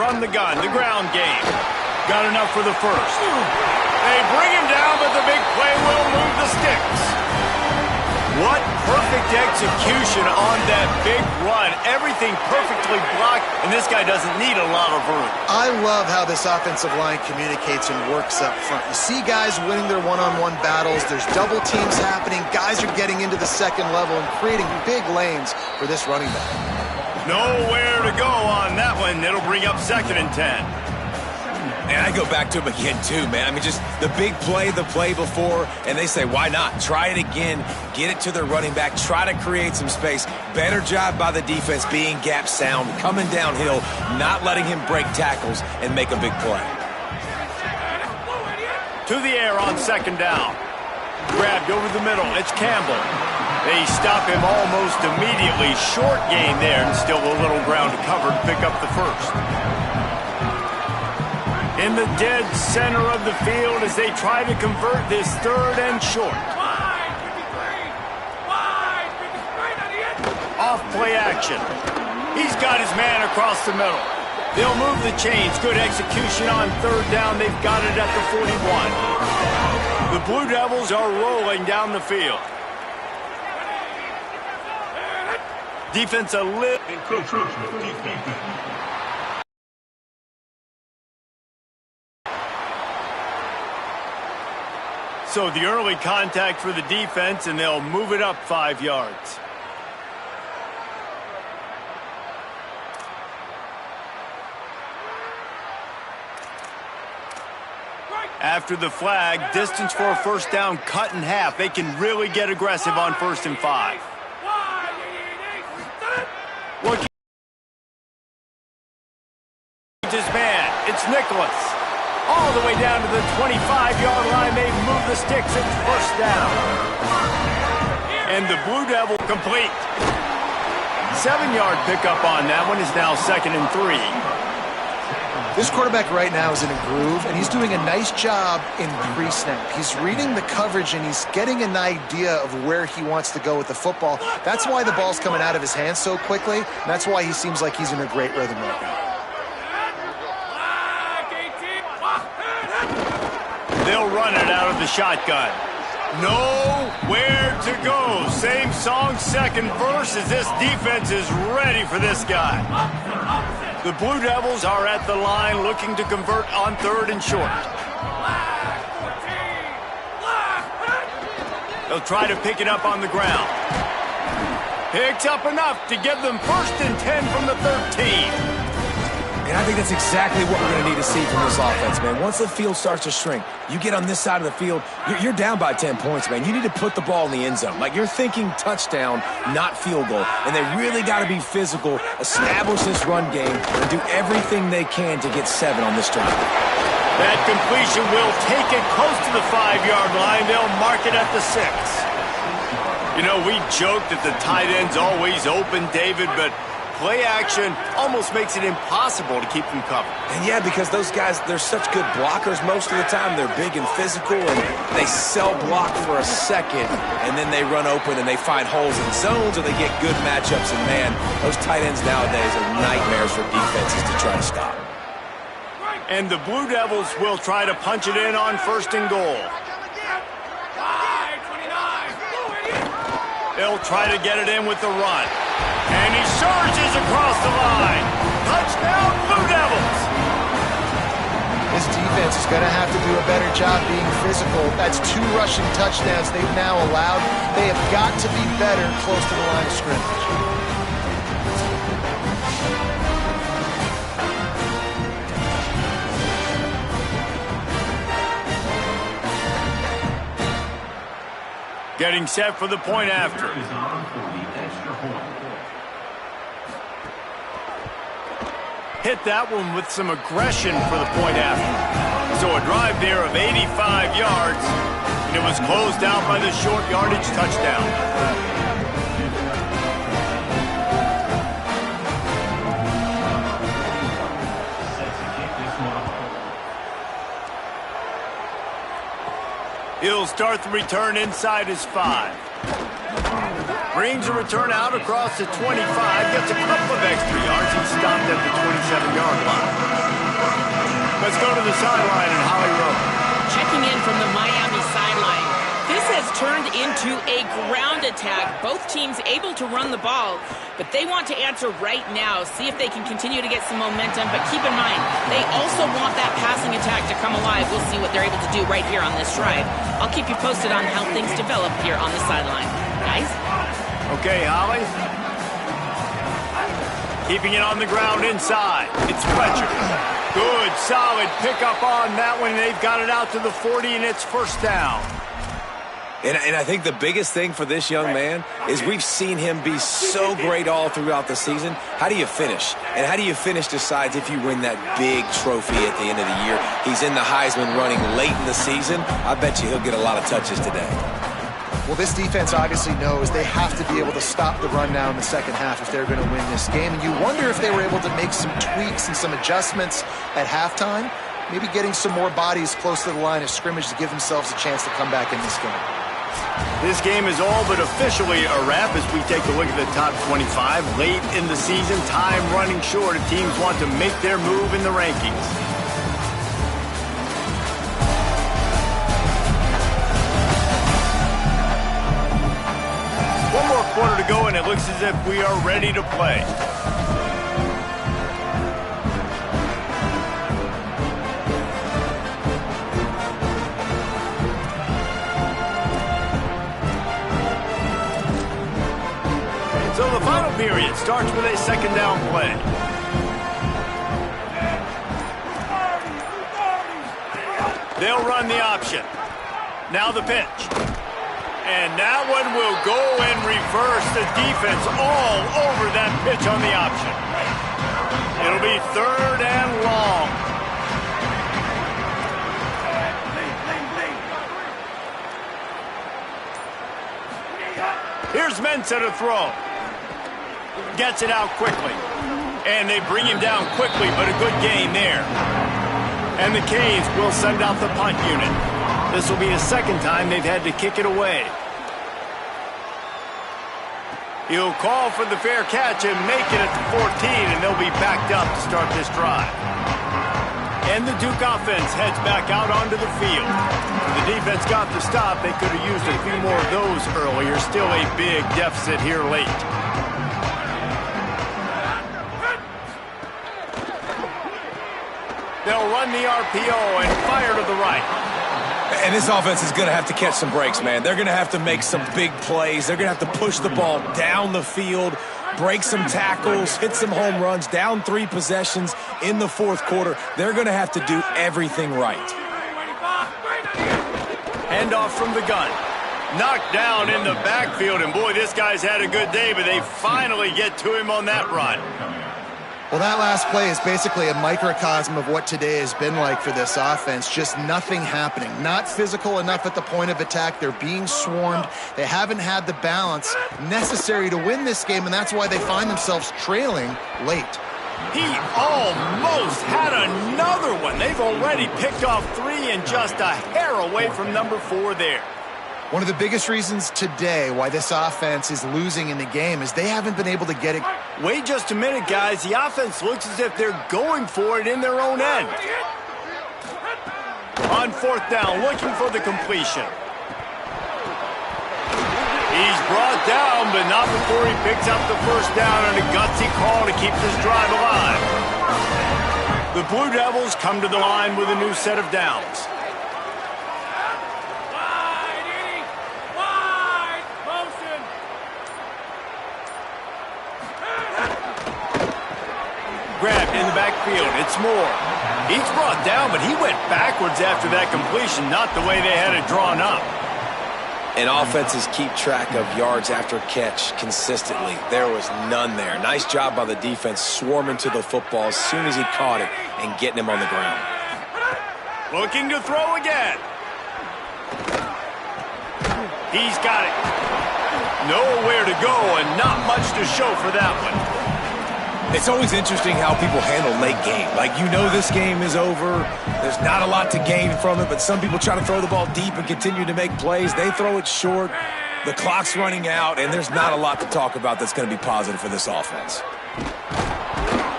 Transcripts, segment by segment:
from the gun, the ground game. Got enough for the first. They bring him down, but the big play will move the sticks. What perfect execution on that big run. Everything perfectly blocked, and this guy doesn't need a lot of room. I love how this offensive line communicates and works up front. You see guys winning their one-on-one battles. There's double teams happening. Guys are getting into the second level and creating big lanes for this running back. Nowhere to go on that one. It'll bring up 2nd and 10. And I go back to him again, too, man. I mean, just the big play, the play before, and they say, why not? Try it again, get it to their running back, try to create some space. Better job by the defense being gap sound, coming downhill, not letting him break tackles and make a big play. To the air on 2nd down. Grabbed over the middle. It's Campbell. They stop him almost immediately. Short gain there, and still a little ground to cover to pick up the first. In the dead center of the field as they try to convert this 3rd and short. Off play action. He's got his man across the middle. They'll move the chains. Good execution on 3rd down. They've got it at the 41. The Blue Devils are rolling down the field. Defense a little. So the early contact for the defense, and they'll move it up 5 yards. After the flag, distance for a 1st down cut in half. They can really get aggressive on 1st and 5. Looking his man, it's Nicholas. All the way down to the 25-yard line. They move the sticks. It's 1st down. And the Blue Devil complete. 7-yard pickup on that one is now 2nd and 3. This quarterback right now is in a groove, and he's doing a nice job in pre-snap. He's reading the coverage, and he's getting an idea of where he wants to go with the football. That's why the ball's coming out of his hands so quickly, and that's why he seems like he's in a great rhythm right now. They'll run it out of the shotgun. Nowhere to go. Same song, 2nd verse, as this defense is ready for this guy. The Blue Devils are at the line looking to convert on 3rd and short. They'll try to pick it up on the ground. Picks up enough to give them 1st and 10 from the 13. And I think that's exactly what we're going to need to see from this offense, man. Once the field starts to shrink, you get on this side of the field, you're down by 10 points, man. You need to put the ball in the end zone. Like, you're thinking touchdown, not field goal. And they really got to be physical, establish this run game, and do everything they can to get 7 on this drive. That completion will take it close to the 5-yard line. They'll mark it at the 6. You know, we joke that the tight end's always open, David, but play action almost makes it impossible to keep them covered. And yeah, because those guys, they're such good blockers most of the time. They're big and physical, and they sell block for a second, and then they run open and they find holes in zones, or they get good matchups. And man, those tight ends nowadays are nightmares for defenses to try to stop. And the Blue Devils will try to punch it in on 1st and goal. They'll try to get it in with the run. And he surges across the line. Touchdown, Blue Devils. This defense is going to have to do a better job being physical. That's 2 rushing touchdowns they've now allowed. They have got to be better close to the line of scrimmage. Getting set for the point after. Hit that one with some aggression for the point after. So a drive there of 85 yards, and it was closed out by the short yardage touchdown. He'll start the return inside his 5. Brings a return out across the 25, gets a couple of extra yards. He's stopped at the 27-yard line. Let's go to the sideline in Holly Rowe. Checking in from the Miami sideline. This has turned into a ground attack. Both teams able to run the ball, but they want to answer right now, see if they can continue to get some momentum. But keep in mind, they also want that passing attack to come alive. We'll see what they're able to do right here on this drive. I'll keep you posted on how things develop here on the sideline. Guys? Okay, Holly. Keeping it on the ground inside. It's Fletcher. Good, solid pickup on that one. They've got it out to the 40, and it's first down. And I think the biggest thing for this young man is we've seen him be so great all throughout the season. How do you finish? And how do you finish decides if you win that big trophy at the end of the year. He's in the Heisman running late in the season. I bet you he'll get a lot of touches today. Well, this defense obviously knows they have to be able to stop the run now in the second half if they're going to win this game. And you wonder if they were able to make some tweaks and some adjustments at halftime, maybe getting some more bodies close to the line of scrimmage to give themselves a chance to come back in this game. This game is all but officially a wrap as we take a look at the top 25. Late in the season, time running short if teams want to make their move in the rankings. One more quarter to go, and it looks as if we are ready to play. So the final period starts with a second down play. They'll run the option. Now the pitch. And that one will go and reverse the defense all over that pitch on the option. It'll be third and long. Here's Mensah to throw. Gets it out quickly. And they bring him down quickly, but a good gain there. And the Canes will send out the punt unit. This will be the second time they've had to kick it away. He'll call for the fair catch and make it at the 14, and they'll be backed up to start this drive. And the Duke offense heads back out onto the field. The defense got the stop. They could have used a few more of those earlier. Still a big deficit here late. They'll run the RPO and fire to the right. And this offense is going to have to catch some breaks, man. They're going to have to make some big plays. They're going to have to push the ball down the field, break some tackles, hit some home runs, down 3 possessions in the fourth quarter. They're going to have to do everything right. Handoff from the gun. Knocked down in the backfield, and boy, this guy's had a good day, but they finally get to him on that run. Well, that last play is basically a microcosm of what today has been like for this offense. Just nothing happening. Not physical enough at the point of attack. They're being swarmed. They haven't had the balance necessary to win this game, and that's why they find themselves trailing late. He almost had another one. They've already picked off 3 and just a hair away from number 4 there. One of the biggest reasons today why this offense is losing in the game is they haven't been able to get it. Wait just a minute, guys. The offense looks as if they're going for it in their own end. On fourth down, looking for the completion. He's brought down, but not before he picks up the first down on a gutsy call to keep this drive alive. The Blue Devils come to the line with a new set of downs. Grabbed in the backfield. It's Moore. He's brought down, but he went backwards after that completion, not the way they had it drawn up. And offenses keep track of yards after catch consistently. There was none there. Nice job by the defense swarming to the football as soon as he caught it and getting him on the ground. Looking to throw again. He's got it. Nowhere to go and not much to show for that one. It's always interesting how people handle late game. Like, you know this game is over. There's not a lot to gain from it, but some people try to throw the ball deep and continue to make plays. They throw it short. The clock's running out, and there's not a lot to talk about that's going to be positive for this offense.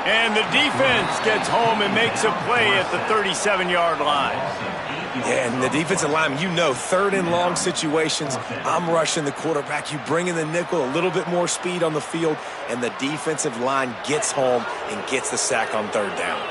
And the defense gets home and makes a play at the 37-yard line. Yeah, and the defensive lineman, you know, third and long situations, I'm rushing the quarterback. You bring in the nickel, a little bit more speed on the field, and the defensive line gets home and gets the sack on third down.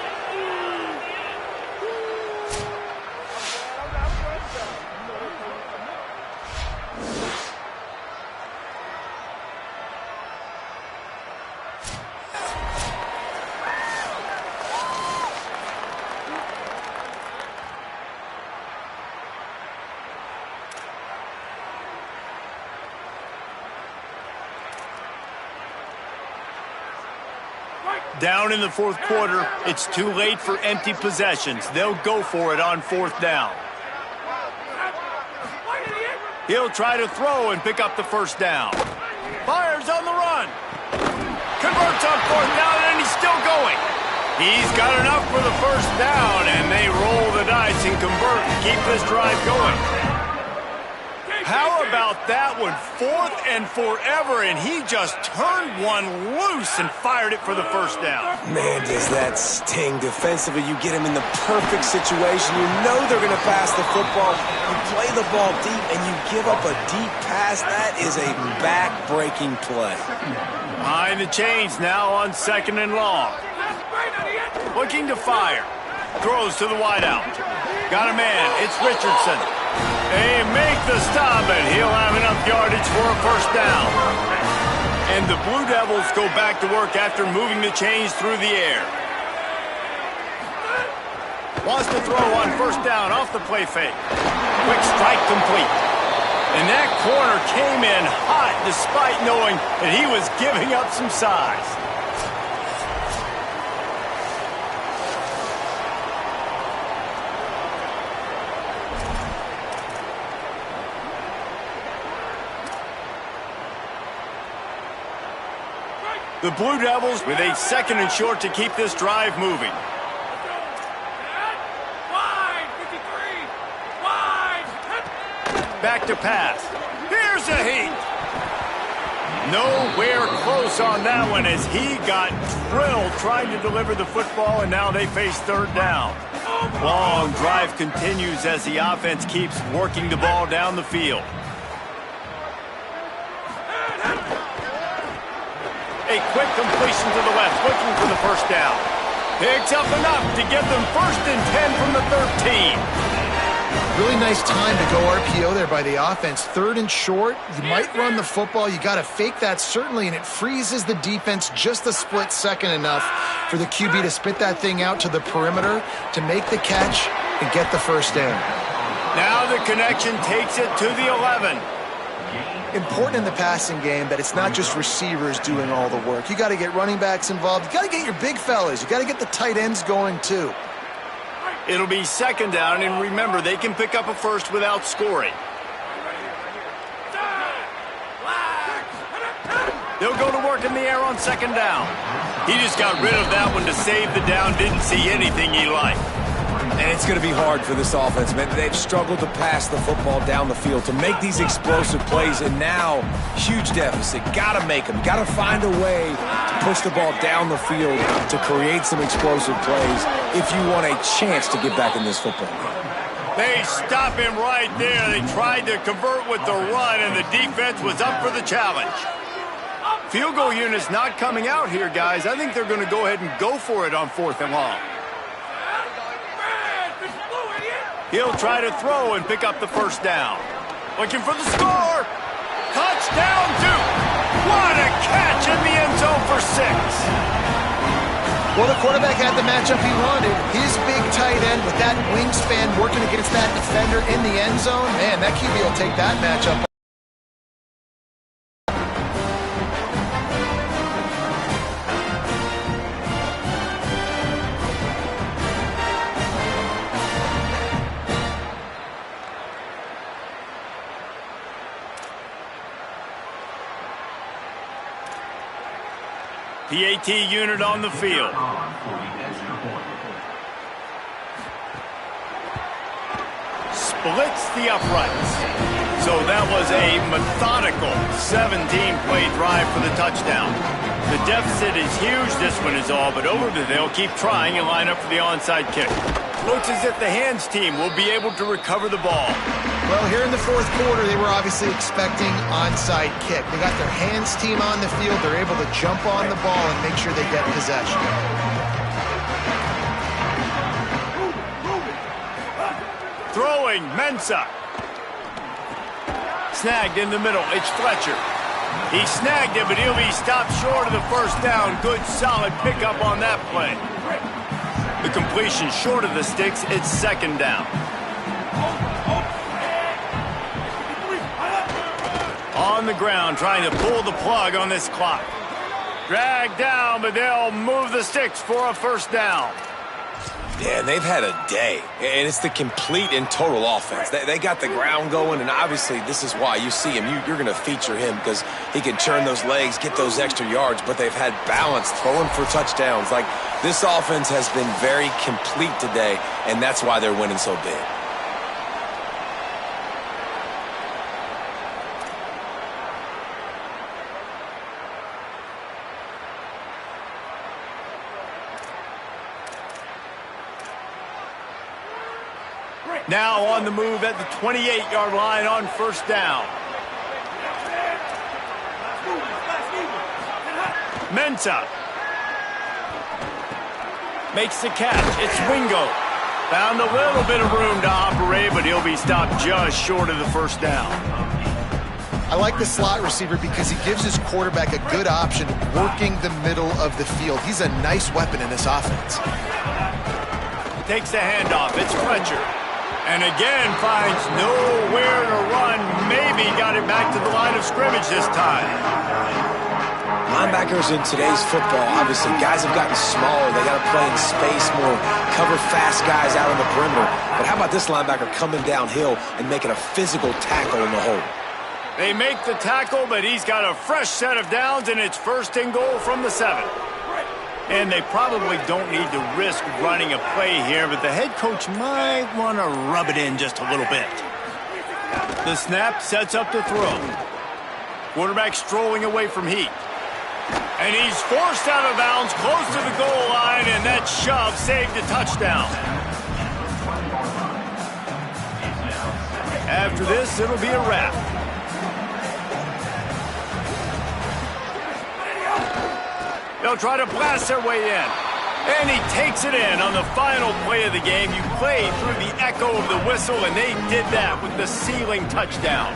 Down in the fourth quarter, it's too late for empty possessions. They'll go for it on fourth down. He'll try to throw and pick up the first down. Fires on the run. Converts on fourth down, and he's still going. He's got enough for the first down, and they roll the dice and convert and keep this drive going. How about that one? Fourth and forever, and he just turned one loose and fired it for the first down. Man, does that sting. Defensively, you get him in the perfect situation. You know they're going to pass the football. You play the ball deep, and you give up a deep pass. That is a back-breaking play. Behind the chains now on second and long. Looking to fire. Throws to the wideout. Got a man. It's Richardson. They make the stop, and he'll have enough yardage for a first down. And the Blue Devils go back to work after moving the chains through the air. Wants to throw on first down off the play fake. Quick strike complete. And that corner came in hot despite knowing that he was giving up some size. The Blue Devils with a second and short to keep this drive moving. Back to pass. Here's a heat. Nowhere close on that one as he got drilled trying to deliver the football, and now they face third down. Long drive continues as the offense keeps working the ball down the field. A quick completion to the left, looking for the first down. Picks up enough to get them first and 10 from the 13. Really nice time to go RPO there by the offense. Third and short, you might run the football. You got to fake that, certainly, and it freezes the defense just a split second enough for the QB to spit that thing out to the perimeter to make the catch and get the first down. Now the connection takes it to the 11. Important in the passing game that it's not just receivers doing all the work. You got to get running backs involved. You got to get your big fellas. You got to get the tight ends going too. It'll be second down, and remember, they can pick up a first without scoring. They'll go to work in the air on second down. He just got rid of that one to save the down, didn't see anything he liked. And it's going to be hard for this offense, man. They've struggled to pass the football down the field, to make these explosive plays, and now, huge deficit. Got to make them. Got to find a way to push the ball down the field to create some explosive plays if you want a chance to get back in this football game. They stop him right there. They tried to convert with the run, and the defense was up for the challenge. Field goal unit's not coming out here, guys. I think they're going to go ahead and go for it on fourth and long. He'll try to throw and pick up the first down. Looking for the score. Touchdown, Duke. What a catch in the end zone for 6. Well, the quarterback had the matchup he wanted. His big tight end with that wingspan working against that defender in the end zone. Man, that QB will take that matchup. PAT unit on the field. Splits the uprights. So that was a methodical 17-play drive for the touchdown. The deficit is huge, this one is all, but they'll keep trying and line up for the onside kick. Looks as if the hands team will be able to recover the ball. Well, here in the fourth quarter, they were obviously expecting onside kick. They got their hands team on the field. They're able to jump on the ball and make sure they get possession. Throwing, Mensah. Snagged in the middle, it's Fletcher. He snagged it, but he'll be stopped short of the first down. Good, solid pickup on that play. The completion short of the sticks, it's second down. On the ground, trying to pull the plug on this clock. Dragged down, but they'll move the sticks for a first down. Yeah, and they've had a day, and it's the complete and total offense. They got the ground going, and obviously this is why you see him. You're going to feature him because he can churn those legs, get those extra yards, but they've had balance, throwing for touchdowns. Like, this offense has been very complete today, and that's why they're winning so big. Now on the move at the 28-yard line on first down. Mensah makes the catch. It's Wingo. Found a little bit of room to operate, but he'll be stopped just short of the first down. I like the slot receiver because he gives his quarterback a good option working the middle of the field. He's a nice weapon in this offense. Takes the handoff. It's Fletcher. And again, finds nowhere to run. Maybe got it back to the line of scrimmage this time. Linebackers in today's football, obviously, guys have gotten smaller. They got to play in space more, cover fast guys out on the perimeter. But how about this linebacker coming downhill and making a physical tackle in the hole? They make the tackle, but he's got a fresh set of downs, and it's first and goal from the 7. And they probably don't need to risk running a play here, but the head coach might want to rub it in just a little bit. The snap sets up the throw. Quarterback strolling away from Heat. And he's forced out of bounds close to the goal line, and that shove saved a touchdown. After this, it'll be a wrap. They'll try to blast their way in. And he takes it in on the final play of the game. You play through the echo of the whistle, and they did that with the ceiling touchdown.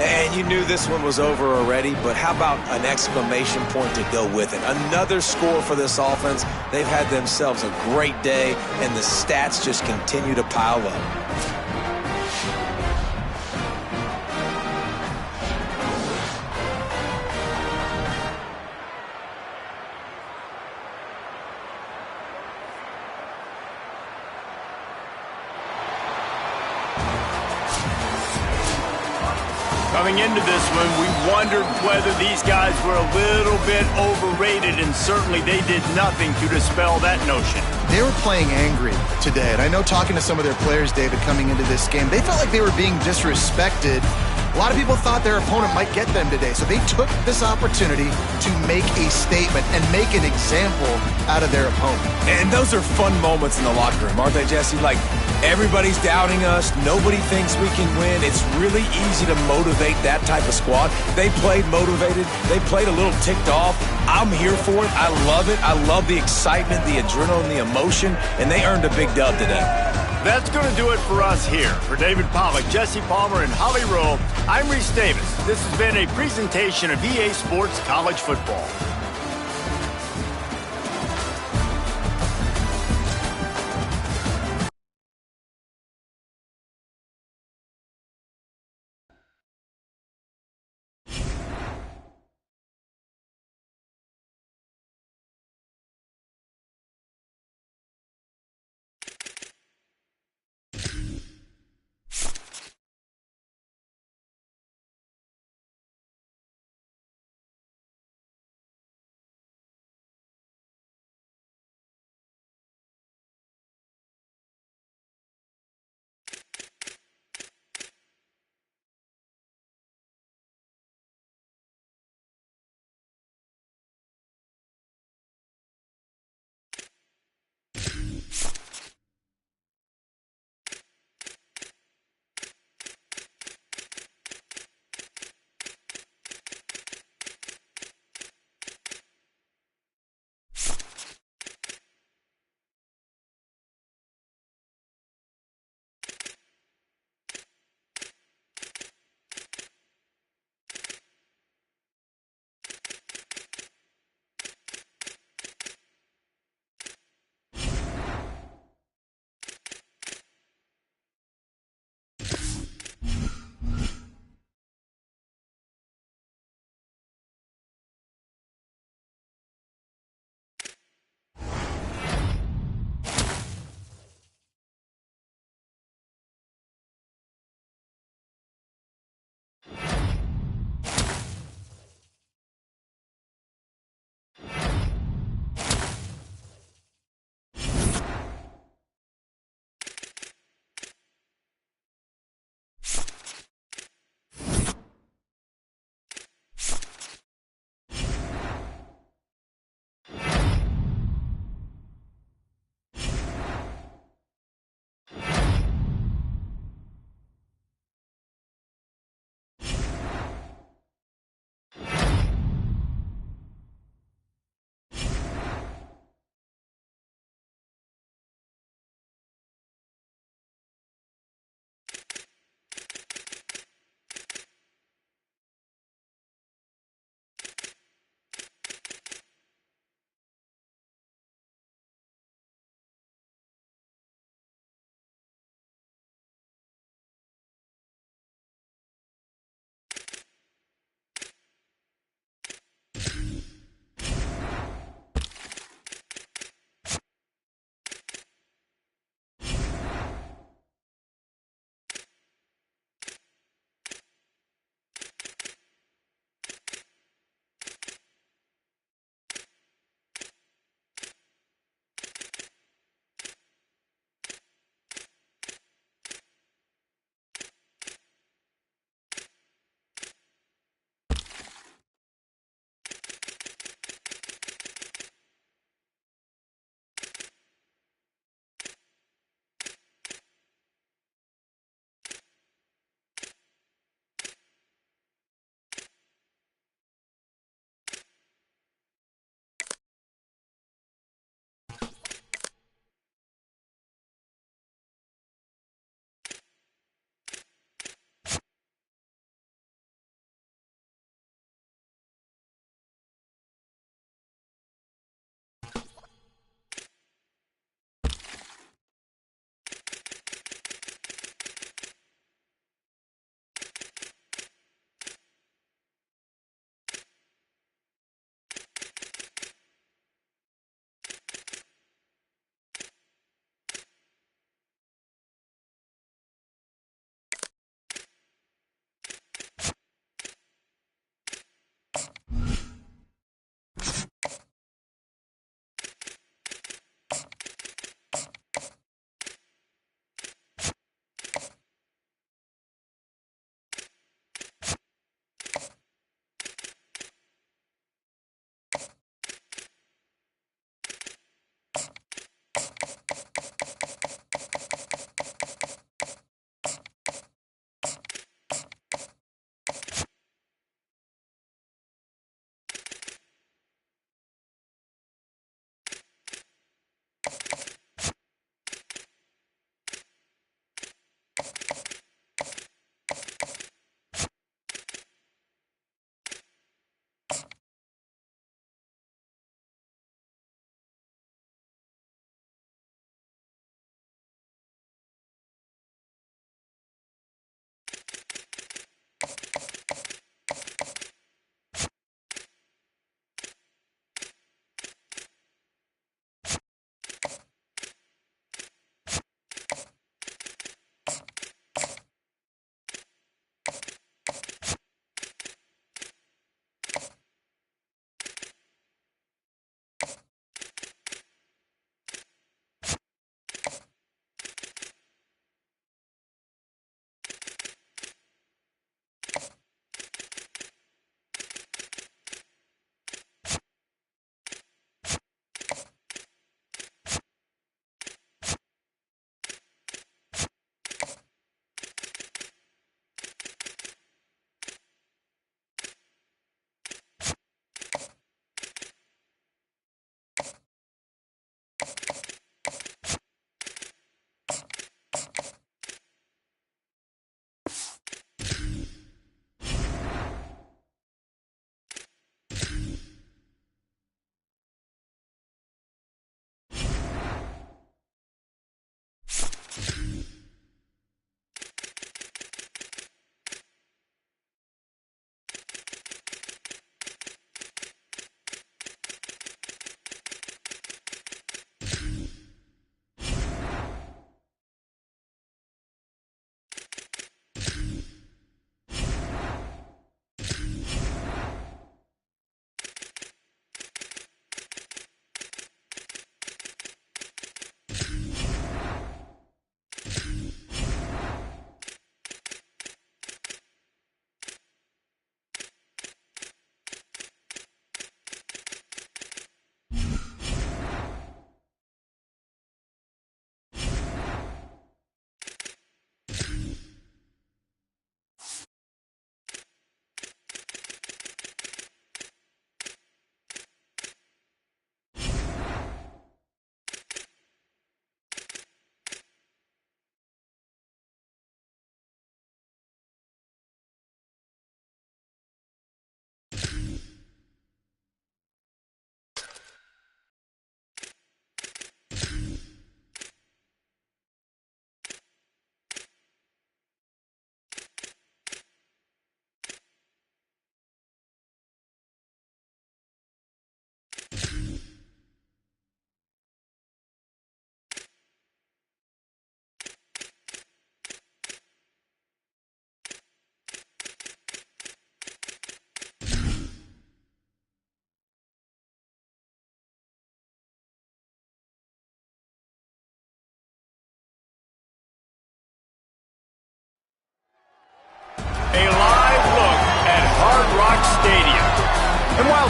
And you knew this one was over already, but how about an exclamation point to go with it? Another score for this offense. They've had themselves a great day, and the stats just continue to pile up. Coming into this one, we wondered whether these guys were a little bit overrated, and certainly they did nothing to dispel that notion. They were playing angry today, and I know talking to some of their players, David, coming into this game, they felt like they were being disrespected. A lot of people thought their opponent might get them today, so they took this opportunity to make a statement and make an example out of their opponent. And those are fun moments in the locker room, aren't they, Jesse? Like, everybody's doubting us. Nobody thinks we can win. It's really easy to motivate that type of squad. They played motivated. They played a little ticked off. I'm here for it. I love it. I love the excitement, the adrenaline, the emotion, and they earned a big dub today. That's going to do it for us here. For David Pollack, Jesse Palmer, and Holly Rowe, I'm Reese Davis. This has been a presentation of EA Sports College Football.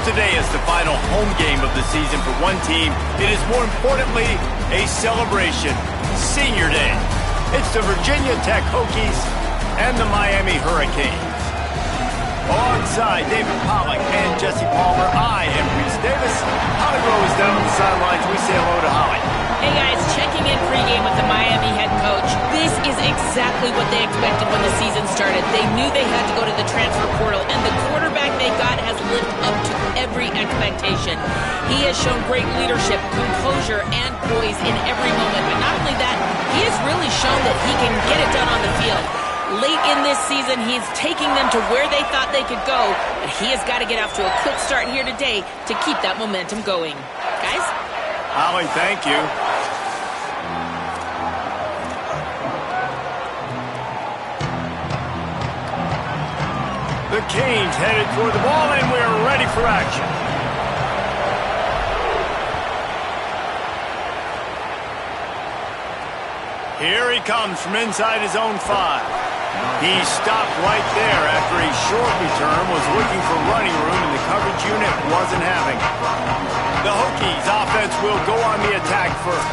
today is the final home game of the season for one team, it is more importantly a celebration. Senior Day. It's the Virginia Tech Hokies and the Miami Hurricanes. Alongside David Pollack and Jesse Palmer, I am Reese Davis. Holly Rowe is down on the sidelines. We say hello to Holly. Hey guys, checking in pregame with the Miami head coach. This is exactly what they expected when the season started. They knew they had to go to the transfer portal, and the quarterback they got has lived up to every expectation. He has shown great leadership, composure, and poise in every moment. But not only that, he has really shown that he can get it done on the field. Late in this season, he's taking them to where they thought they could go, but he has got to get off to a quick start here today to keep that momentum going. Guys? Holly, thank you. The Canes headed toward the ball, and we're ready for action. Here he comes from inside his own 5. He stopped right there after a short return, was looking for running room, and the coverage unit wasn't having it. The Hokies offense will go on the attack first.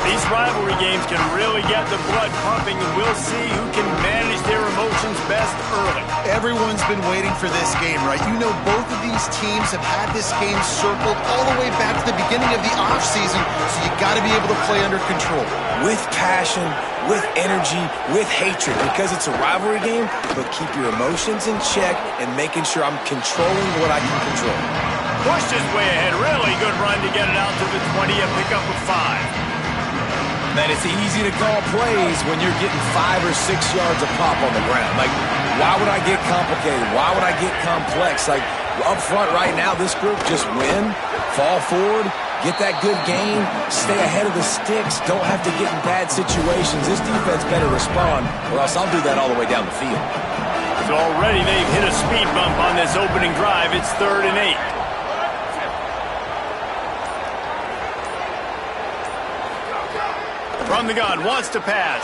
These rivalry games can really get the blood pumping, and we'll see who can manage their emotions best early. Everyone's been waiting for this game, right? You know, both of these teams have had this game circled all the way back to the beginning of the offseason, so you got to be able to play under control. With passion, with energy, with hatred, because it's a rivalry game, but keep your emotions in check and making sure I'm controlling what I can control. Pushed his way ahead. Really good run to get it out to the 20 and pick up a 5. Man, it's easy to call plays when you're getting 5 or 6 yards of pop on the ground. Like, why would I get complicated? Why would I get complex? Like, up front right now, this group just win, fall forward, get that good gain, stay ahead of the sticks, don't have to get in bad situations. This defense better respond, or else I'll do that all the way down the field. So already they've hit a speed bump on this opening drive. It's 3rd and 8. From the gun, wants to pass.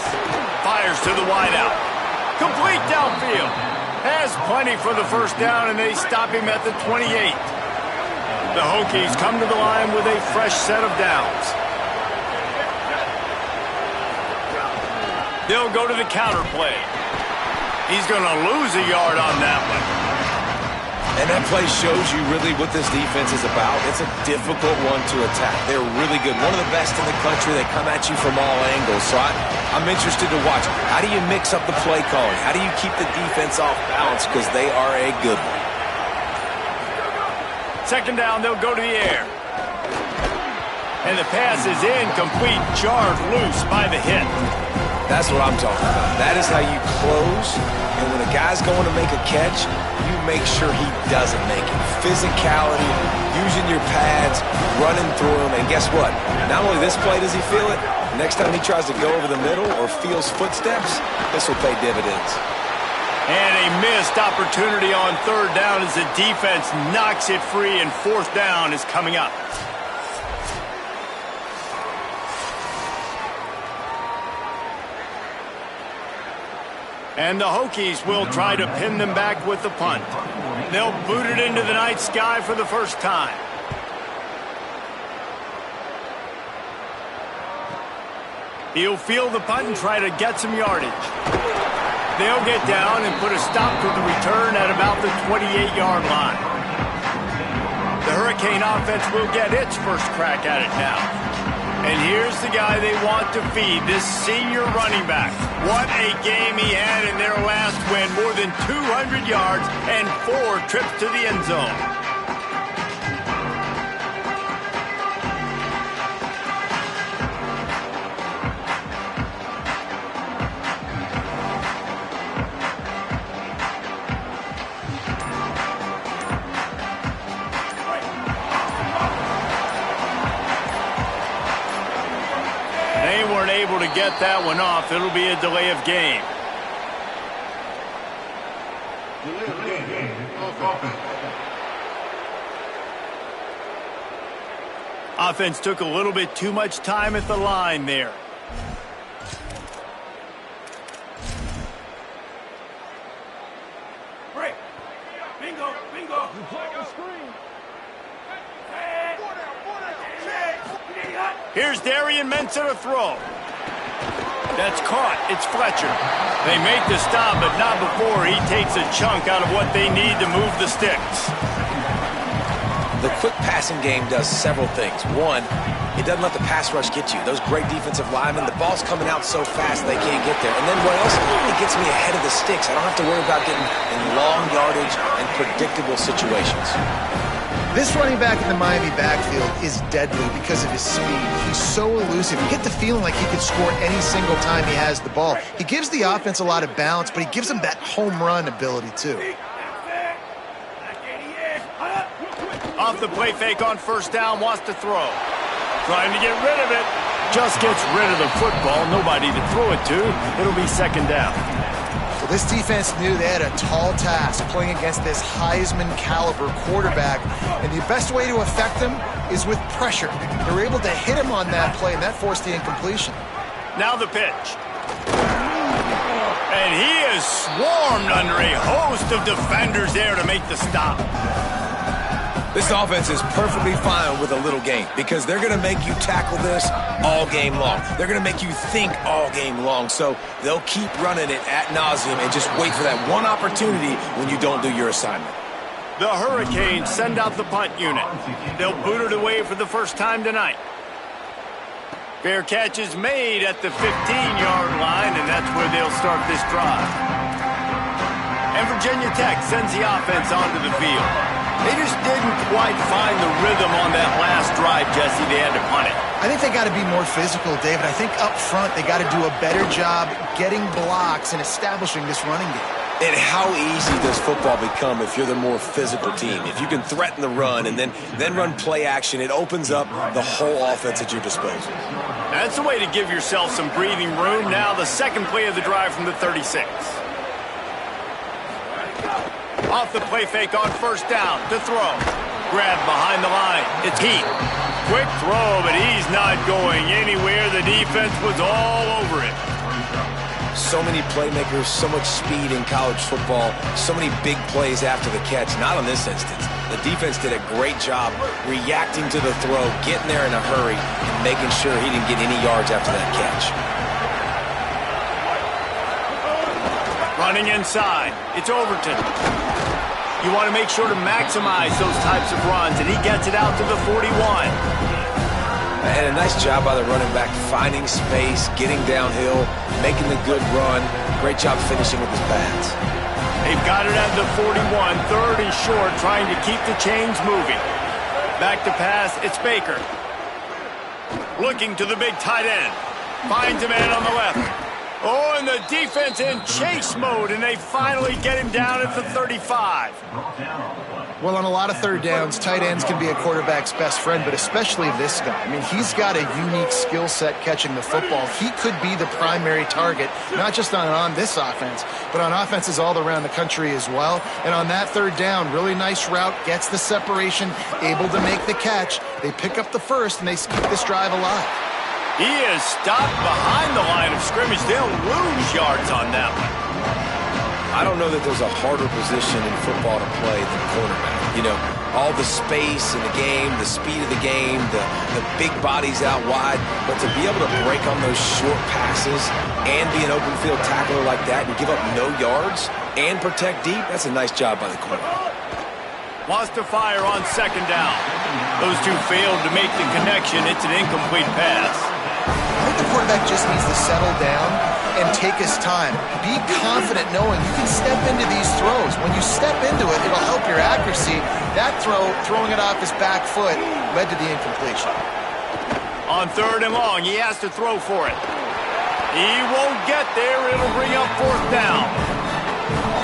Fires to the wideout. Complete downfield. Has plenty for the first down, and they stop him at the 28. The Hokies come to the line with a fresh set of downs. They'll go to the counter play. He's going to lose a yard on that one. And that play shows you really what this defense is about. It's a difficult one to attack. They're really good. One of the best in the country. They come at you from all angles. So I'm interested to watch. How do you mix up the play calling? How do you keep the defense off balance? Because they are a good one. 2nd down, they'll go to the air. And the pass is incomplete, jarred loose by the hit. That's what I'm talking about. That is how you close. And when a guy's going to make a catch, you make sure he doesn't make it. Physicality, using your pads, running through him. And guess what? Not only this play does he feel it, next time he tries to go over the middle or feels footsteps, this will pay dividends. And a missed opportunity on 3rd down as the defense knocks it free, and 4th down is coming up. And the Hokies will try to pin them back with the punt. They'll boot it into the night sky for the first time. He'll field the punt and try to get some yardage. They'll get down and put a stop to the return at about the 28-yard line. The Hurricane offense will get its first crack at it now. And here's the guy they want to feed, this senior running back. What a game he had in their last win. More than 200 yards and 4 trips to the end zone. Able to get that one off. It'll be a delay of game. Offense took a little bit too much time at the line there. Break. Bingo, bingo. You play your screen. Here's Darian Mensah to throw. That's caught. It's Fletcher. They make the stop, but not before he takes a chunk out of what they need to move the sticks. The quick passing game does several things. One, it doesn't let the pass rush get you. Those great defensive linemen, the ball's coming out so fast they can't get there. And then what else? It gets me ahead of the sticks. I don't have to worry about getting in long yardage and predictable situations. This running back in the Miami backfield is deadly because of his speed. He's so elusive. You get the feeling like he could score any single time he has the ball. He gives the offense a lot of balance, but he gives them that home run ability too. Off the play fake on first down, wants to throw. Trying to get rid of it. Just gets rid of the football. Nobody to throw it to. It'll be second down. Well, this defense knew they had a tall task playing against this Heisman caliber quarterback, and the best way to affect him is with pressure. They were able to hit him on that play, and that forced the incompletion. Now the pitch. And he is swarmed under a host of defenders there to make the stop. This offense is perfectly fine with a little game because they're going to make you tackle this all game long. They're going to make you think all game long. So they'll keep running it ad nauseum and just wait for that one opportunity when you don't do your assignment. The Hurricanes send out the punt unit. They'll boot it away for the first time tonight. Fair catch is made at the 15-yard line, and that's where they'll start this drive. And Virginia Tech sends the offense onto the field. They just didn't quite find the rhythm on that last drive, Jesse. They had to punt it. I think they got to be more physical, David. I think up front they got to do a better job getting blocks and establishing this running game. And how easy does football become if you're the more physical team? If you can threaten the run and then run play action, it opens up the whole offense at your disposal. That's the way to give yourself some breathing room. Now the second play of the drive from the 36. Off the play fake on first down to throw. Grab behind the line. It's Heath. Quick throw, but he's not going anywhere. The defense was all over it. So many playmakers, so much speed in college football, so many big plays after the catch. Not in this instance. The defense did a great job reacting to the throw, getting there in a hurry, and making sure he didn't get any yards after that catch. Running inside. It's Overton. You want to make sure to maximize those types of runs, and he gets it out to the 41. And a nice job by the running back, finding space, getting downhill, making the good run. Great job finishing with his pads. They've got it at the 41, third and short, trying to keep the chains moving. Back to pass, it's Baker. Looking to the big tight end. Finds a man on the left. Oh, and the defense in chase mode, and they finally get him down at the 35. Well, on a lot of third downs, tight ends can be a quarterback's best friend, but especially this guy. I mean, he's got a unique skill set catching the football. He could be the primary target, not just on this offense, but on offenses all around the country as well. And on that third down, really nice route, gets the separation, able to make the catch. They pick up the first, and they keep this drive alive. He is stopped behind the line of scrimmage. They'll lose yards on that one. I don't know that there's a harder position in football to play than quarterback. You know, all the space in the game, the speed of the game, the big bodies out wide. But to be able to break on those short passes and be an open field tackler like that and give up no yards and protect deep, that's a nice job by the quarterback. Wants to fire on second down. Those two failed to make the connection. It's an incomplete pass. I think the quarterback just needs to settle down and take his time. Be confident knowing you can step into these throws. When you step into it, it'll help your accuracy. That throw, throwing it off his back foot, led to the incompletion. On third and long, he has to throw for it. He won't get there. It'll bring up fourth down.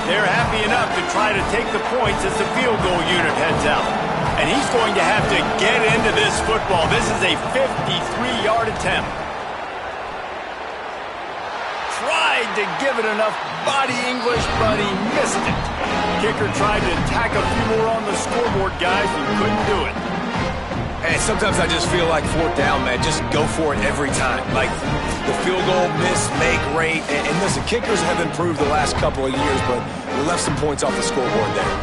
They're happy enough to try to take the points as the field goal unit heads out. And he's going to have to get into this football. This is a 53-yard attempt. Tried to give it enough body English, but he missed it. Kicker tried to tack a few more on the scoreboard, guys, and couldn't do it. Hey, sometimes I just feel like fourth down, man. Just go for it every time. Like the field goal, miss, make, rate. And listen, kickers have improved the last couple of years, but we left some points off the scoreboard there.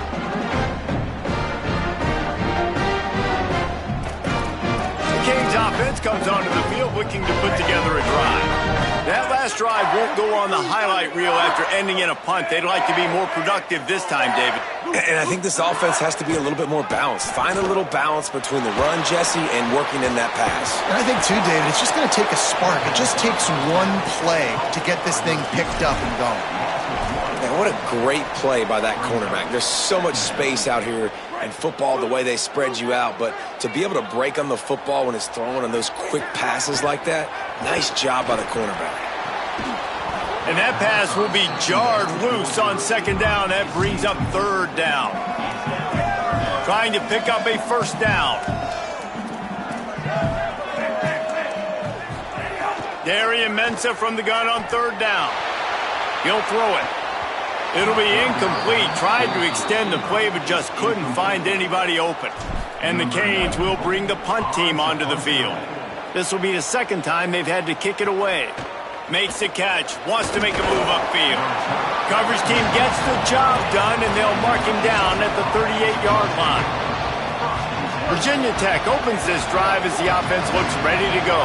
Canes offense comes onto the field looking to put together a drive. That last drive won't go on the highlight reel after ending in a punt. They'd like to be more productive this time, David. And I think this offense has to be a little bit more balanced. Find a little balance between the run, Jesse, and working in that pass. And I think, too, David, it's just going to take a spark. It just takes one play to get this thing picked up and going. Man, what a great play by that cornerback. There's so much space out here in football, the way they spread you out. But to be able to break on the football when it's thrown on those quick passes like that, nice job by the cornerback. And that pass will be jarred loose on second down. That brings up third down. Trying to pick up a first down. Darian Mensah from the gun on third down. He'll throw it. It'll be incomplete. Tried to extend the play, but just couldn't find anybody open. And the Canes will bring the punt team onto the field. This will be the second time they've had to kick it away. Makes the catch. Wants to make a move upfield. Coverage team gets the job done, and they'll mark him down at the 38-yard line. Virginia Tech opens this drive as the offense looks ready to go.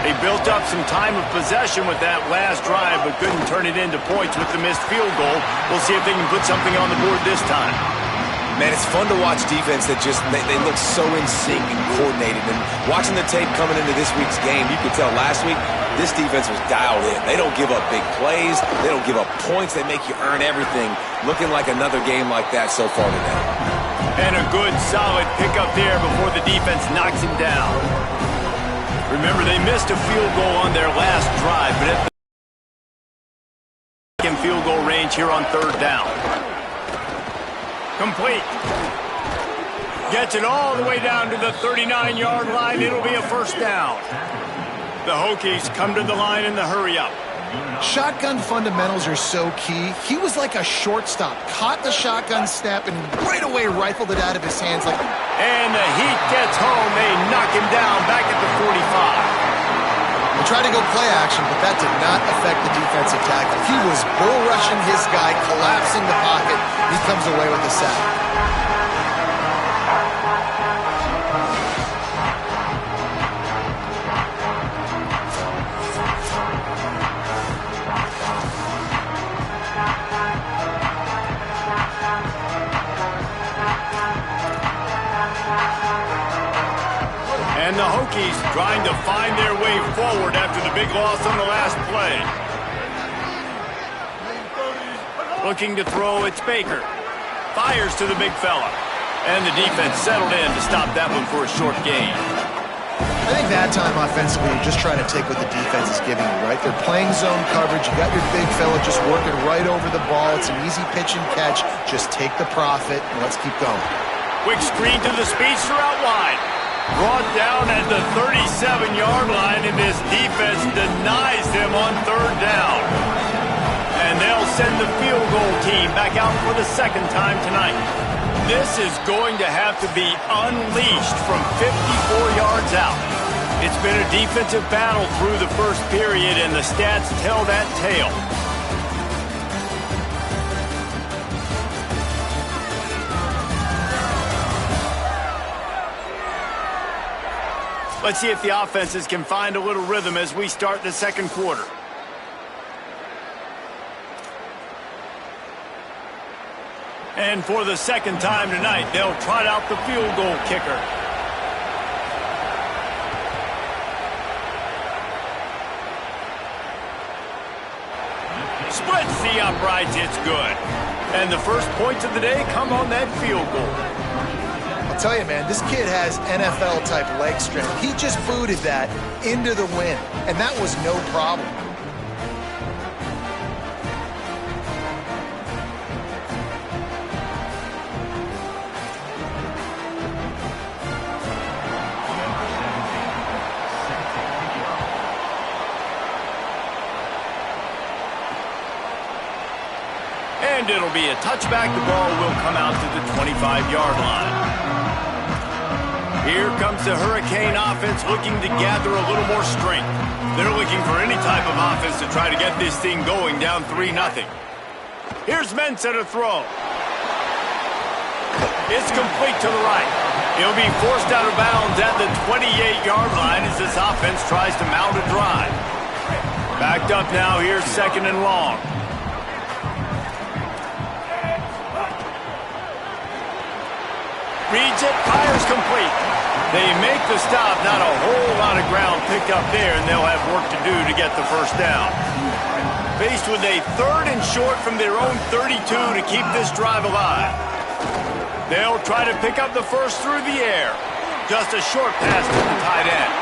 They built up some time of possession with that last drive, but couldn't turn it into points with the missed field goal. We'll see if they can put something on the board this time. Man, it's fun to watch defense that just, they look so in sync and coordinated. And watching the tape coming into this week's game, you could tell last week, this defense was dialed in. They don't give up big plays. They don't give up points. They make you earn everything. Looking like another game like that so far today. And a good, solid pickup there before the defense knocks him down. Remember, they missed a field goal on their last drive, but at the field goal range here on third down. Complete. Gets it all the way down to the 39-yard line. It'll be a first down. The Hokies come to the line in the hurry-up. Shotgun fundamentals are so key. He was like a shortstop. Caught the shotgun snap and right away rifled it out of his hands. And the heat gets home. They knock him down back at the 45. They tried to go play action, but that did not affect the defensive tackle. He was bull rushing his guy, collapsing the pocket. He comes away with the sack. And the Hokies trying to find their way forward after the big loss on the last play. Looking to throw, it's Baker. Fires to the big fella. And the defense settled in to stop that one for a short gain. I think that time offensively, you're just trying to take what the defense is giving you, right? They're playing zone coverage. You got your big fella just working right over the ball. It's an easy pitch and catch. Just take the profit and let's keep going. Quick screen to the speedster out wide. Brought down at the 37-yard line, and this defense denies them on third down. And they'll send the field goal team back out for the second time tonight. This is going to have to be unleashed from 54 yards out. It's been a defensive battle through the first period, and the stats tell that tale. Let's see if the offenses can find a little rhythm as we start the second quarter. And for the second time tonight, they'll trot out the field goal kicker. Splits the uprights, it's good. And the first points of the day come on that field goal. I'll tell you, man, this kid has NFL-type leg strength. He just booted that into the wind, and that was no problem. And it'll be a touchback. The ball will come out to the 25-yard line. Here comes the Hurricane offense looking to gather a little more strength. They're looking for any type of offense to try to get this thing going down 3-0. Here's Mensah to throw. It's complete to the right. He'll be forced out of bounds at the 28-yard line as this offense tries to mount a drive. Backed up now here, 2nd and long. Reads it, fires complete. They make the stop, not a whole lot of ground picked up there, and they'll have work to do to get the first down. Faced with a 3rd and short from their own 32 to keep this drive alive. They'll try to pick up the first through the air. Just a short pass to the tight end.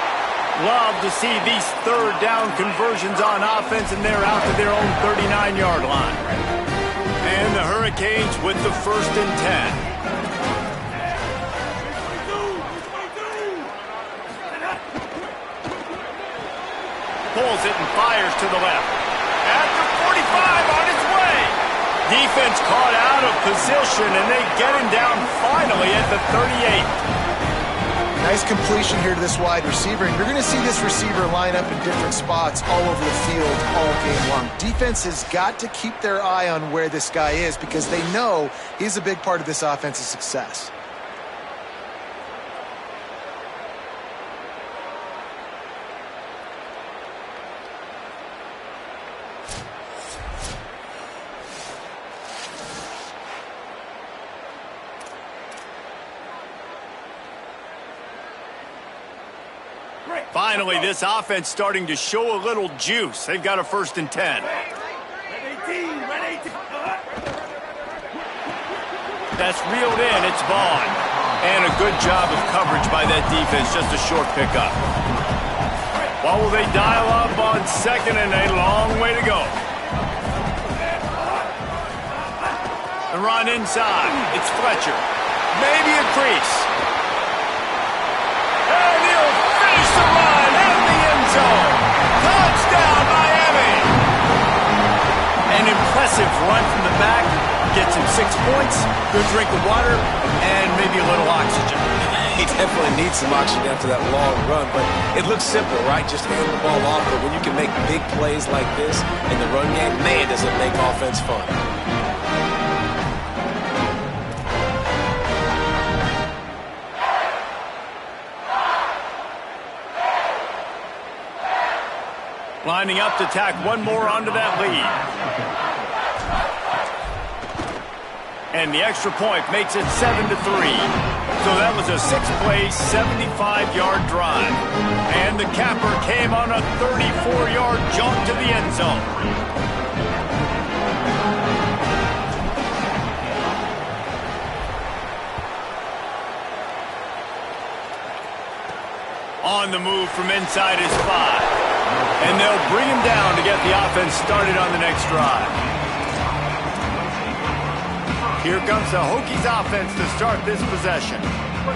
Love to see these 3rd down conversions on offense, and they're out to their own 39-yard line. And the Hurricanes with the 1st and 10. Pulls it and fires to the left. At the 45, on its way. Defense caught out of position, and they get him down finally at the 38. Nice completion here to this wide receiver, and you're going to see this receiver line up in different spots all over the field all game long. Defense has got to keep their eye on where this guy is because they know he's a big part of this offense's success. Finally, this offense starting to show a little juice. They've got a 1st and 10. That's reeled in. It's Vaughn. And a good job of coverage by that defense. Just a short pickup. What will they dial up on 2nd and a long way to go? The run inside. It's Fletcher. Maybe a crease. And he'll finish the run in the end zone. Touchdown, Miami. An impressive run from the back. Gets him 6 points, good drink of water, and maybe a little oxygen. He definitely needs some oxygen after that long run, but it looks simple, right? Just hand the ball off, but when you can make big plays like this in the run game, man, does it make offense fun. Lining up to tack one more onto that lead. And the extra point makes it 7-3. So that was a 6-play, 75-yard drive. And the capper came on a 34-yard jump to the end zone. On the move from inside his 5. And they'll bring him down to get the offense started on the next drive. Here comes the Hokies offense to start this possession.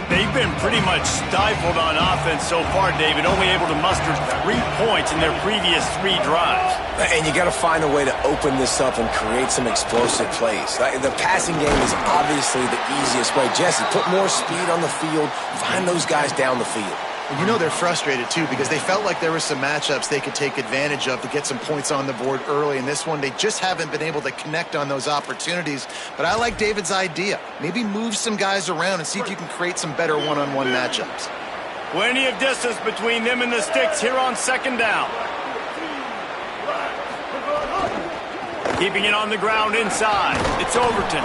They've been pretty much stifled on offense so far, David, only able to muster 3 points in their previous 3 drives. And you got to find a way to open this up and create some explosive plays. The passing game is obviously the easiest way. Jesse, put more speed on the field, find those guys down the field. You know they're frustrated, too, because they felt like there were some matchups they could take advantage of to get some points on the board early. In this one, they just haven't been able to connect on those opportunities. But I like David's idea. Maybe move some guys around and see if you can create some better one-on-one matchups. Plenty of distance between them and the sticks here on 2nd down. Keeping it on the ground inside. It's Overton.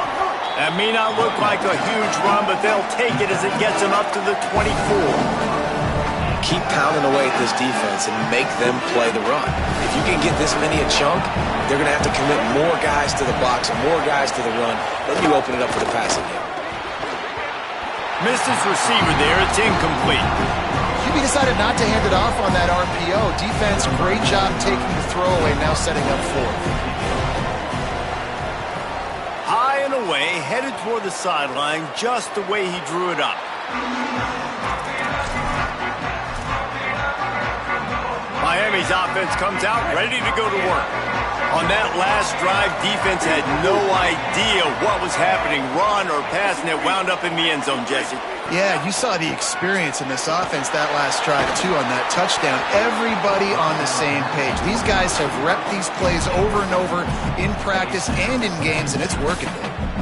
That may not look like a huge run, but they'll take it as it gets them up to the 24. Keep pounding away at this defense and make them play the run. If you can get this many a chunk, they're going to have to commit more guys to the box and more guys to the run. Then you open it up for the passing game. Missed his receiver there. It's incomplete. QB decided not to hand it off on that RPO. Defense, great job taking the throwaway, now setting up 4th. High and away, headed toward the sideline, just the way he drew it up. Miami's offense comes out ready to go to work. On that last drive, defense had no idea what was happening, run or pass, and it wound up in the end zone, Jesse. Yeah, you saw the experience in this offense that last drive, too, on that touchdown. Everybody on the same page. These guys have repped these plays over and over in practice and in games, and it's working.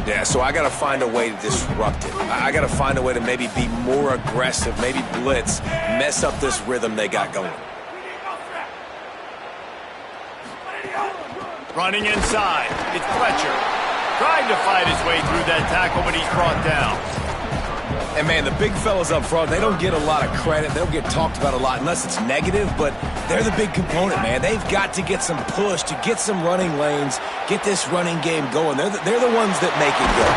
Yeah, so I got to find a way to disrupt it. I got to find a way to maybe be more aggressive, maybe blitz, mess up this rhythm they got going. Running inside, it's Fletcher. Trying to fight his way through that tackle, but he's brought down. And, man, the big fellas up front, they don't get a lot of credit. They don't get talked about a lot unless it's negative, but they're the big component, man. They've got to get some push, to get some running lanes, get this running game going. They're the ones that make it go.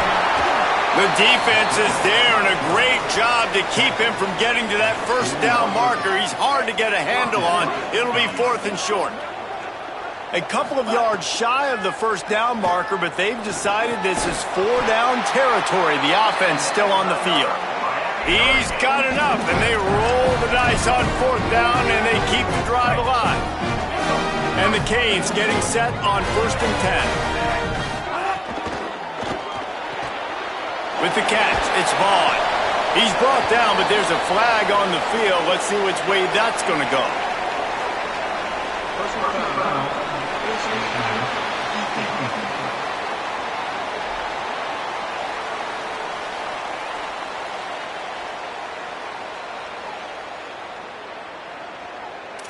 The defense is there, and a great job to keep him from getting to that first down marker. He's hard to get a handle on. It'll be 4th and short. A couple of yards shy of the first down marker, but they've decided this is 4-down territory. The offense still on the field. He's got enough, and they roll the dice on 4th down, and they keep the drive alive. And the Canes getting set on 1st and 10. With the catch, it's Vaughn. He's brought down, but there's a flag on the field. Let's see which way that's going to go.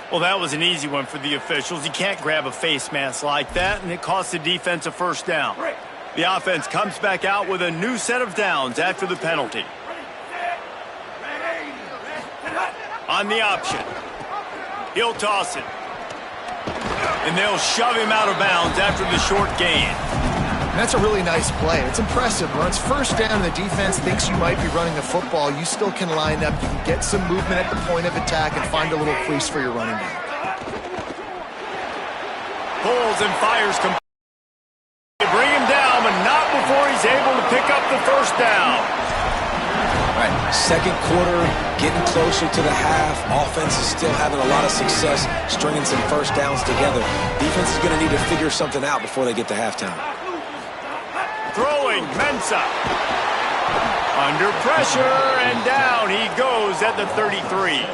Well, that was an easy one for the officials. You can't grab a face mask like that, and it costs the defense a first down. The offense comes back out with a new set of downs after the penalty. On the option. He'll toss it. And they'll shove him out of bounds after the short gain. And that's a really nice play. It's impressive. When it's first down and the defense thinks you might be running the football, you still can line up. You can get some movement at the point of attack and find a little crease for your running back. Pulls and fires. They bring him down, but not before he's able to pick up the first down. Right, second quarter, getting closer to the half. Offense is still having a lot of success stringing some first downs together. Defense is going to need to figure something out before they get to halftime. Throwing, Mensah. Under pressure, and down he goes at the 33.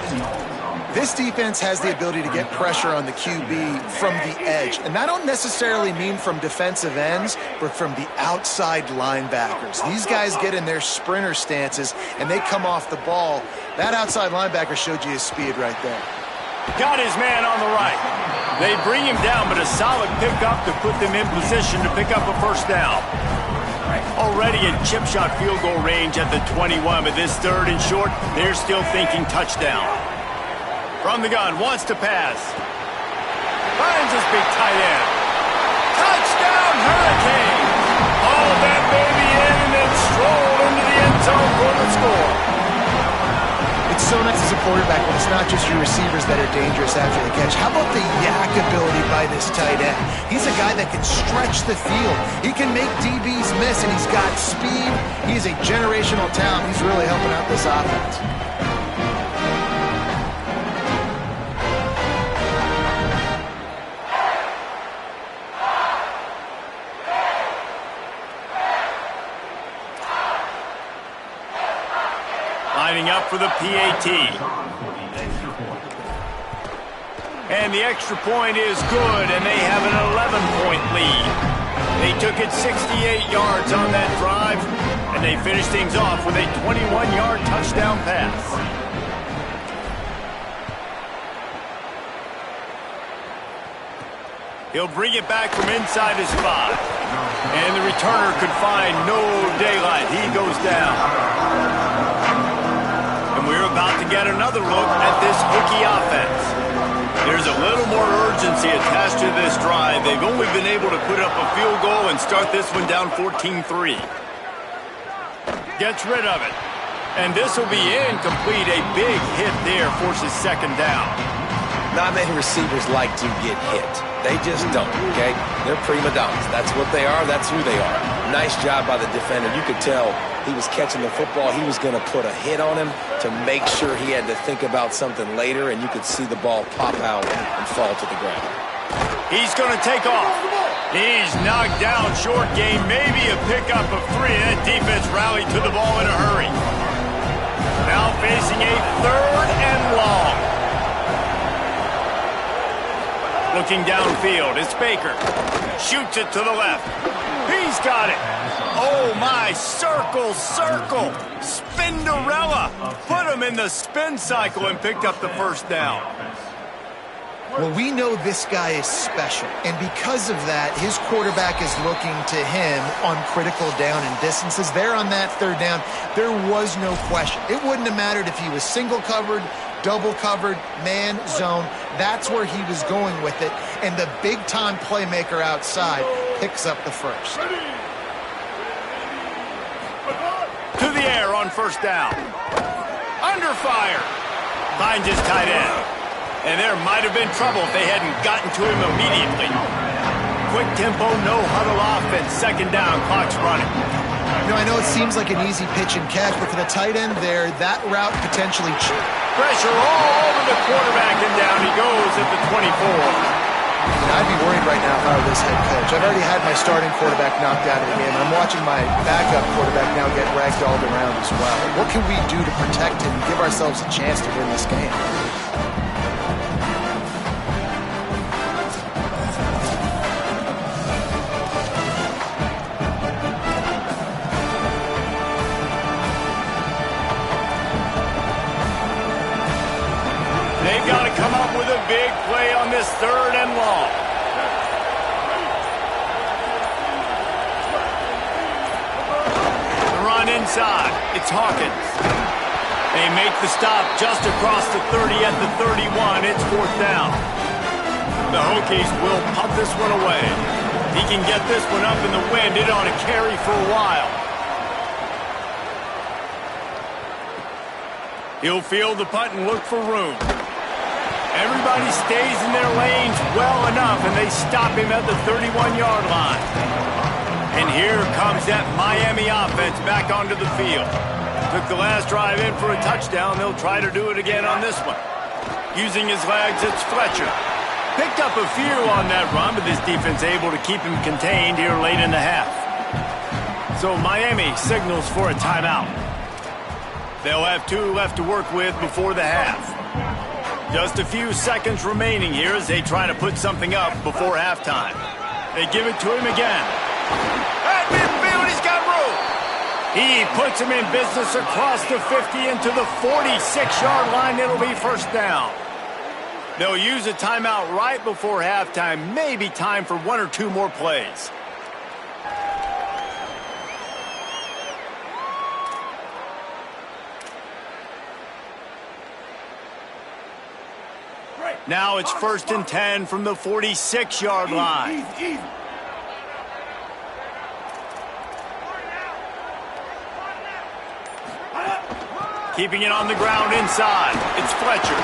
This defense has the ability to get pressure on the QB from the edge. And that don't necessarily mean from defensive ends, but from the outside linebackers. These guys get in their sprinter stances, and they come off the ball. That outside linebacker showed you his speed right there. Got his man on the right. They bring him down, but a solid pickup to put them in position to pick up a first down. Already in chip shot field goal range at the 21, but this 3rd and short, they're still thinking touchdown. From the gun, wants to pass. Finds his big tight end. Touchdown, Hurricane! Haul that baby in and then stroll into the end zone for the score. It's so nice as a quarterback when it's not just your receivers that are dangerous after the catch. How about the yak ability by this tight end? He's a guy that can stretch the field. He can make DBs miss, and he's got speed. He's a generational talent. He's really helping out this offense. Lining up for the PAT. And the extra point is good, and they have an 11-point lead. They took it 68 yards on that drive, and they finished things off with a 21-yard touchdown pass. He'll bring it back from inside his 5. And the returner could find no daylight. He goes down. And we're about to get another look at this Hokie offense. There's a little more urgency attached to this drive. They've only been able to put up a field goal and start this one down 14-3. Gets rid of it. And this will be incomplete. A big hit there forces 2nd down. Not many receivers like to get hit. They just don't, okay? They're prima donnas. That's what they are. That's who they are. Nice job by the defender. You could tell he was catching the football. He was going to put a hit on him to make sure he had to think about something later, and you could see the ball pop out and fall to the ground. He's going to take off. He's knocked down. Short game, maybe a pickup of 3. That defense rallied to the ball in a hurry. Now facing a 3rd and long. Looking downfield, it's Baker. Shoots it to the left. He's got it. Oh, my. Circle, circle. Spinderella. Put him in the spin cycle and picked up the first down. Well, we know this guy is special, and because of that, his quarterback is looking to him on critical down and distances. There on that third down, there was no question. It wouldn't have mattered if he was single covered, double covered, man, zone. That's where he was going with it, and the big-time playmaker outside picks up the first. To the air on first down. Under fire. Finds his tight end. And there might have been trouble if they hadn't gotten to him immediately. Quick tempo, no huddle offense. Second down, clock's running. You know, I know it seems like an easy pitch and catch, but for the tight end there, that route potentially... Pressure all over the quarterback, and down he goes at the 24. I'd be worried right now if I were this head coach. I've already had my starting quarterback knocked out of the game. I'm watching my backup quarterback now get ragdolled around as well. What can we do to protect him and give ourselves a chance to win this game? They've got to come up with a big play on this third and long. The run inside. It's Hawkins. They make the stop just across the 30 at the 31. It's fourth down. The Hokies will punt this one away. He can get this one up in the wind. It ought to carry for a while. He'll field the punt and look for room. Everybody stays in their lanes well enough, and they stop him at the 31-yard line. And here comes that Miami offense back onto the field. Took the last drive in for a touchdown. They'll try to do it again on this one. Using his legs, it's Fletcher. Picked up a few on that run, but this defense able to keep him contained here late in the half. So Miami signals for a timeout. They'll have 2 left to work with before the half. Just a few seconds remaining here as they try to put something up before halftime. They give it to him again. At midfield, he's got room. He puts him in business across the 50 into the 46-yard line. It'll be first down. They'll use a timeout right before halftime. Maybe time for 1 or 2 more plays. Now it's 1st and 10 from the 46-yard line. Keeping it on the ground inside. It's Fletcher.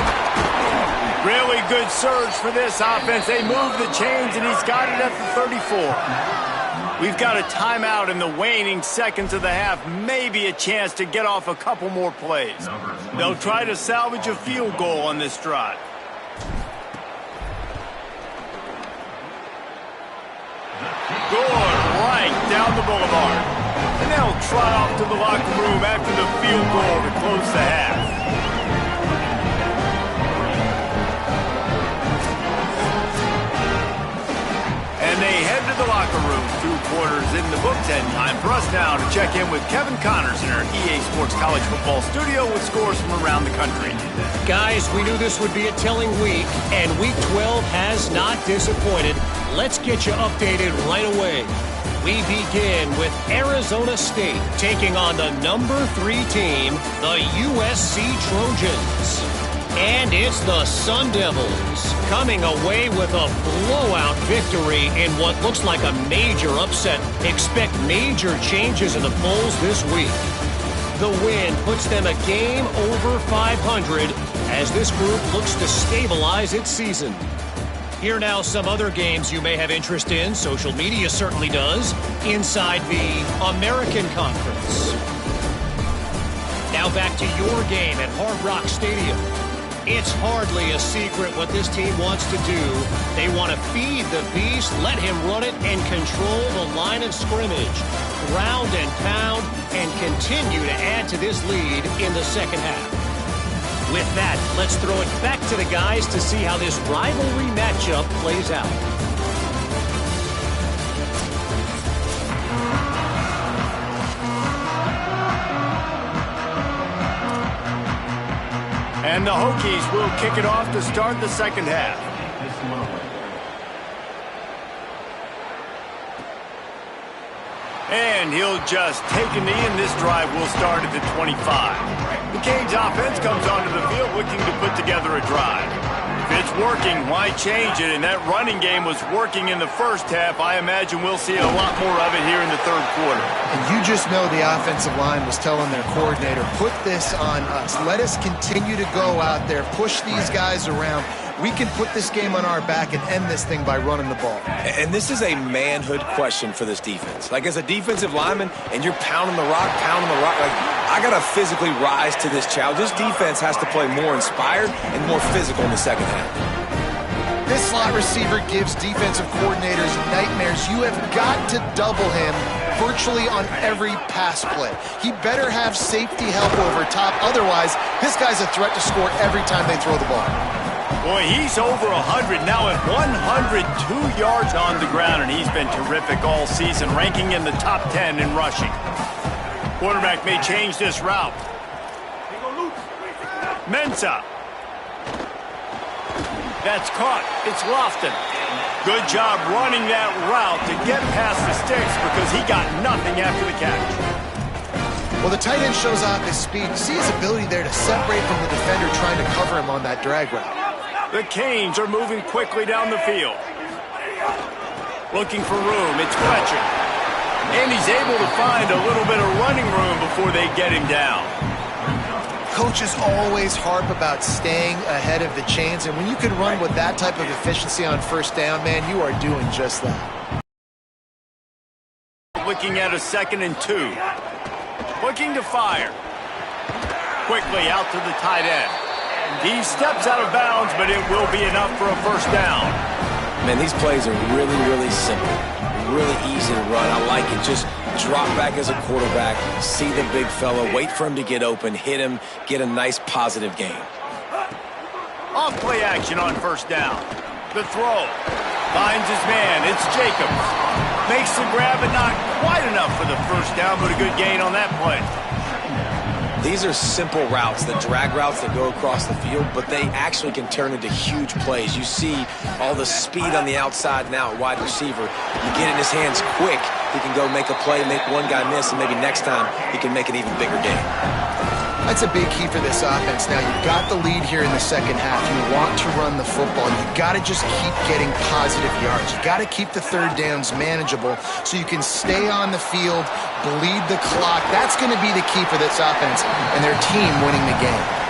Really good surge for this offense. They move the chains, and he's got it at the 34. We've got a timeout in the waning seconds of the half. Maybe a chance to get off a couple more plays. They'll try to salvage a field goal on this drive. Good right down the boulevard. And they'll trot off to the locker room after the field goal to close the half. And they head to the locker room. 2 quarters in the books, and time for us now to check in with Kevin Connors in our EA Sports College Football studio with scores from around the country. Guys, we knew this would be a telling week, and Week 12 has not disappointed. Let's get you updated right away. We begin with Arizona State taking on the number 3 team, the USC Trojans. And it's the Sun Devils coming away with a blowout victory in what looks like a major upset. Expect major changes in the polls this week. The win puts them a game over 500 as this group looks to stabilize its season. Here now some other games you may have interest in. Social media certainly does. Inside the American Conference. Now back to your game at Hard Rock Stadium. It's hardly a secret what this team wants to do. They want to feed the beast, let him run it, and control the line of scrimmage. Ground and pound, and continue to add to this lead in the second half. With that, let's throw it back to the guys to see how this rivalry matchup plays out. And the Hokies will kick it off to start the second half. And he'll just take a knee, and this drive will start at the 25. The Canes offense comes onto the field looking to put together a drive. If it's working, why change it? And that running game was working in the first half. I imagine we'll see a lot more of it here in the third quarter. And you just know the offensive line was telling their coordinator, put this on us. Let us continue to go out there, push these guys around. We can put this game on our back and end this thing by running the ball. And this is a manhood question for this defense. Like, as a defensive lineman, and you're pounding the rock, like, I got to physically rise to this challenge. This defense has to play more inspired and more physical in the second half. This slot receiver gives defensive coordinators nightmares. You have got to double him virtually on every pass play. He better have safety help over top. Otherwise, this guy's a threat to score every time they throw the ball. Boy, he's over 100 now at 102 yards on the ground, and he's been terrific all season, ranking in the top 10 in rushing. Quarterback may change this route. Mensah. That's caught. It's Lofton. Good job running that route to get past the sticks because he got nothing after the catch. Well, the tight end shows off his speed. See his ability there to separate from the defender trying to cover him on that drag route. The Canes are moving quickly down the field. Looking for room. It's Fletcher. And he's able to find a little bit of running room before they get him down. Coaches always harp about staying ahead of the chains, and when you can run with that type of efficiency on first down, man, you are doing just that. Looking at a 2nd and 2. Looking to fire. Quickly out to the tight end. He steps out of bounds, but it will be enough for a first down. Man, these plays are really, really simple. Really easy to run. I like it. Just drop back as a quarterback, see the big fella, wait for him to get open, hit him, get a nice positive gain. Off play action on first down. The throw. Finds his man. It's Jacobs. Makes the grab, but not quite enough for the first down, but a good gain on that play. These are simple routes, the drag routes that go across the field, but they actually can turn into huge plays. You see all the speed on the outside now at wide receiver. You get it in his hands quick, he can go make a play, make one guy miss, and maybe next time he can make an even bigger gain. That's a big key for this offense. Now, you've got the lead here in the second half. You want to run the football. You've got to just keep getting positive yards. You've got to keep the third downs manageable so you can stay on the field, bleed the clock. That's going to be the key for this offense and their team winning the game.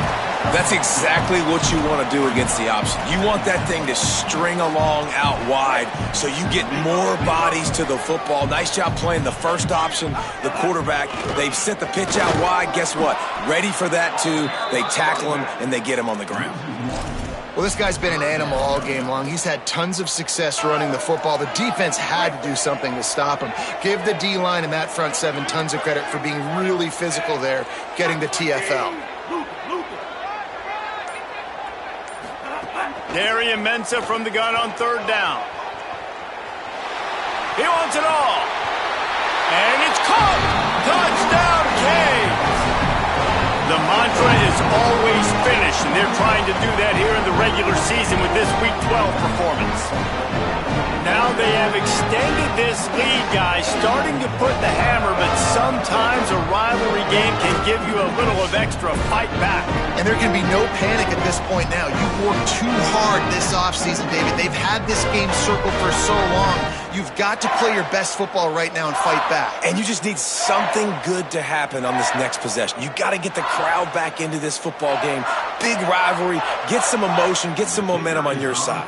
That's exactly what you want to do against the option. You want that thing to string along out wide so you get more bodies to the football. Nice job playing the first option, the quarterback. They've sent the pitch out wide. Guess what? Ready for that too. They tackle him and they get him on the ground. Well, this guy's been an animal all game long. He's had tons of success running the football. The defense had to do something to stop him. Give the D-line and that front seven tons of credit for being really physical there, getting the TFL. Darian Mensah from the gun on third down. He wants it all. And it's caught. Touchdown, Canes. The mantra is always finish, and they're trying to do that here in the regular season with this Week 12 performance. Now they have extended this lead, guys, starting to put the hammer, but sometimes a rivalry game can give you a little of extra fight back. And there can be no panic at this point now. You've worked too hard this offseason, David. They've had this game circled for so long. You've got to play your best football right now and fight back. And you just need something good to happen on this next possession. You got to get the crowd back into this football game. Big rivalry. Get some emotion. Get some momentum on your side.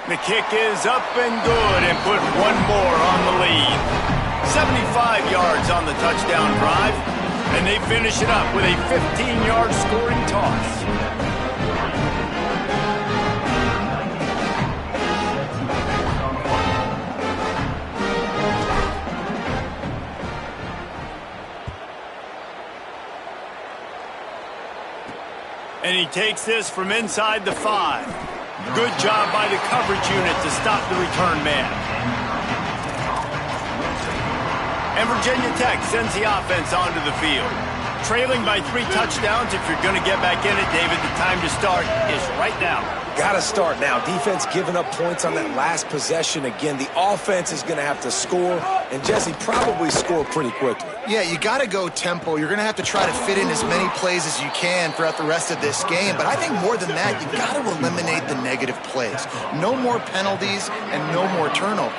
The kick is up and good and put one more on the lead. 75 yards on the touchdown drive, and they finish it up with a 15-yard scoring toss. And he takes this from inside the 5. Good job by the coverage unit to stop the return man. And Virginia Tech sends the offense onto the field. Trailing by 3 touchdowns. If you're going to get back in it, David, the time to start is right now. Got to start now. Defense giving up points on that last possession. Again, the offense is going to have to score, and Jesse probably score pretty quickly. Yeah, you got to go tempo. You're going to have to try to fit in as many plays as you can throughout the rest of this game. But I think more than that, you got to eliminate the negative plays. No more penalties and no more turnovers.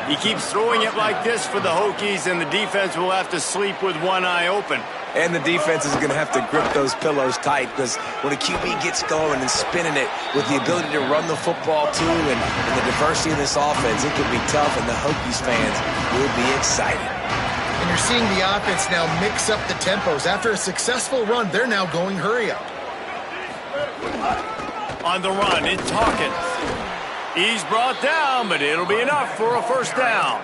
He keeps throwing it like this for the Hokies, and the defense will have to sleep with one eye open. And the defense is going to have to grip those pillows tight, because when a QB gets going and spinning it with the ability to run the football too and the diversity of this offense, it can be tough, and the Hokies fans will be excited. And you're seeing the offense now mix up the tempos. After a successful run, they're now going hurry up. On the run, it's Hawkins. He's brought down, but it'll be enough for a first down.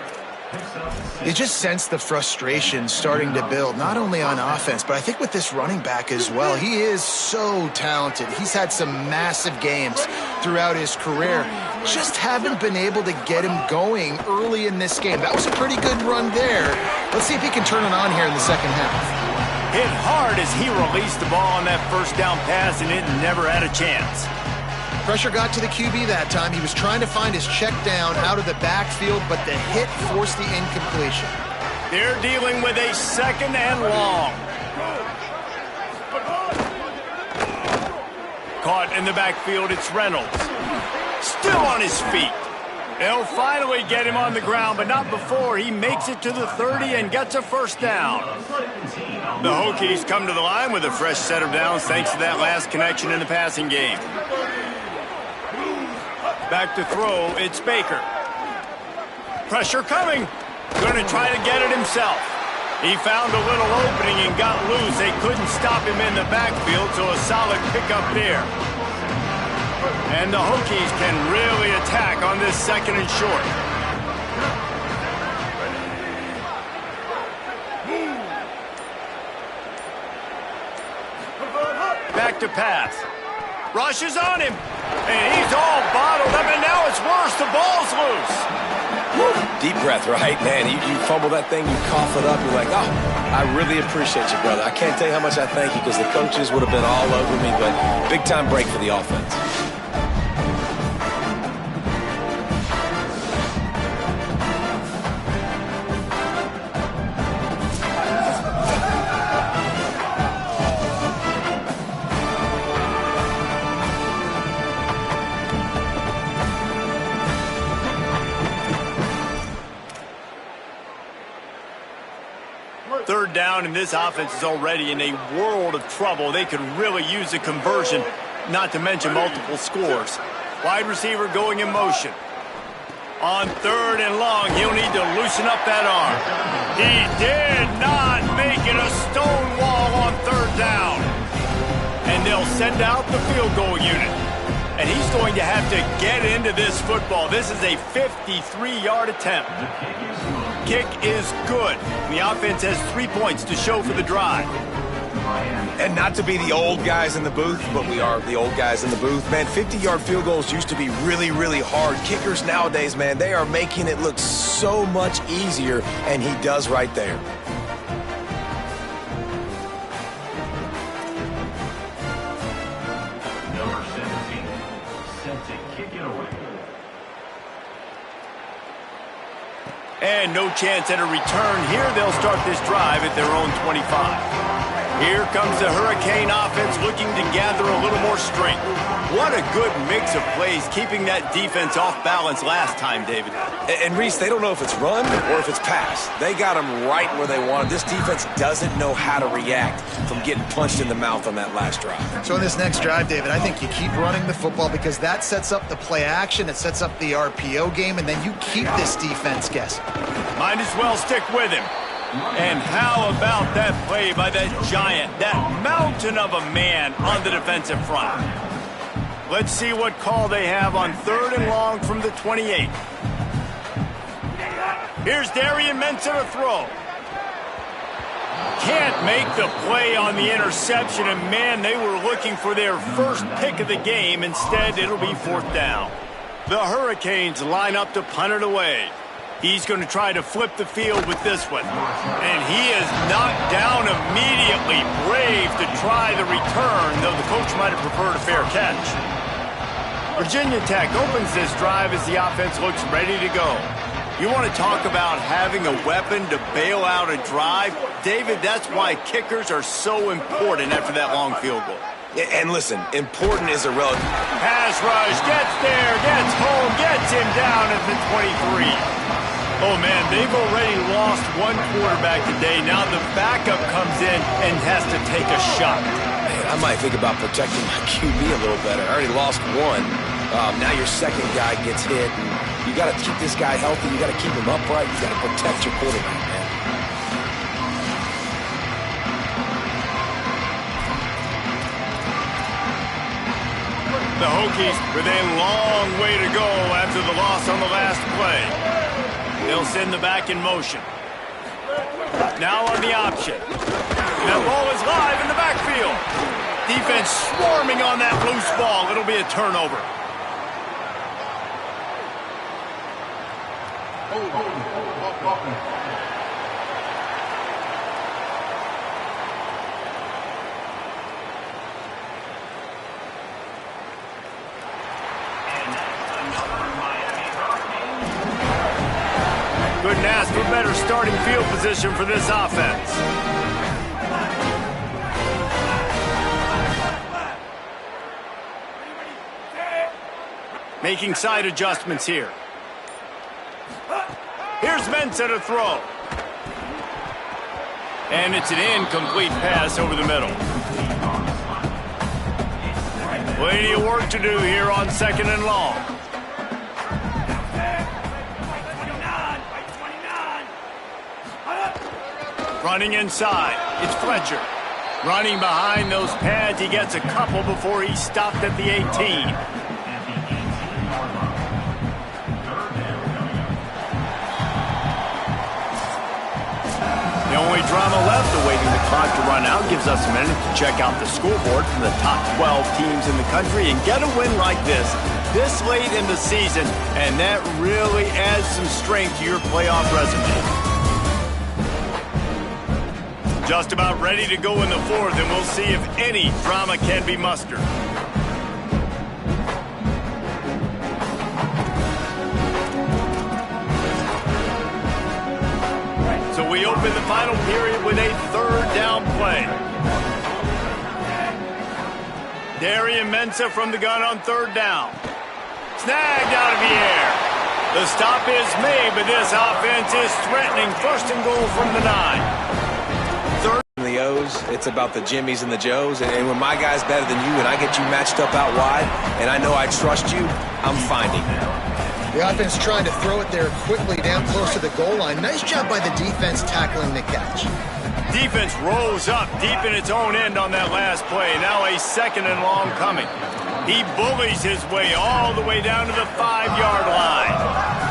You just sense the frustration starting to build, not only on offense, but I think with this running back as well. He is so talented. He's had some massive games throughout his career. Just haven't been able to get him going early in this game. That was a pretty good run there. Let's see if he can turn it on here in the second half. Hit hard as he released the ball on that first down pass, and it never had a chance. Pressure got to the QB that time. He was trying to find his check down out of the backfield, but the hit forced the incompletion. They're dealing with a second and long. Caught in the backfield, it's Reynolds. Still on his feet. They'll finally get him on the ground, but not before he makes it to the 30 and gets a first down. The Hokies come to the line with a fresh set of downs thanks to that last connection in the passing game. Back to throw, it's Baker. Pressure coming. Going to try to get it himself. He found a little opening and got loose. They couldn't stop him in the backfield, so a solid pickup there. And the Hokies can really attack on this second and short. Back to pass. Rush is on him. And he's all bottled up, and now it's worse. The ball's loose. Woo. Deep breath, right? Man, you fumble that thing, you cough it up, you're like, oh, I really appreciate you, brother. I can't tell you how much I thank you, because the coaches would have been all over me, but big-time break for the offense. Third down, and this offense is already in a world of trouble. They could really use a conversion, not to mention multiple scores. Wide receiver going in motion. On third and long, he'll need to loosen up that arm. He did not make it a stone wall on third down. And they'll send out the field goal unit. And he's going to have to get into this football. This is a 53-yard attempt. Kick is good. The offense has 3 points to show for the drive. And not to be the old guys in the booth, but we are the old guys in the booth. Man, 50-yard field goals used to be really, really hard. Kickers nowadays, man, they are making it look so much easier, and he does right there. Number 17, set to kick it away. And no chance at a return here. They'll start this drive at their own 25. Here comes the Hurricane offense looking to gather a little more strength. What a good mix of plays, keeping that defense off balance last time, David. And Reese, they don't know if it's run or if it's pass. They got them right where they want. This defense doesn't know how to react from getting punched in the mouth on that last drive. So in this next drive, David, I think you keep running the football, because that sets up the play action, it sets up the RPO game, and then you keep this defense guessing. Might as well stick with him. And how about that play by that giant, that mountain of a man on the defensive front? Let's see what call they have on third and long from the 28. Here's Darian Mensah to throw. can't make the play on the interception, and man, they were looking for their first pick of the game. Instead, it'll be 4th down. The Hurricanes line up to punt it away. He's going to try to flip the field with this one. And he is knocked down immediately. Brave to try the return, though the coach might have preferred a fair catch. Virginia Tech opens this drive as the offense looks ready to go. You want to talk about having a weapon to bail out a drive? David, that's why kickers are so important after that long field goal. And listen, important is a relative. Pass rush, gets there, gets home, gets him down at the 23. Oh, man, they've already lost one quarterback today. Now the backup comes in and has to take a shot. Man, I might think about protecting my QB a little better. I already lost one. Now your second guy gets hit. And you got to keep this guy healthy. You got to keep him upright. You got to protect your quarterback, man. The Hokies with a long way to go after the loss on the last play. They'll send the back in motion. Now on the option. That ball is live in the backfield. Defense swarming on that loose ball. It'll be a turnover. Couldn't ask for better starting field position for this offense. Making side adjustments here. Here's Mensah to throw. And it's an incomplete pass over the middle. Plenty of work to do here on 2nd and long. Running inside, it's Fletcher. Running behind those pads, he gets a couple before he's stopped at the 18. The only drama left, awaiting the clock to run out, gives us a minute to check out the scoreboard from the top 12 teams in the country and get a win like this late in the season, and that really adds some strength to your playoff resume. Just about ready to go in the 4th, and we'll see if any drama can be mustered. So we open the final period with a 3rd down play. Darian Mensah from the gun on 3rd down. Snagged out of the air. The stop is made, but this offense is threatening. 1st and goal from the 9. The O's, it's about the Jimmies and the Joes, and when my guy's better than you and I get you matched up out wide and I know I trust you, I'm finding that. The offense trying to throw it there quickly down close to the goal line. Nice job by the defense tackling the catch. Defense rose up deep in its own end on that last play. Now a 2nd and long coming. He bullies his way all the way down to the 5-yard line.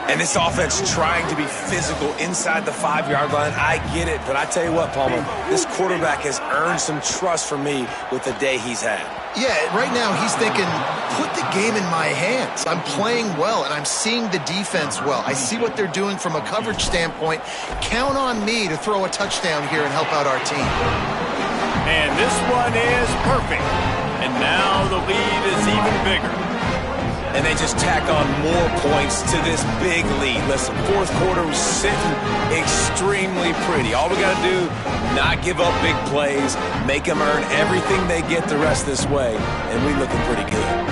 And this offense trying to be physical inside the 5-yard line. I get it, but I tell you what, Palmer, this quarterback has earned some trust from me with the day he's had. Yeah, right now he's thinking, put the game in my hands. I'm playing well, and I'm seeing the defense well. I see what they're doing from a coverage standpoint. Count on me to throw a touchdown here and help out our team. And this one is perfect. And now the lead is even bigger. And they just tack on more points to this big lead. Listen, 4th quarter was sitting extremely pretty. All we got to do, not give up big plays, make them earn everything they get the rest this way, and we looking pretty good.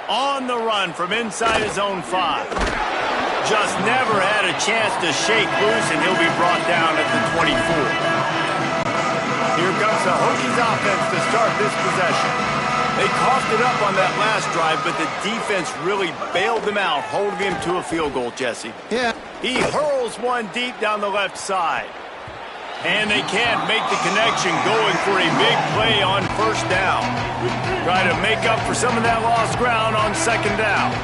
On the run from inside his own 5. Just never had a chance to shake loose, and he'll be brought down at the 24. Here comes the Hokies offense to start this possession. They coughed it up on that last drive, but the defense really bailed them out, holding him to a field goal, Jesse. Yeah. He hurls one deep down the left side. And they can't make the connection going for a big play on first down. Try to make up for some of that lost ground on second down.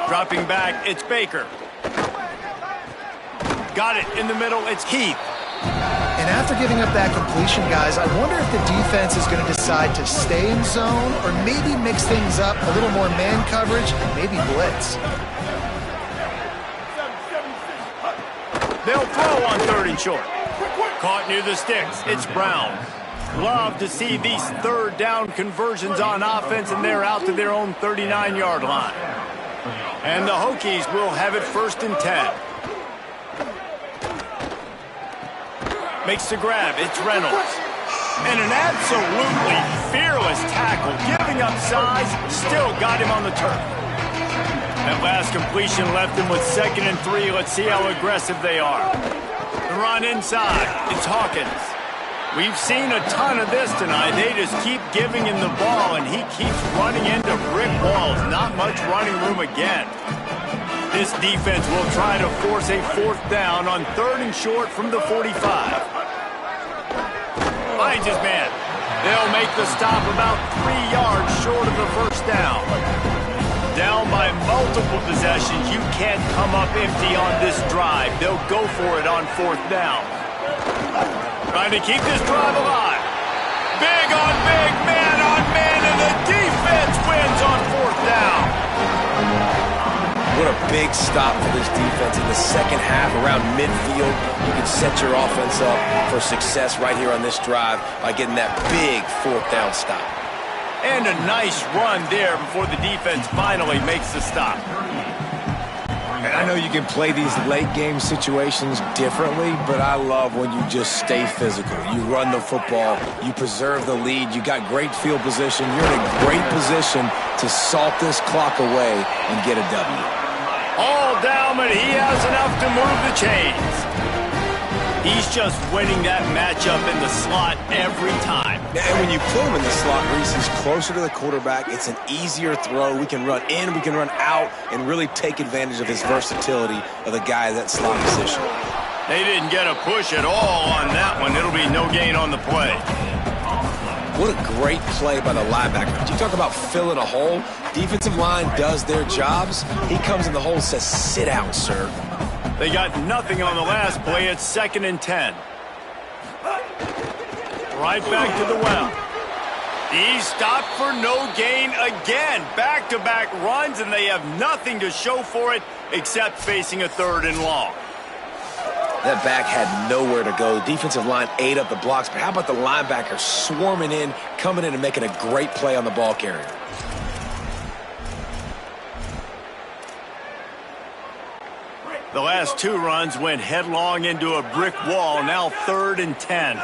Dropping back, it's Baker. Got it in the middle, it's Heath. And after giving up that completion, guys, I wonder if the defense is going to decide to stay in zone or maybe mix things up, a little more man coverage, maybe blitz. They'll throw on 3rd and short. Caught near the sticks, it's Brown. Love to see these 3rd down conversions on offense, and they're out to their own 39-yard line. And the Hokies will have it 1st and 10. Makes the grab, it's Reynolds. And an absolutely fearless tackle, giving up size, still got him on the turf. That last completion left him with 2nd and 3. Let's see how aggressive they are. The run inside, it's Hawkins. We've seen a ton of this tonight. They just keep giving him the ball, and he keeps running into brick walls. Not much running room again. This defense will try to force a 4th down on 3rd and short from the 45. Finds his man. They'll make the stop about 3 yards short of the first down. Down by multiple possessions. You can't come up empty on this drive. They'll go for it on 4th down. Trying to keep this drive alive. Big on big, man on man, and the defense wins on 4th down. What a big stop for this defense in the second half around midfield. You can set your offense up for success right here on this drive by getting that big 4th down stop. And a nice run there before the defense finally makes the stop. And I know you can play these late game situations differently, but I love when you just stay physical. You run the football, you preserve the lead, you got great field position, you're in a great position to salt this clock away and get a W. All down, but he has enough to move the chains. He's just winning that matchup in the slot every time. And when you put him in the slot, Reese, he's closer to the quarterback. It's an easier throw. We can run in, we can run out, and really take advantage of his versatility of the guy in that slot position. They didn't get a push at all on that one. It'll be no gain on the play. What a great play by the linebacker. You talk about filling a hole. Defensive line does their jobs. He comes in the hole and says, sit out, sir. They got nothing on the last play. It's 2nd and 10. Right back to the well. He's stopped for no gain again. Back-to-back runs, and they have nothing to show for it except facing a 3rd and long. That back had nowhere to go. Defensive line ate up the blocks, but how about the linebacker swarming in, coming in and making a great play on the ball carrier? The last 2 runs went headlong into a brick wall. Now 3rd and 10.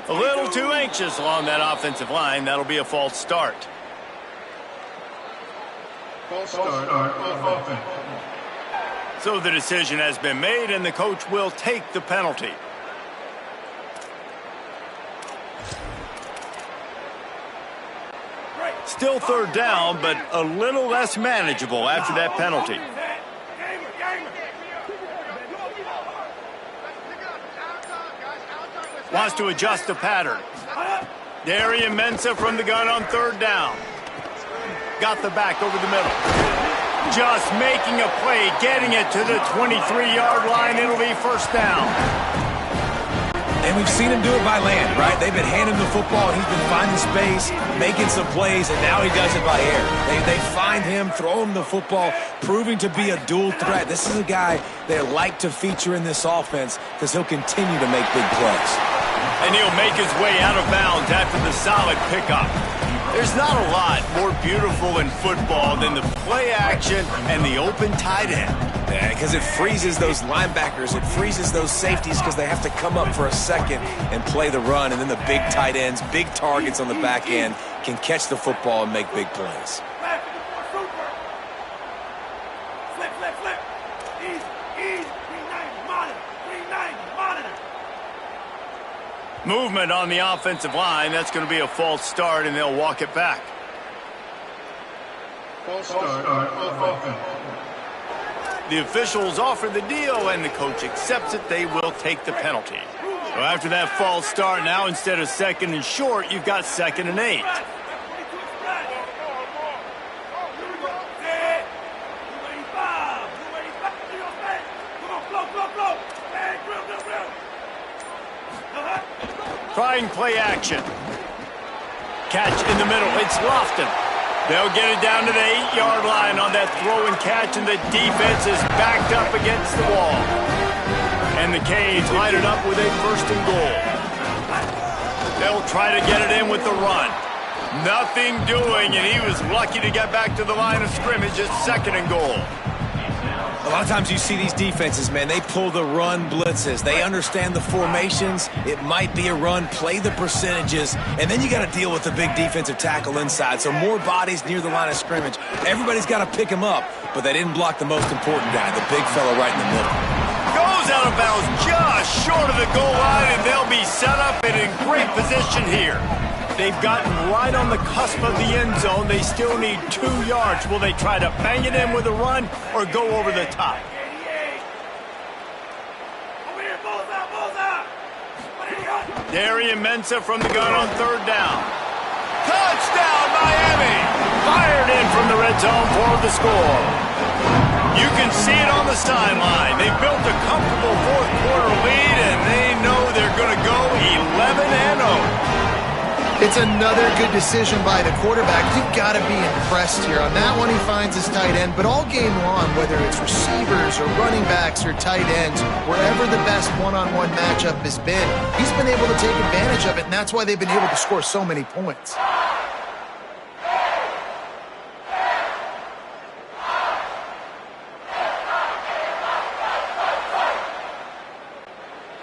A little too anxious along that offensive line. That'll be a false start. False start on offense. So the decision has been made, and the coach will take the penalty. Still 3rd down, but a little less manageable after that penalty. Wants to adjust the pattern. Darian Mensah from the gun on 3rd down. Got the back over the middle. Just making a play, getting it to the 23-yard line. It'll be 1st down. And we've seen him do it by land, right? They've been handing the football, he's been finding space, making some plays, and now he does it by air. They find him, throw him the football, proving to be a dual threat. This is a guy they like to feature in this offense because he'll continue to make big plays. And he'll make his way out of bounds after the solid pickup. There's not a lot more beautiful in football than the play action and the open tight end. Yeah, because it freezes those linebackers, it freezes those safeties because they have to come up for a second and play the run, and then the big tight ends, big targets on the back end can catch the football and make big plays. Movement on the offensive line. That's going to be a false start, and they'll walk it back. False start of offense. The officials offer the deal, and the coach accepts it. They will take the penalty. So after that false start, now instead of 2nd and short, you've got 2nd and 8. Trying play action. Catch in the middle. It's Lofton. They'll get it down to the 8-yard line on that throw and catch, and the defense is backed up against the wall. And the Canes line it up with a 1st and goal. They'll try to get it in with the run. Nothing doing, and he was lucky to get back to the line of scrimmage at 2nd and goal. A lot of times you see these defenses, man, they pull the run blitzes. They understand the formations. It might be a run, play the percentages, and then you got to deal with the big defensive tackle inside. So more bodies near the line of scrimmage. Everybody's got to pick him up, but they didn't block the most important guy, the big fella right in the middle. Goes out of bounds just short of the goal line, and they'll be set up and in great position here. They've gotten right on the cusp of the end zone. They still need 2 yards. Will they try to bang it in with a run or go over the top? Darian Mensah from the gun on 3rd down. Touchdown, Miami! Fired in from the red zone for the score. You can see it on the sideline. They built a comfortable 4th quarter lead, and they know they're going to go 11-0. It's another good decision by the quarterback. You've got to be impressed here. On that one, he finds his tight end. But all game long, whether it's receivers or running backs or tight ends, wherever the best one-on-one matchup has been, he's been able to take advantage of it, and that's why they've been able to score so many points.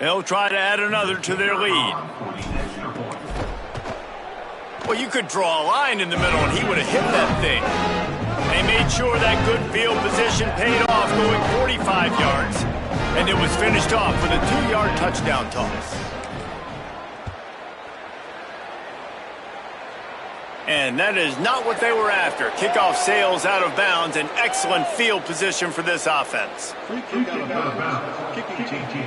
They'll try to add another to their lead. Well, you could draw a line in the middle, and he would have hit that thing. They made sure that good field position paid off, going 45 yards, and it was finished off with a 2-yard touchdown toss. And that is not what they were after. Kickoff sails out of bounds, an excellent field position for this offense. Free kick out of bounds. Kicking team.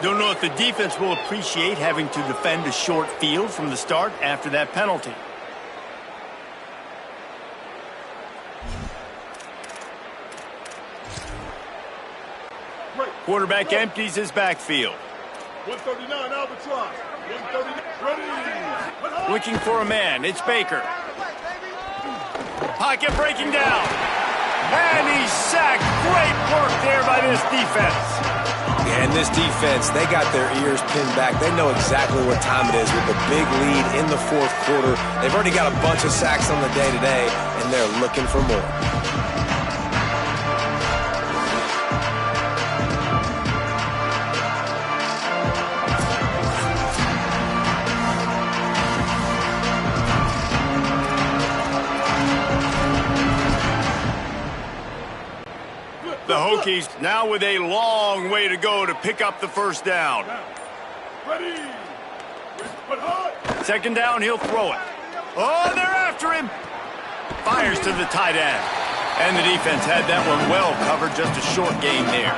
Don't know if the defense will appreciate having to defend a short field from the start after that penalty. Quarterback empties his backfield. 139 Albatross. 139 ready. Looking for a man. It's Baker. Pocket breaking down. And he's sacked. Great work there by this defense. Yeah, and this defense, they got their ears pinned back. They know exactly what time it is with the big lead in the 4th quarter. They've already got a bunch of sacks on the day today, and they're looking for more. The Hokies now with a long way to go to pick up the 1st down. Ready. 2nd down, he'll throw it. Oh, they're after him. Fires to the tight end. And the defense had that one well covered, just a short gain there.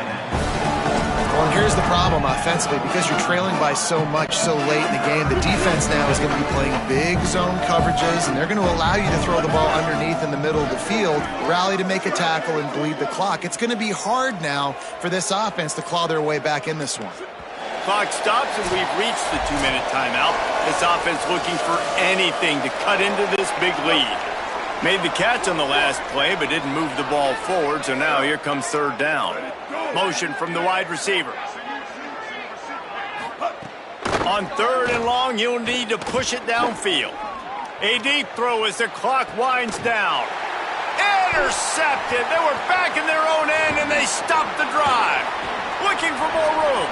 Well, and here's the problem offensively. Because you're trailing by so much so late in the game, the defense now is going to be playing big zone coverages, and they're going to allow you to throw the ball underneath in the middle of the field, rally to make a tackle, and bleed the clock. It's going to be hard now for this offense to claw their way back in this one. Clock stops, and we've reached the 2-minute timeout. This offense looking for anything to cut into this big lead. Made the catch on the last play, but didn't move the ball forward, so now here comes 3rd down. Motion from the wide receiver. On 3rd and long, you'll need to push it downfield. A deep throw as the clock winds down. Intercepted. They were back in their own end, and they stopped the drive. Looking for more room.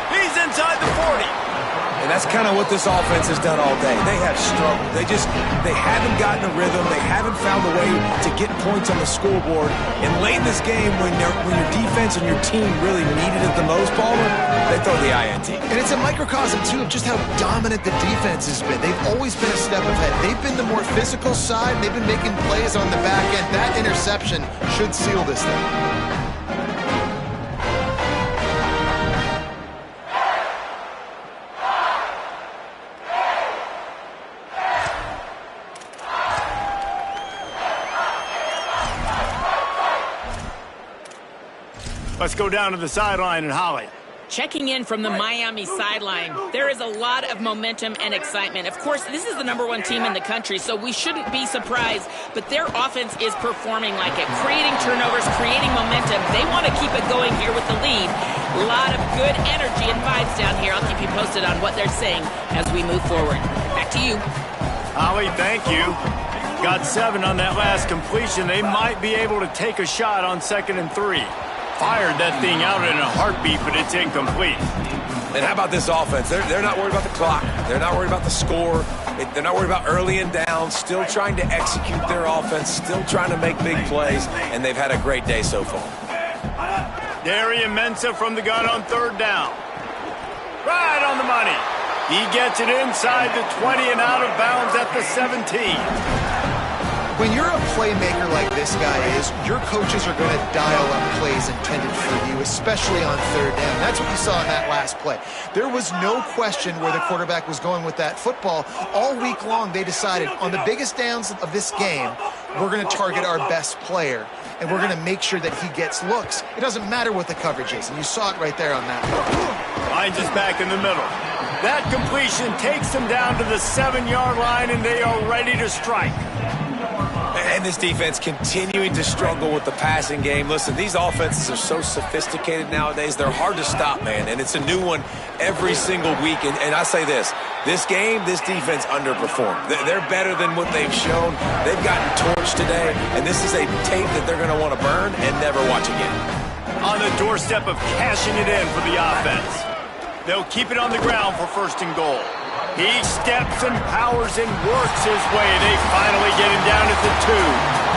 He's inside the 40. And that's kind of what this offense has done all day. They have struggled. They haven't gotten a rhythm. They haven't found a way to get points on the scoreboard. And late in this game, when your defense and your team really needed it the most, Palmer, they throw the INT. And it's a microcosm, too, of just how dominant the defense has been. They've always been a step ahead. They've been the more physical side. They've been making plays on the back end. That interception should seal this thing. Let's go down to the sideline and Holly. Checking in from the Miami sideline, there is a lot of momentum and excitement. Of course, this is the #1 team in the country, so we shouldn't be surprised, but their offense is performing like it, creating turnovers, creating momentum. They want to keep it going here with the lead. A lot of good energy and vibes down here. I'll keep you posted on what they're saying as we move forward. Back to you. Holly, thank you. Got 7 on that last completion. They might be able to take a shot on 2nd and 3. Fired that thing out in a heartbeat, but it's incomplete. And how about this offense? They're not worried about the clock. They're not worried about the score. They're not worried about early and down. Still trying to execute their offense. Still trying to make big plays. And they've had a great day so far. Darian Mensah from the gun on 3rd down. Right on the money. He gets it inside the 20 and out of bounds at the 17. When you're a playmaker like this guy is, your coaches are going to dial up plays intended for you, especially on 3rd down. That's what you saw in that last play. There was no question where the quarterback was going with that football. All week long, they decided on the biggest downs of this game, we're going to target our best player, and we're going to make sure that he gets looks. It doesn't matter what the coverage is, and you saw it right there on that one. Finds us back in the middle. That completion takes them down to the 7-yard line, and they are ready to strike. And this defense continuing to struggle with the passing game. Listen, these offenses are so sophisticated nowadays. They're hard to stop, man. And it's a new one every single week. And I say this game, this defense underperformed. They're better than what they've shown. They've gotten torched today. And this is a tape that they're going to want to burn and never watch again. On the doorstep of cashing it in for the offense. They'll keep it on the ground for 1st and goal. He steps and powers and works his way. They finally get him down at the 2.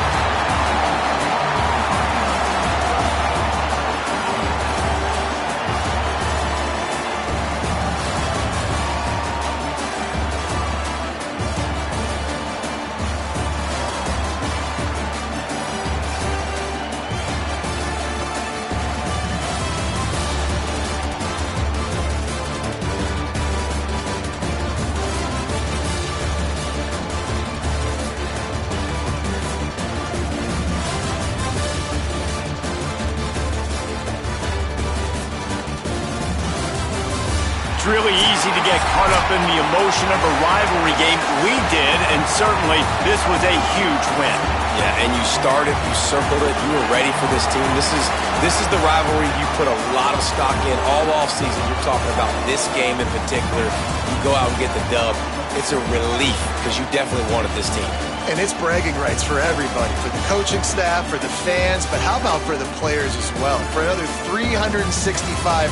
Really easy to get caught up in the emotion of a rivalry game. We did, and certainly this was a huge win. Yeah, and you started, you circled it, you were ready for this team. This is the rivalry you put a lot of stock in all offseason. You're talking about this game in particular. You go out and get the dub. It's a relief because you definitely wanted this team. And it's bragging rights for everybody, for the coaching staff, for the fans, but how about for the players as well? For another 365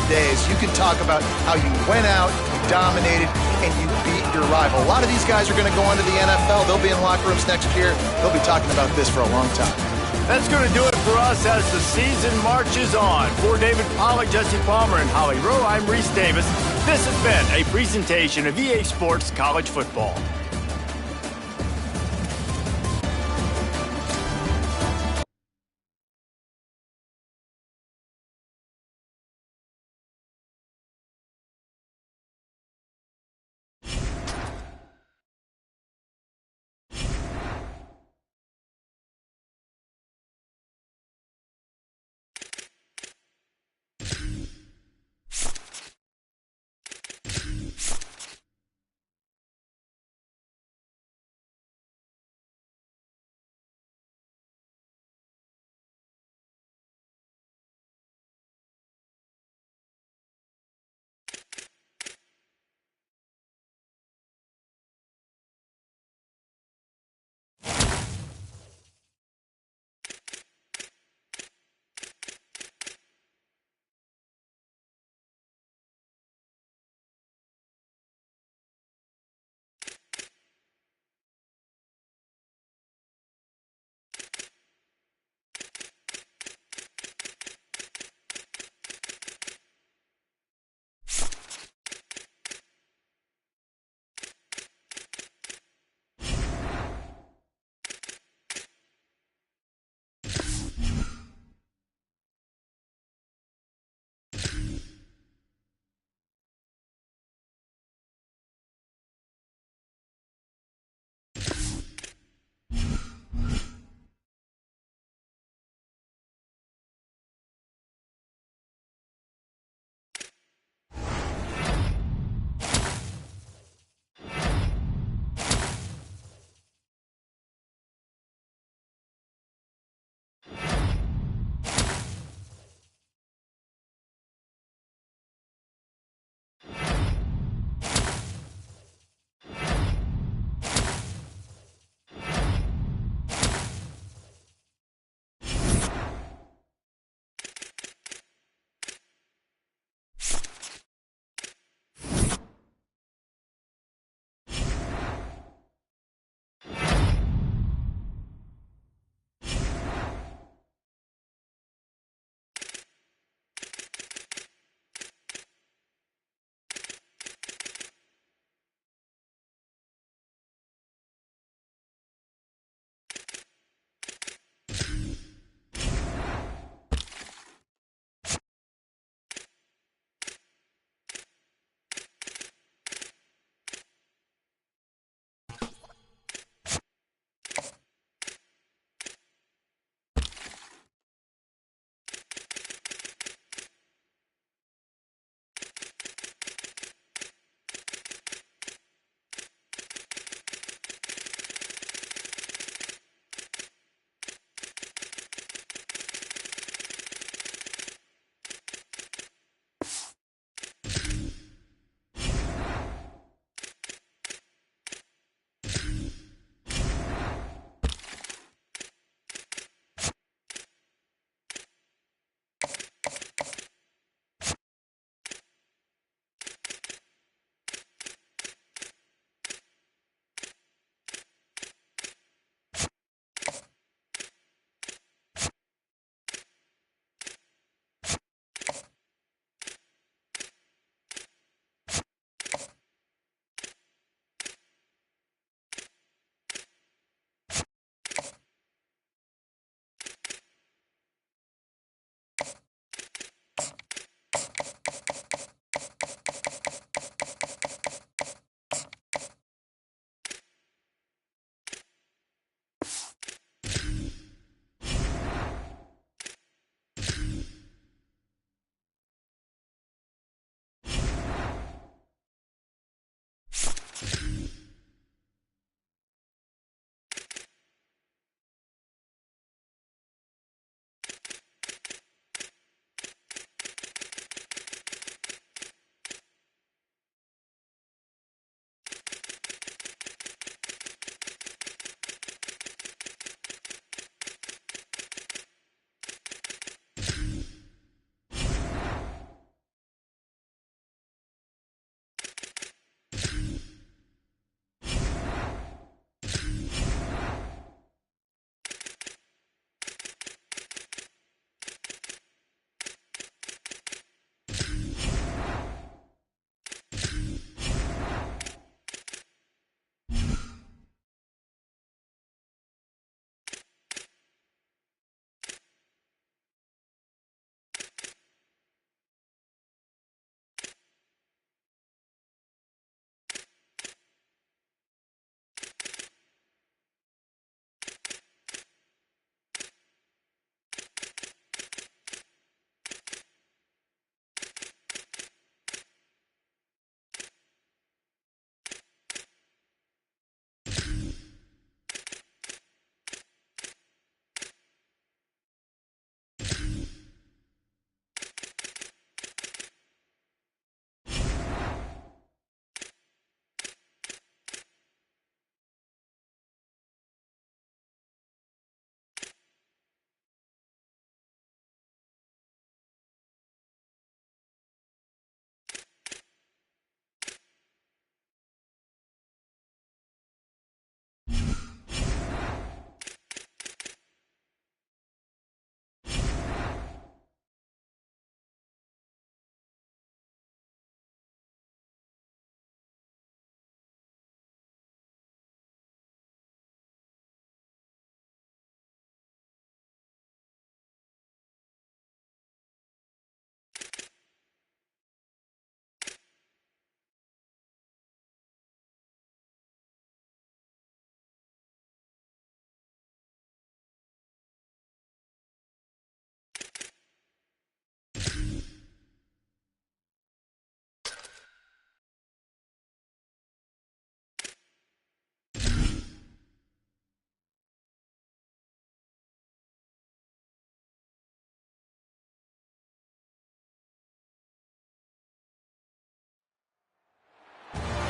days, you can talk about how you went out, you dominated, and you beat your rival. A lot of these guys are going to go on to the NFL. They'll be in locker rooms next year. They'll be talking about this for a long time. That's going to do it for us as the season marches on. For David Pollack, Jesse Palmer, and Holly Rowe, I'm Reese Davis. This has been a presentation of EA Sports College Football.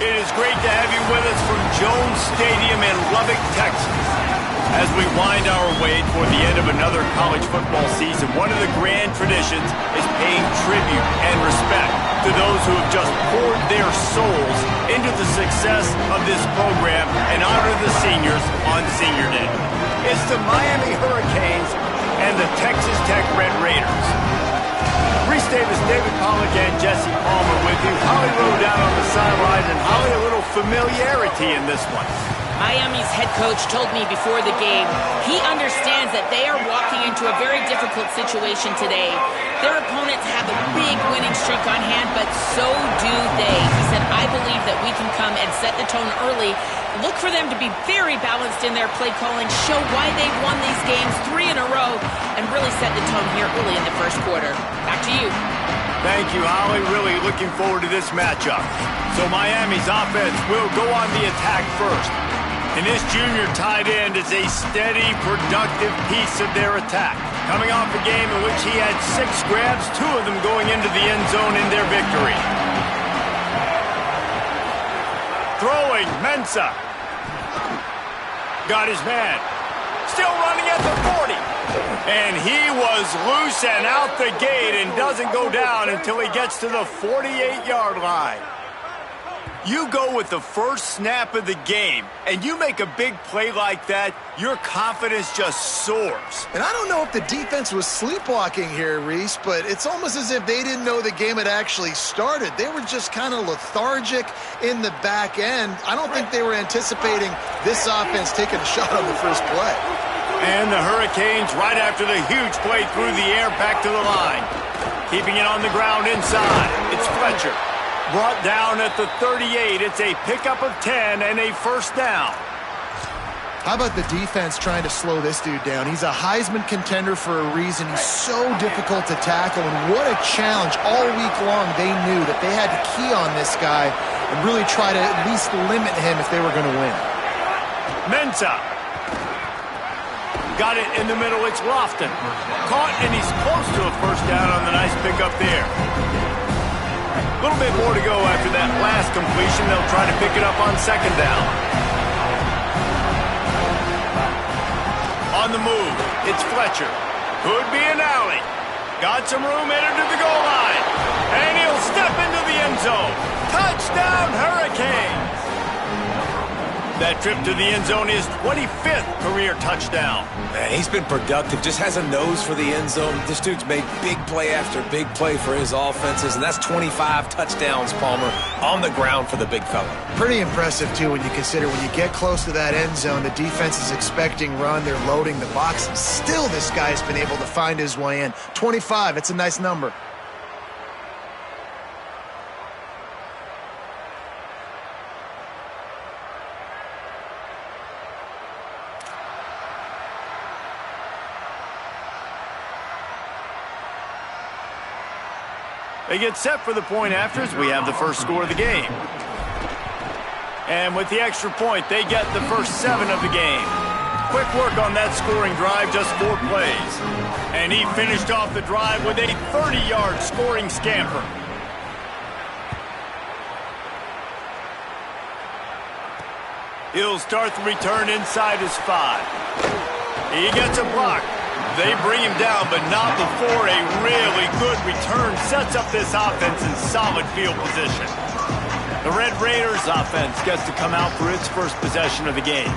It is great to have you with us from Jones Stadium in Lubbock, Texas. As we wind our way toward the end of another college football season, one of the grand traditions is paying tribute and respect to those who have just poured their souls into the success of this program and honor the seniors on Senior Day. It's the Miami Hurricanes and the Texas Tech Red Raiders. Reese Davis, David Pollack, and Jesse Palmer with you. Holly Rowe down on the sideline, and Holly, a little familiarity in this one. Miami's head coach told me before the game he understands that they are walking into a very difficult situation today. Their opponents have a big winning streak on hand, but so do they. He said, I believe that we can come and set the tone early. Look for them to be very balanced in their play calling, show why they've won these games 3 in a row, and really set the tone here early in the first quarter. Back to you. Thank you, Holly. Really looking forward to this matchup. So Miami's offense will go on the attack first. And this junior tight end is a steady, productive piece of their attack. Coming off a game in which he had 6 grabs, 2 of them going into the end zone in their victory. Throwing, Mensah. Got his man. Still running at the 40. And he was loose and out the gate and doesn't go down until he gets to the 48-yard line. You go with the first snap of the game, and you make a big play like that, your confidence just soars. And I don't know if the defense was sleepwalking here, Reese, but it's almost as if they didn't know the game had actually started. They were just kind of lethargic in the back end. I don't think they were anticipating this offense taking a shot on the first play. And the Hurricanes, right after the huge play through the air, back to the line. Keeping it on the ground inside. It's Fletcher. Brought down at the 38. It's a pickup of 10 and a first down. How about the defense trying to slow this dude down? He's a Heisman contender for a reason. He's so difficult to tackle, and what a challenge. All week long, they knew that they had to key on this guy and really try to at least limit him if they were going to win. Mensah. Got it in the middle. It's Lofton. Caught, and he's close to a first down on the nice pickup there. A little bit more to go after that last completion. They'll try to pick it up on second down. On the move, it's Fletcher. Could be an alley. Got some room, headed to the goal line. And he'll step into the end zone. Touchdown, Hurricanes! That trip to the end zone is 25th career touchdown. Man, he's been productive, just has a nose for the end zone. This dude's made big play after big play for his offenses, and that's 25 touchdowns, Palmer, on the ground for the big fella. Pretty impressive, too, when you consider when you get close to that end zone, the defense is expecting run, they're loading the box, and still this guy's been able to find his way in. 25, it's a nice number. They get set for the point afters. We have the first score of the game. And with the extra point, they get the first 7 of the game. Quick work on that scoring drive, just 4 plays. And he finished off the drive with a 30-yard scoring scamper. He'll start the return inside his 5. He gets a block. They bring him down, but not before a really good return sets up this offense in solid field position. The Red Raiders offense gets to come out for its first possession of the game.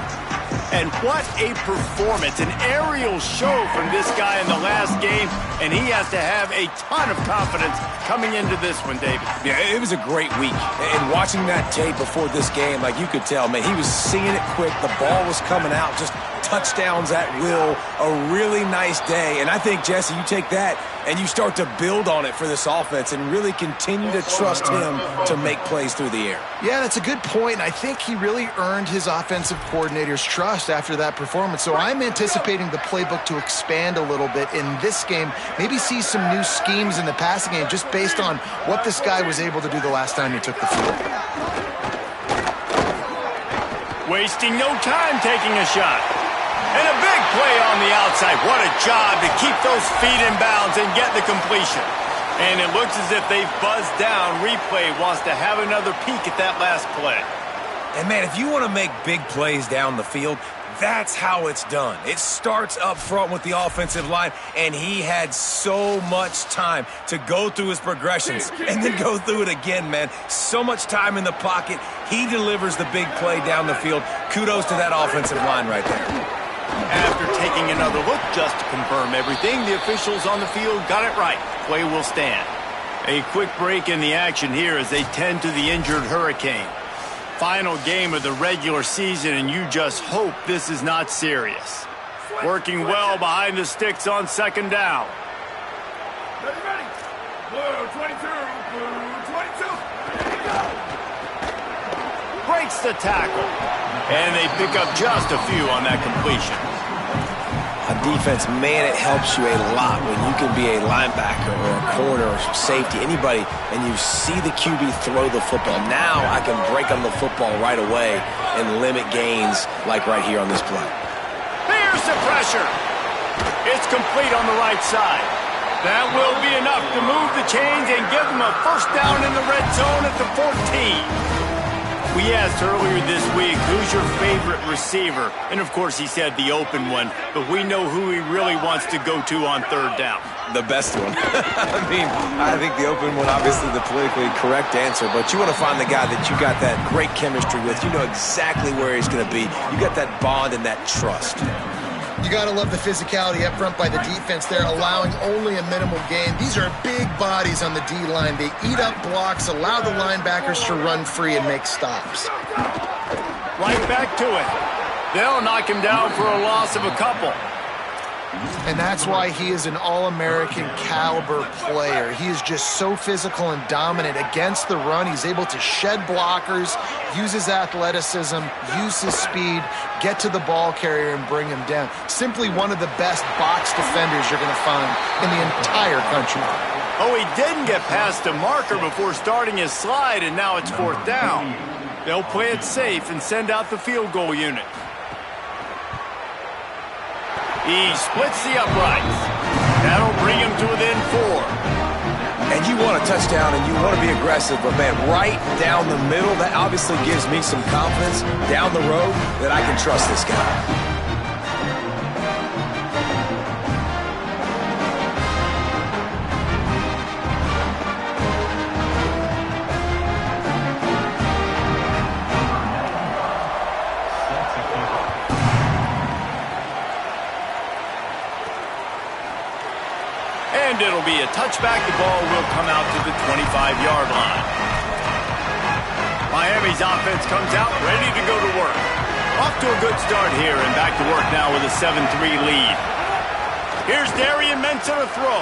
And what a performance, an aerial show from this guy in the last game, and he has to have a ton of confidence coming into this one, David. Yeah, it was a great week. And watching that tape before this game, like you could tell, man, he was seeing it quick. The ball was coming out, just touchdowns at will, a really nice day. And I think, Jesse, you take that and you start to build on it for this offense and really continue to trust him to make plays through the air. Yeah, that's a good point. And I think he really earned his offensive coordinator's trust after that performance. So I'm anticipating the playbook to expand a little bit in this game, maybe see some new schemes in the passing game just based on what this guy was able to do the last time he took the field. Wasting no time taking a shot. And a big play on the outside. What a job to keep those feet in bounds and get the completion. And it looks as if they've buzzed down. Replay wants to have another peek at that last play. And, man, if you want to make big plays down the field, that's how it's done. It starts up front with the offensive line, and he had so much time to go through his progressions and then go through it again, man. So much time in the pocket. He delivers the big play down the field. Kudos to that offensive line right there. After taking another look just to confirm everything, the officials on the field got it right. Play will stand. A quick break in the action here as they tend to the injured Hurricane. Final game of the regular season, and you just hope this is not serious. Working well behind the sticks on second down. Ready, ready. Blue 22, blue 22. Ready to go. Breaks the tackle. And they pick up just a few on that completion. On defense, man, it helps you a lot when you can be a linebacker or a corner or safety, anybody, and you see the QB throw the football. Now I can break on the football right away and limit gains like right here on this play. Here's the pressure. It's complete on the right side. That will be enough to move the chains and give them a first down in the red zone at the 14. We asked earlier this week, who's your favorite receiver? And, of course, he said the open one. But we know who he really wants to go to on third down. The best one. I mean, I think the open one, obviously the politically correct answer. But you want to find the guy that you got that great chemistry with. You know exactly where he's going to be. You got that bond and that trust. You got to love the physicality up front by the defense there, allowing only a minimal gain. These are big bodies on the D-line. They eat up blocks, allow the linebackers to run free and make stops. Right back to it. They'll knock him down for a loss of a couple. And that's why he is an All-American caliber player. He is just so physical and dominant against the run. He's able to shed blockers, use his athleticism, use his speed, get to the ball carrier and bring him down. Simply one of the best box defenders you're going to find in the entire country. Oh, he didn't get past a marker before starting his slide, and now it's fourth down. They'll play it safe and send out the field goal unit. He splits the uprights. That'll bring him to within 4. And you want a touchdown and you want to be aggressive, but, man, right down the middle, that obviously gives me some confidence down the road that I can trust this guy. And it'll be a touchback. The ball will come out to the 25-yard line. Miami's offense comes out ready to go to work. Off to a good start here and back to work now with a 7-3 lead. Here's Darian Mensah to throw.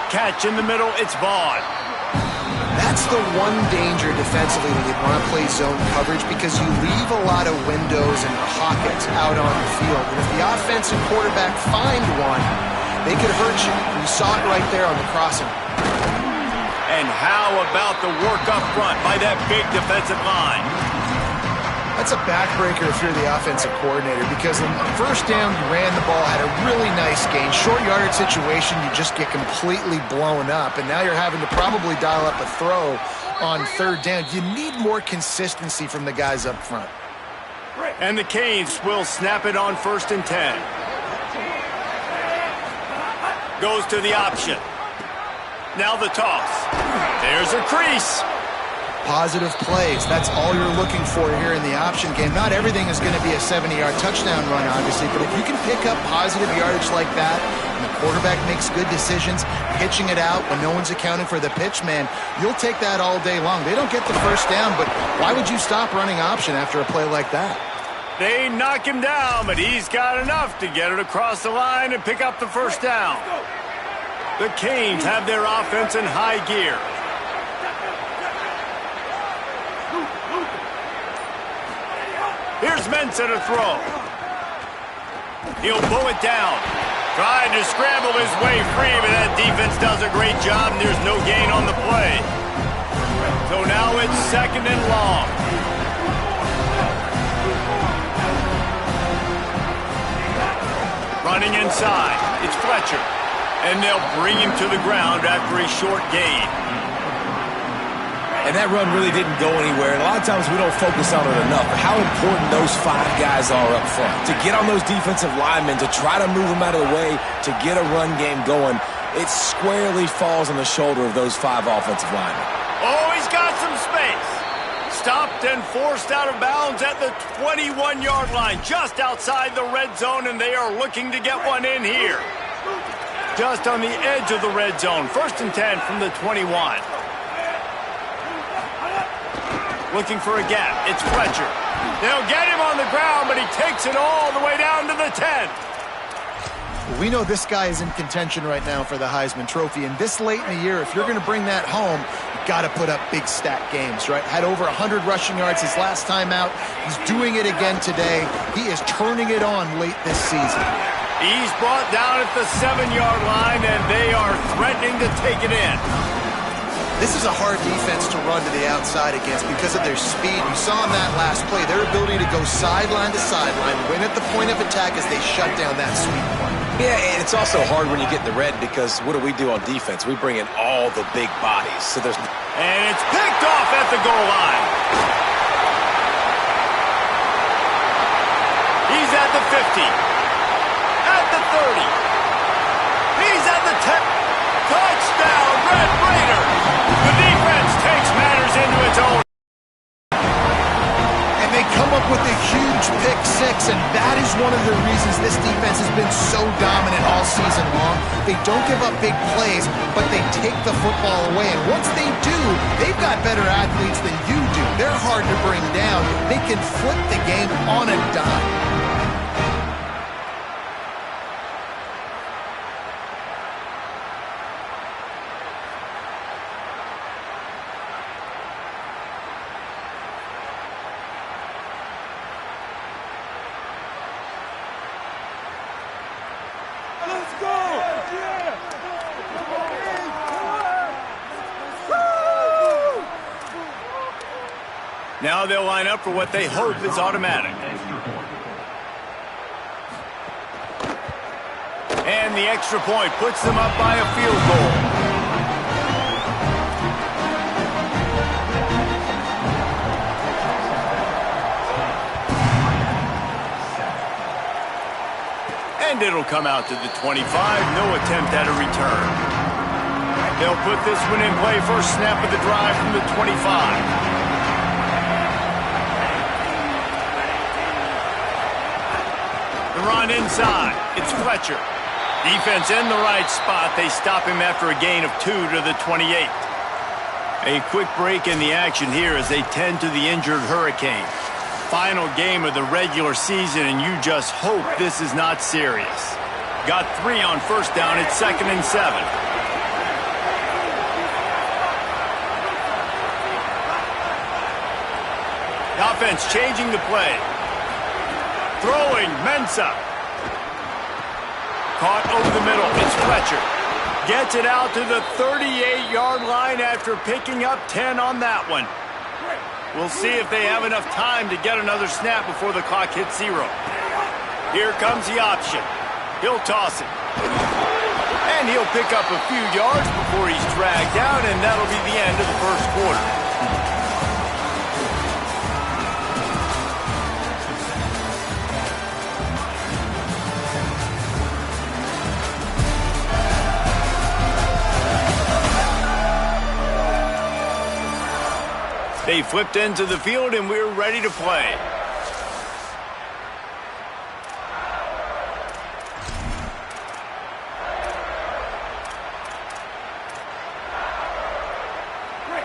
Catch in the middle, it's Vaughn. That's the one danger defensively when you want to play zone coverage, because you leave a lot of windows and pockets out on the field. And if the offensive quarterback find one, they could hurt you. You saw it right there on the crossing. And how about the work up front by that big defensive line? That's a backbreaker if you're the offensive coordinator, because on first down, you ran the ball, had a really nice gain. Short yardage situation, you just get completely blown up, and now you're having to probably dial up a throw on third down. You need more consistency from the guys up front. And the Canes will snap it on 1st and 10. Goes to the option. Now the toss. There's a crease. Positive plays. That's all you're looking for here in the option game. Not everything is going to be a 70-yard touchdown run, obviously, but if you can pick up positive yardage like that, and the quarterback makes good decisions, pitching it out when no one's accounting for the pitch, man, you'll take that all day long. They don't get the first down, but why would you stop running option after a play like that? They knock him down, but he's got enough to get it across the line and pick up the first down. The Canes have their offense in high gear. Here's Mensah to throw. He'll pull it down. Trying to scramble his way free, but that defense does a great job, and there's no gain on the play. So now it's 2nd and long. Running inside, it's Fletcher. And they'll bring him to the ground after a short gain. And that run really didn't go anywhere. And a lot of times we don't focus on it enough. But how important those 5 guys are up front. To get on those defensive linemen, to try to move them out of the way, to get a run game going, it squarely falls on the shoulder of those 5 offensive linemen. Oh, he's got some space. Stopped and forced out of bounds at the 21-yard line, just outside the red zone, and they are looking to get one in here. Just on the edge of the red zone. 1st and 10 from the 21. Looking for a gap. It's Fletcher. They'll get him on the ground, but he takes it all the way down to the 10. We know this guy is in contention right now for the Heisman Trophy, and this late in the year, if you're going to bring that home, you've got to put up big stat games, right? Had over 100 rushing yards his last time out. He's doing it again today. He is turning it on late this season. He's brought down at the 7-yard line, and they are threatening to take it in. This is a hard defense to run to the outside against because of their speed. You saw in that last play, their ability to go sideline to sideline, win at the point of attack as they shut down that sweep play. Yeah, and it's also hard when you get in the red because what do we do on defense? We bring in all the big bodies. So there's... And it's picked off at the goal line. He's at the 50. At the 30. He's at the 10. Touchdown, Red Raiders. The defense takes matters into its own. And they come up with a huge pick 6, and that is one of the reasons this defense has been so dominant all season long. They don't give up big plays, but they take the football away. And once they do, they've got better athletes than you do. They're hard to bring down. They can flip the game on a dime. Now they'll line up for what they hope is automatic. And the extra point puts them up by a field goal. And it'll come out to the 25. No attempt at a return. They'll put this one in play. First snap of the drive from the 25. Run inside. It's Fletcher. Defense in the right spot. They stop him after a gain of 2 to the 28. A quick break in the action here as they tend to the injured Hurricane. Final game of the regular season, and you just hope this is not serious. Got 3 on first down. It's 2nd and 7. The offense changing the play. Throwing, Mensah. Caught over the middle. It's Fletcher. Gets it out to the 38-yard line after picking up 10 on that one. We'll see if they have enough time to get another snap before the clock hits 0. Here comes the option. He'll toss it. And he'll pick up a few yards before he's dragged down, and that'll be the end of the first quarter. They flipped into the field, and we're ready to play.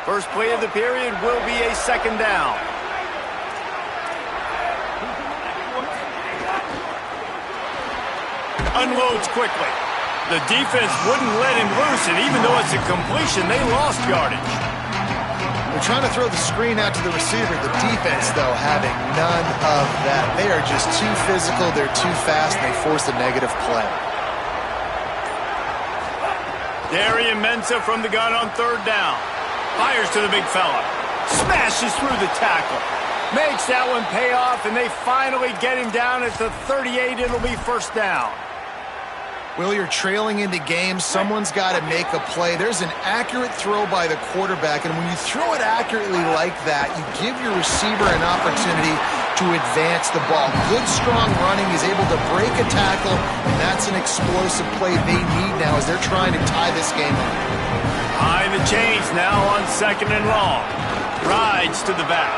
First play of the period will be a 2nd down. Unloads quickly. The defense wouldn't let him loose, and even though it's a completion, they lost yardage. They're trying to throw the screen out to the receiver. The defense, though, having none of that. They are just too physical. They're too fast. And they force a negative play. Darian Mensah from the gun on 3rd down. Fires to the big fella. Smashes through the tackle. Makes that one pay off, and they finally get him down at the 38. It'll be 1st down. Will, you're trailing into games. Someone's got to make a play. There's an accurate throw by the quarterback, and when you throw it accurately like that, you give your receiver an opportunity to advance the ball. Good, strong running. He's able to break a tackle, and that's an explosive play they need now as they're trying to tie this game up. Behind the chains now on 2nd and long. Rides to the back.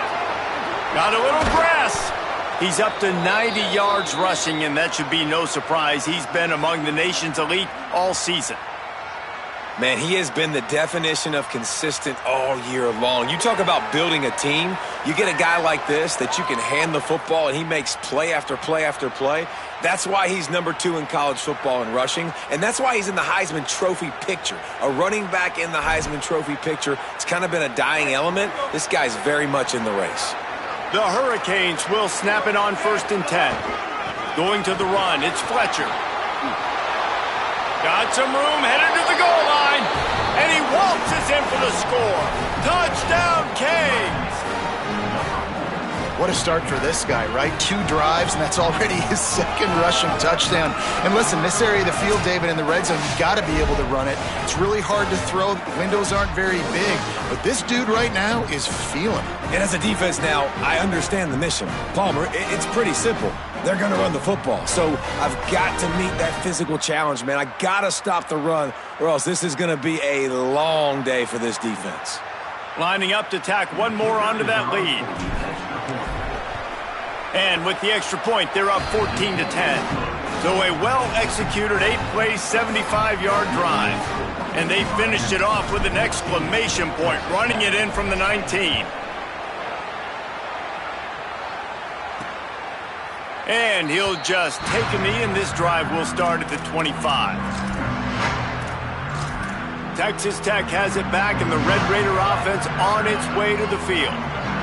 Got a little grass. He's up to 90 yards rushing, and that should be no surprise. He's been among the nation's elite all season. Man, he has been the definition of consistent all year long. You talk about building a team. You get a guy like this that you can hand the football, and he makes play after play after play. That's why he's number 2 in college football in rushing, and that's why he's in the Heisman Trophy picture. A running back in the Heisman Trophy picture. It's kind of been a dying element. This guy's very much in the race. The Hurricanes will snap it on 1st and 10. Going to the run, it's Fletcher. Got some room, headed to the goal line, and he waltzes in for the score. Touchdown, Canes! What a start for this guy, right? 2 drives, and that's already his 2nd rushing touchdown. And listen, this area of the field, David, in the red zone, you've got to be able to run it. It's really hard to throw. The windows aren't very big. But this dude right now is feeling it. And as a defense now, I understand the mission. Palmer, it's pretty simple. They're going to run the football. So I've got to meet that physical challenge, man. I got to stop the run, or else this is going to be a long day for this defense. Lining up to tack one more onto that lead. And with the extra point, they're up 14-10. So a well-executed 8-play, 75-yard drive. And they finished it off with an exclamation point, running it in from the 19. And he'll just take a knee, and this drive will start at the 25. Texas Tech has it back, and the Red Raider offense on its way to the field.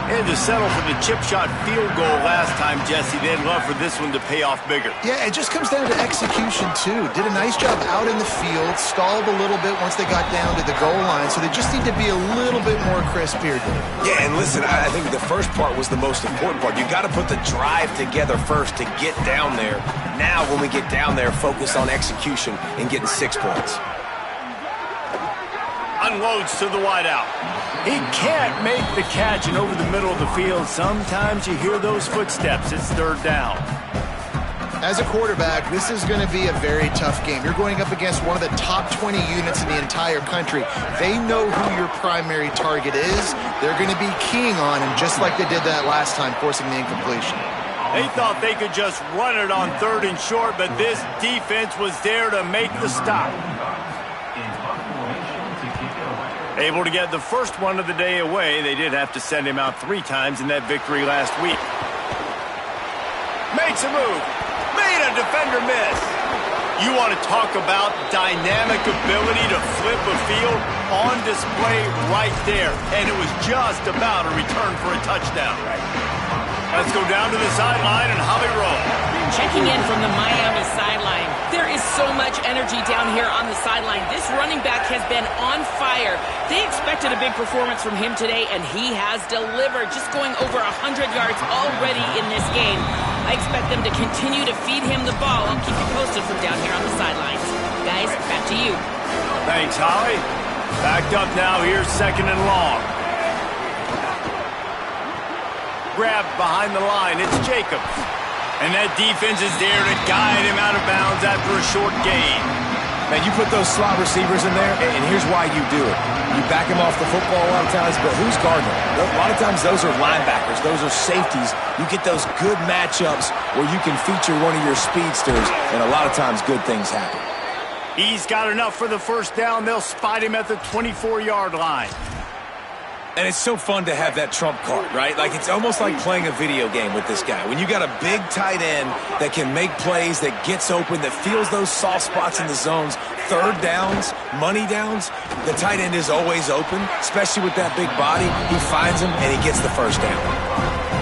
They had to settle for the chip shot field goal last time, Jesse. They'd love for this one to pay off bigger. Yeah, it just comes down to execution, too. Did a nice job out in the field, stalled a little bit once they got down to the goal line, so they just need to be a little bit more crisp here, Dave. Yeah, and listen, I think the first part was the most important part. You got to put the drive together first to get down there. Now, when we get down there, focus on execution and getting 6 points. Unloads to the wideout. He can't make the catch, and over the middle of the field, sometimes you hear those footsteps. It's 3rd down. As a quarterback, this is going to be a very tough game. You're going up against one of the top 20 units in the entire country. They know who your primary target is. They're going to be keying on him, just like they did that last time, forcing the incompletion. They thought they could just run it on 3rd and short, but this defense was there to make the stop. Able to get the first one of the day away. They did have to send him out 3 times in that victory last week. Makes a move. Made a defender miss. You want to talk about dynamic ability to flip a field? On display right there. And it was just about a return for a touchdown. Let's go down to the sideline and Holly roll. Checking in from the Miami sideline. There is so much energy down here on the sideline. This running back has been on fire. They expected a big performance from him today, and he has delivered, just going over 100 yards already in this game. I expect them to continue to feed him the ball. I'll keep you posted from down here on the sidelines. Guys, back to you. Thanks, Holly. Backed up now. Here's 2nd and long. Grabbed behind the line. It's Jacobs. And that defense is there to guide him out of bounds after a short gain. Man, you put those slot receivers in there, and here's why you do it. You back him off the football a lot of times, but who's guarding him? A lot of times those are linebackers. Those are safeties. You get those good matchups where you can feature one of your speedsters, and a lot of times good things happen. He's got enough for the first down. They'll spot him at the 24-yard line. And it's so fun to have that trump card, right? Like, it's almost like playing a video game with this guy. When you got a big tight end that can make plays, that gets open, that feels those soft spots in the zones, 3rd downs, money downs, the tight end is always open, especially with that big body. He finds him, and he gets the first down.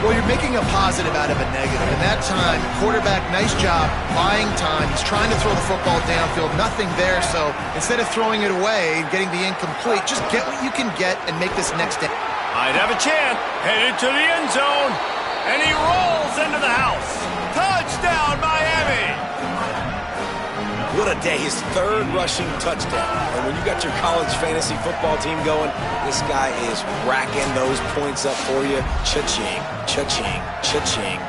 Well, you're making a positive out of a negative. In that time, quarterback, nice job, buying time. He's trying to throw the football downfield. Nothing there, so instead of throwing it away, getting the incomplete, just get what you can get and make this next down. Might have a chance. Headed to the end zone. And he rolls into the house. Touchdown, Miami! What a day. His 3rd rushing touchdown. And when you got your college fantasy football team going, this guy is racking those points up for you. Cha-ching, cha-ching, cha-ching.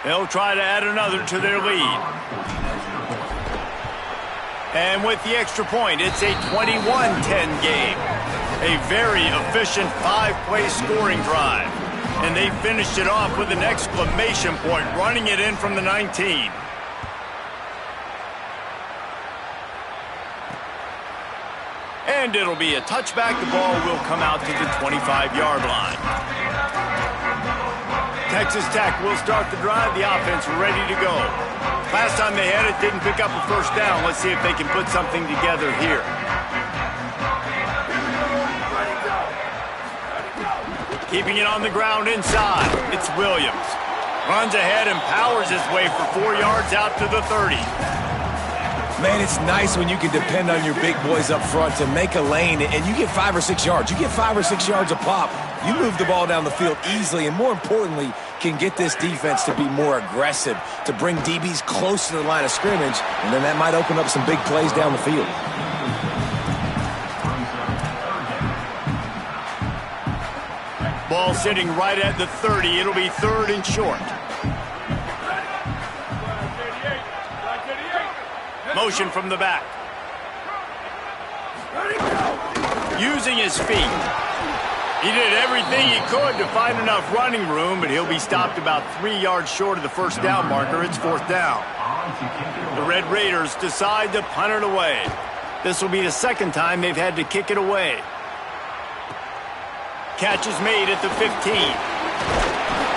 They'll try to add another to their lead. And with the extra point, it's a 21-10 game. A very efficient 5-play scoring drive. And they finished it off with an exclamation point, running it in from the 19. And it'll be a touchback. The ball will come out to the 25-yard line. Texas Tech will start the drive. The offense ready to go. Last time they had it, didn't pick up a first down. Let's see if they can put something together here. Keeping it on the ground inside. It's Williams. Runs ahead and powers his way for 4 yards out to the 30. Man, it's nice when you can depend on your big boys up front to make a lane and you get 5 or 6 yards. You get 5 or 6 yards a pop. You move the ball down the field easily and, more importantly, can get this defense to be more aggressive, to bring DBs close to the line of scrimmage, and then that might open up some big plays down the field. Ball sitting right at the 30. It'll be 3rd and short. Motion from the back. Using his feet. He did everything he could to find enough running room, but he'll be stopped about 3 yards short of the first down marker. It's 4th down. The Red Raiders decide to punt it away. This will be the 2nd time they've had to kick it away. Catch is made at the 15.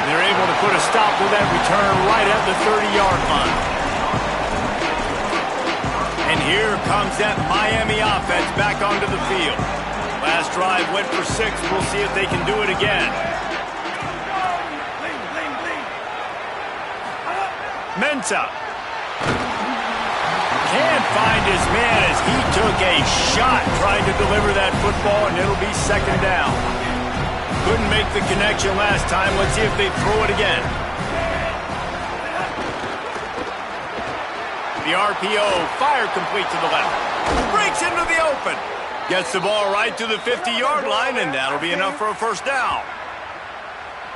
They're able to put a stop to that return right at the 30-yard line. And here comes that Miami offense back onto the field. Last drive went for 6. We'll see if they can do it again. Mensah can't find his man as he took a shot trying to deliver that football, and it'll be 2nd down. Couldn't make the connection last time. Let's see if they throw it again. The RPO, fire complete to the left. Breaks into the open. Gets the ball right to the 50-yard line, and that'll be enough for a first down.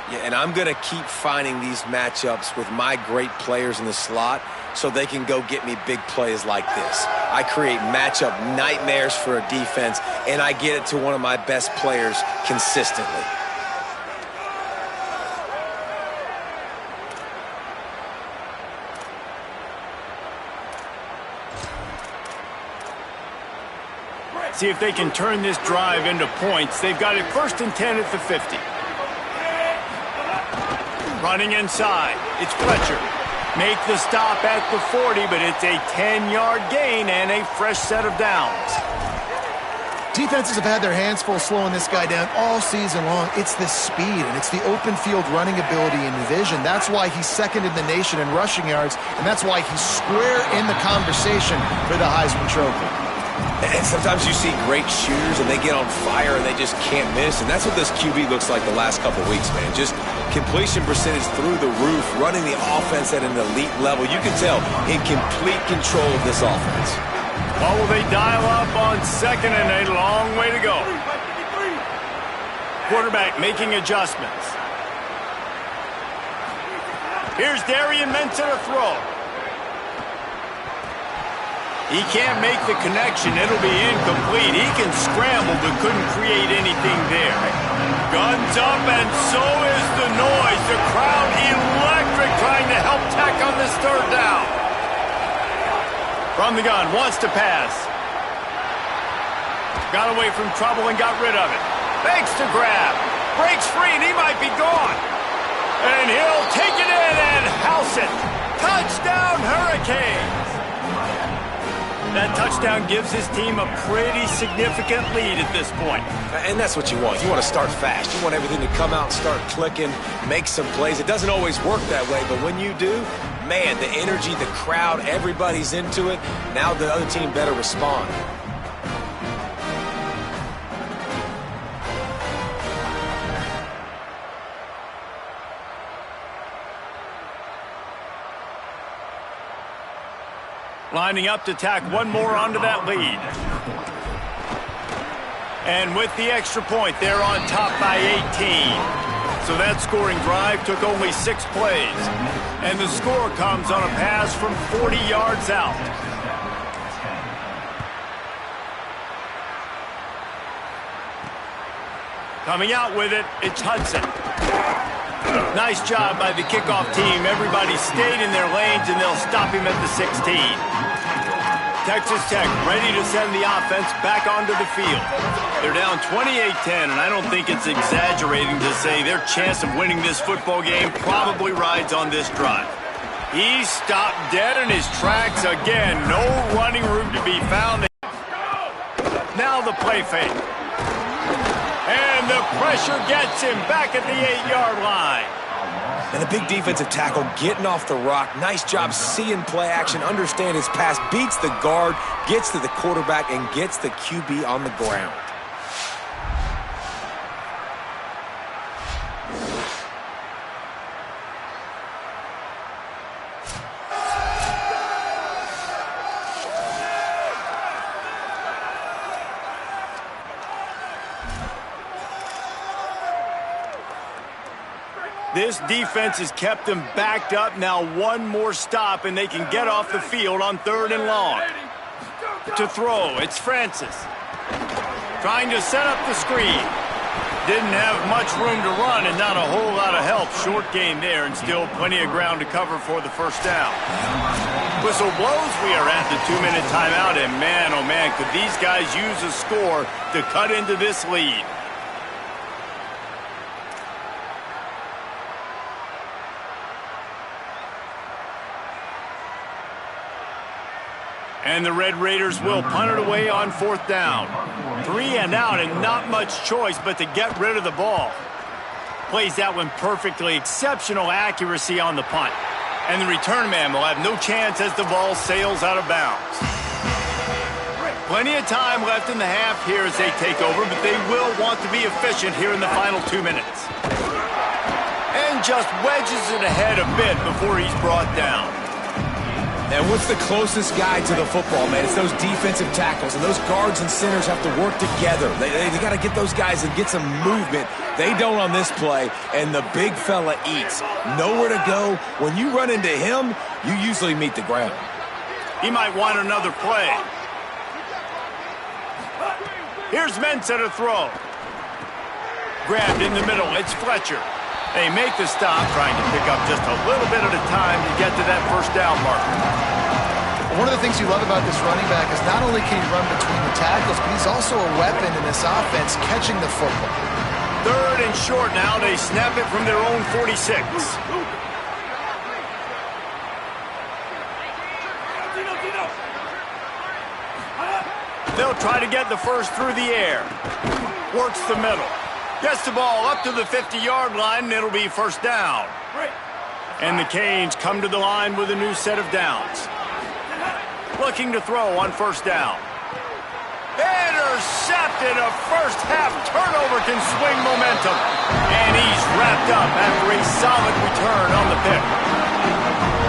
Yeah, and I'm going to keep finding these matchups with my great players in the slot so they can go get me big plays like this. I create matchup nightmares for a defense, and I get it to one of my best players consistently. See if they can turn this drive into points. They've got it 1st and 10 at the 50. Running inside. It's Fletcher. Make the stop at the 40, but it's a 10-yard gain and a fresh set of downs. Defenses have had their hands full slowing this guy down all season long. It's the speed, and it's the open field running ability and vision. That's why he's 2nd in the nation in rushing yards, and that's why he's square in the conversation for the Heisman Trophy. And sometimes you see great shooters and they get on fire and they just can't miss. And that's what this QB looks like the last couple weeks, man. Just completion percentage through the roof, running the offense at an elite level. You can tell in complete control of this offense. What will they dial up on 2nd and a long way to go? Quarterback making adjustments. Here's Darian Mensah to throw. He can't make the connection. It'll be incomplete. He can scramble, but couldn't create anything there. Guns up, and so is the noise. The crowd electric, trying to help Tech on this 3rd down. From the gun, wants to pass. Got away from trouble and got rid of it. Fakes to grab. Breaks free, and he might be gone. And he'll take it in and house it. Touchdown, Hurricanes. That touchdown gives his team a pretty significant lead at this point. And that's what you want. You want to start fast. You want everything to come out and start clicking, make some plays. It doesn't always work that way, but when you do, Man, the energy, the crowd, everybody's into it. Now the other team better respond. Lining up to tack one more onto that lead. And with the extra point, they're on top by 18. So that scoring drive took only 6 plays. And the score comes on a pass from 40 yards out. Coming out with it, it's Hudson. Nice job by the kickoff team. Everybody stayed in their lanes, and they'll stop him at the 16. Texas Tech ready to send the offense back onto the field. They're down 28-10, and I don't think it's exaggerating to say their chance of winning this football game probably rides on this drive. He stopped dead in his tracks again. No running room to be found. Now the play fake. And the pressure gets him back at the 8-yard line. And a big defensive tackle getting off the rock. Nice job seeing play action, understand his pass, beats the guard, gets to the quarterback, and gets the QB on the ground. This defense has kept them backed up. Now one more stop, and they can get off the field on 3rd and long. To throw, it's Francis. Trying to set up the screen. Didn't have much room to run and not a whole lot of help. Short game there and still plenty of ground to cover for the first down. Whistle blows. We are at the 2-minute timeout, and man, oh man, could these guys use a score to cut into this lead. And the Red Raiders will punt it away on 4th down. 3 and out, and not much choice but to get rid of the ball. Plays that one perfectly. Exceptional accuracy on the punt. And the return man will have no chance as the ball sails out of bounds. Plenty of time left in the half here as they take over, but they will want to be efficient here in the final 2 minutes. And just wedges it ahead a bit before he's brought down. And what's the closest guy to the football, man? It's those defensive tackles, and those guards and centers have to work together. They got to get those guys and get some movement. They don't on this play, and the big fella eats. Nowhere to go. When you run into him, you usually meet the ground. He might want another play. Here's Mensah to throw. Grabbed in the middle. It's Fletcher. They make the stop, trying to pick up just a little bit at a time to get to that first down marker. One of the things you love about this running back is not only can he run between the tackles, but he's also a weapon in this offense catching the football. 3rd and short now. They snap it from their own 46. They'll try to get the first through the air. Works the middle. Gets the ball up to the 50-yard line, and it'll be first down. And the Canes come to the line with a new set of downs. Looking to throw on first down. Intercepted. A first-half turnover can swing momentum. And he's wrapped up after a solid return on the pick.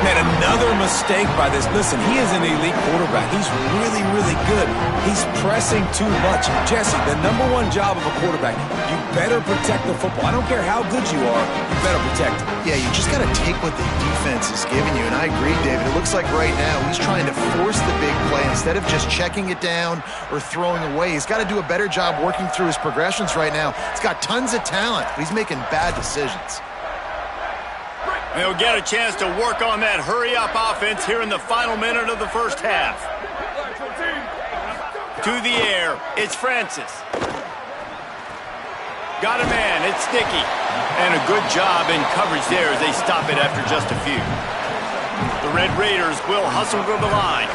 Man, another mistake by this. Listen, he is an elite quarterback. He's really, really good. He's pressing too much. Jesse, the #1 job of a quarterback, you better protect the football. I don't care how good you are, you better protect it. Yeah, you just got to take what the defense is giving you, and I agree, David. It looks like right now he's trying to force the big play instead of just checking it down or throwing away. He's got to do a better job working through his progressions right now. He's got tons of talent, but he's making bad decisions. They'll get a chance to work on that hurry-up offense here in the final minute of the first half. To the air, it's Francis. Got a man, it's Sticky. And a good job in coverage there as they stop it after just a few. The Red Raiders will hustle to the line.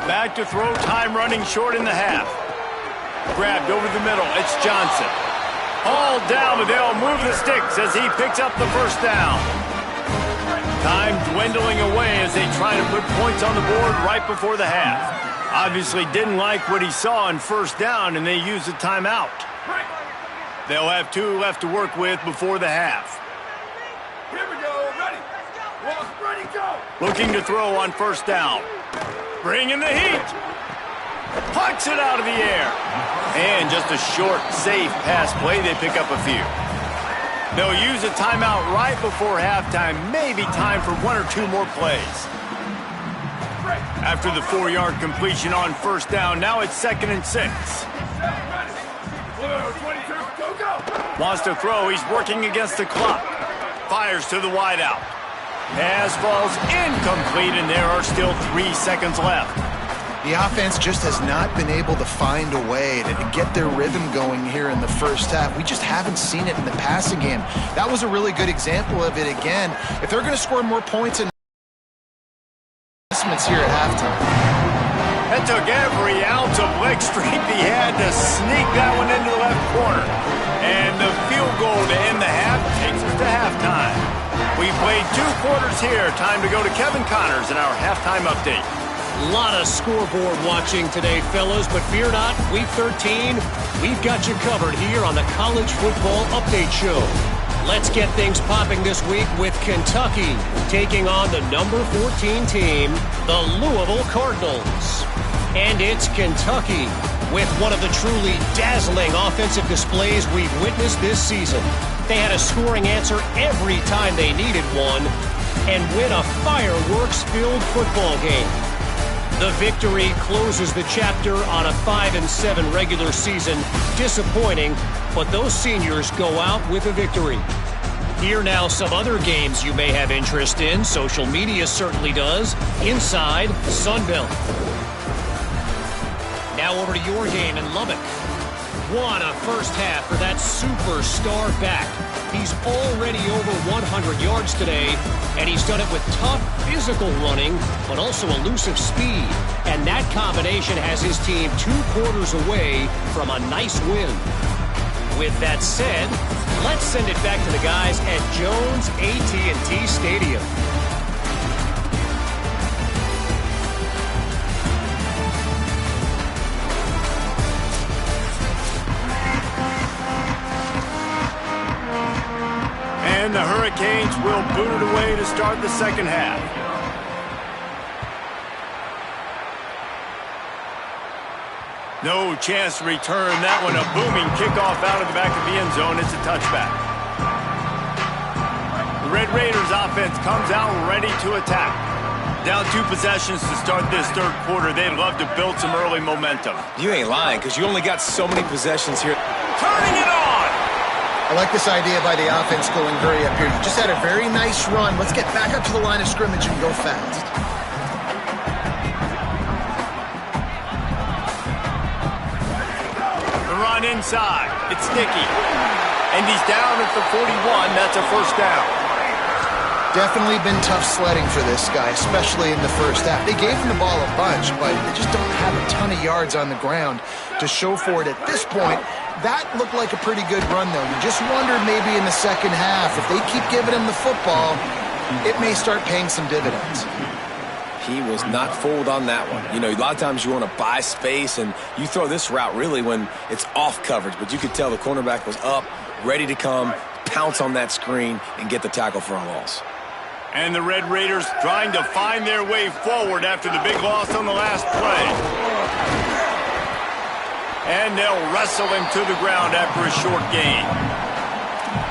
Back to throw, time running short in the half. Grabbed over the middle, it's Johnson. All down, but they'll move the sticks as he picks up the first down. Time dwindling away as they try to put points on the board right before the half. Obviously didn't like what he saw on first down, and they used a timeout. They'll have 2 left to work with before the half. Here we go. Ready. Ready, go. Looking to throw on first down. Bringing the heat. Pucks it out of the air. And just a short, safe pass play. They pick up a few. They'll use a timeout right before halftime. Maybe time for 1 or 2 more plays. After the 4-yard completion on first down, now it's 2nd and 6. Blue, 22, go, go. Wants to throw. He's working against the clock. Fires to the wideout. Pass falls incomplete, and there are still 3 seconds left. The offense just has not been able to find a way to get their rhythm going here in the first half. We just haven't seen it in the passing game. That was a really good example of it again. If they're going to score more points in here at halftime. That took every ounce of leg strength he had to sneak that one into the left corner. And the field goal to end the half takes us to halftime. We played 2 quarters here. Time to go to Kevin Connors in our halftime update. A lot of scoreboard watching today, fellas, but fear not, Week 13, we've got you covered here on the College Football Update Show. Let's get things popping this week with Kentucky taking on the number 14 team, the Louisville Cardinals. And it's Kentucky with one of the truly dazzling offensive displays we've witnessed this season. They had a scoring answer every time they needed one and win a fireworks-filled football game. The victory closes the chapter on a 5-7 regular season. Disappointing, but those seniors go out with a victory. Here now some other games you may have interest in. Social media certainly does. Inside Sunbelt. Now over to your game in Lubbock. What a first half for that superstar back. He's already over 100 yards today, and he's done it with tough physical running, but also elusive speed. And that combination has his team 2 quarters away from a nice win. With that said, let's send it back to the guys at Jones AT&T Stadium. And the Hurricanes will boot it away to start the second half. No chance to return that one. A booming kickoff out of the back of the end zone. It's a touchback. The Red Raiders offense comes out ready to attack. Down 2 possessions to start this 3rd quarter. They'd love to build some early momentum. You ain't lying, because you only got so many possessions here. Turning it on! I like this idea by the offense going hurry up here. You just had a very nice run. Let's get back up to the line of scrimmage and go fast. The run inside. It's Sticky. And he's down at the 41. That's a first down. Definitely been tough sledding for this guy, especially in the first half. They gave him the ball a bunch, but they just don't have a ton of yards on the ground to show for it at this point. That looked like a pretty good run, though. You just wondered maybe in the second half, if they keep giving him the football, it may start paying some dividends. He was not fooled on that one. You know, a lot of times you want to buy space, and you throw this route really when it's off coverage. But you could tell the cornerback was up, ready to come, pounce on that screen, and get the tackle for a loss. And the Red Raiders trying to find their way forward after the big loss on the last play. And they'll wrestle him to the ground after a short gain.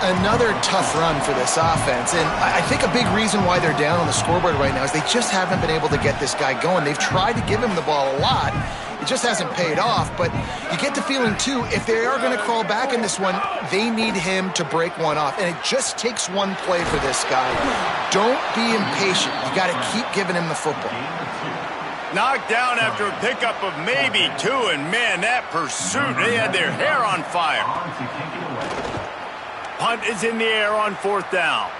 Another tough run for this offense, and I think a big reason why they're down on the scoreboard right now is they just haven't been able to get this guy going. They've tried to give him the ball a lot. It just hasn't paid off, but you get the feeling, too, if they are going to crawl back in this one, they need him to break one off, and it just takes one play for this guy. Don't be impatient. You got to keep giving him the football. Knocked down after a pickup of maybe 2, and man, that pursuit, they had their hair on fire. Punt is in the air on 4th down.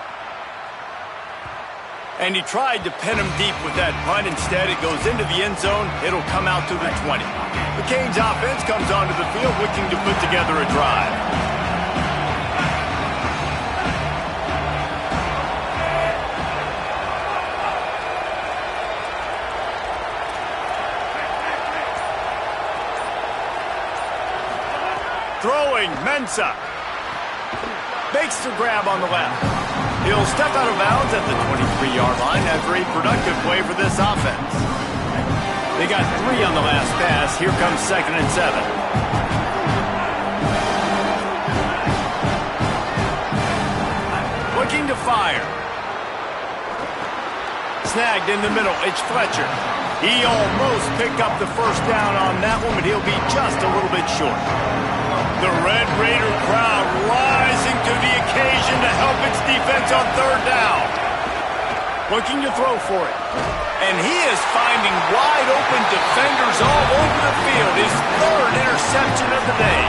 And he tried to pin him deep with that punt. Instead, it goes into the end zone. It'll come out to the 20. The Canes offense comes onto the field looking to put together a drive. Throwing, Mensah. Makes the grab on the left. He'll step out of bounds at the 23-yard line after a productive play for this offense. They got 3 on the last pass. Here comes 2nd and 7. Looking to fire. Snagged in the middle. It's Fletcher. He almost picked up the first down on that one, but he'll be just a little bit short. The Red Raider crowd rising to the occasion to help its defense on 3rd down. Looking to throw for it. And he is finding wide open defenders all over the field. His 3rd interception of the day.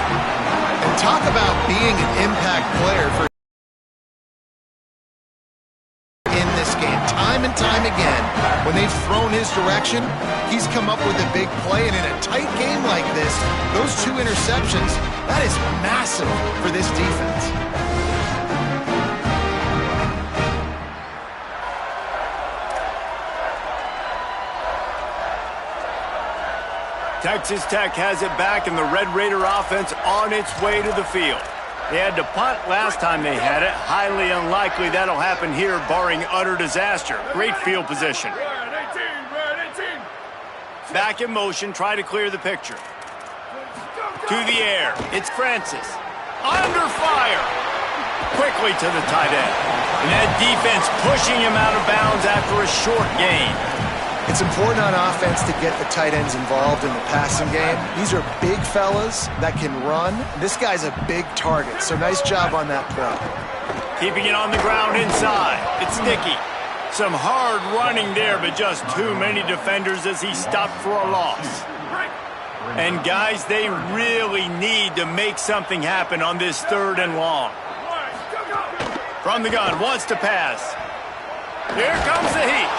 And talk about being an impact player for in this game. Time and time again, when they've thrown his direction, he's come up with a big play. And in a tight game like this, those 2 interceptions, that is massive for this defense. Texas Tech has it back, and the Red Raider offense on its way to the field. They had to punt last time they had it. Highly unlikely that'll happen here, barring utter disaster. Great field position. Back in motion, try to clear the picture. To the air, it's Francis. Under fire. Quickly to the tight end. And that defense pushing him out of bounds after a short gain. It's important on offense to get the tight ends involved in the passing game. These are big fellas that can run. This guy's a big target, so nice job on that play. Keeping it on the ground inside. It's Dickey. Some hard running there, but just too many defenders as he stopped for a loss. And guys, they really need to make something happen on this 3rd and long. From the gun, wants to pass. Here comes the heat.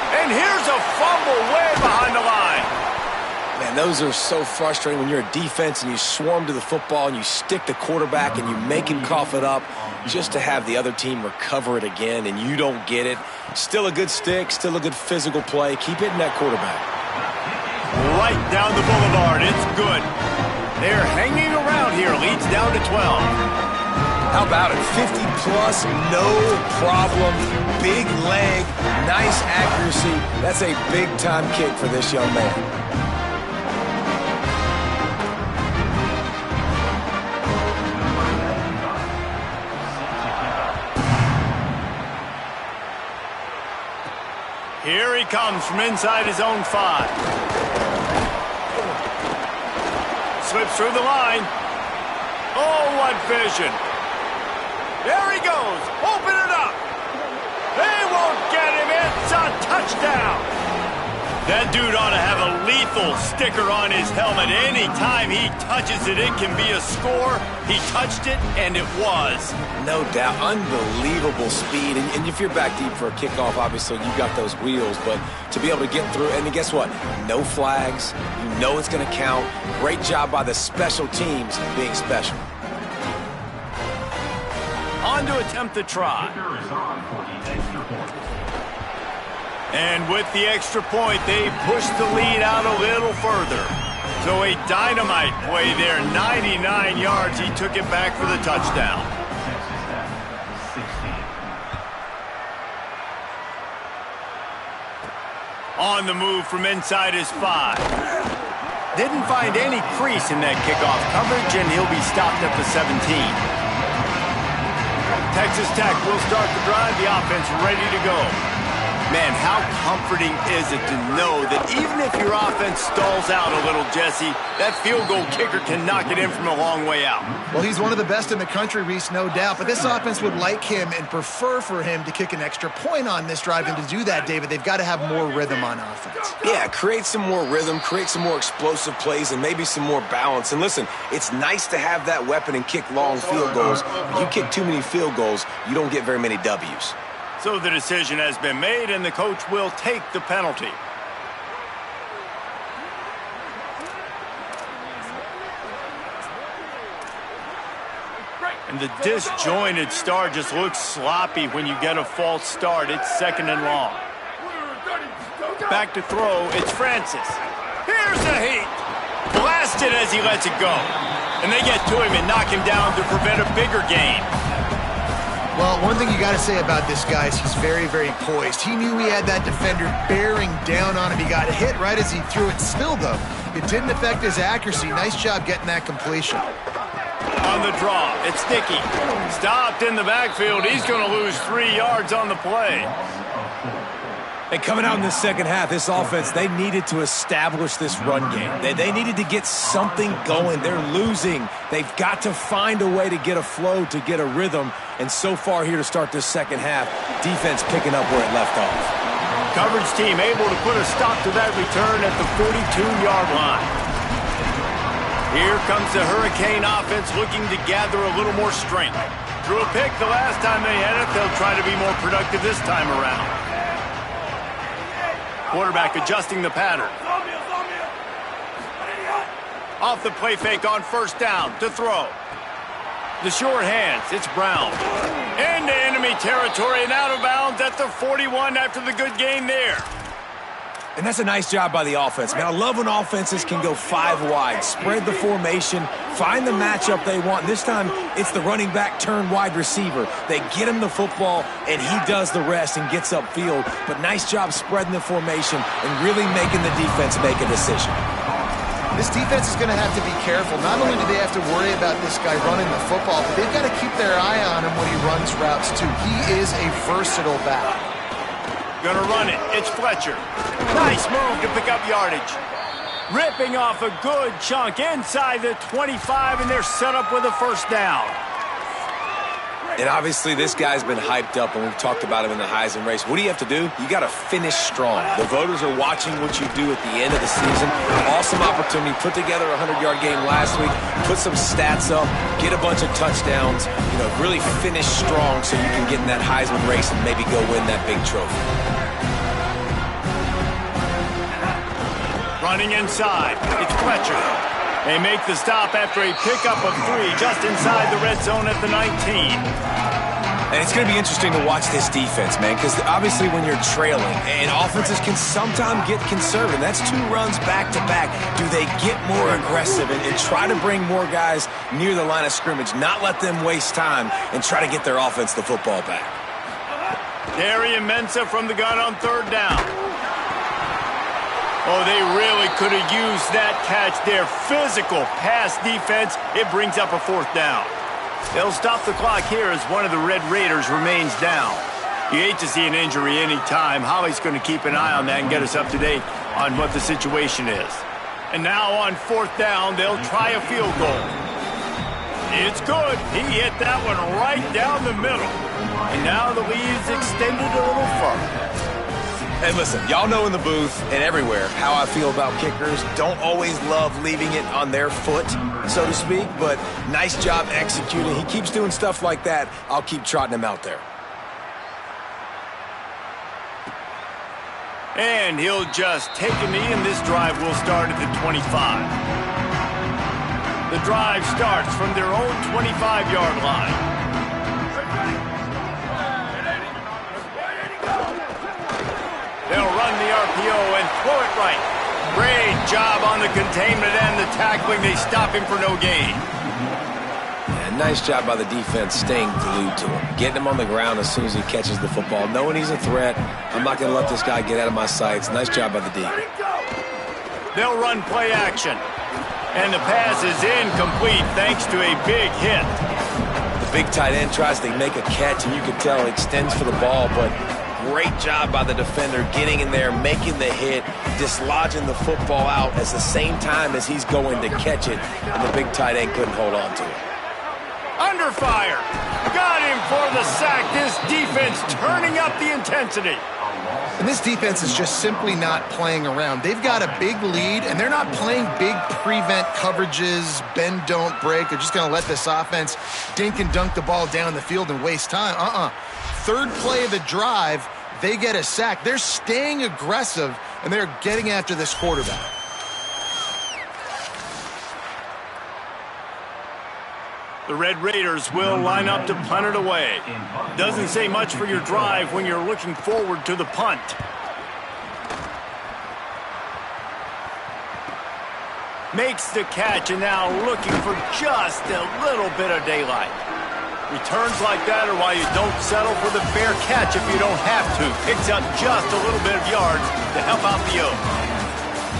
And here's a fumble way behind the line. Man, those are so frustrating when you're a defense and you swarm to the football and you stick the quarterback and you make him cough it up just to have the other team recover it again and you don't get it. Still a good stick, still a good physical play. Keep hitting that quarterback. Right down the boulevard. It's good. They're hanging around here. Leads down to 12. How about it? 50-plus, no problem. Big leg, nice accuracy. That's a big-time kick for this young man. Here he comes from inside his own 5. Slips through the line. Oh, what vision. There he goes. Open it up. They won't get him. It's a touchdown. That dude ought to have a lethal sticker on his helmet. Anytime he touches it, it can be a score. He touched it, and it was. No doubt. Unbelievable speed. And if you're back deep for a kickoff, obviously, you've got those wheels. But to be able to get through, and then guess what? No flags. You know it's going to count. Great job by the special teams being special. On to attempt the try. And with the extra point, they push the lead out a little further. So a dynamite play there, 99 yards. He took it back for the touchdown. On the move from inside his 5. Didn't find any crease in that kickoff coverage, and he'll be stopped at the 17. Texas Tech will start the drive. The offense ready to go. Man, how comforting is it to know that even if your offense stalls out a little, Jesse, that field goal kicker can knock it in from a long way out. Well, he's one of the best in the country, Reese, no doubt. But this offense would like him and prefer for him to kick an extra point on this drive. And to do that, David, they've got to have more rhythm on offense. Yeah, create some more rhythm, create some more explosive plays, and maybe some more balance. And listen, it's nice to have that weapon and kick long field goals. If you kick too many field goals, you don't get very many W's. So the decision has been made, and the coach will take the penalty. And the disjointed start just looks sloppy when you get a false start. It's 2nd and long. Back to throw, it's Francis. Here's the heat. Blasted as he lets it go. And they get to him and knock him down to prevent a bigger gain. Well, one thing you got to say about this guy is he's very, very poised. He knew he had that defender bearing down on him. He got hit right as he threw it. Still, though, it didn't affect his accuracy. Nice job getting that completion. On the draw, it's Dickey. Stopped in the backfield. He's going to lose 3 yards on the play. And coming out in the second half, this offense, they needed to establish this run game. They needed to get something going. They're losing. They've got to find a way to get a flow, to get a rhythm. And so far here to start this second half, defense picking up where it left off. Coverage team able to put a stop to that return at the 42-yard line. Here comes the Hurricane offense looking to gather a little more strength. Threw a pick the last time they had it. They'll try to be more productive this time around. Quarterback adjusting the pattern. Off the play fake on first down to throw. The short hands, it's Brown. Into enemy territory and out of bounds at the 41 after the good gain there. And that's a nice job by the offense, man. I love when offenses can go 5 wide, spread the formation, find the matchup they want. This time, it's the running back turn wide receiver. They get him the football, and he does the rest and gets upfield. But nice job spreading the formation and really making the defense make a decision. This defense is going to have to be careful. Not only do they have to worry about this guy running the football, but they've got to keep their eye on him when he runs routes, too. He is a versatile back. Gonna run it. It's Fletcher. Nice move to pick up yardage. Ripping off a good chunk inside the 25, and they're set up with a first down. And obviously this guy's been hyped up, and we've talked about him in the Heisman race. What do you have to do? You got to finish strong. The voters are watching what you do at the end of the season. Awesome opportunity. Put together a 100-yard game last week. Put some stats up. Get a bunch of touchdowns. You know, really finish strong so you can get in that Heisman race and maybe go win that big trophy. Running inside. It's Fletcher. They make the stop after a pickup of 3 just inside the red zone at the 19. And it's going to be interesting to watch this defense, man, because obviously when you're trailing, and offenses can sometimes get conservative. That's 2 runs back-to-back. Do they get more aggressive and try to bring more guys near the line of scrimmage, not let them waste time, and try to get their offense the football back? Darian Mensah from the gun on third down. Oh, they really could have used that catch there. Physical pass defense. It brings up a fourth down. They'll stop the clock here as one of the Red Raiders remains down. You hate to see an injury any time. Holly's going to keep an eye on that and get us up to date on what the situation is. And now on fourth down, they'll try a field goal. It's good. He hit that one right down the middle. And now the lead's extended a little further. And listen, y'all know in the booth and everywhere how I feel about kickers. Don't always love leaving it on their foot, so to speak, but nice job executing. He keeps doing stuff like that. I'll keep trotting him out there. And he'll just take a knee, and this drive will start at the 25. The drive starts from their own 25-yard line. They'll run the RPO and throw it right. Great job on the containment and the tackling. They stop him for no gain. Yeah, nice job by the defense staying glued to him. Getting him on the ground as soon as he catches the football. Knowing he's a threat. I'm not going to let this guy get out of my sights. Nice job by the D. They'll run play action. And the pass is incomplete thanks to a big hit. The big tight end tries to make a catch, and you can tell he extends for the ball, but great job by the defender getting in there, making the hit, dislodging the football out at the same time as he's going to catch it, and the big tight end couldn't hold on to it. Under fire. Got him for the sack. This defense turning up the intensity. And this defense is just simply not playing around. They've got a big lead, and they're not playing big prevent coverages, bend, don't break. They're just going to let this offense dink and dunk the ball down the field and waste time. Third play of the drive, they get a sack. They're staying aggressive, and they're getting after this quarterback. The Red Raiders will line up to punt it away. Doesn't say much for your drive when you're looking forward to the punt. Makes the catch, and now looking for just a little bit of daylight. Returns like that are why you don't settle for the fair catch if you don't have to. Picks up just a little bit of yards to help out the Oaks.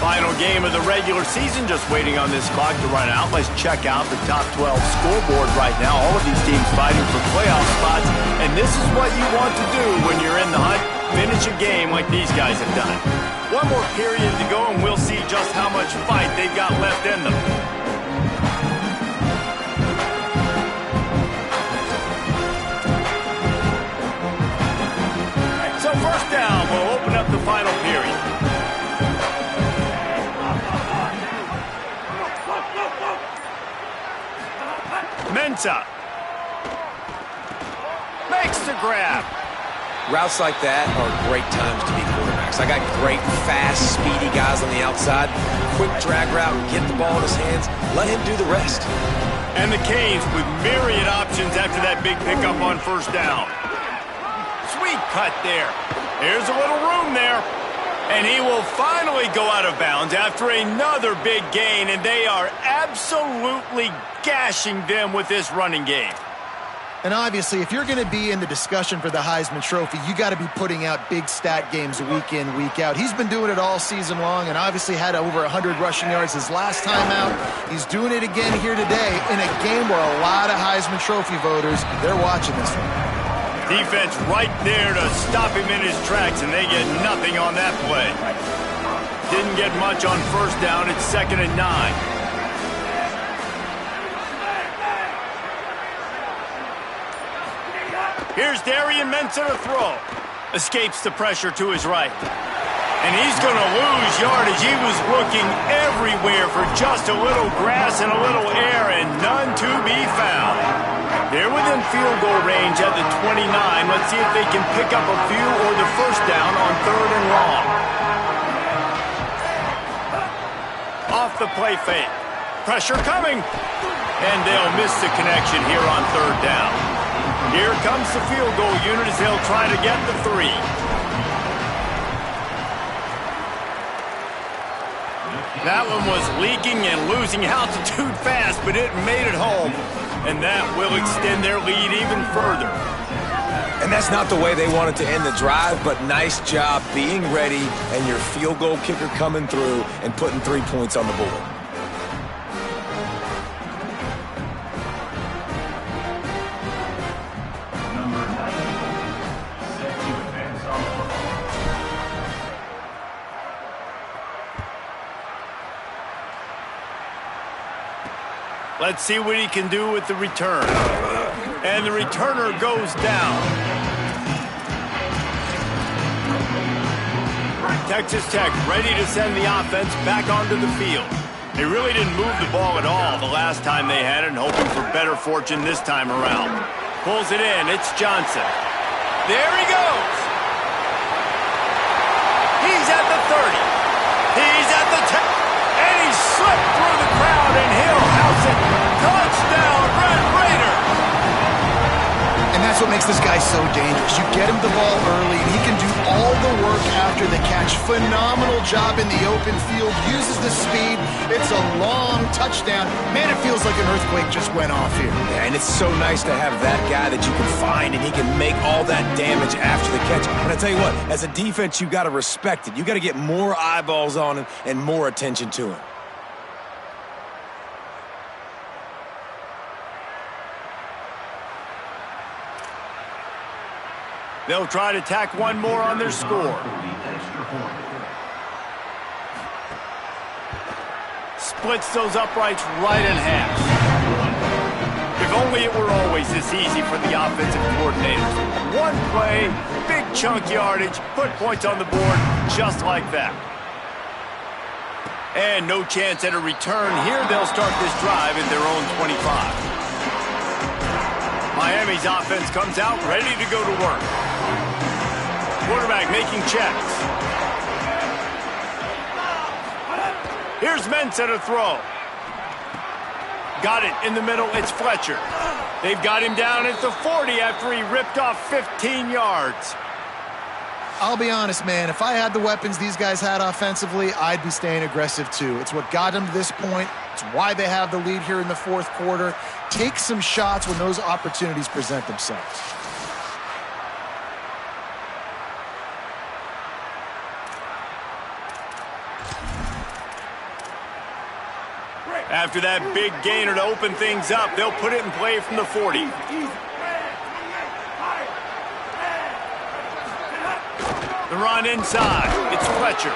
Final game of the regular season, just waiting on this clock to run out. Let's check out the top 12 scoreboard right now. All of these teams fighting for playoff spots, and this is what you want to do when you're in the hunt. Finish a game like these guys have done. One more period to go, and we'll see just how much fight they've got left in them. So first down, we'll open up the final period. Mensah makes the grab. Routes like that are great times to be quarterbacks. I got great, fast, speedy guys on the outside. Quick drag route, get the ball in his hands, let him do the rest. And the Canes with myriad options after that big pickup on first down. Sweet cut there. There's a little room there. And he will finally go out of bounds after another big gain, and they are absolutely gashing them with this running game. And obviously, if you're going to be in the discussion for the Heisman Trophy, you got to be putting out big stat games week in, week out. He's been doing it all season long and obviously had over 100 rushing yards his last time out. He's doing it again here today in a game where a lot of Heisman Trophy voters, they're watching this one. Defense right there to stop him in his tracks, and they get nothing on that play. Didn't get much on first down. It's 2nd and 9. Here's Darian Mensah to throw. Escapes the pressure to his right. And he's going to lose yardage. He was looking everywhere for just a little grass and a little air, and none to be found. They're within field goal range at the 29. Let's see if they can pick up a few or the first down on 3rd and long. Off the play fake. Pressure coming. And they'll miss the connection here on 3rd down. Here comes the field goal unit as they'll try to get the 3. That one was leaking and losing altitude fast, but it made it home. And that will extend their lead even further. And that's not the way they wanted to end the drive, but nice job being ready and your field goal kicker coming through and putting 3 points on the board. Number 90, set to advance on the football. Let's see what he can do with the return. And the returner goes down. Texas Tech ready to send the offense back onto the field. They really didn't move the ball at all the last time they had it, and hoping for better fortune this time around. Pulls it in. It's Johnson. There he goes. He's at the 30. He's at the 10. And he slipped through the crowd, and he'll house it. Touchdown, Red Raiders. And that's what makes this guy so dangerous. You get him the ball early, and he can do all the work after the catch. Phenomenal job in the open field. Uses the speed. It's a long touchdown. Man, it feels like an earthquake just went off here. Yeah, and it's so nice to have that guy that you can find, and he can make all that damage after the catch. And I tell you what, as a defense, you got to respect it. You got to get more eyeballs on him and more attention to him. They'll try to tack one more on their score. Splits those uprights right in half. If only it were always this easy for the offensive coordinators. One play, big chunk yardage, put points on the board just like that. And no chance at a return here. They'll start this drive in their own 25. Miami's offense comes out ready to go to work. Quarterback making checks. Here's Mensah to throw. Got it in the middle. It's Fletcher. They've got him down at the 40 after he ripped off 15 yards. I'll be honest, man. If I had the weapons these guys had offensively, I'd be staying aggressive too. It's what got them to this point. It's why they have the lead here in the fourth quarter. Take some shots when those opportunities present themselves. After that big gainer to open things up, they'll put it in play from the 40. The run inside. It's Fletcher.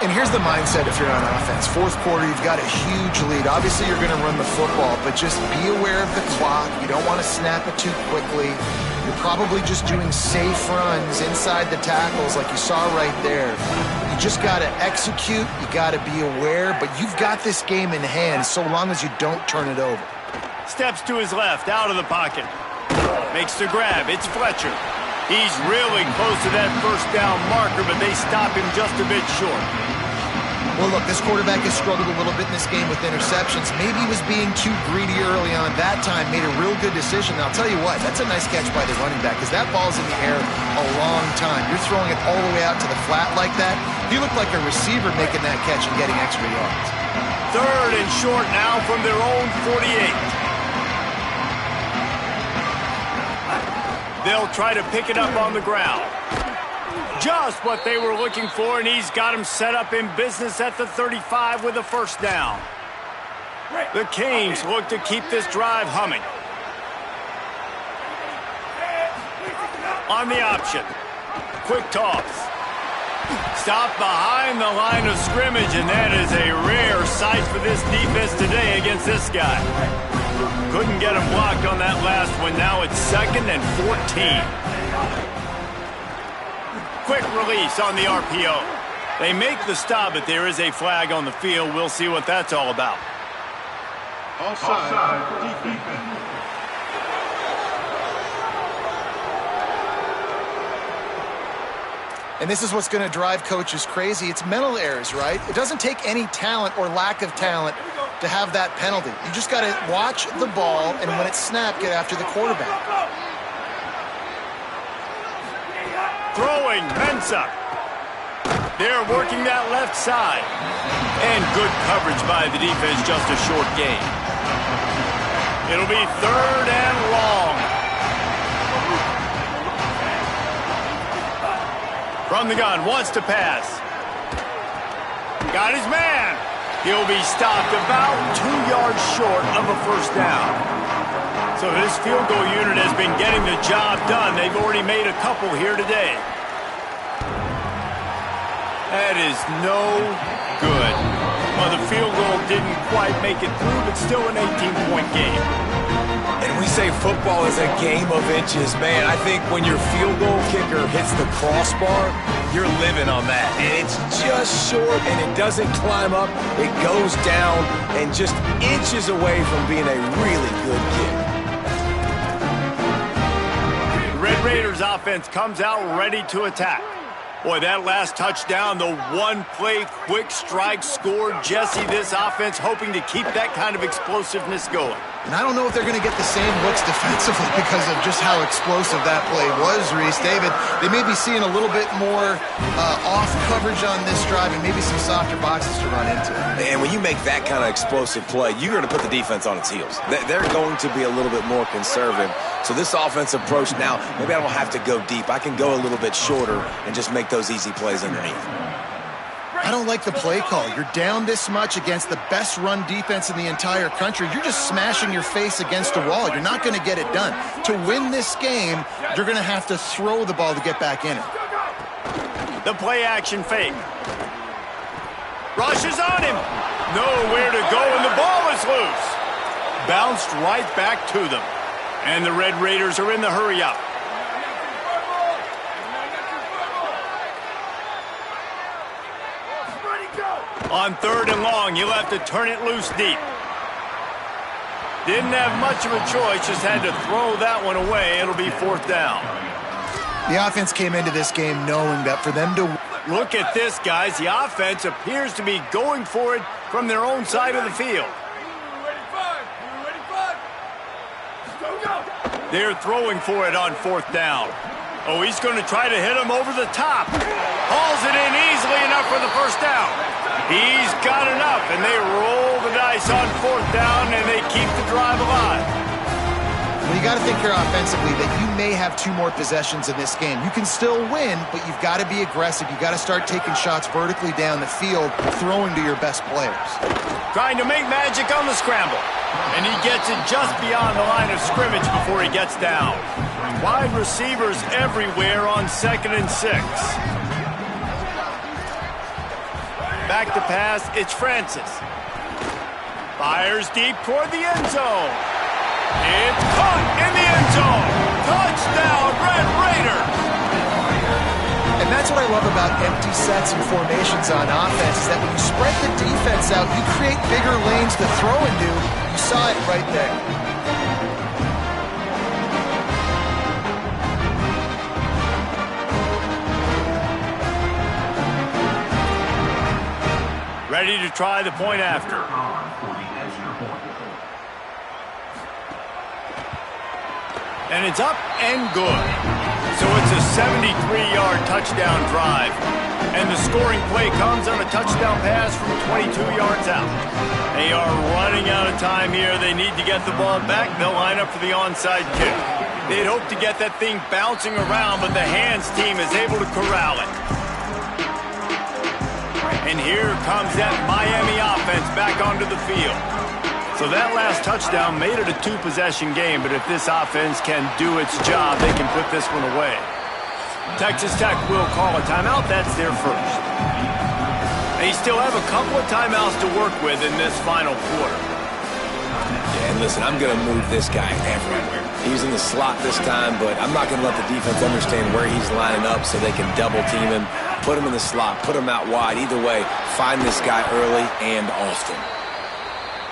And here's the mindset if you're on offense. Fourth quarter, you've got a huge lead. Obviously, you're going to run the football, but just be aware of the clock. You don't want to snap it too quickly. You're probably just doing safe runs inside the tackles like you saw right there. You just got to execute. You got to be aware, but you've got this game in hand so long as you don't turn it over. Steps to his left, out of the pocket. Makes the grab. It's Fletcher. He's really close to that first down marker, but they stop him just a bit short. Well, look, this quarterback has struggled a little bit in this game with interceptions. Maybe he was being too greedy early on. That time made a real good decision. Now, I'll tell you what, that's a nice catch by the running back because that ball's in the air a long time. You're throwing it all the way out to the flat like that. He looked like a receiver making that catch and getting extra yards. Third and short now from their own 48. They'll try to pick it up on the ground. Just what they were looking for, and he's got him set up in business at the 35 with a first down. The Canes look to keep this drive humming. On the option. Quick toss. Stop behind the line of scrimmage, and that is a rare sight for this defense today against this guy. Couldn't get him blocked on that last one. Now it's 2nd and 14. Quick release on the RPO. They make the stop, but there is a flag on the field. We'll see what that's all about. Offside. Defense. And this is what's going to drive coaches crazy. It's mental errors, right? It doesn't take any talent or lack of talent to have that penalty. You just got to watch the ball, and when it's snapped, get after the quarterback. Throwing, Mensah. They're working that left side. And good coverage by the defense, just a short gain. It'll be 3rd and long. From the gun, wants to pass. Got his man. He'll be stopped about 2 yards short of a first down. So this field goal unit has been getting the job done. They've already made a couple here today. That is no good. Well, the field goal didn't quite make it through, but still an 18-point game. And we say football is a game of inches, man. I think when your field goal kicker hits the crossbar, you're living on that. And it's just short, and it doesn't climb up. It goes down and just inches away from being a really good kick. Red Raiders offense comes out ready to attack. Boy, that last touchdown, the one-play quick strike scored. Jesse, this offense hoping to keep that kind of explosiveness going. And I don't know if they're going to get the same looks defensively because of just how explosive that play was, Reese. David, they may be seeing a little bit more off coverage on this drive and maybe some softer boxes to run into. And when you make that kind of explosive play, you're going to put the defense on its heels. They're going to be a little bit more conservative. So this offensive approach now, maybe I don't have to go deep. I can go a little bit shorter and just make those easy plays underneath. I don't like the play call. You're down this much against the best run defense in the entire country. You're just smashing your face against a wall. You're not going to get it done. To win this game, you're going to have to throw the ball to get back in it. The play action fake. Rushes on him. Nowhere to go, and the ball is loose. Bounced right back to them. And the Red Raiders are in the hurry-up. On 3rd and long, you'll have to turn it loose deep. Didn't have much of a choice, just had to throw that one away. It'll be 4th down. The offense came into this game knowing that for them to... Look at this, guys. The offense appears to be going for it from their own side of the field. They're throwing for it on 4th down. Oh, he's going to try to hit him over the top. Hauls it in easily enough for the first down. He's got enough, and they roll the dice on 4th down, and they keep the drive alive. Well, you got to think here offensively that you may have 2 more possessions in this game. You can still win, but you've got to be aggressive. You've got to start taking shots vertically down the field, throwing to your best players. Trying to make magic on the scramble. And he gets it just beyond the line of scrimmage before he gets down. Wide receivers everywhere on 2nd and 6. Back to pass, it's Francis. Fires deep toward the end zone. It's caught in the end zone. Touchdown, Red Raiders. And that's what I love about empty sets and formations on offense, is that when you spread the defense out, you create bigger lanes to throw into. You saw it right there. Ready to try the point after. And it's up and good. So it's a 73-yard touchdown drive. And the scoring play comes on a touchdown pass from 22 yards out. They are running out of time here. They need to get the ball back. They'll line up for the onside kick. They'd hope to get that thing bouncing around, but the hands team is able to corral it. And here comes that Miami offense back onto the field. So that last touchdown made it a 2-possession game, but if this offense can do its job, they can put this one away. Texas Tech will call a timeout. That's their first. They still have a couple of timeouts to work with in this final quarter. Yeah, and listen, I'm going to move this guy everywhere. He's in the slot this time, but I'm not going to let the defense understand where he's lining up so they can double team him, put him in the slot, put him out wide. Either way, find this guy early and often.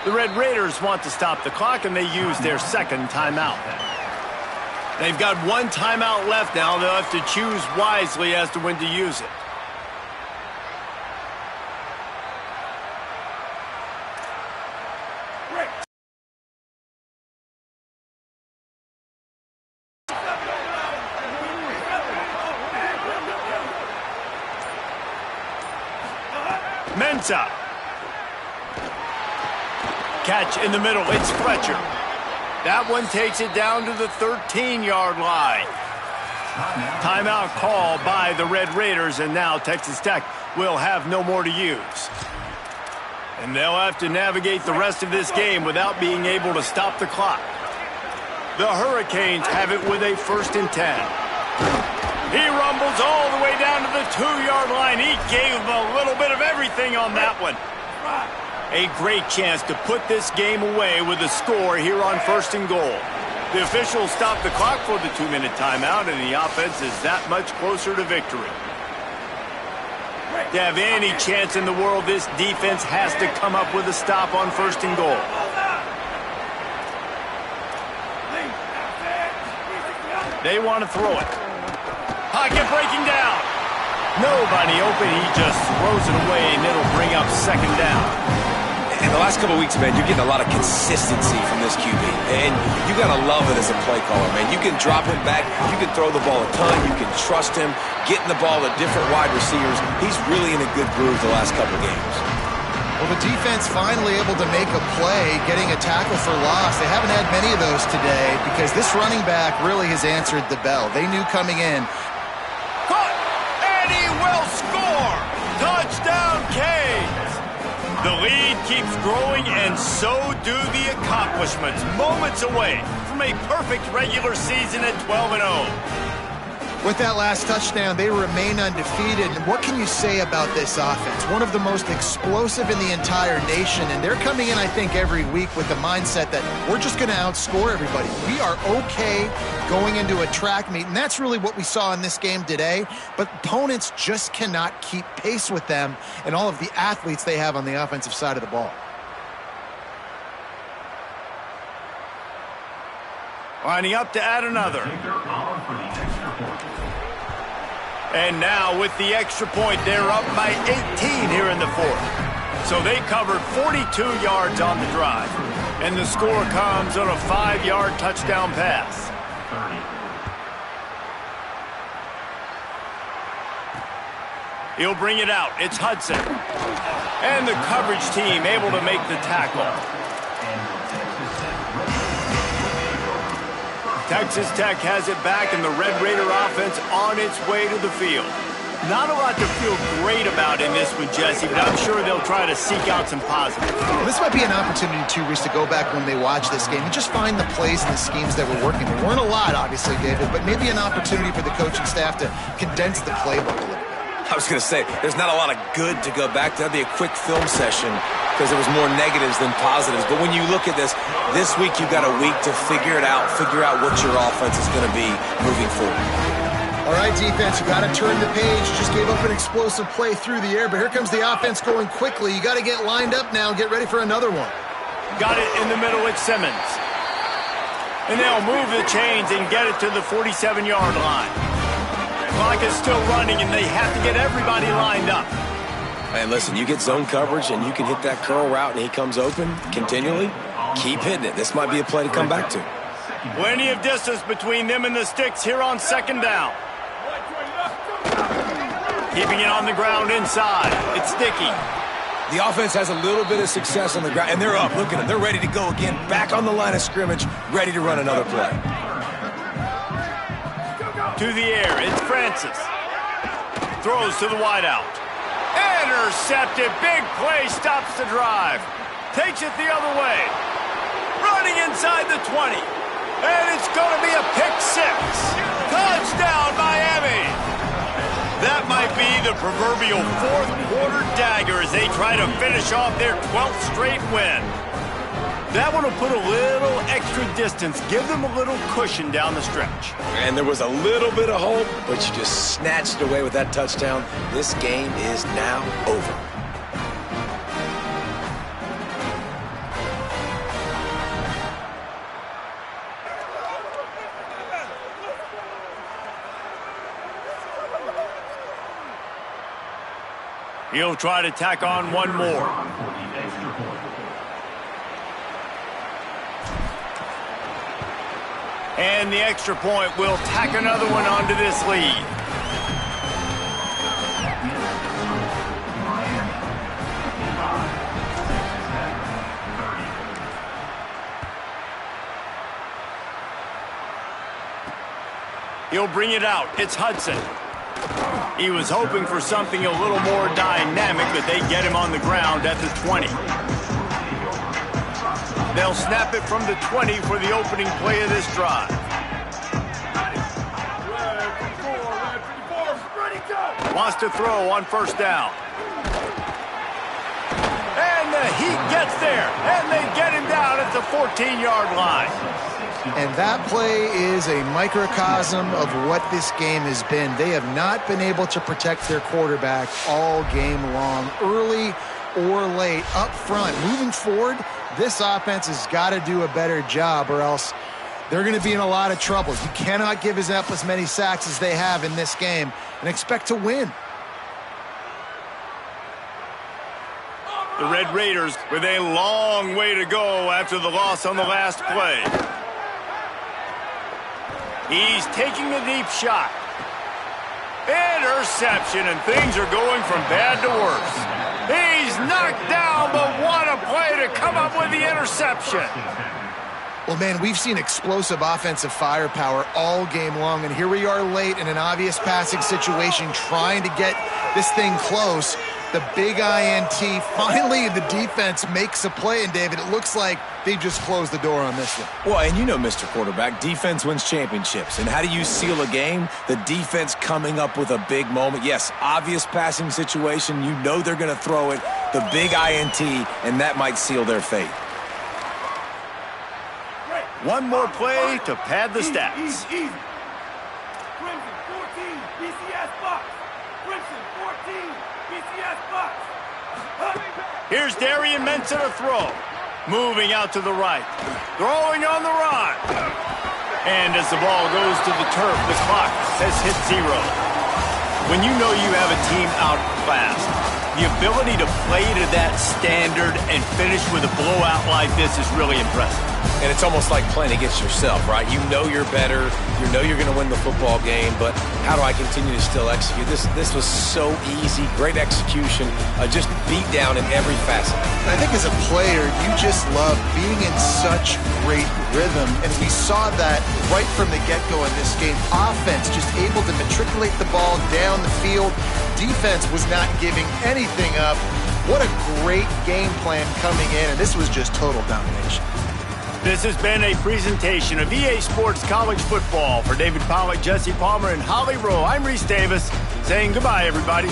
The Red Raiders want to stop the clock, and they use their 2nd timeout. They've got 1 timeout left now. They'll have to choose wisely as to when to use it. Mensah. Catch in the middle. It's Fletcher. That one takes it down to the 13-yard line. Timeout call by the Red Raiders, and now Texas Tech will have no more to use. And they'll have to navigate the rest of this game without being able to stop the clock. The Hurricanes have it with a 1st and 10. He rumbles all the way down to the 2-yard line. He gave them a little bit of everything on that one. A great chance to put this game away with a score here on 1st and goal. The officials stop the clock for the 2-minute timeout, and the offense is that much closer to victory. To have any chance in the world, this defense has to come up with a stop on 1st and goal. They want to throw it. Pocket breaking down. Nobody open. He just throws it away, and it'll bring up 2nd down. In the last couple of weeks, man, you're getting a lot of consistency from this QB. And you got to love it as a play caller, man. You can drop him back. You can throw the ball a ton. You can trust him, getting the ball to different wide receivers. He's really in a good groove the last couple of games. Well, the defense finally able to make a play, getting a tackle for loss. They haven't had many of those today because this running back really has answered the bell. They knew coming in. Caught! And he will score! Touchdown, Canes! The lead keeps growing, and so do the accomplishments. Moments away from a perfect regular season at 12-0. With that last touchdown, they remain undefeated. And what can you say about this offense? One of the most explosive in the entire nation. And they're coming in, I think, every week with the mindset that we're just going to outscore everybody. We are okay going into a track meet. And that's really what we saw in this game today. But opponents just cannot keep pace with them and all of the athletes they have on the offensive side of the ball. Lining up to add another. And now with the extra point, they're up by 18 here in the 4th. So they covered 42 yards on the drive. And the score comes on a 5-yard touchdown pass. He'll bring it out. It's Hudson. And the coverage team able to make the tackle. Texas Tech has it back, and the Red Raider offense on its way to the field. Not a lot to feel great about in this one, Jesse, but I'm sure they'll try to seek out some positives. Well, this might be an opportunity, too, Reese, to go back when they watch this game and just find the plays and the schemes that were working. There weren't a lot, obviously, David, but maybe an opportunity for the coaching staff to condense the playbook a little bit. I was going to say, there's not a lot of good to go back to. That'd be a quick film session because there was more negatives than positives. But when you look at this week you've got a week to figure out what your offense is going to be moving forward. All right, defense, you got to turn the page. You just gave up an explosive play through the air, but here comes the offense going quickly. You got to get lined up now and get ready for another one. Got it in the middle with Simmons. And they'll move the chains and get it to the 47-yard line. Clock is still running, and they have to get everybody lined up. And listen, you get zone coverage, and you can hit that curl route, and he comes open continually. Keep hitting it. This might be a play to come back to. Plenty of distance between them and the sticks here on second down. Keeping it on the ground inside. It's Sticky. The offense has a little bit of success on the ground, and they're up. Look at them. They're ready to go again. Back on the line of scrimmage, ready to run another play. To the air, it's Francis. Throws to the wideout. Intercepted. Big play stops the drive. Takes it the other way. Running inside the 20. And it's going to be a pick six. Touchdown, Miami. That might be the proverbial fourth quarter dagger as they try to finish off their 12th straight win. That one will put a little extra distance, give them a little cushion down the stretch. And there was a little bit of hope, but you just snatched away with that touchdown. This game is now over. He'll try to tack on one more. And the extra point will tack another one onto this lead. He'll bring it out. It's Hudson. He was hoping for something a little more dynamic, but they get him on the ground at the 20. They'll snap it from the 20 for the opening play of this drive. Wants to throw on first down. And the Heat gets there, and they get him down at the 14-yard line. And that play is a microcosm of what this game has been. They have not been able to protect their quarterback all game long, early or late, up front. Moving forward, this offense has got to do a better job or else they're going to be in a lot of trouble. You cannot give up as many sacks as they have in this game and expect to win. The Red Raiders with a long way to go after the loss on the last play. He's taking the deep shot. Interception, and things are going from bad to worse. He's knocked down, but what a play to come up with the interception. Well, man, we've seen explosive offensive firepower all game long, and here we are late in an obvious passing situation trying to get this thing close. The big INT, finally the defense makes a play, and David, it looks like they just closed the door on this one. Well, and you know, Mr. Quarterback, defense wins championships. And how do you seal a game? The defense coming up with a big moment. Yes, obvious passing situation. You know they're going to throw it. The big INT, and that might seal their fate. One more play to pad the stats. Crimson 14, BCS box. Crimson 14, BCS box. Here's Darian Mensah to throw. Moving out to the right. Throwing on the run. And as the ball goes to the turf, the clock has hit 0. When you know you have a team outclassed, the ability to play to that standard and finish with a blowout like this is really impressive. And it's almost like playing against yourself, right? You know you're better. You know you're going to win the football game, but how do I continue to still execute? This was so easy. Great execution. Just beat down in every facet. I think as a player, you just love being in such great rhythm, and we saw that right from the get-go in this game. Offense just able to matriculate the ball down the field. Defense was not giving anything up. What a great game plan coming in, and this was just total domination. This has been a presentation of EA Sports College Football. For David Pollock, Jesse Palmer, and Holly Rowe, I'm Reese Davis, saying goodbye, everybody.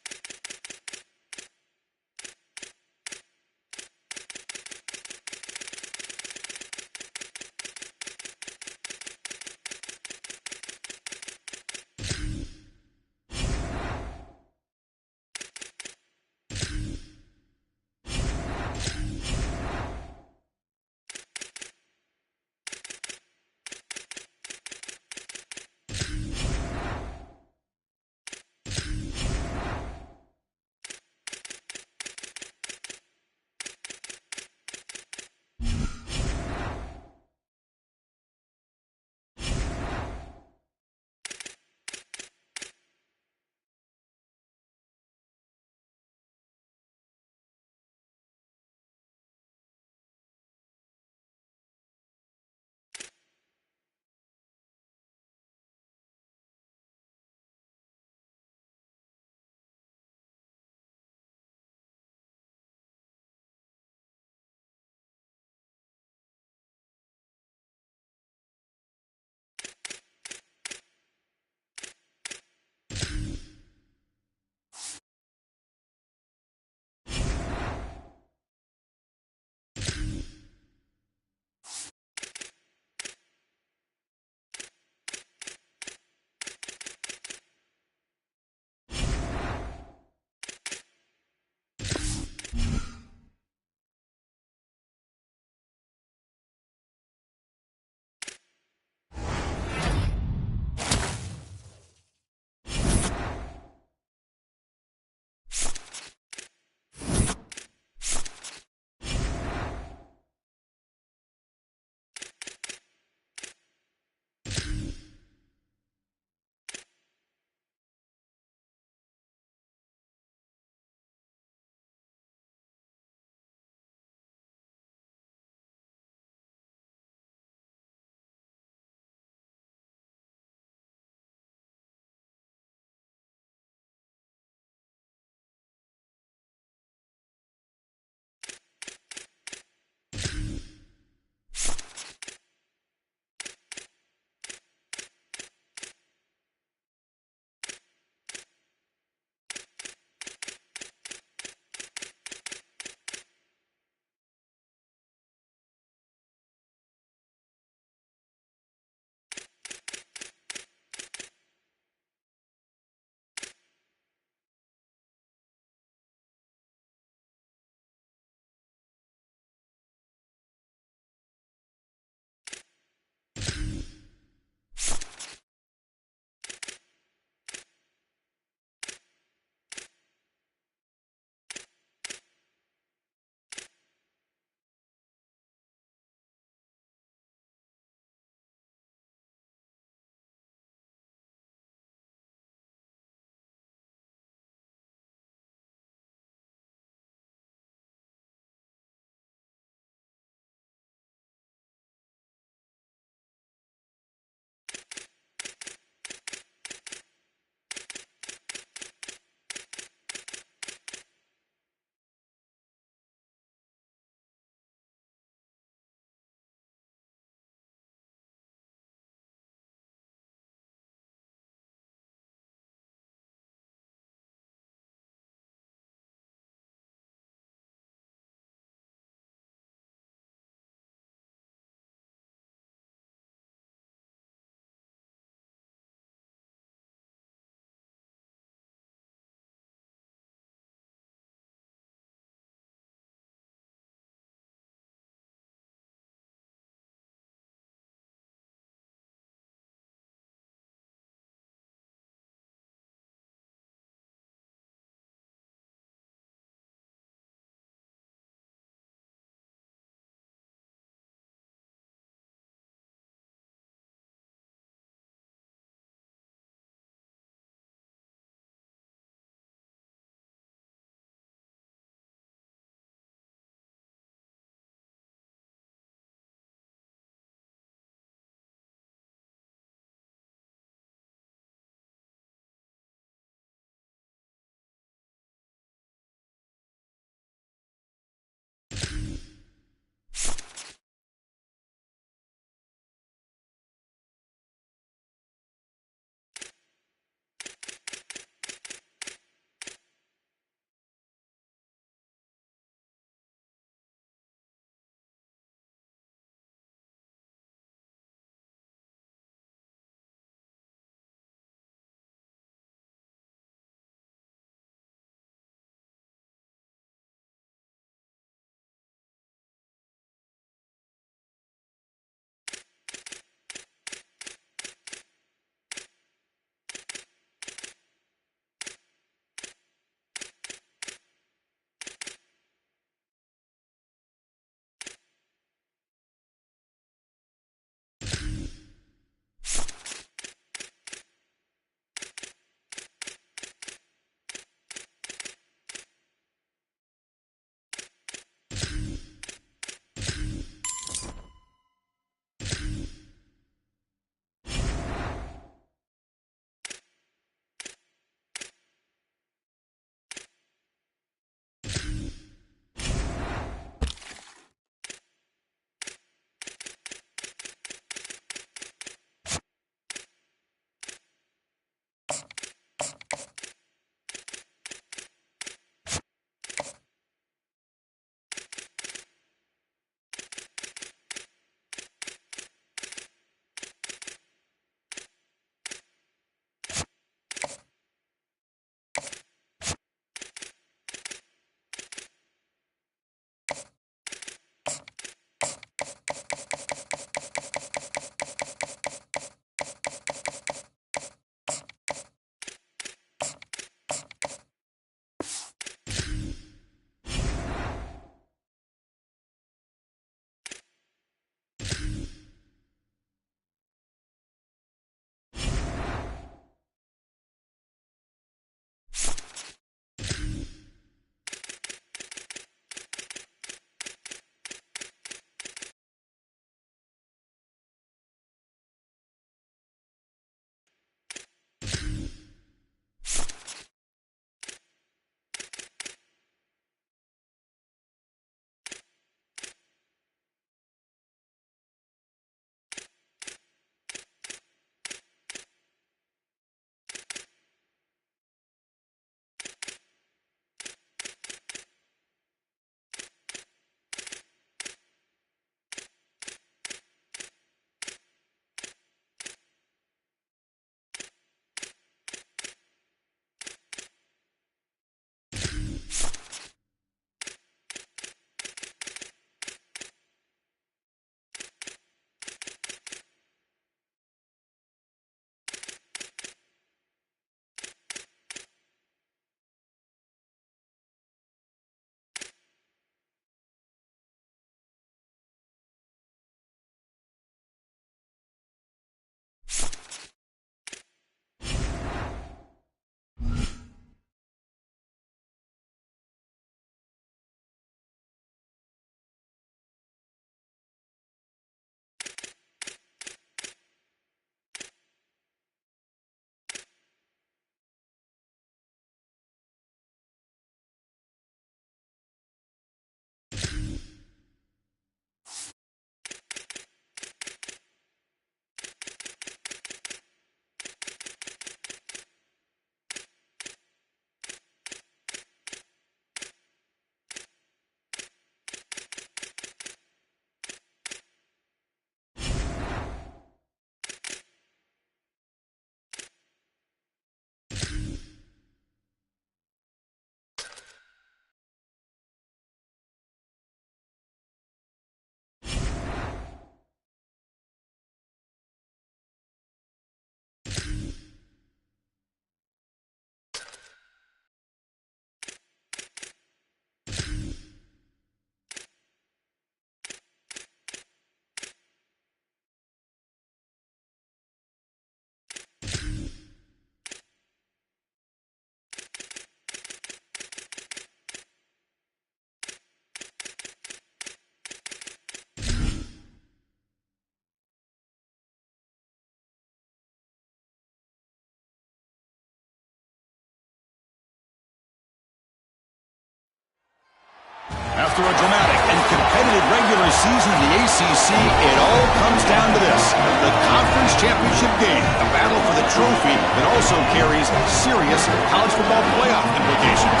season in the ACC, it all comes down to this: the conference championship game, a battle for the trophy that also carries serious college football playoff implications.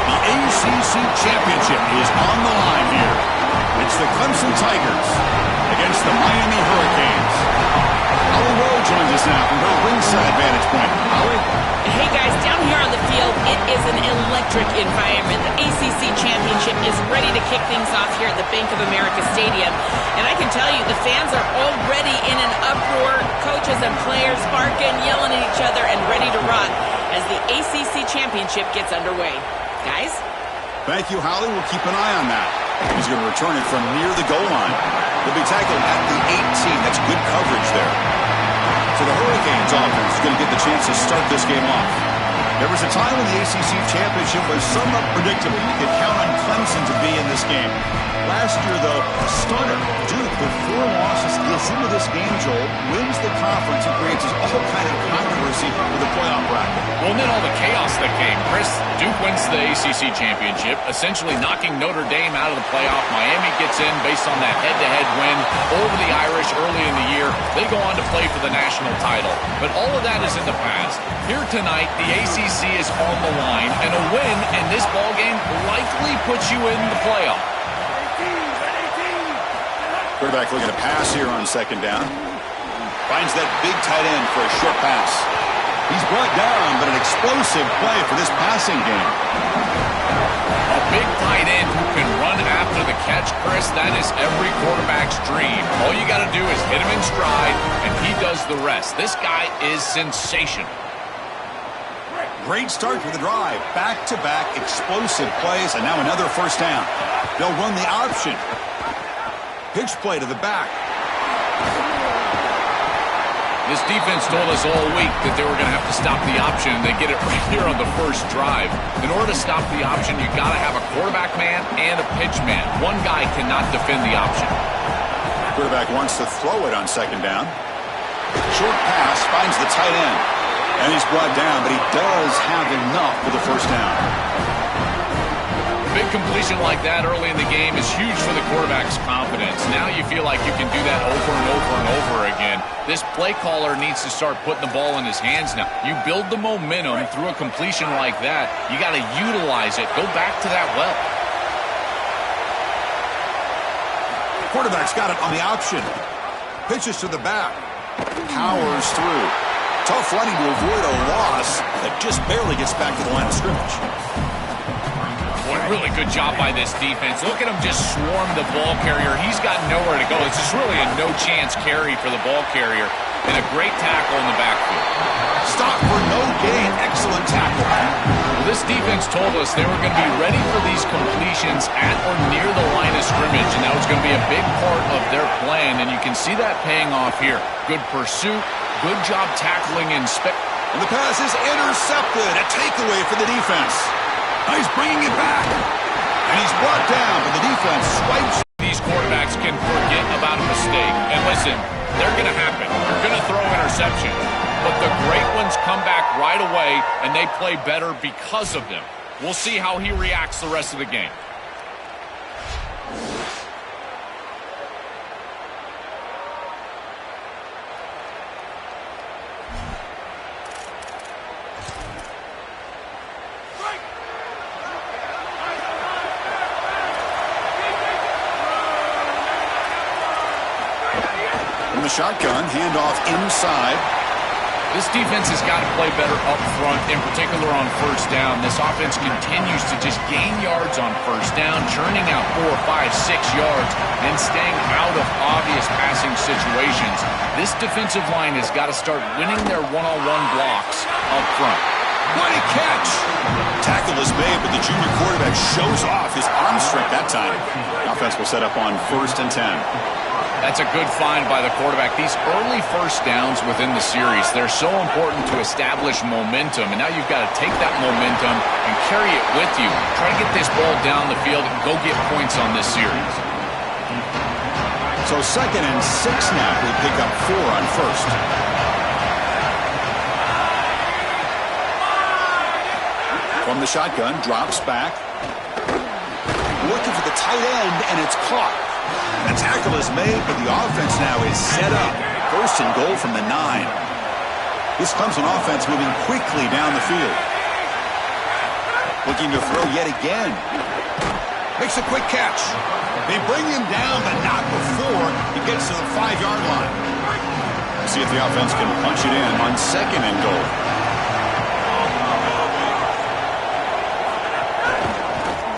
The ACC championship is on the line here. It's the Clemson Tigers against the Miami Hurricanes. Holly Rowe joins us now from her ringside vantage point. Holly? Hey guys, down here on the field, it is an electric environment. The ACC Championship is ready to kick things off here at the Bank of America Stadium. And I can tell you, the fans are already in an uproar. Coaches and players barking, yelling at each other, and ready to rock as the ACC Championship gets underway. Guys? Thank you, Holly. We'll keep an eye on that. He's going to return it from near the goal line. He'll be tackled at the 18. That's good coverage there. So the Hurricanes offense is going to get the chance to start this game off. There was a time when the ACC Championship was somewhat predictable. You could count on Clemson to be in this game. Last year, though, a stunner. Duke, with 4 losses, gets into this game, Joel, wins the conference, and creates all kind of controversy with the playoff bracket. Well, and then all the chaos that came. Chris, Duke wins the ACC Championship, essentially knocking Notre Dame out of the playoff. Miami gets in based on that head-to-head win over the Irish early in the year. They go on to play for the national title. But all of that is in the past. Here tonight, the ACC is on the line, and a win in this ballgame likely puts you in the playoff. Quarterback looking to pass here on second down. Finds that big tight end for a short pass. He's brought down, but an explosive play for this passing game. A big tight end who can run after the catch, Chris, that is every quarterback's dream. All you got to do is hit him in stride, and he does the rest. This guy is sensational. Great start for the drive. Back-to-back explosive plays, and now another first down. They'll run the option. Pitch play to the back. This defense told us all week that they were going to have to stop the option, and they get it right here on the first drive. In order to stop the option, you got to have a quarterback man and a pitch man. One guy cannot defend the option. Quarterback wants to throw it on second down. Short pass finds the tight end. And he's brought down, but he does have enough for the first down. Big completion like that early in the game is huge for the quarterback's confidence. Now you feel like you can do that over and over and over again. This play caller needs to start putting the ball in his hands now. You build the momentum through a completion like that. You got to utilize it. Go back to that well. Quarterback's got it on the option. Pitches to the back. Powers through. Tough running to avoid a loss that just barely gets back to the line of scrimmage. Boy, really good job by this defense. Look at him just swarm the ball carrier. He's got nowhere to go. This is really a no-chance carry for the ball carrier. And a great tackle in the backfield. Stop for no gain. Excellent tackle. Well, this defense told us they were going to be ready for these completions at or near the line of scrimmage. And that was going to be a big part of their plan. And you can see that paying off here. Good pursuit. Good job tackling and And the pass is intercepted. A takeaway for the defense. He's bringing it back. And he's brought down, but the defense swipes. These quarterbacks can forget about a mistake. And listen, they're going to happen. You're going to throw interceptions. But the great ones come back right away, and they play better because of them. We'll see how he reacts the rest of the game. Shotgun, handoff inside. This defense has got to play better up front, in particular on first down. This offense continues to just gain yards on first down, churning out 4, 5, 6 yards, and staying out of obvious passing situations. This defensive line has got to start winning their one-on-one blocks up front. What a catch! Tackle is made, but the junior quarterback shows off his arm strength that time. Offense will set up on 1st and 10. That's a good find by the quarterback. These early first downs within the series, they're so important to establish momentum. And now you've got to take that momentum and carry it with you. Try to get this ball down the field and go get points on this series. So 2nd and 6 now. We pick up 4 on 1st. From the shotgun, drops back. Looking for the tight end, and it's caught. The tackle is made, but the offense now is set up. First and goal from the 9. This Clemson offense moving quickly down the field. Looking to throw yet again. Makes a quick catch. They bring him down, but not before he gets to the 5-yard line. See if the offense can punch it in on second and goal.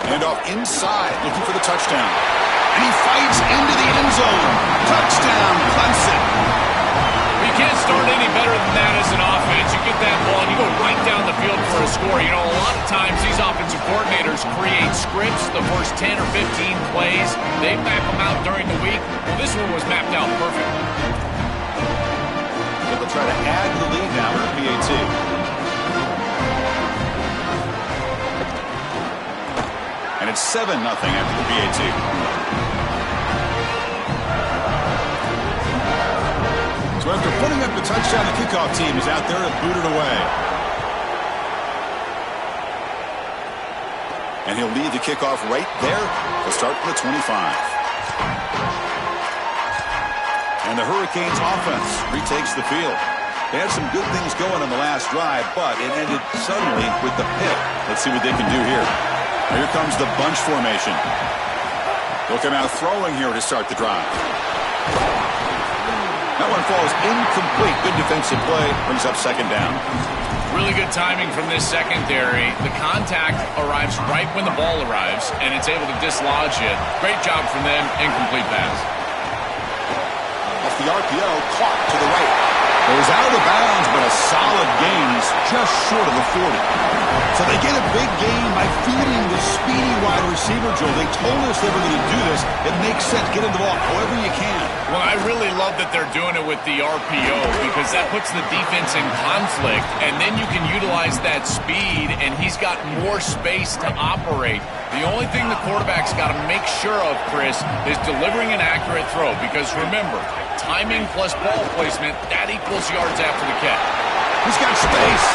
Hand off inside, looking for the touchdown. And he fights into the end zone. Touchdown, Clemson. You can't start any better than that as an offense. You get that ball and you go right down the field for a score. You know, a lot of times these offensive coordinators create scripts, the first 10 or 15 plays. They map them out during the week. Well, this one was mapped out perfectly. So they'll try to add to the lead now with a PAT. And it's 7-0 after the PAT. So after putting up the touchdown, the kickoff team is out there to boot it away. And he'll lead the kickoff right there to start from the 25. And the Hurricanes offense retakes the field. They had some good things going on the last drive, but it ended suddenly with the pick. Let's see what they can do here. Here comes the bunch formation. They'll come out throwing here to start the drive. That one falls incomplete. Good defensive play. Brings up second down. Really good timing from this secondary. The contact arrives right when the ball arrives, and it's able to dislodge it. Great job from them. Incomplete pass. Off the RPO, caught to the right. Goes out of bounds, but a solid gain. He's just short of the 40. So they get a big gain by feeding the speedy wide receiver, Joel. They told us they were going to do this. It makes sense. Get him the ball however you can. Well, I really love that they're doing it with the RPO because that puts the defense in conflict, and then you can utilize that speed, and he's got more space to operate. The only thing the quarterback's got to make sure of, Chris, is delivering an accurate throw because, remember, timing plus ball placement, that equals yards after the catch. He's got space.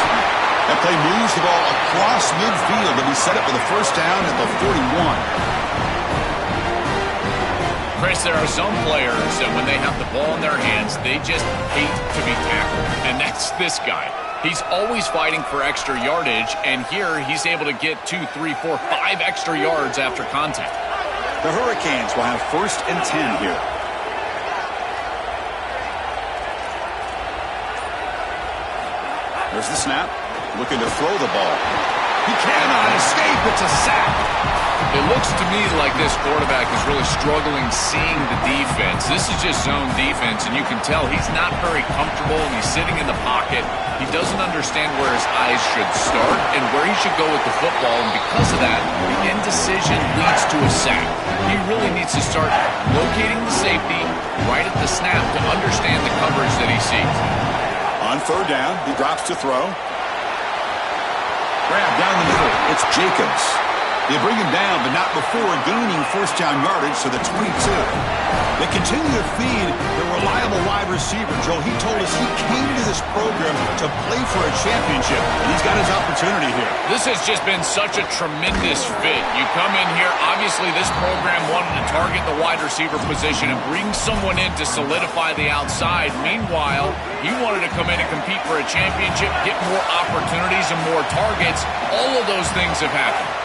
That play moves the ball across midfield to be set up with a first down at the 41. Chris, there are some players that when they have the ball in their hands, they just hate to be tackled. And that's this guy. He's always fighting for extra yardage, and here he's able to get 2, 3, 4, 5 extra yards after contact. The Hurricanes will have first and 10 here. There's the snap. Looking to throw the ball. He cannot escape. It's a sack. It looks to me like this quarterback is really struggling seeing the defense. This is just zone defense, and you can tell he's not very comfortable, and he's sitting in the pocket. He doesn't understand where his eyes should start and where he should go with the football, and because of that, the indecision leads to a sack. He really needs to start locating the safety right at the snap to understand the coverage that he sees. On third down, he drops to throw. Grab down the middle. It's Jacobs. They bring him down, but not before gaining first down yardage to the 22. They continue to feed the reliable wide receiver. Joe, he told us he came to this program to play for a championship, and he's got his opportunity here. This has just been such a tremendous fit. You come in here, obviously this program wanted to target the wide receiver position and bring someone in to solidify the outside. Meanwhile, he wanted to come in and compete for a championship, get more opportunities and more targets. All of those things have happened.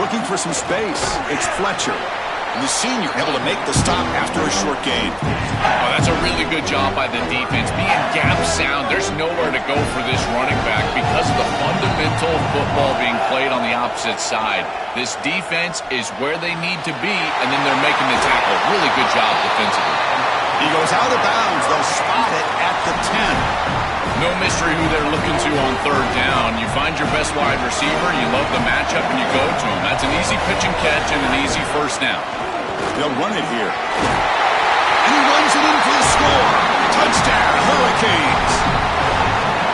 Looking for some space. It's Fletcher. And the senior able to make the stop after a short gain. Oh, that's a really good job by the defense. Being gap sound, there's nowhere to go for this running back because of the fundamental football being played on the opposite side. This defense is where they need to be, and then they're making the tackle. Really good job defensively. He goes out of bounds. They'll spot it at the 10. No mystery who they're looking to on third down. You find your best wide receiver, you love the matchup, and you go to him. That's an easy pitch and catch and an easy first down. They'll run it here. And he runs it in for the score. Touchdown, Hurricanes.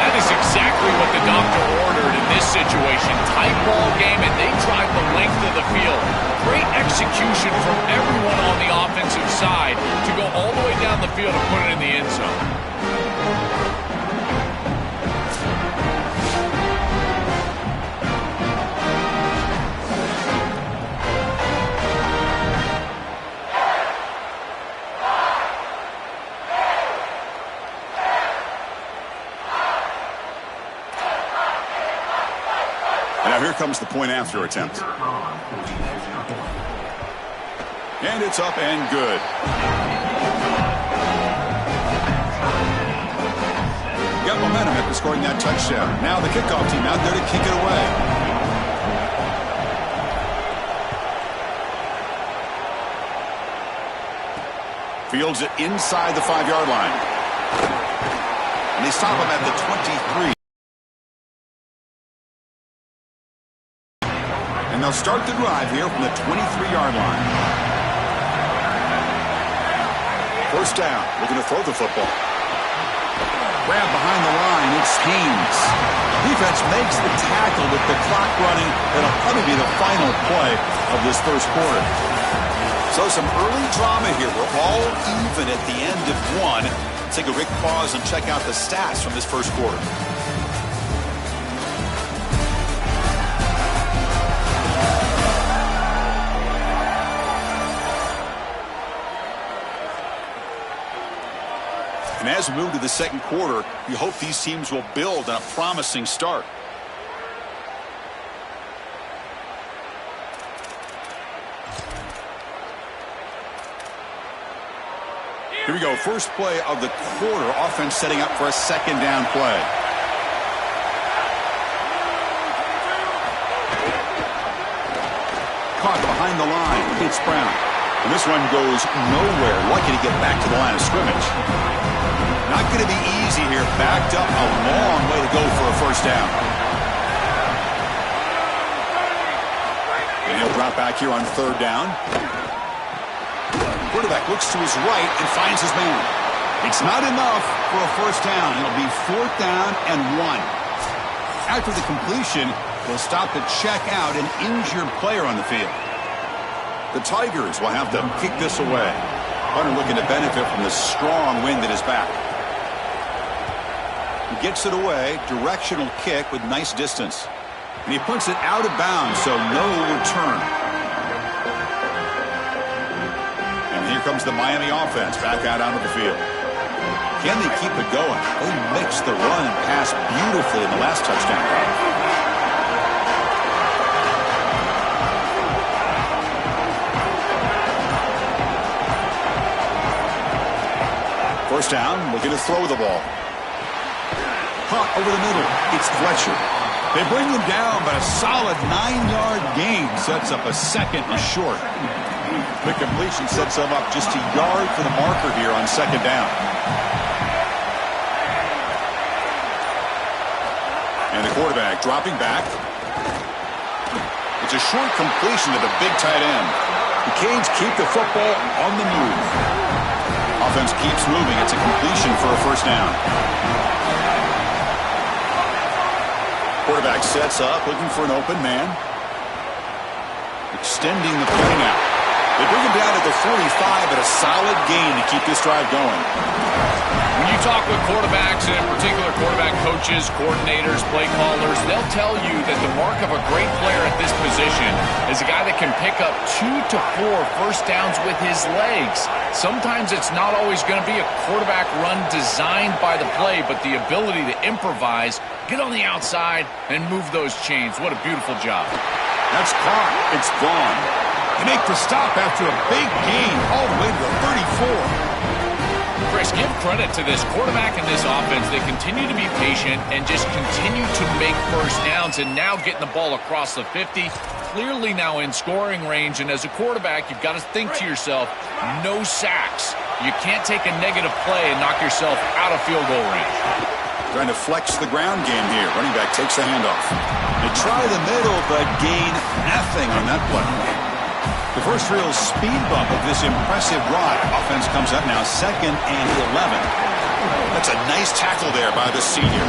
That is exactly what the doctor ordered in this situation. Tight ball game, and they drive the length of the field. Great execution from everyone on the offensive side to go all the way down the field and put it in the end zone. Now here comes the point after attempt. And it's up and good. Got momentum after scoring that touchdown. Now the kickoff team out there to kick it away. Fields it inside the 5-yard line. And they stop him at the 23. And they'll start the drive here from the 23-yard line. First down, looking to throw the football. Grab behind the line, it's Haynes. Defense makes the tackle with the clock running. That'll probably be the final play of this first quarter. So some early drama here. We're all even at the end of one. Let's take a quick pause and check out the stats from this first quarter. And as we move to the second quarter, we hope these teams will build on a promising start. Here we go. First play of the quarter. Offense setting up for a second down play. Caught behind the line. It's Brown. And this one goes nowhere. Lucky to get back to the line of scrimmage. Not going to be easy here. Backed up a long way to go for a first down. And he'll drop back here on third down. Quarterback looks to his right and finds his man. It's not enough for a first down. It'll be fourth down and 1. After the completion, they'll stop to check out an injured player on the field. The Tigers will have to kick this away. Hunter looking to benefit from the strong wind at his back. He gets it away, directional kick with nice distance. And he puts it out of bounds, so no return. And here comes the Miami offense back out onto the field. Can they keep it going? They mixed the run and pass beautifully in the last touchdown drive. First down, looking to throw the ball. Caught over the middle. It's Fletcher. They bring him down, but a solid 9-yard gain sets up a second and short. The completion sets them up just a yard for the marker here on second down. And the quarterback dropping back. It's a short completion to the big tight end. The Canes keep the football on the move. Offense keeps moving. It's a completion for a first down. Quarterback sets up, looking for an open man. Extending the play now. They bring him down at the 45, but a solid gain to keep this drive going. When you talk with quarterbacks, and in particular quarterback coaches, coordinators, play callers, they'll tell you that the mark of a great player at this position is a guy that can pick up 2 to 4 first downs with his legs. Sometimes it's not always going to be a quarterback run designed by the play, but the ability to improvise, get on the outside, and move those chains. What a beautiful job. That's caught. It's gone. They make the stop after a big gain all the way to the 34. Chris, give credit to this quarterback and this offense. They continue to be patient and just continue to make first downs, and now getting the ball across the 50, clearly now in scoring range. And as a quarterback, you've got to think to yourself, no sacks. You can't take a negative play and knock yourself out of field goal range. Trying to flex the ground game here. Running back takes the handoff. They try the middle, but gain nothing on that play. The first real speed bump of this impressive ride. Offense comes up now, 2nd and 11. That's a nice tackle there by the senior.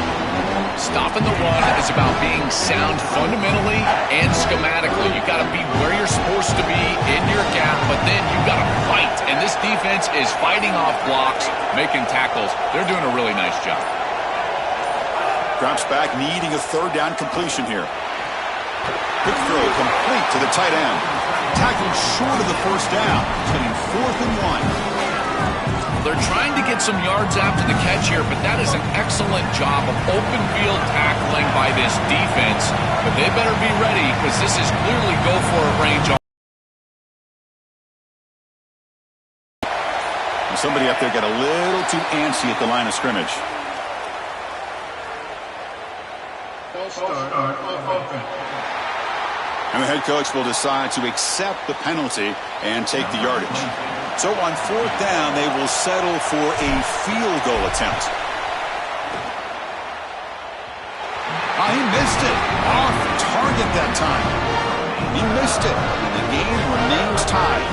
Stopping the run is about being sound fundamentally and schematically. You've got to be where you're supposed to be in your gap, but then you've got to fight. And this defense is fighting off blocks, making tackles. They're doing a really nice job. Drops back, needing a third down completion here. Quick throw complete to the tight end. Tackled short of the first down. It's going to be 4th and 1. They're trying to get some yards after the catch here, but that is an excellent job of open field tackling by this defense. But they better be ready because this is clearly go for it range. Somebody up there got a little too antsy at the line of scrimmage. And the head coach will decide to accept the penalty and take the yardage. So on 4th down, they will settle for a field goal attempt. He missed it. Off target that time. He missed it, and the game remains tied.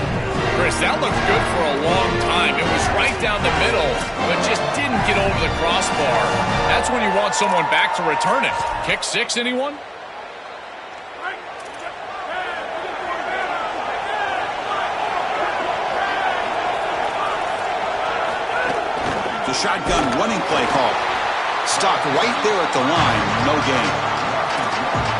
Chris, that looked good for a long time. It was right down the middle, but just didn't get over the crossbar. That's when you want someone back to return it. Kick 6, anyone? The shotgun running play call. Stopped right there at the line. No gain.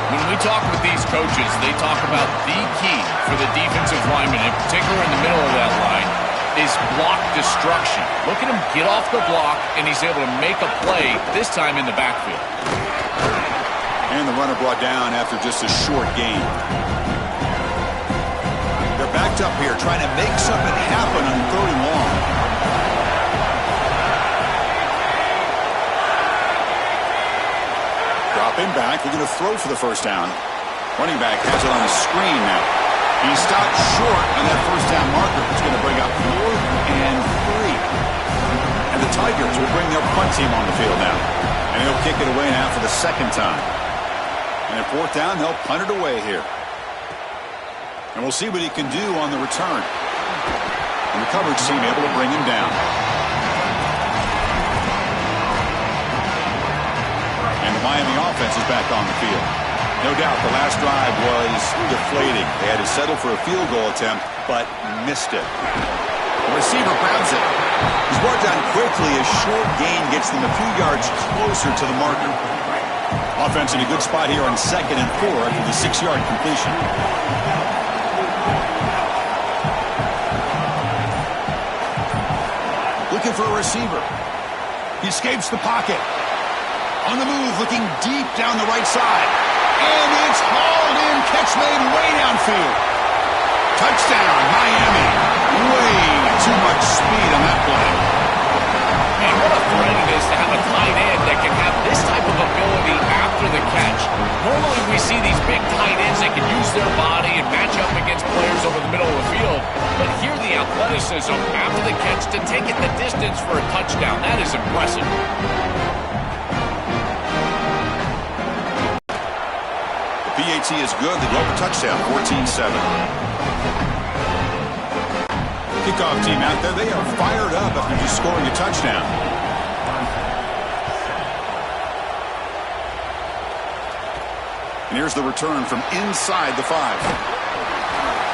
When we talk with these coaches, they talk about the key for the defensive lineman, in particular in the middle of that line, is block destruction. Look at him get off the block, and he's able to make a play, this time in the backfield. And the runner brought down after just a short gain. They're backed up here, trying to make something happen on 3rd and long. Dropping back, they're going to throw for the 1st down. Running back has it on the screen now. He stopped short on that 1st down marker. It's going to bring up 4th and 3. And the Tigers will bring their punt team on the field now. And he'll kick it away now for the 2nd time. And at 4th down, they'll punt it away here. And we'll see what he can do on the return. And the coverage team able to bring him down. And the Miami offense is back on the field. No doubt the last drive was deflating. They had to settle for a field goal attempt, but missed it. The receiver grabs it. He's brought down quickly. A short gain gets them a few yards closer to the marker. Offense in a good spot here on 2nd and 4 after the 6-yard completion. Looking for a receiver. He escapes the pocket. On the move, looking deep down the right side. And it's hauled in. Catch made way downfield. Touchdown, Miami. Way too much speed on that play. Man, what a threat it is to have a tight end that can have this type of ability after the catch. Normally we see these big tight ends that can use their body and match up against players over the middle of the field. But here the athleticism after the catch to take it the distance for a touchdown. That is impressive. PAT is good. They go for touchdown, 14-7. Kickoff team out there. They are fired up after just scoring a touchdown. And here's the return from inside the 5.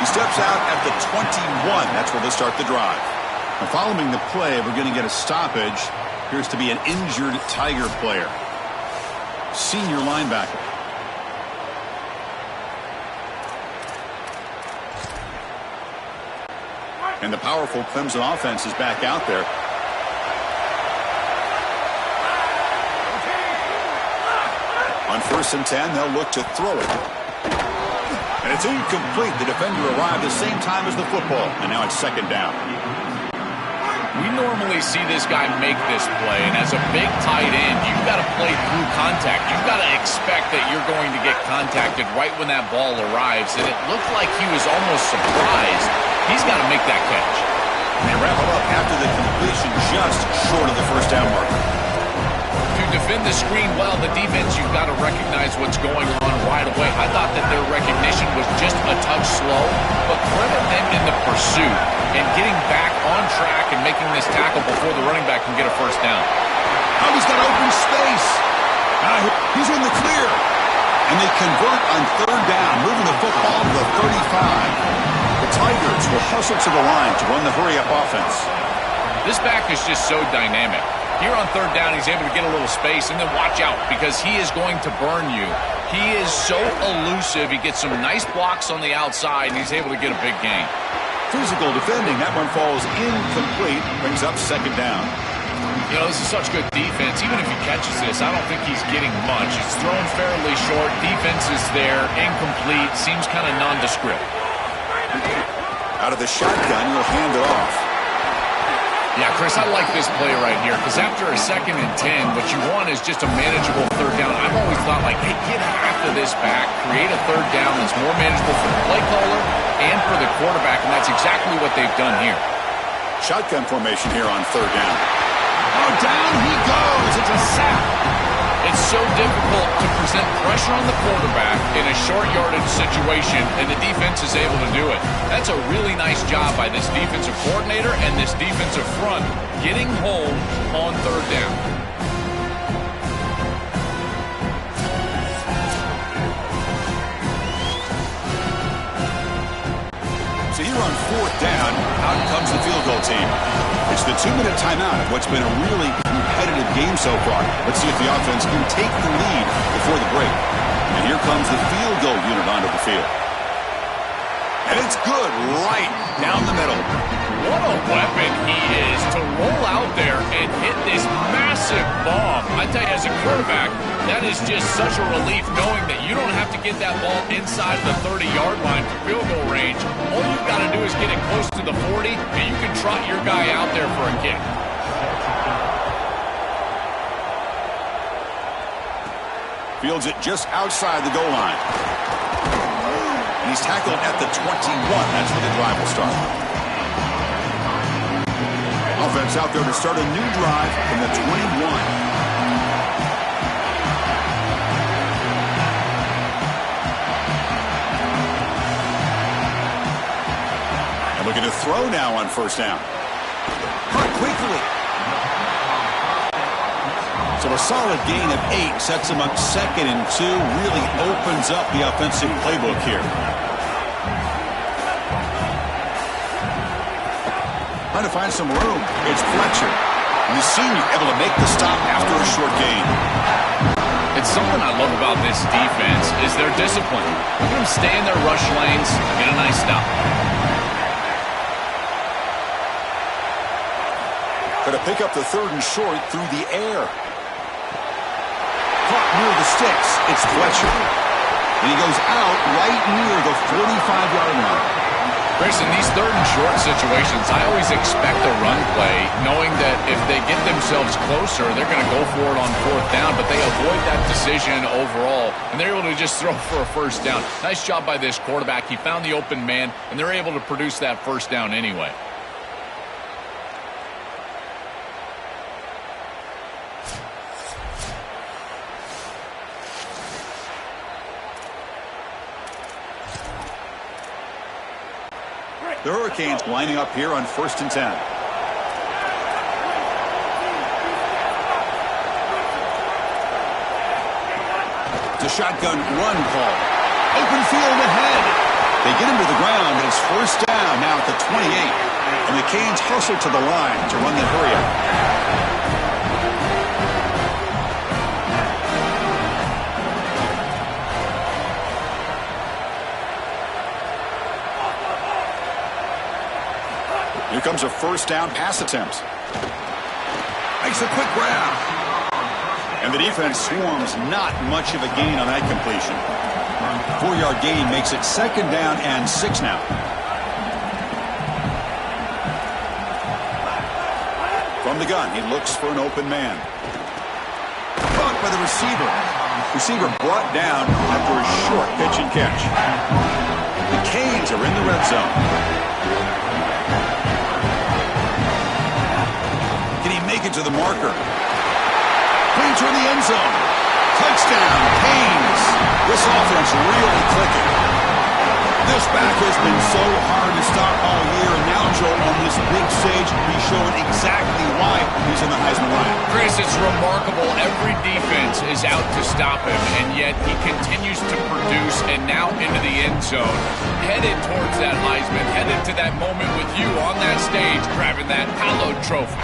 He steps out at the 21. That's where they'll start the drive. Now, following the play, we're going to get a stoppage. Appears to be an injured Tiger player. Senior linebacker. And the powerful Clemson offense is back out there. On 1st and 10, they'll look to throw it. And it's incomplete. The defender arrived the same time as the football. And now it's 2nd down. We normally see this guy make this play, and as a big tight end, you've got to play through contact. You've got to expect that you're going to get contacted right when that ball arrives, and it looked like he was almost surprised. He's got to make that catch. And wrap it up after the completion, just short of the 1st down marker. To defend the screen well, the defense, you've got to recognize what's going on right away. I thought that their recognition was just a touch slow, but credit them in the pursuit and getting back on track and making this tackle before the running back can get a 1st down. Oh, he's got open space. He's in the clear. And they convert on 3rd down, moving the football to the 35. The Tigers will hustle to the line to run the hurry-up offense. This back is just so dynamic. Here on 3rd down, he's able to get a little space, and then watch out because he is going to burn you. He is so elusive. He gets some nice blocks on the outside, and he's able to get a big gain. physical defending. That one falls incomplete. Brings up second down. You know, this is such good defense. Even if he catches this, I don't think he's getting much. It's thrown fairly short. Defense is there. Incomplete. Seems kind of nondescript. Out of the shotgun, he'll hand it off. Yeah, Chris, I like this play right here because after a 2nd and 10, what you want is just a manageable third down. I've always thought, like, hey, get half of this back, create a third down that's more manageable for the play caller and for the quarterback, and that's exactly what they've done here. Shotgun formation here on third down. Oh, down he goes. It's a sack. It's so difficult to present pressure on the quarterback in a short yardage situation, and the defense is able to do it. That's a really nice job by this defensive coordinator and this defensive front getting home on third down. So here on fourth down, out comes the field goal team. It's the 2-minute timeout of what's been a really competitive game so far. Let's see if the offense can take the lead before the break. And here comes the field goal unit onto the field. And it's good right down the middle. What a weapon he is to roll out there and hit this massive bomb. I tell you, as a quarterback, that is just such a relief knowing that you don't have to get that ball inside the 30-yard line for field goal range. All you've got to do is get it close to the 40, and you can trot your guy out there for a kick. Fields it just outside the goal line. And he's tackled at the 21. That's where the drive will start. Offense out there to start a new drive from the 21. And looking to throw now on first down. Caught quickly. So a solid gain of 8 sets him up 2nd and 2. Really opens up the offensive playbook here. Trying to find some room. It's Fletcher. And the senior able to make the stop after a short gain. It's something I love about this defense is their discipline. Look at them stay in their rush lanes, get a nice stop. Going to pick up the 3rd and short through the air. Caught near the sticks. It's Fletcher. And he goes out right near the 45-yard line. Chris, in these 3rd and short situations, I always expect a run play, knowing that if they get themselves closer, they're going to go for it on 4th down, but they avoid that decision overall, and they're able to just throw for a first down. Nice job by this quarterback. He found the open man, and they're able to produce that first down anyway. The Hurricanes lining up here on 1st and 10. It's a shotgun run call. Open field ahead. They get him to the ground, and it's first down now at the 28. And the Canes hustle to the line to run the hurry up. Here comes a first down pass attempt. Makes a quick grab. And the defense swarms, not much of a gain on that completion. 4-yard gain makes it 2nd down and 6 now. From the gun, he looks for an open man. Caught by the receiver. Receiver brought down after a short pitch and catch. The Canes are in the red zone. Make it to the marker. Clean toward the end zone. Touchdown, Canes. This offense really clicking. This back has been so hard to stop all year, and now, Joel, on this big stage, he's showing exactly why he's in the Heisman lineup. Chris, it's remarkable. Every defense is out to stop him, and yet he continues to produce, and now into the end zone, headed towards that Heisman, headed to that moment with you on that stage, grabbing that hallowed trophy.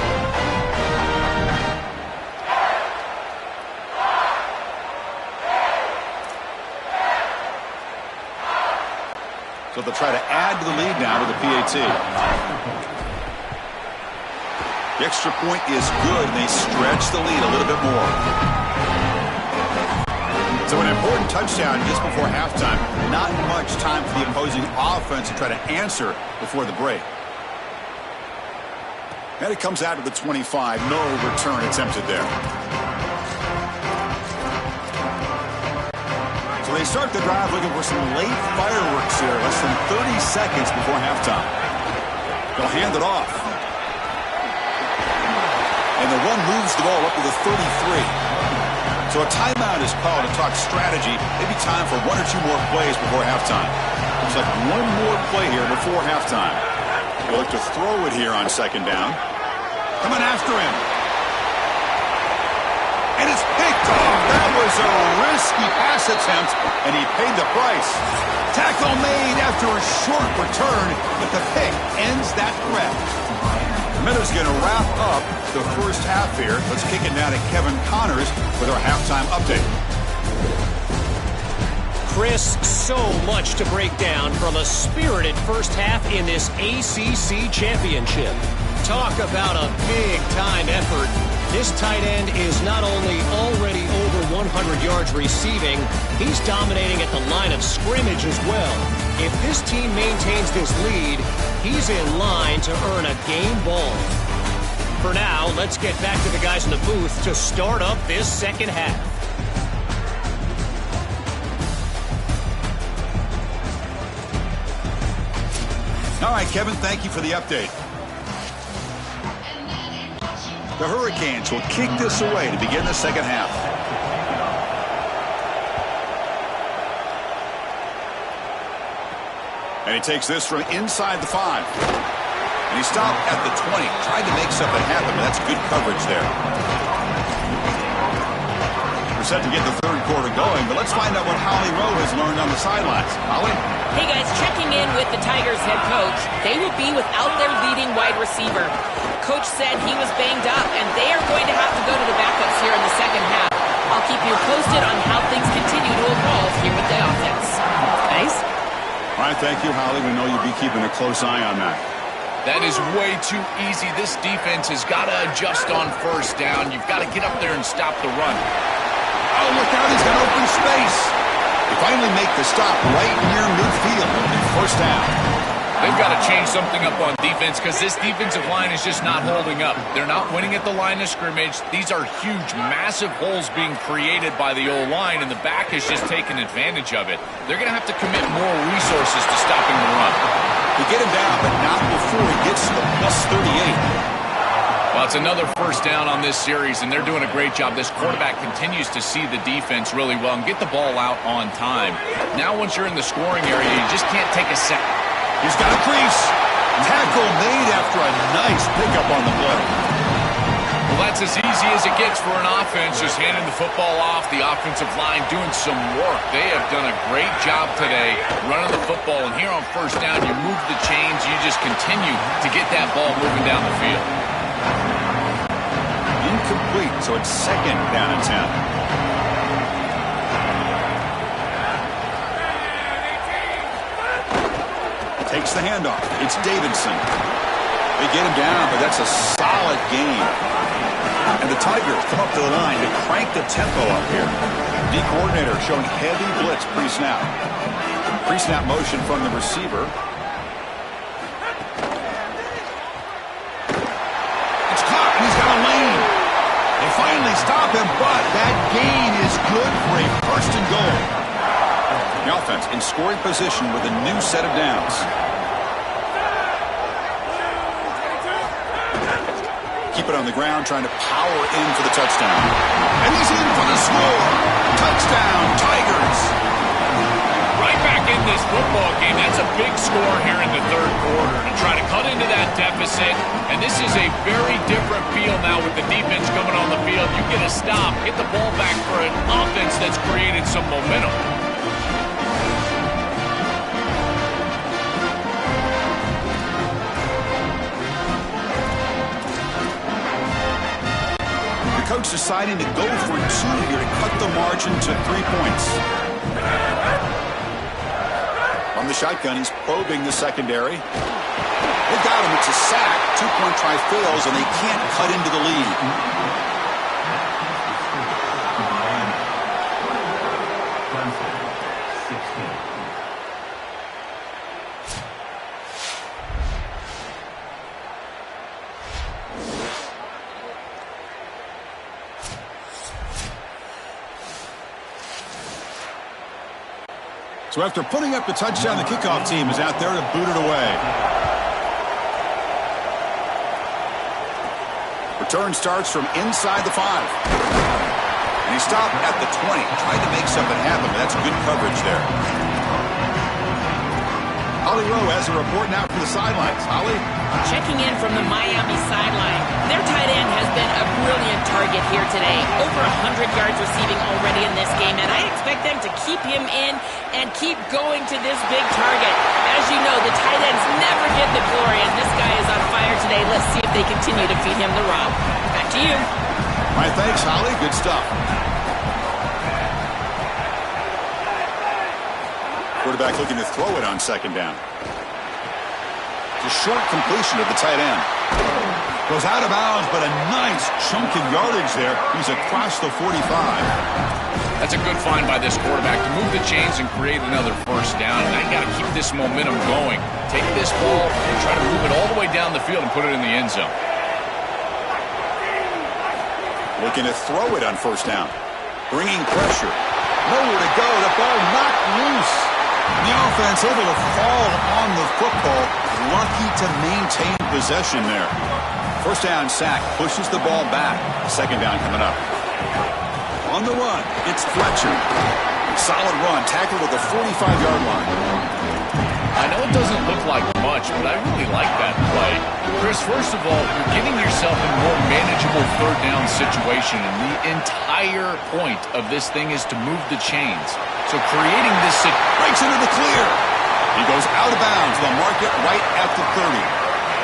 So They'll try to add to the lead now with the PAT. The extra point is good, and they stretch the lead a little bit more. So an important touchdown just before halftime. Not much time for the opposing offense to try to answer before the break. And it comes out to the 25. No return attempted there. So they start the drive looking for some late fireworks here. Less than 30 seconds before halftime. They'll hand it off. And the one moves the ball up to the 33. So a timeout is called to talk strategy. Maybe time for one or two more plays before halftime. Looks like one more play here before halftime. They'll look to throw it here on second down. Coming after him. And it's picked off. That was a risky pass attempt, and he paid the price. Tackle made after a short return, but the pick ends that threat. The Minnows going to wrap up the first half here. Let's kick it now to Kevin Connors with our halftime update. Chris, so much to break down from a spirited first half in this ACC championship. Talk about a big-time effort. This tight end is not only already over 100 yards receiving, he's dominating at the line of scrimmage as well. If this team maintains this lead, he's in line to earn a game ball. For now, let's get back to the guys in the booth to start up this second half. All right, Kevin, thank you for the update. The Hurricanes will kick this away to begin the second half. And he takes this from inside the 5. And he stopped at the 20. Tried to make something happen, but that's good coverage there. We're set to get the third quarter going, but let's find out what Holly Rowe has learned on the sidelines. Holly? Hey guys, checking in with the Tigers head coach. They will be without their leading wide receiver. Coach said he was banged up, and they are going to have to go to the backups here in the second half. I'll keep you posted on how things continue to evolve here with the offense. Guys? All right, thank you, Holly. We know you'll be keeping a close eye on that. That is way too easy. This defense has got to adjust on first down. You've got to get up there and stop the run. Oh, look out. He's got open space. They finally make the stop right near midfield. First down. They've got to change something up on defense because this defensive line is just not holding up. They're not winning at the line of scrimmage. These are huge, massive holes being created by the O-line, and the back is just taking advantage of it. They're going to have to commit more resources to stopping the run. They get him down, but not before he gets to the plus 38. Well, it's another first down on this series, and they're doing a great job. This quarterback continues to see the defense really well and get the ball out on time. Now, once you're in the scoring area, you just can't take a second. He's got a crease. Tackle made after a nice pickup on the play. Well, that's as easy as it gets for an offense, just handing the football off. The offensive line doing some work. They have done a great job today running the football. And here on first down, you move the chains. You just continue to get that ball moving down the field. Incomplete, so it's second down and 10. Takes the handoff. It's Davidson. They get him down, but that's a solid gain. And the Tigers come up to the line to crank the tempo up here. D coordinator showing heavy blitz pre-snap. Pre-snap motion from the receiver. It's caught, and he's got a lane. They finally stop him, but that gain is good for a first and goal. The offense in scoring position with a new set of downs. Keep it on the ground, trying to power in for the touchdown. And he's in for the score. Touchdown, Tigers. Right back in this football game. That's a big score here in the third quarter to try to cut into that deficit. And this is a very different feel now with the defense coming on the field. You get a stop, get the ball back for an offense that's created some momentum. Coach deciding to go for 2 here to cut the margin to 3 points. From the shotgun, he's probing the secondary. They've got him. It's a sack. Two-point try fails, and they can't cut into the lead. So after putting up the touchdown, the kickoff team is out there to boot it away. Return starts from inside the 5. And he stopped at the 20. Tried to make something happen, but that's good coverage there. Holly Rowe has a report now from the sidelines. Holly? Checking in from the Miami sideline. Their tight end has been a brilliant target here today. Over 100 yards receiving already in this game, and I expect them to keep him in and keep going to this big target. As you know, the tight ends never get the glory, and this guy is on fire today. Let's see if they continue to feed him the rock. Back to you. All right, thanks, Holly. Good stuff. Quarterback looking to throw it on second down. It's a short completion of the tight end. Goes out of bounds, but a nice chunk of yardage there. He's across the 45. That's a good find by this quarterback to move the chains and create another first down. And I got to keep this momentum going. Take this ball and try to move it all the way down the field and put it in the end zone. Looking to throw it on first down. Bringing pressure. Nowhere to go. The ball knocked loose. The offense able to fall on the football. Lucky to maintain possession there. First down sack. Pushes the ball back. Second down coming up. On the run, it's Fletcher. Solid run. Tackled at the 45-yard line. I know it doesn't look like much, but I really like that play. Chris, first of all, you're getting yourself in a more manageable third down situation, and the entire point of this thing is to move the chains. So creating this... Breaks into the clear. He goes out of bounds. They'll mark it right at the 30.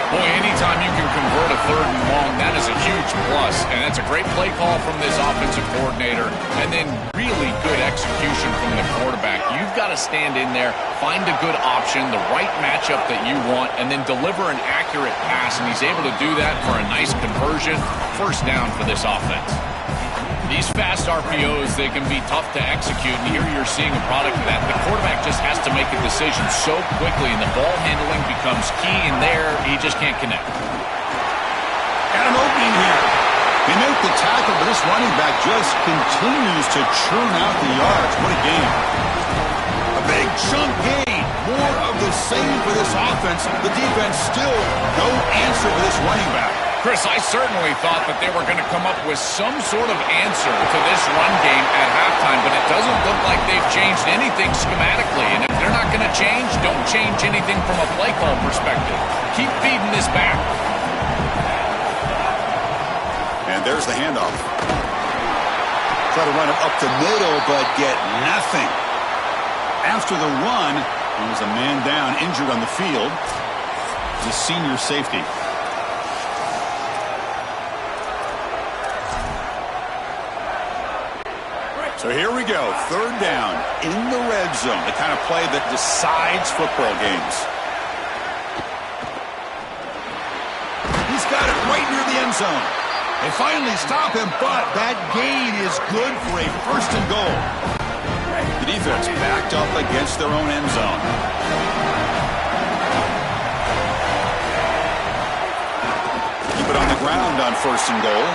Boy, anytime you can convert a third and long, that is a huge plus. And that's a great play call from this offensive coordinator. And then really good execution from the quarterback. You've got to stand in there, find a good option, the right matchup that you want, and then deliver an accurate pass. And he's able to do that for a nice conversion. First down for this offense. These fast RPOs, they can be tough to execute, and here you're seeing a product of that. The quarterback just has to make a decision so quickly, and the ball handling becomes key, and there he just can't connect. Got an opening here. They make the tackle, but this running back just continues to churn out the yards. What a game. A big chunk gain. More of the same for this offense. The defense still no answer for this running back. Chris, I certainly thought that they were going to come up with some sort of answer to this run game at halftime, but it doesn't look like they've changed anything schematically. And if they're not going to change, don't change anything from a play call perspective. Keep feeding this back. And there's the handoff. Try to run it up the middle, but get nothing. After the run, there was a man down, injured on the field. The senior safety. So here we go, third down in the red zone, the kind of play that decides football games. He's got it right near the end zone. They finally stop him, but that gain is good for a first and goal. The defense backed up against their own end zone. Keep it on the ground on first and goal.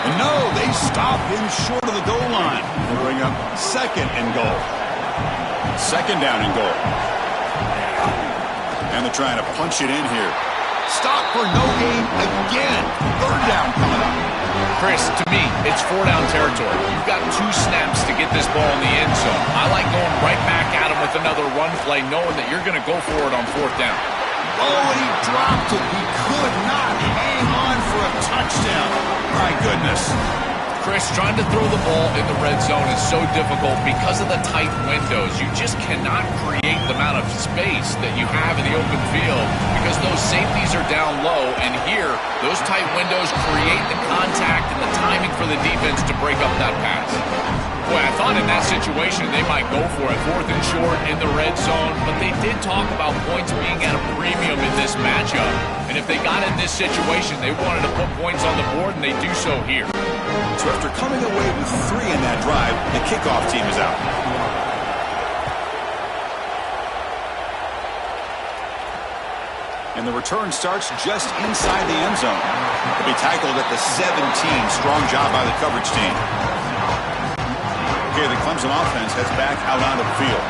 And no, they stop him short of the goal line. They'll bring up second and goal. Second down and goal. And they're trying to punch it in here. Stop for no gain again. Third down coming up. Chris, to me, it's four down territory. You've got 2 snaps to get this ball in the end zone. I like going right back at him with another run play, knowing that you're going to go for it on fourth down. Oh, and he dropped it. He could not hang on for a touchdown. My goodness. Chris, trying to throw the ball in the red zone is so difficult because of the tight windows. You just cannot create the amount of space that you have in the open field because those safeties are down low, and here, those tight windows create the contact and the timing for the defense to break up that pass. Boy, I thought in that situation they might go for it. 4th and short in the red zone, but they did talk about points being at a premium in this matchup. And if they got in this situation, they wanted to put points on the board, and they do so here. So after coming away with 3 in that drive, the kickoff team is out. And the return starts just inside the end zone. He'll be tackled at the 17. Strong job by the coverage team. Okay, the Clemson offense heads back out onto the field.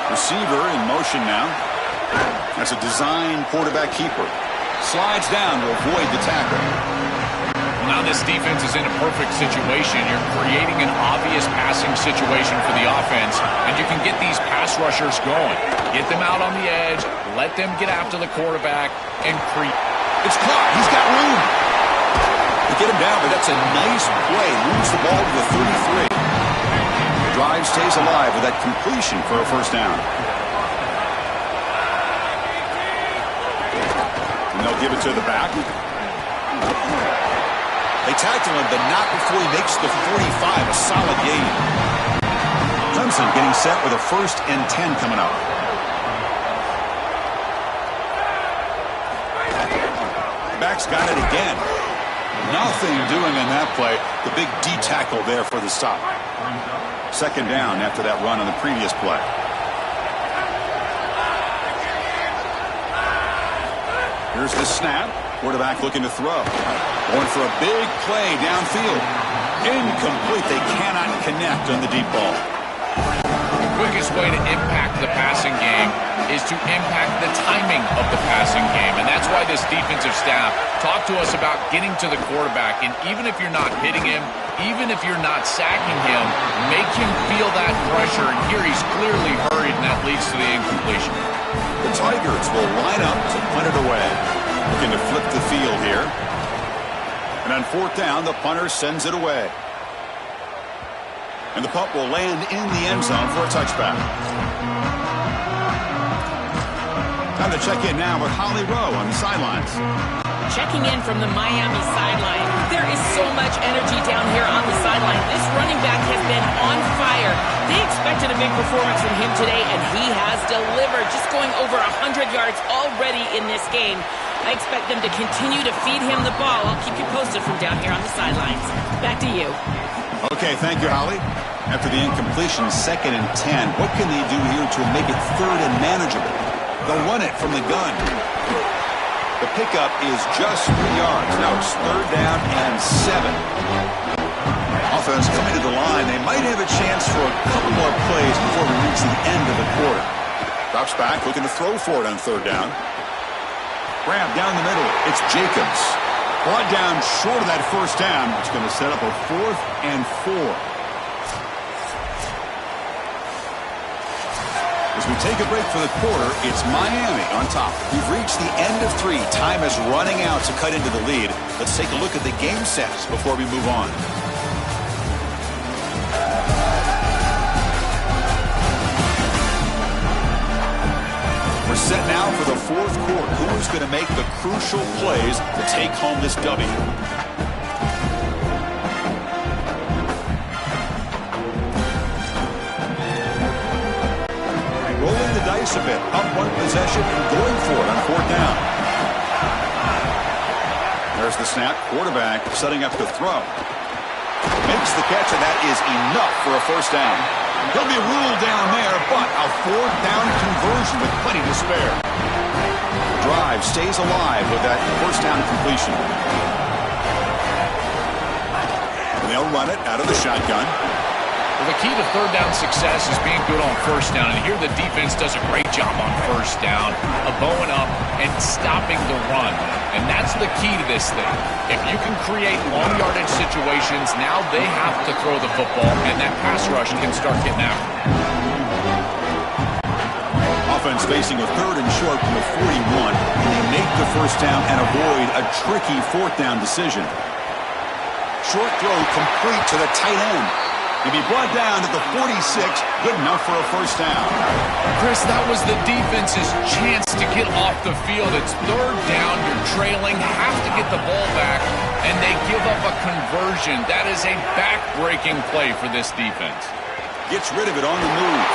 Receiver in motion now. That's a design quarterback keeper. Slides down to avoid the tackle. Now this defense is in a perfect situation. You're creating an obvious passing situation for the offense, and you can get these pass rushers going. Get them out on the edge, let them get after the quarterback, and create. It's caught. He's got room. They get him down, but that's a nice play. Moves the ball to the 33. The drive stays alive with that completion for a first down. And they'll give it to the back. They tackle him, but not before he makes the 45. A solid gain. Clemson getting set with a 1st and 10 coming up. Back's got it again. Nothing doing in that play. The big D tackle there for the stop. 2nd down after that run on the previous play. Here's the snap. Quarterback looking to throw. Going for a big play downfield. Incomplete. They cannot connect on the deep ball. The quickest way to impact the passing game is to impact the timing of the passing game. And that's why this defensive staff talked to us about getting to the quarterback. And even if you're not hitting him, even if you're not sacking him, make him feel that pressure. And here he's clearly hurried, and that leads to the incompletion. The Tigers will line up to punt it away. Looking to flip the field here. And on 4th down, the punter sends it away. And the punt will land in the end zone for a touchback. Time to check in now with Holly Rowe on the sidelines. Checking in from the Miami sideline. There is so much energy down here on the sideline. This running back has been on fire. They expected a big performance from him today, and he has delivered. Just going over 100 yards already in this game. I expect them to continue to feed him the ball. I'll keep you posted from down here on the sidelines. Back to you. Okay, thank you, Holly. After the incompletion, 2nd and 10. What can they do here to make it 3rd and manageable? They'll run it from the gun. The pickup is just 3 yards. Now it's 3rd down and 7. Offense coming to the line. They might have a chance for a couple more plays before we reach the end of the quarter. Drops back, looking to throw for it on 3rd down. Grab down the middle. It's Jacobs. Brought down short of that 1st down. It's going to set up a 4th and 4. As we take a break for the quarter, it's Miami on top. We've reached the end of 3. Time is running out to cut into the lead. Let's take a look at the game sets before we move on. We're set now for the 4th quarter. Who's going to make the crucial plays to take home this W? Rolling the dice a bit. Up 1 possession and going for it on 4th down. There's the snap. Quarterback setting up to throw. Makes the catch, and that is enough for a 1st down. He'll be ruled down there, but a 4th down conversion with plenty to spare. The drive stays alive with that 1st down completion. And they'll run it out of the shotgun. Well, the key to 3rd down success is being good on 1st down, and here the defense does a great job on 1st down of bowing up and stopping the run. And that's the key to this thing. If you can create long yardage situations, now they have to throw the football, and that pass rush can start getting after it. Offense facing a 3rd and short from the 41, and they make the 1st down and avoid a tricky 4th down decision. Short throw complete to the tight end. He'll be brought down to the 46, good enough for a 1st down. Chris, that was the defense's chance to get off the field. It's 3rd down, you're trailing, have to get the ball back. and they give up a conversion. That is a back-breaking play for this defense. Gets rid of it on the move.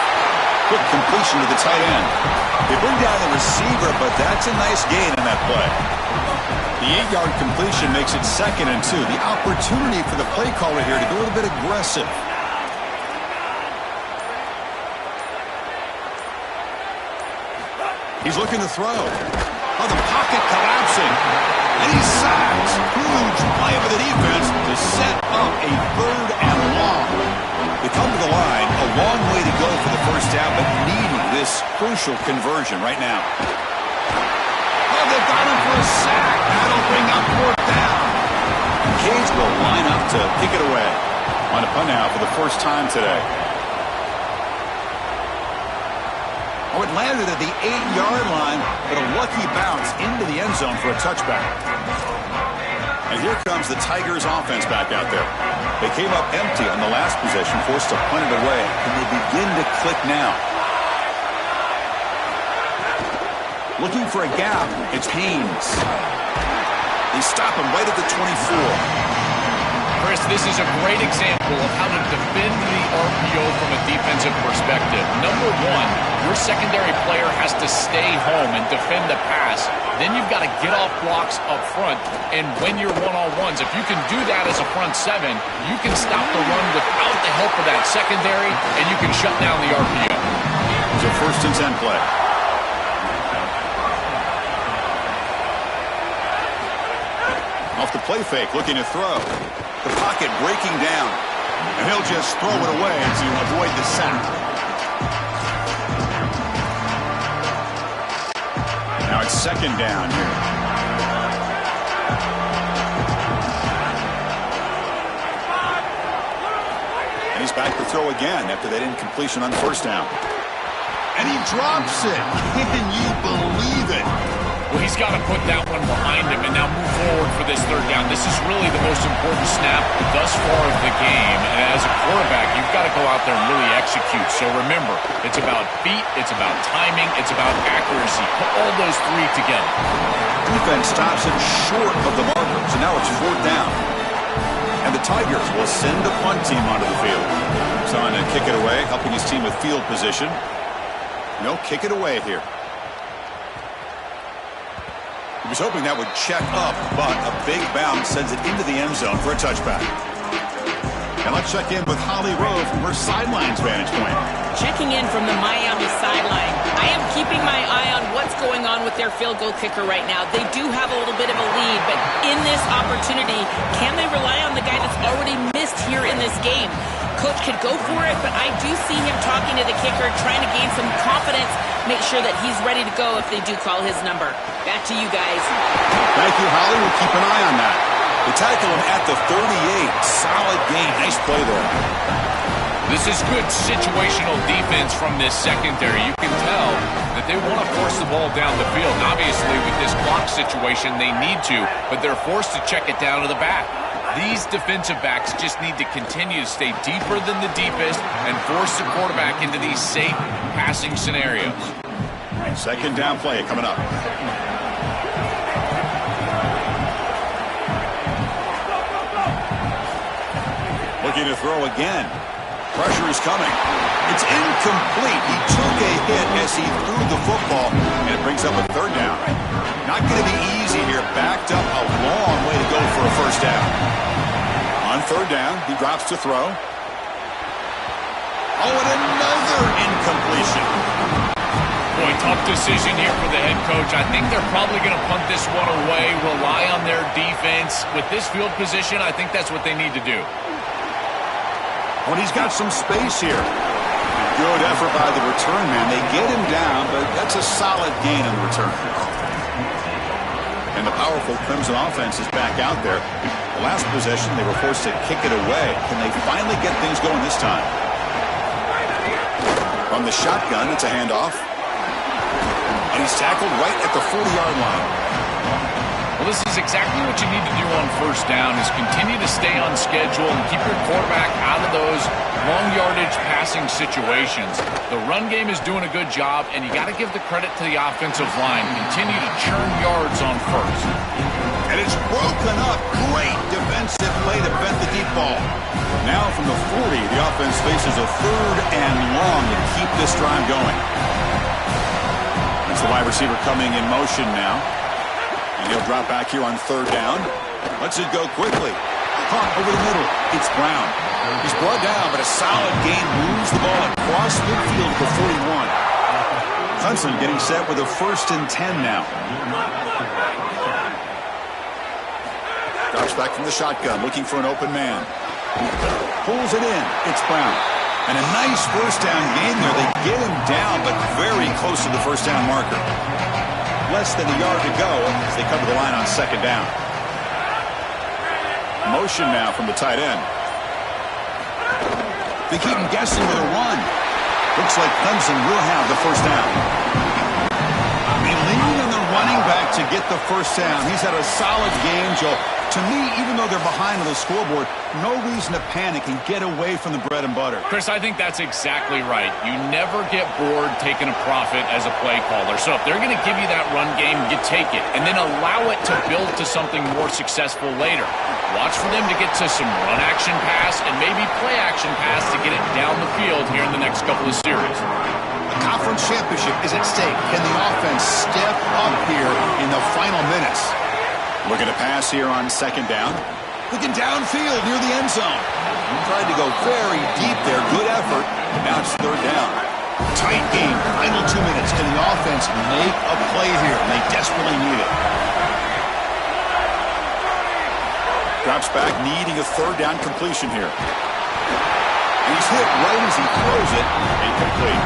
Quick completion to the tight end. They bring down the receiver, but that's a nice gain in that play. The 8-yard completion makes it 2nd and 2. The opportunity for the play caller here to go a little bit aggressive. He's looking to throw. Oh, the pocket collapsing. And he's sacked. Huge play for the defense to set up a 3rd and long. They come to the line, a long way to go for the first down, but needing this crucial conversion right now. Oh, they've got him for a sack. That'll bring up 4th down. Cage will line up to kick it away. On a punt now for the first time today. Oh, it landed at the 8-yard line, but a lucky bounce into the end zone for a touchback. And here comes the Tigers offense back out there. They came up empty on the last possession, forced to punt it away. Can they begin to click now? Looking for a gap. It's Haynes. They stop him right at the 24. Chris, this is a great example of how to defend the RPO from a defensive perspective. Number one, your secondary player has to stay home and defend the pass. Then you've got to get off blocks up front. And when you're one-on-ones, if you can do that as a front 7, you can stop the run without the help of that secondary, and you can shut down the RPO. It's a 1st and 10 play. Off the play fake, looking to throw. The pocket breaking down. And he'll just throw it away to avoid the sack. Now it's 2nd down here. And he's back to throw again after that incompletion on 1st down. And he drops it. Can you believe it? Well, he's got to put that one behind him and now move forward for this 3rd down. This is really the most important snap thus far of the game. And as a quarterback, you've got to go out there and really execute. So remember, it's about feet, it's about timing, it's about accuracy. Put all those 3 together. Defense stops him short of the marker, so now it's 4th down. And the Tigers will send the punt team onto the field. So on to kick it away, helping his team with field position. No, kick it away here. He was hoping that would check up, but a big bounce sends it into the end zone for a touchback. And let's check in with Holly Rowe from her sidelines vantage point. Checking in from the Miami sideline. I am keeping my eye on what's going on with their field goal kicker right now. They do have a little bit of a lead, but in this opportunity, can they rely on the guy that's already missed here in this game? Coach could go for it, but I do see him talking to the kicker, trying to gain some confidence, make sure that he's ready to go if they do call his number. Back to you guys. Thank you, Holly. We'll keep an eye on that. They tackle him at the 38. Solid gain. Nice play there. This is good situational defense from this secondary. You can tell that they want to force the ball down the field. And obviously, with this clock situation, they need to, but they're forced to check it down to the back. These defensive backs just need to continue to stay deeper than the deepest and force the quarterback into these safe passing scenarios. 2nd down play coming up. Looking to throw again. Pressure is coming. It's incomplete. He took a hit as he threw the football, and it brings up a 3rd down. Not going to be easy here. Backed up a long way to go for a 1st down. On 3rd down, he drops to throw. Oh, and another incompletion. Boy, tough decision here for the head coach. I think they're probably going to punt this one away, rely on their defense. With this field position, I think that's what they need to do. When he's got some space here. Good effort by the return man. They get him down, but that's a solid gain in the return. And the powerful Crimson offense is back out there. The last possession, they were forced to kick it away. Can they finally get things going this time? From the shotgun, it's a handoff. And he's tackled right at the 40-yard line. Well, this is exactly what you need to do on 1st down is continue to stay on schedule and keep your quarterback out of those long yardage passing situations. The run game is doing a good job, and you got to give the credit to the offensive line. Continue to churn yards on 1st. And it's broken up. Great Now from the 40, the offense faces a 3rd and long to keep this drive going. That's the wide receiver coming in motion now. And he'll drop back here on 3rd down. Lets it go quickly. Caught over the middle. It's Brown. He's brought down, but a solid gain moves the ball across midfield to the 41. Clemson getting set with a 1st and 10 now. Drops back from the shotgun, looking for an open man. Pulls it in. It's Brown. And a nice 1st down gain there. They get him down, but very close to the 1st down marker. Less than a yard to go as they cover the line on 2nd down. Motion now from the tight end. They keep him guessing with a run. Looks like Clemson will have the 1st down. They lean on the running back to get the 1st down. He's had a solid game, Joe. To me, even though they're behind on the scoreboard, no reason to panic and get away from the bread and butter. Chris, I think that's exactly right. You never get bored taking a profit as a play caller. So if they're going to give you that run game, you take it. And then allow it to build to something more successful later. Watch for them to get to some run action pass and maybe play action pass to get it down the field here in the next couple of series. The conference championship is at stake. Can the offense step up here in the final minutes? Looking to pass here on 2nd down. Looking downfield near the end zone. He tried to go very deep there. Good effort. Now it's 3rd down. Tight game. Final 2 minutes. Can the offense make a play here? And they desperately need it. Drops back, needing a 3rd down completion here. And he's hit right as he throws it. Incomplete.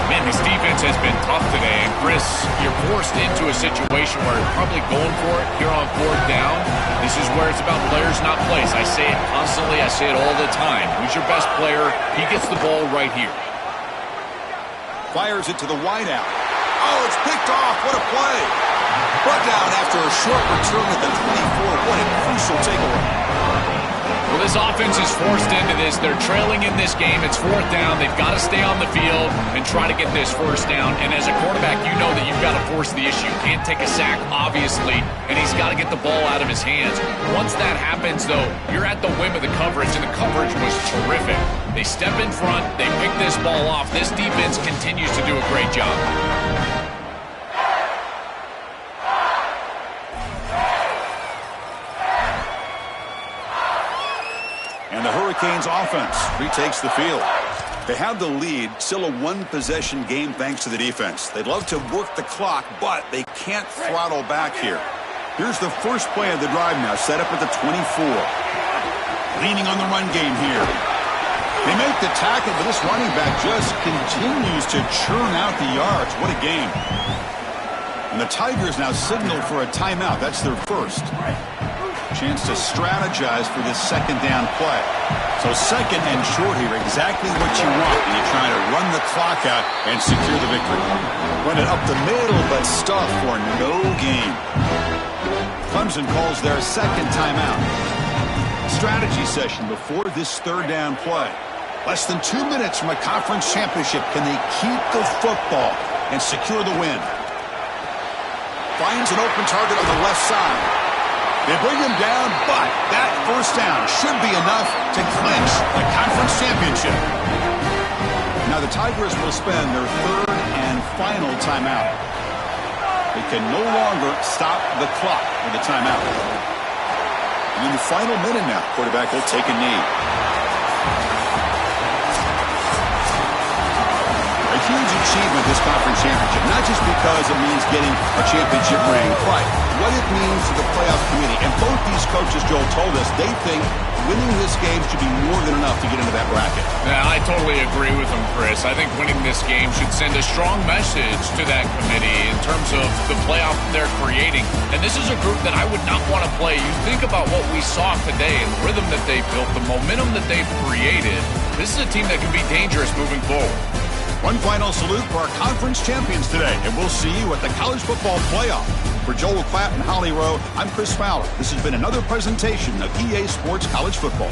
Man, this defense has been tough today. And Chris, you're forced into a situation where you're probably going for it here on 4th down. This is where it's about players, not plays. I say it constantly. I say it all the time. Who's your best player? He gets the ball right here. Fires it to the wideout. Oh, it's picked off. What a play. Brought down after a short return at the 24. What a crucial takeaway. Well, this offense is forced into this. They're trailing in this game. It's 4th down. They've got to stay on the field and try to get this 1st down. And as a quarterback, you know that you've got to force the issue. Can't take a sack, obviously, and he's got to get the ball out of his hands. Once that happens, though, you're at the whim of the coverage, and the coverage was terrific. They step in front. They pick this ball off. This defense continues to do a great job. And the Hurricanes offense retakes the field. They have the lead, still a 1-possession game thanks to the defense. They'd love to work the clock, but they can't throttle back here. Here's the first play of the drive now, set up at the 24. Leaning on the run game here. They make the tackle, but this running back just continues to churn out the yards. What a game. And the Tigers now signal for a timeout. That's their first. Chance to strategize for this 2nd down play. So 2nd and short here, exactly what you want when you're trying to run the clock out and secure the victory. Run it up the middle, but stuff for no gain. Clemson calls their 2nd timeout. Strategy session before this 3rd down play. Less than 2 minutes from a conference championship. Can they keep the football and secure the win? Finds an open target on the left side. They bring him down, but that 1st down should be enough to clinch the conference championship. Now the Tigers will spend their 3rd and final timeout. They can no longer stop the clock with a timeout. And in the final minute now, quarterback will take a knee. A huge achievement, this conference championship, not just because it means getting a championship ring, but what it means to the playoff committee. And both these coaches, Joel, told us they think winning this game should be more than enough to get into that bracket. Yeah, I totally agree with them, Chris. I think winning this game should send a strong message to that committee in terms of the playoff they're creating. And this is a group that I would not want to play. You think about what we saw today and the rhythm that they built, the momentum that they've created. This is a team that can be dangerous moving forward. One final salute for our conference champions today, and we'll see you at the College Football Playoff. For Joel Klatt and Holly Rowe, I'm Chris Fowler. This has been another presentation of EA Sports College Football.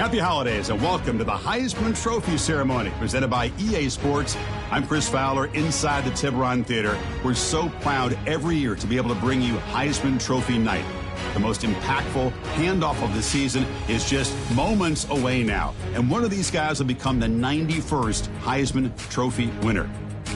Happy holidays and welcome to the Heisman Trophy ceremony presented by EA Sports. I'm Chris Fowler inside the Tiburon Theater. We're so proud every year to be able to bring you Heisman Trophy night. The most impactful handoff of the season is just moments away now. And one of these guys will become the 91st Heisman Trophy winner.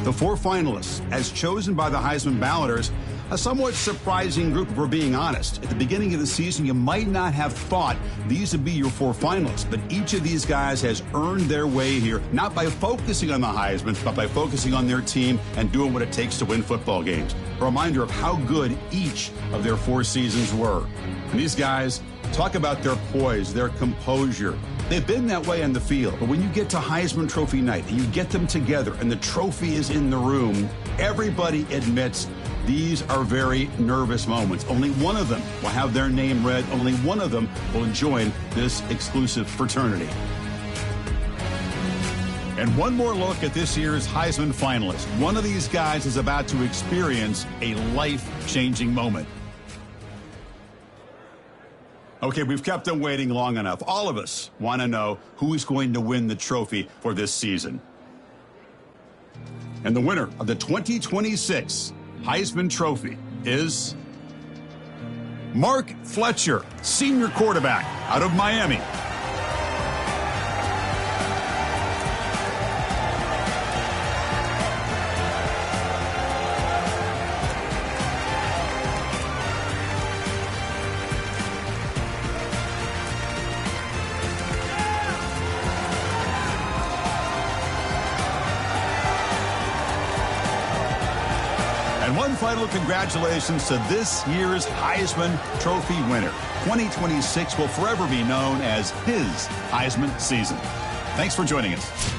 The 4 finalists, as chosen by the Heisman balloters, a somewhat surprising group if we're being honest. At the beginning of the season, you might not have thought these would be your 4 finalists, but each of these guys has earned their way here, not by focusing on the Heisman, but by focusing on their team and doing what it takes to win football games. A reminder of how good each of their 4 seasons were. And these guys talk about their poise, their composure. They've been that way on the field, but when you get to Heisman Trophy night and you get them together and the trophy is in the room, everybody admits these are very nervous moments. Only one of them will have their name read. Only one of them will join this exclusive fraternity. And one more look at this year's Heisman finalists. One of these guys is about to experience a life-changing moment. Okay, we've kept them waiting long enough. All of us want to know who is going to win the trophy for this season. And the winner of the 2026 Heisman Trophy is Mark Fletcher, senior quarterback out of Miami. And one final congratulations to this year's Heisman Trophy winner. 2026 will forever be known as his Heisman season. Thanks for joining us.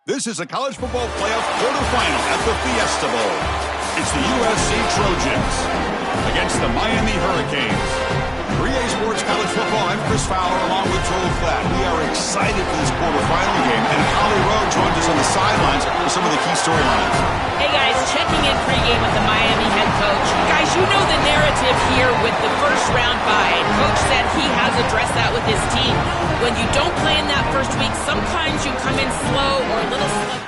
This is a college football playoff quarterfinal at the Fiesta Bowl. It's the USC Trojans against the Miami Hurricanes. 3A Sports College Football, I'm Chris Fowler along with Joel Klatt. We are excited for this quarterfinal game, and Holly Rowe joins us on the sidelines for some of the key storylines. Hey guys, checking in pregame with the Miami head coach. Guys, you know the narrative here with the first round bye. Coach said he has addressed that with his team. When you don't play in that first week, sometimes you come in slow or a little slow.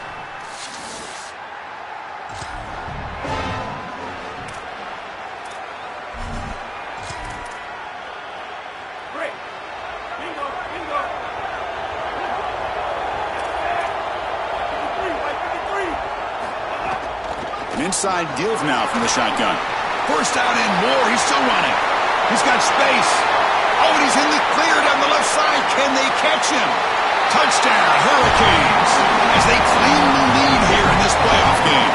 Inside deals now from the shotgun. First down and more. He's still running. He's got space. Oh, and he's in the clear down the left side. Can they catch him? Touchdown, Hurricanes, as they claim the lead here in this playoff game.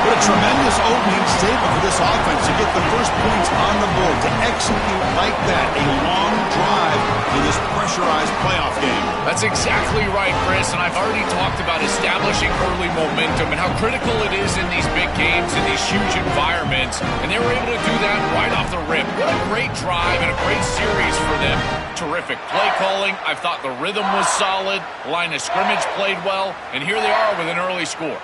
What a tremendous opening statement for this offense to get the first points on the board, to execute like that, a long drive in this pressurized playoff game. That's exactly right, Chris, and I've already talked about establishing early momentum and how critical it is in these big games, in these huge environments, and they were able to do that right off the rip. What a great drive and a great series for them. Terrific play calling. I thought the rhythm was solid, line of scrimmage played well, and here they are with an early score.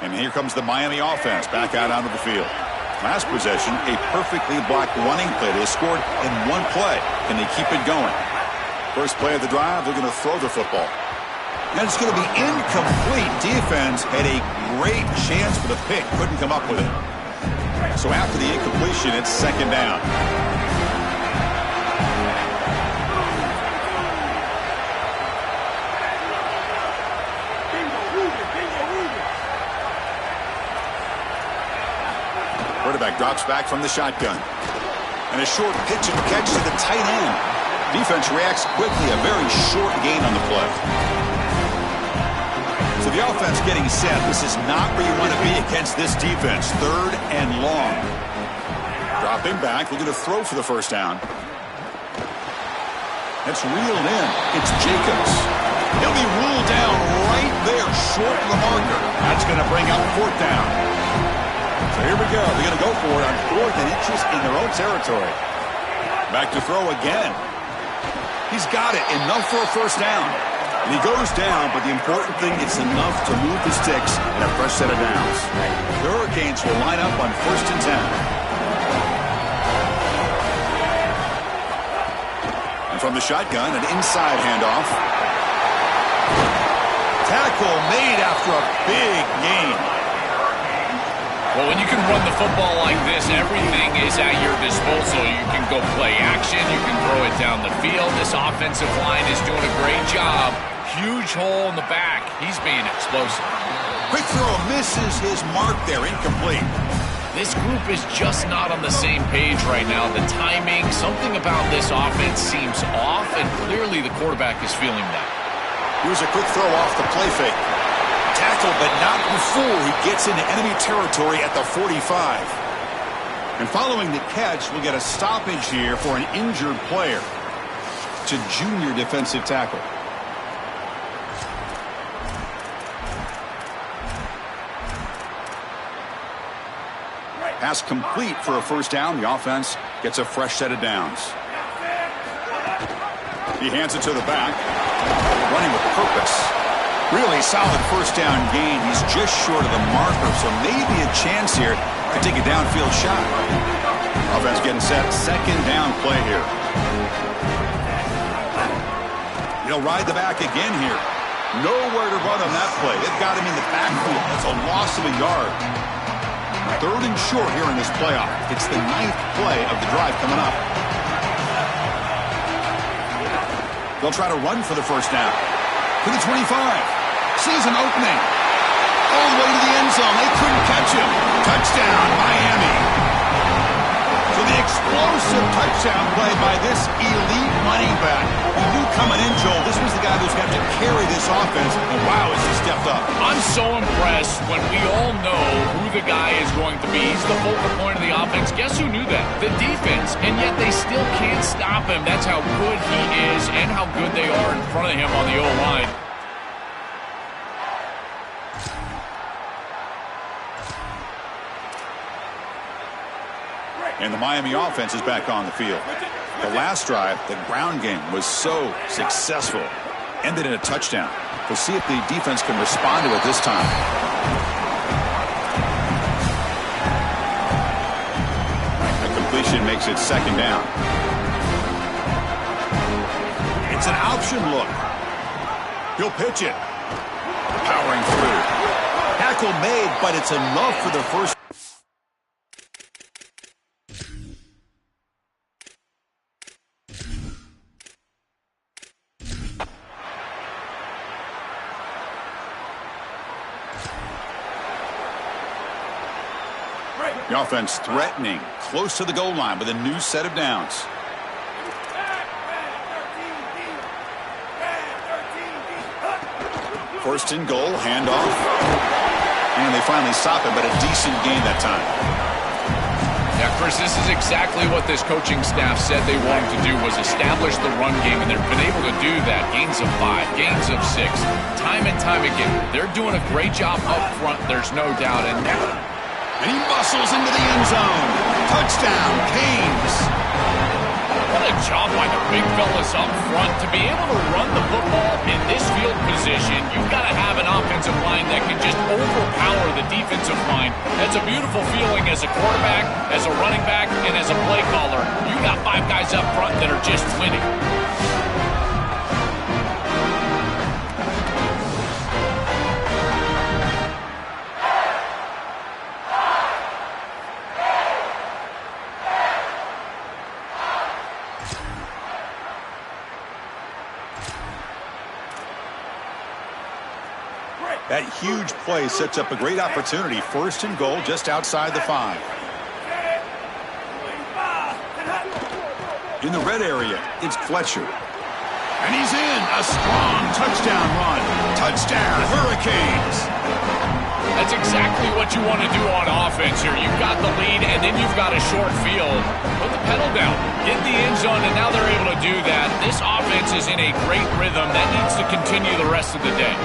And here comes the Miami offense back out onto the field. Last possession, a perfectly blocked running play. They scored in one play. Can they keep it going? First play of the drive, they're going to throw the football. And it's going to be incomplete. Defense had a great chance for the pick. Couldn't come up with it. So after the incompletion, it's second down. Quarterback drops back from the shotgun. And a short pitch and catch to the tight end. Defense reacts quickly. A very short gain on the play. So the offense getting set. This is not where you want to be against this defense. Third and long. Dropping back. Looking to throw for the first down. It's reeled in. It's Jacobs. He'll be ruled down right there, short of the marker. That's going to bring up fourth down. So here we go. They're going to go for it on 4th and inches in their own territory. Back to throw again. He's got it. Enough for a first down. And he goes down, but the important thing, it's enough to move the sticks and a fresh set of downs. The Hurricanes will line up on 1st and 10. And from the shotgun, an inside handoff. Tackle made after a big gain. Well, when you can run the football like this, everything is at your disposal. You can go play action. You can throw it down the field. This offensive line is doing a great job. Huge hole in the back. He's being explosive. Quick throw misses his mark there. Incomplete. This group is just not on the same page right now. The timing, something about this offense seems off, and clearly the quarterback is feeling that. Here's a quick throw off the play fake. Tackle, but not before he gets into enemy territory at the 45. And following the catch, we'll get a stoppage here for an injured player. It's a junior defensive tackle. Pass complete for a first down. The offense gets a fresh set of downs. He hands it to the back. Running with purpose. Really solid first down gain. He's just short of the marker, so maybe a chance here to take a downfield shot. Offense getting set. Second down play here. He'll ride the back again here. Nowhere to run on that play. They've got him in the backfield. That's a loss of a yard. Third and short here in this playoff. It's the 9th play of the drive coming up. They'll try to run for the first down. To the 25. Sees an opening. All the way to the end zone. They couldn't catch him. Touchdown, Miami. So the explosive touchdown play by this elite running back. We knew coming in, Joel, this was the guy who's got to carry this offense, and wow, has he stepped up. I'm so impressed when we all know who the guy is going to be. He's the focal point of the offense. Guess who knew that? The defense, and yet they still can't stop him. That's how good he is and how good they are in front of him on the O-line. And the Miami offense is back on the field. The last drive, the ground game was so successful. Ended in a touchdown. We'll see if the defense can respond to it this time. A completion makes it second down. It's an option look. He'll pitch it. Powering through. Tackle made, but it's enough for the first. The offense threatening, close to the goal line with a new set of downs. First and goal, handoff. And they finally stop it, but a decent gain that time. Yeah, Chris, this is exactly what this coaching staff said they wanted to do, was establish the run game, and they've been able to do that. Gains of 5, gains of 6, time and time again. They're doing a great job up front, there's no doubt. And he muscles into the end zone. Touchdown, Canes. What a job by the big fellas up front. To be able to run the football in this field position, you've got to have an offensive line that can just overpower the defensive line. That's a beautiful feeling as a quarterback, as a running back, and as a play caller. You got 5 guys up front that are just winning. That huge play sets up a great opportunity. First and goal just outside the 5. In the red area, it's Fletcher. And he's in. A strong touchdown run. Touchdown, Hurricanes. That's exactly what you want to do on offense here. You've got the lead, and then you've got a short field. Put the pedal down. Get the end zone, and now they're able to do that. This offense is in a great rhythm. That needs to continue the rest of the day.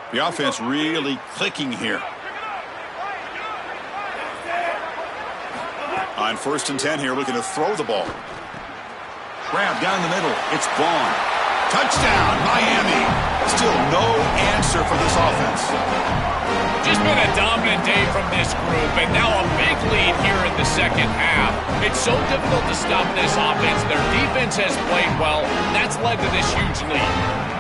The offense really clicking here. On first and 10 here, looking to throw the ball. Grab down the middle. It's Vaughn. Touchdown, Miami. Still no answer for this offense. Just been a dominant day from this group, and now a big lead here in the second half. It's so difficult to stop this offense. Their defense has played well, and that's led to this huge lead.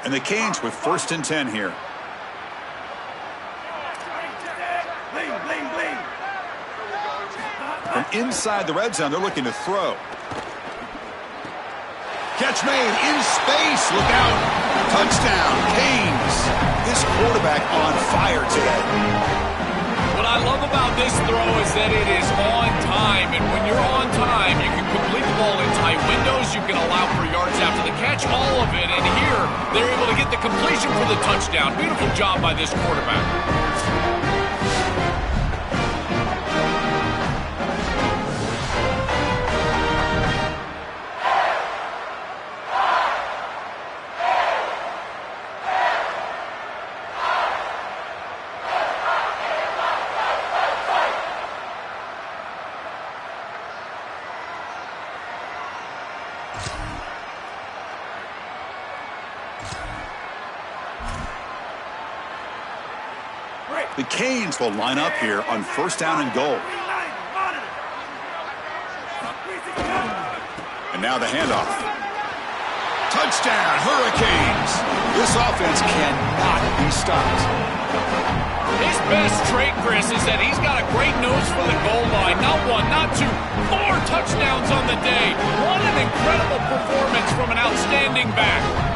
And the Canes with first and 10 here. From inside the red zone, they're looking to throw. Catch made in space. Look out. Touchdown, Canes. This quarterback on fire today. What I love about this throw is that it is on time, and when you're on time, you can complete the ball in tight windows, you can allow for yards after the catch, all of it, and here, they're able to get the completion for the touchdown. Beautiful job by this quarterback. The Canes will line up here on first down and goal. And now the handoff. Touchdown, Hurricanes! This offense cannot be stopped. His best trait, Chris, is that he's got a great nose for the goal line. Not one, not two, 4 touchdowns on the day. What an incredible performance from an outstanding back.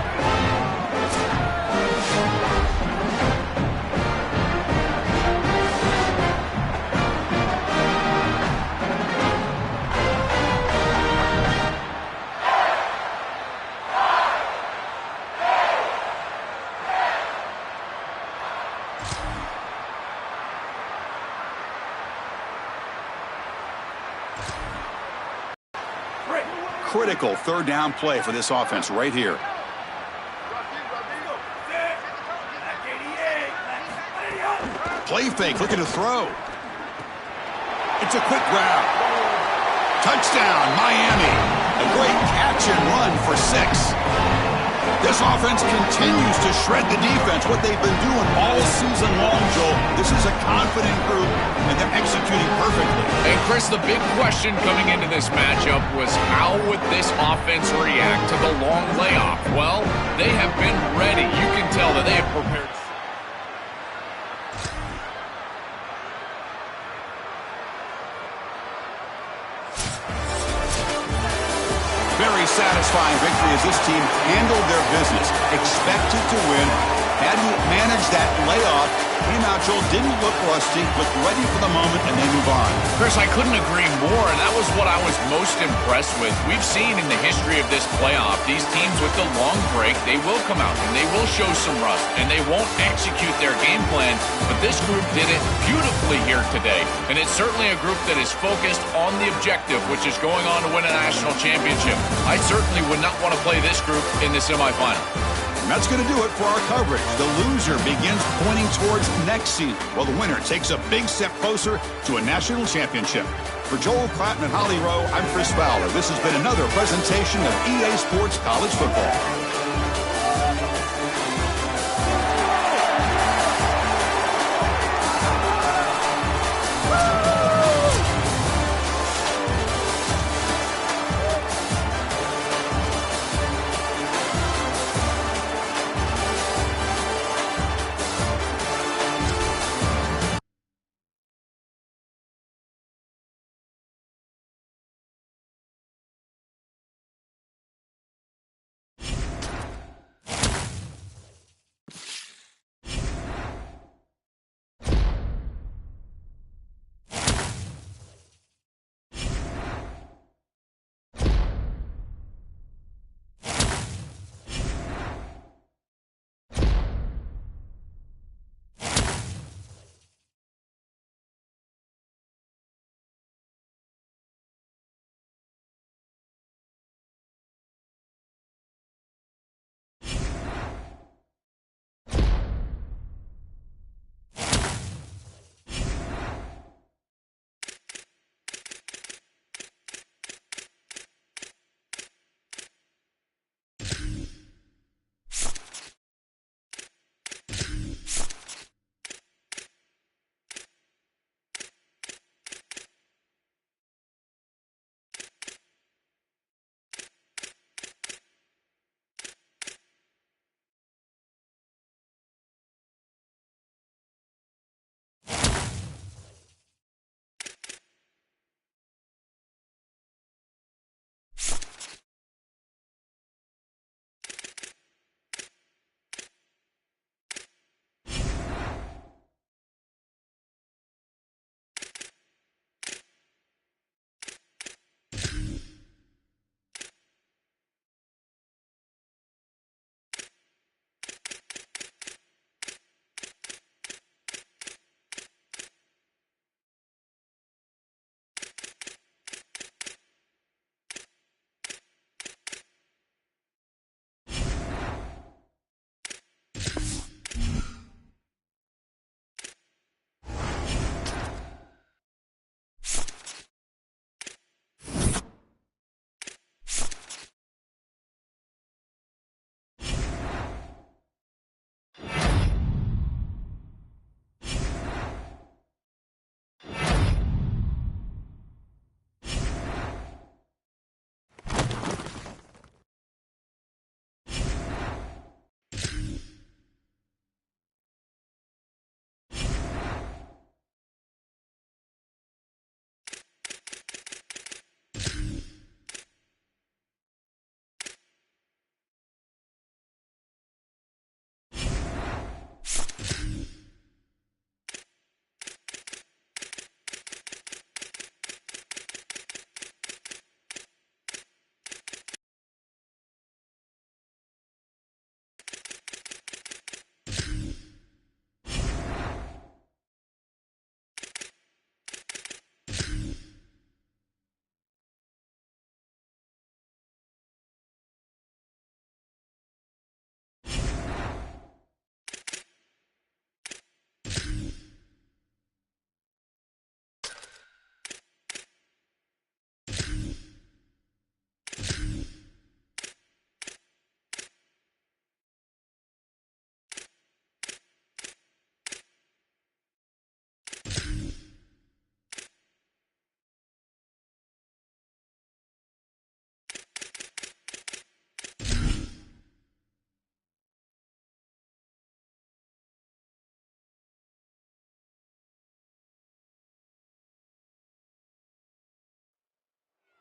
Critical third down play for this offense right here. Play fake, looking to throw. It's a quick grab. Touchdown, Miami. A great catch and run for 6. This offense continues to shred the defense, what they've been doing all season long, Joel. This is a confident group, and they're executing perfectly. And, Chris, the big question coming into this matchup was how would this offense react to the long layoff? Well, they have been ready. You can tell that they have prepared. Very satisfying victory as this team handled their business. Expected to win. Had to manage that layoff. Came out, Joel, didn't look rusty, looked ready for the moment, and they move on. Chris, I couldn't agree more, and that was what I was most impressed with. We've seen in the history of this playoff, these teams with the long break, they will come out, and they will show some rust, and they won't execute their game plan, but this group did it beautifully here today, and it's certainly a group that is focused on the objective, which is going on to win a national championship. I certainly would not want to play this group in the semifinal. And that's going to do it for our coverage. The loser begins pointing towards next season, while the winner takes a big step closer to a national championship. For Joel Klatten and Holly Rowe, I'm Chris Fowler. This has been another presentation of EA Sports College Football.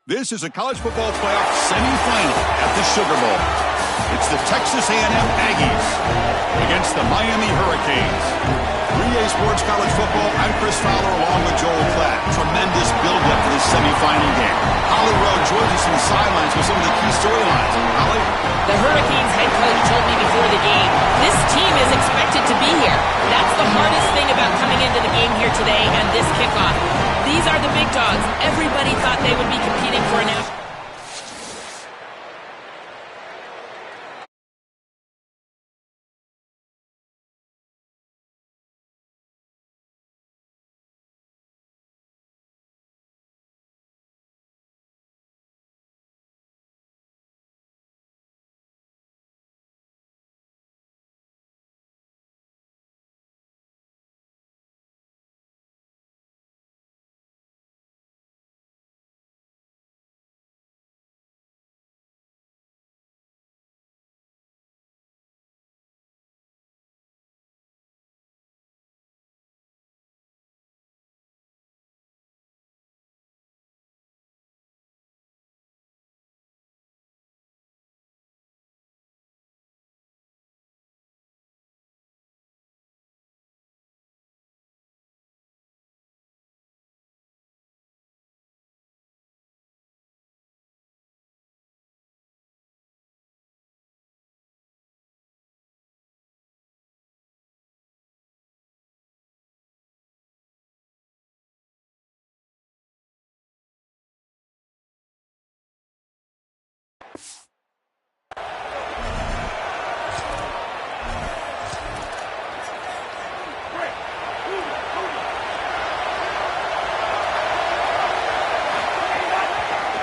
This is a college football playoff semifinal at the Sugar Bowl. It's the Texas A&M Aggies against the Miami Hurricanes. 3A Sports College Football, I'm Chris Fowler along with Joel Klatt. Tremendous build-up to this semifinal game. Holly Rowe joins us in the sidelines with some of the key storylines. Holly? The Hurricanes head coach told me before the game, this team is expected to be here. That's the hardest thing about coming into the game here today and this kickoff. These are the big dogs. Everybody thought they would be competing for a national.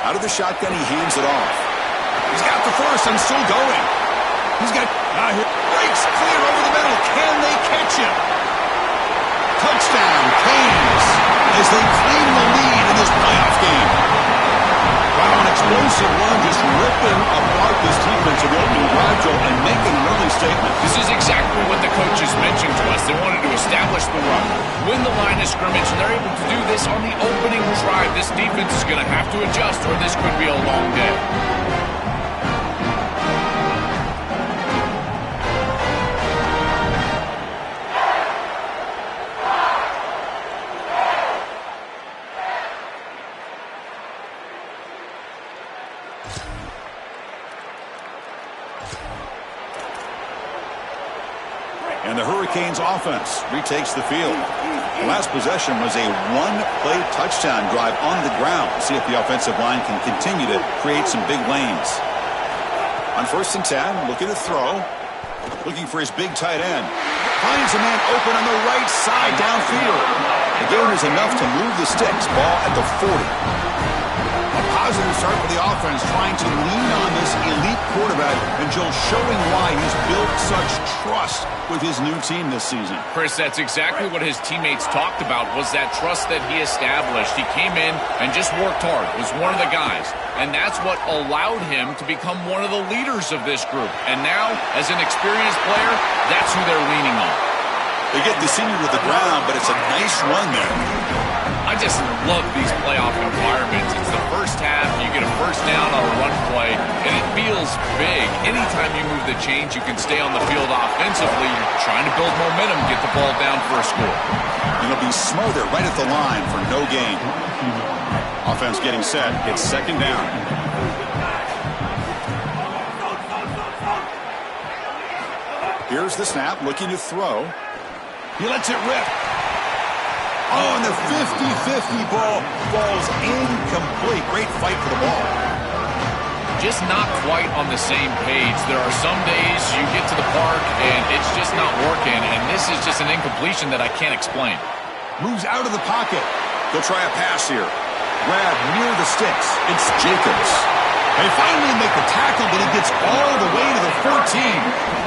Out of the shotgun, he hands it off. He's got the first and still going. He's got breaks clear over the middle. Can they catch him? Touchdown, Canes, as they claim the lead in this playoff game. Wow, an explosive run, just ripping apart this defense of the opening drive, Joe, and making an early statement. This is exactly what the coaches mentioned to us. They wanted to establish the run, win the line of scrimmage, and they're able to do this on the opening drive. This defense is going to have to adjust, or this could be a long day. And the Hurricanes offense retakes the field. The last possession was a one-play touchdown drive on the ground. See if the offensive line can continue to create some big lanes. On 1st and 10, looking to throw. Looking for his big tight end. Finds a man open on the right side downfield. The gain is enough to move the sticks. Ball at the 40. A positive start for the offense, trying to lean on this elite quarterback, and Joe showing why he's built such trust with his new team this season. Chris, that's exactly what his teammates talked about, was that trust that he established. He came in and just worked hard, was one of the guys, and that's what allowed him to become one of the leaders of this group. And now, as an experienced player, that's who they're leaning on. They get the senior to the ground, but it's a nice run there. I just love these playoff environments. It's the first half, you get a first down on a run play, and it feels big. Anytime you move the chains, you can stay on the field offensively. You're trying to build momentum, get the ball down for a score. It'll be Smother right at the line for no gain. Offense getting set. It's 2nd down. Here's the snap, looking to throw. He lets it rip. Oh, and the 50-50 ball falls incomplete. Great fight for the ball. Just not quite on the same page. There are some days you get to the park and it's just not working, and this is just an incompletion that I can't explain. Moves out of the pocket. They'll try a pass here. Grab near the sticks. It's Jacobs. They finally make the tackle, but he gets all the way to the 14.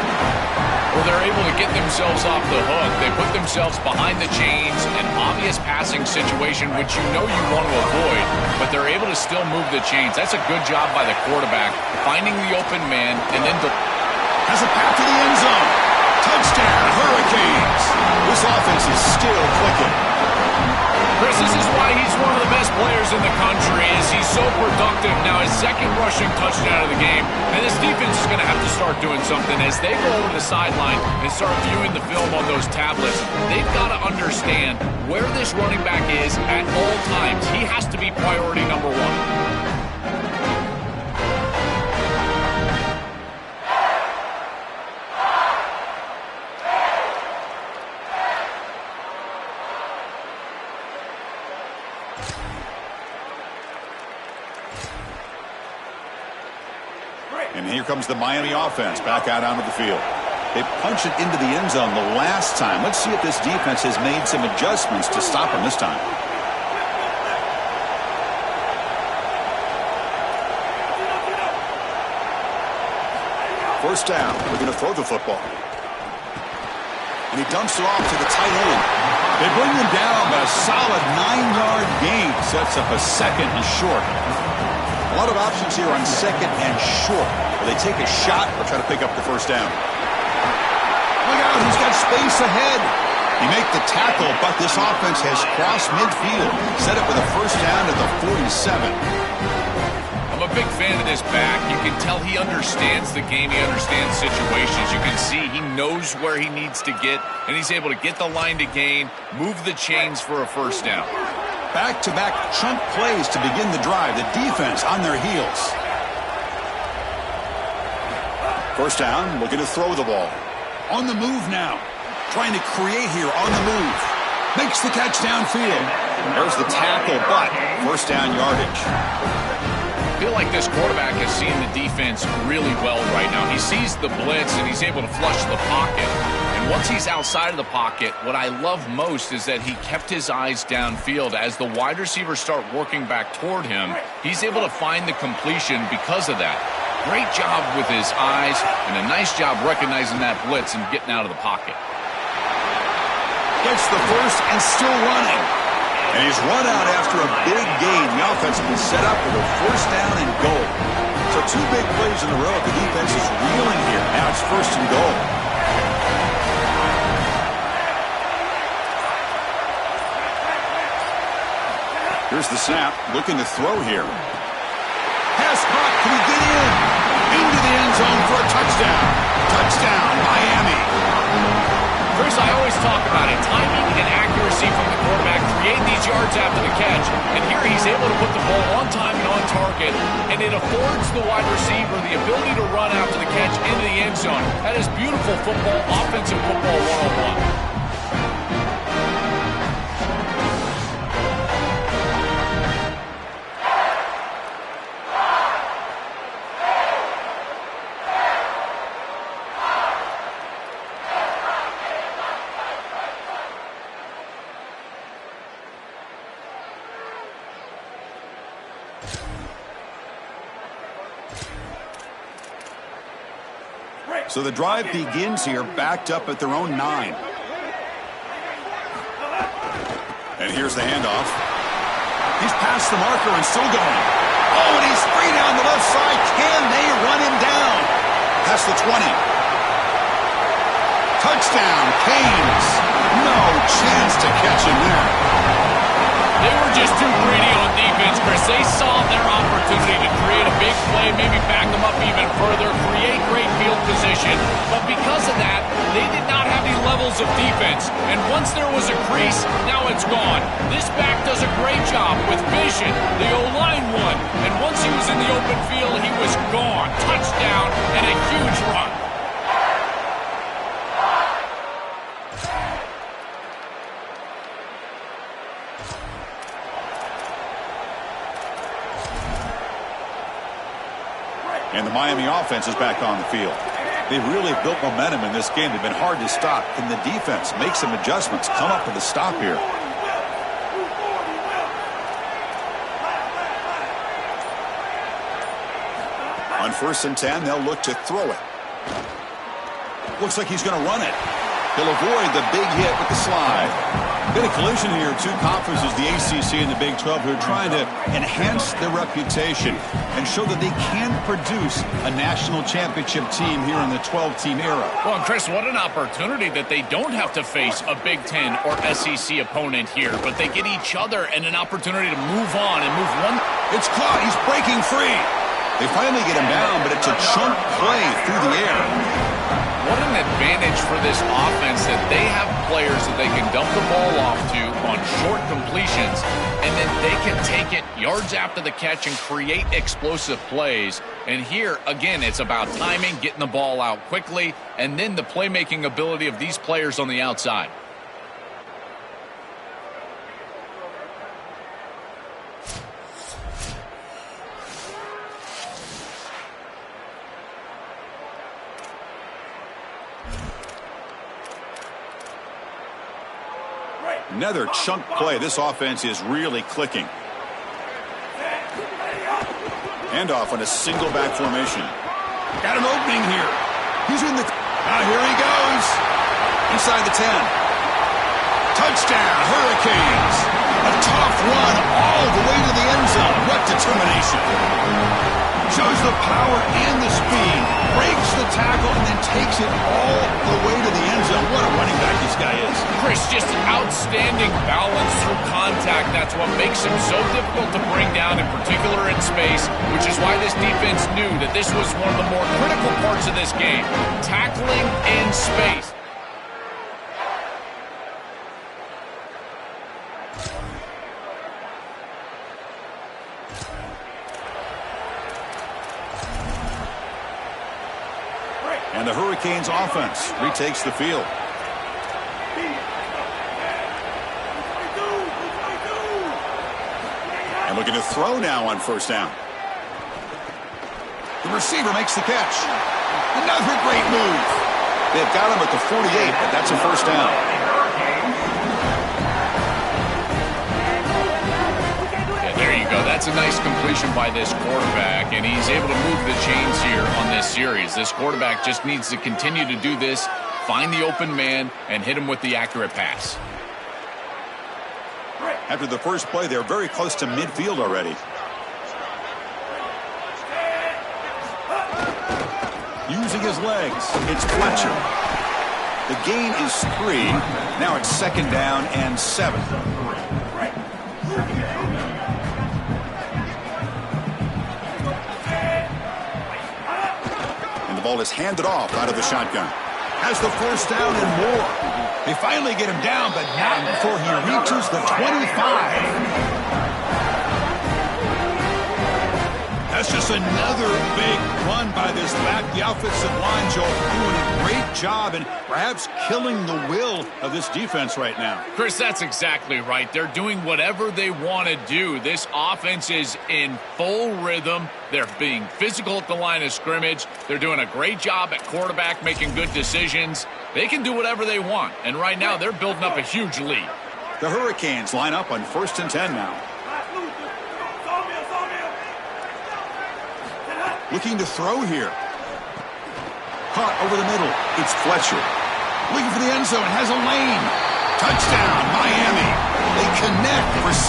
Well, they're able to get themselves off the hook. They put themselves behind the chains, an obvious passing situation, which you know you want to avoid, but they're able to still move the chains. That's a good job by the quarterback, finding the open man, and then has a path to the end zone. Touchdown, Hurricanes. This offense is still clicking. Chris, this is why he's one of the best players in the country, is he's so productive. Now his second rushing touchdown of the game, and this defense is going to have to start doing something as they go over the sideline and start viewing the film on those tablets. They've got to understand where this running back is at all times. He has to be priority number one. And here comes the Miami offense back out onto the field. They punched it into the end zone the last time. Let's see if this defense has made some adjustments to stop them this time. First down. We're going to throw the football. And he dumps it off to the tight end. They bring him down, but a solid 9-yard gain sets up a second and short. A lot of options here on second and short. Will they take a shot or try to pick up the first down? Look out, he's got space ahead. He make the tackle, but this offense has crossed midfield. Set up with a first down at the 47. I'm a big fan of this back. You can tell he understands the game. He understands situations. You can see he knows where he needs to get, and he's able to get the line to gain, move the chains for a first down. Back-to-back chunk plays to begin the drive. The defense on their heels. First down, looking to throw the ball. On the move now. Trying to create here on the move. Makes the catch downfield. There's the tackle, but first down yardage. I feel like this quarterback has seen the defense really well right now. He sees the blitz, and he's able to flush the pocket. And once he's outside of the pocket, what I love most is that he kept his eyes downfield. As the wide receivers start working back toward him, he's able to find the completion because of that. Great job with his eyes, and a nice job recognizing that blitz and getting out of the pocket. Gets the first and still running. And he's run out after a big gain. The offense has been set up with a first down and goal. So two big plays in a row. The defense is reeling here. Now it's first and goal. Here's the snap. Looking to throw here. Pass caught. Can he get in? Into the end zone for a touchdown. Touchdown, Miami. Chris, I always talk about it. Timing and accuracy from the quarterback create these yards after the catch. And here he's able to put the ball on time and on target. And it affords the wide receiver the ability to run after the catch into the end zone. That is beautiful football, offensive football 101. So the drive begins here, backed up at their own 9. And here's the handoff. He's past the marker and still going. Oh, and he's free down the left side. Can they run him down? Past the 20. Touchdown, Canes. No chance to catch him there. They were just too greedy on defense, Chris. They saw their opportunity to create a big play, maybe back them up even further, create great field position. But because of that, they did not have any levels of defense. And once there was a crease, now it's gone. This back does a great job with vision. The O-line won. And once he was in the open field, he was gone. Touchdown and a huge run. And the Miami offense is back on the field. They've really built momentum in this game. They've been hard to stop. Can the defense make some adjustments, come up with a stop here? On 1st and 10, they'll look to throw it. Looks like he's going to run it. He'll avoid the big hit with the slide. Bit of collision here. Two conferences, the ACC and the Big 12, who are trying to enhance their reputation and show that they can produce a national championship team here in the 12-team era. Well, and Chris, what an opportunity that they don't have to face a Big 10 or SEC opponent here, but they get each other and an opportunity to move on and move one. It's caught. He's breaking free. They finally get him down, but it's a chunk play through the air. What an advantage for this offense that they have players that they can dump the ball off to on short completions, and then they can take it yards after the catch and create explosive plays. And here, again, it's about timing, getting the ball out quickly, and then the playmaking ability of these players on the outside. Another chunk play. This offense is really clicking. Handoff on a single back formation. Got an opening here. He's in the... Now here he goes. Inside the 10. Touchdown, Hurricanes. A tough run all the way to the end zone. What determination. Shows the power and the speed. Breaks the tackle and then takes it all the way to the end zone. What a running back this guy is. Chris, just outstanding balance through contact. That's what makes him so difficult to bring down, in particular in space, which is why this defense knew that this was one of the more critical parts of this game. Tackling in space. And the Hurricanes offense retakes the field. And looking to throw now on first down. The receiver makes the catch. Another great move. They've got him at the 48, but that's a first down. That's a nice completion by this quarterback, and he's able to move the chains here on this series. This quarterback just needs to continue to do this, find the open man, and hit him with the accurate pass. After the first play, they're very close to midfield already. Using his legs, it's Fletcher. The gain is 3. Now it's second down and 7. The ball is handed off out of the shotgun. Has the first down and more. They finally get him down, but not before he reaches the 25. That's just another big run by this back. The offensive line, Joe, doing a great job and perhaps killing the will of this defense right now. Chris, that's exactly right. They're doing whatever they want to do. This offense is in full rhythm. They're being physical at the line of scrimmage. They're doing a great job at quarterback, making good decisions. They can do whatever they want, and right now they're building up a huge lead. The Hurricanes line up on 1st and 10 now. Looking to throw here. Caught over the middle. It's Fletcher. Looking for the end zone. Has a lane. Touchdown, Miami. They connect for 6.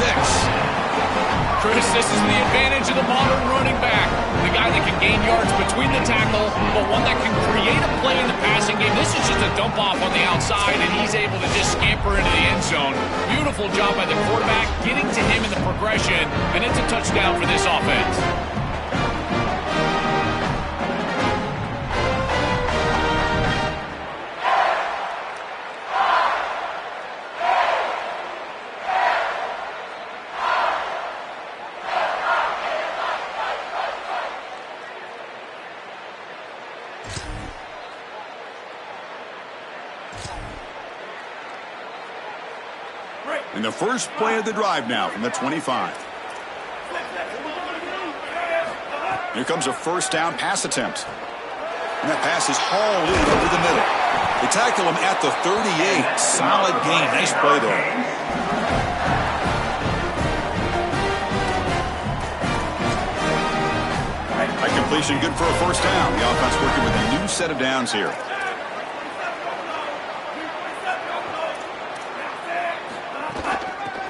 Chris, this is the advantage of the modern running back. The guy that can gain yards between the tackle, but one that can create a play in the passing game. This is just a dump off on the outside, and he's able to just scamper into the end zone. Beautiful job by the quarterback, getting to him in the progression, and it's a touchdown for this offense. In the first play of the drive now from the 25. Here comes a first down pass attempt. And that pass is hauled in over the middle. They tackle him at the 38. Solid gain. Nice play there. High completion, good for a first down. The offense working with a new set of downs here.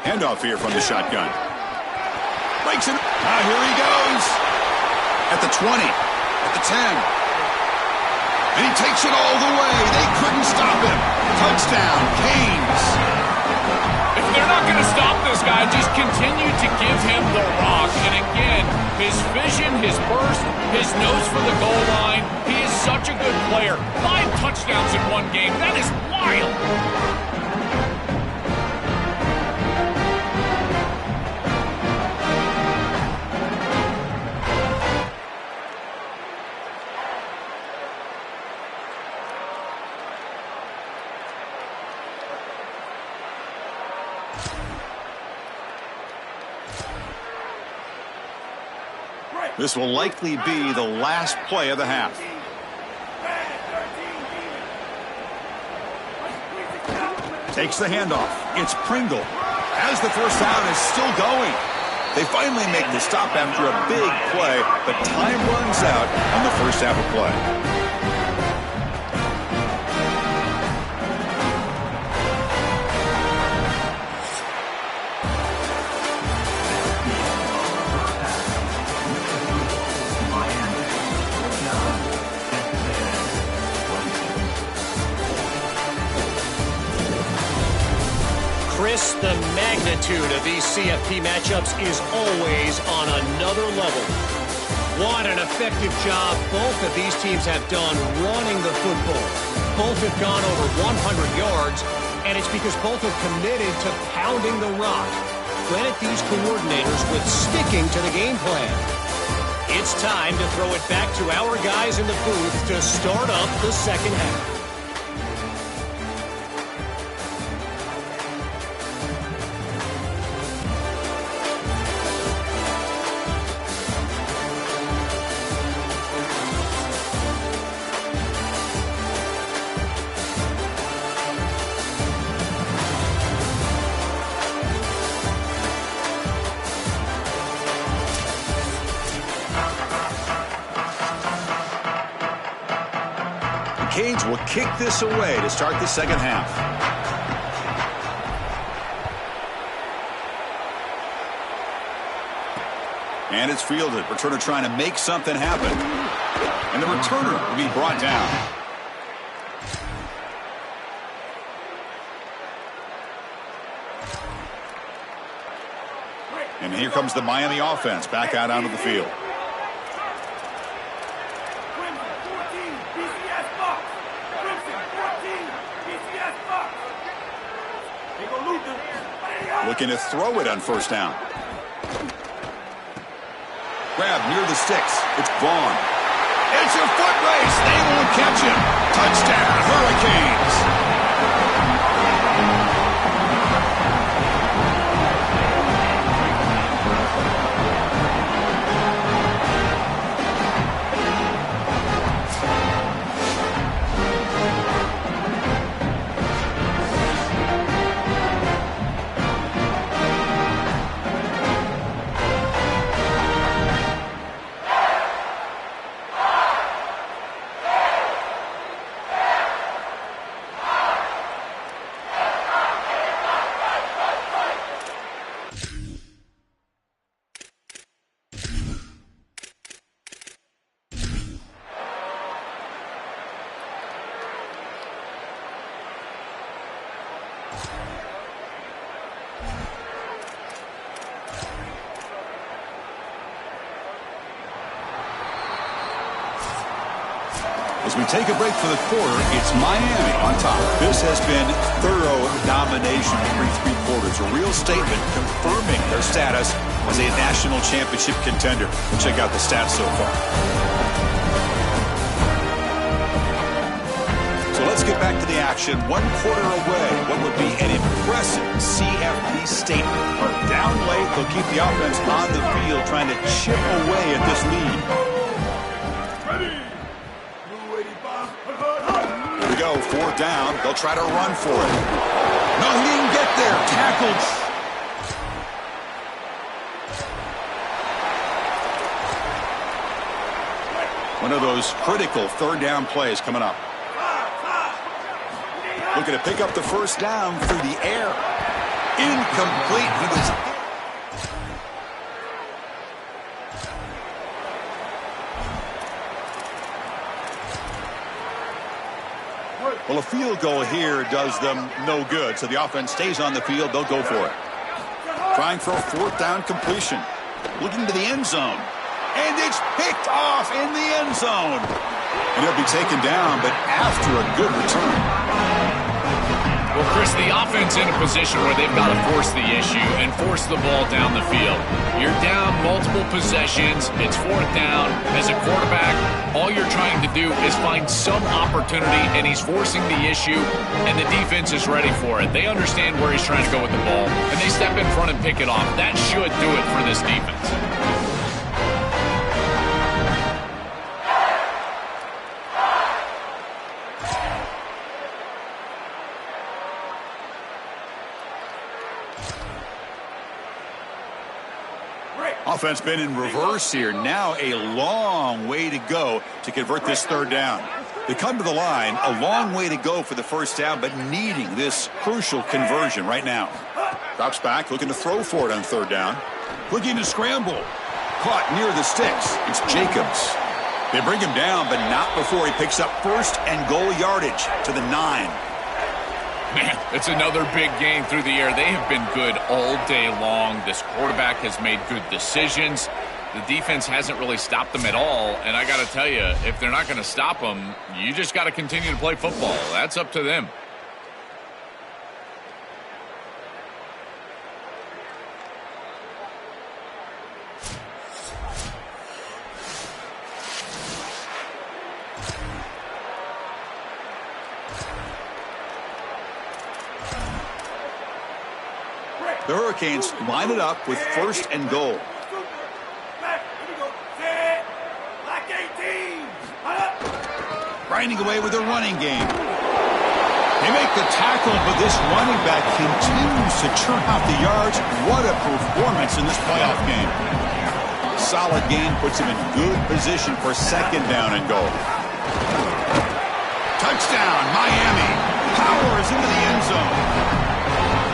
Handoff here from the shotgun. Breaks it. Here he goes. At the 20. At the 10. And he takes it all the way. They couldn't stop him. Touchdown, Canes. If they're not going to stop this guy, just continue to give him the rock. And again, his vision, his burst, his nose for the goal line. He is such a good player. 5 touchdowns in one game. That is wild. This will likely be the last play of the half. Takes the handoff. It's Pringle. As the first down is still going. They finally make the stop after a big play, but time runs out on the first half of play. Chris, the magnitude of these CFP matchups is always on another level. What an effective job both of these teams have done running the football. Both have gone over 100 yards, and it's because both are committed to pounding the rock. Credit these coordinators with sticking to the game plan. It's time to throw it back to our guys in the booth to start up the second half. Canes will kick this away to start the second half. And it's fielded. Returner trying to make something happen. And the returner will be brought down. And here comes the Miami offense back out onto the field. Looking to throw it on first down. Grab near the sticks. It's Vaughn. It's a foot race. They won't catch him. Touchdown, Hurricanes. As we take a break for the quarter, it's Miami on top. This has been thorough domination through 3 quarters. A real statement confirming their status as a national championship contender. We'll check out the stats so far. So let's get back to the action. 1 quarter away. What would be an impressive CFP statement. Down late, they'll keep the offense on the field trying to chip away at this lead. Go, 4th down. They'll try to run for it. No, he didn't get there. Tackled. One of those critical 3rd down plays coming up. Looking to pick up the first down through the air. Incomplete. He was... Well, a field goal here does them no good, so the offense stays on the field. They'll go for it. Trying for a fourth down completion. Looking to the end zone. And it's picked off in the end zone. And he'll be taken down, but after a good return. Well, Chris, the offense in a position where they've got to force the issue and force the ball down the field. You're down multiple possessions. It's fourth down. As a quarterback, all you're trying to do is find some opportunity, and he's forcing the issue, and the defense is ready for it. They understand where he's trying to go with the ball, and they step in front and pick it off. That should do it for this defense. Offense been in reverse here. Now a long way to go to convert this third down. They come to the line, a long way to go for the first down, but needing this crucial conversion right now. Drops back, looking to throw for it on third down. Looking to scramble. Caught near the sticks. It's Jacobs. They bring him down, but not before he picks up first and goal yardage to the 9. Man, it's another big game through the air. They have been good all day long. This quarterback has made good decisions. The defense hasn't really stopped them at all. And I got to tell you, if they're not going to stop them, you just got to continue to play football. That's up to them. The Hurricanes line it up with first and goal. Grinding away with a running game. They make the tackle, but this running back continues to churn out the yards. What a performance in this playoff game. Solid game puts him in good position for second down and goal. Touchdown, Miami. Powers into the end zone.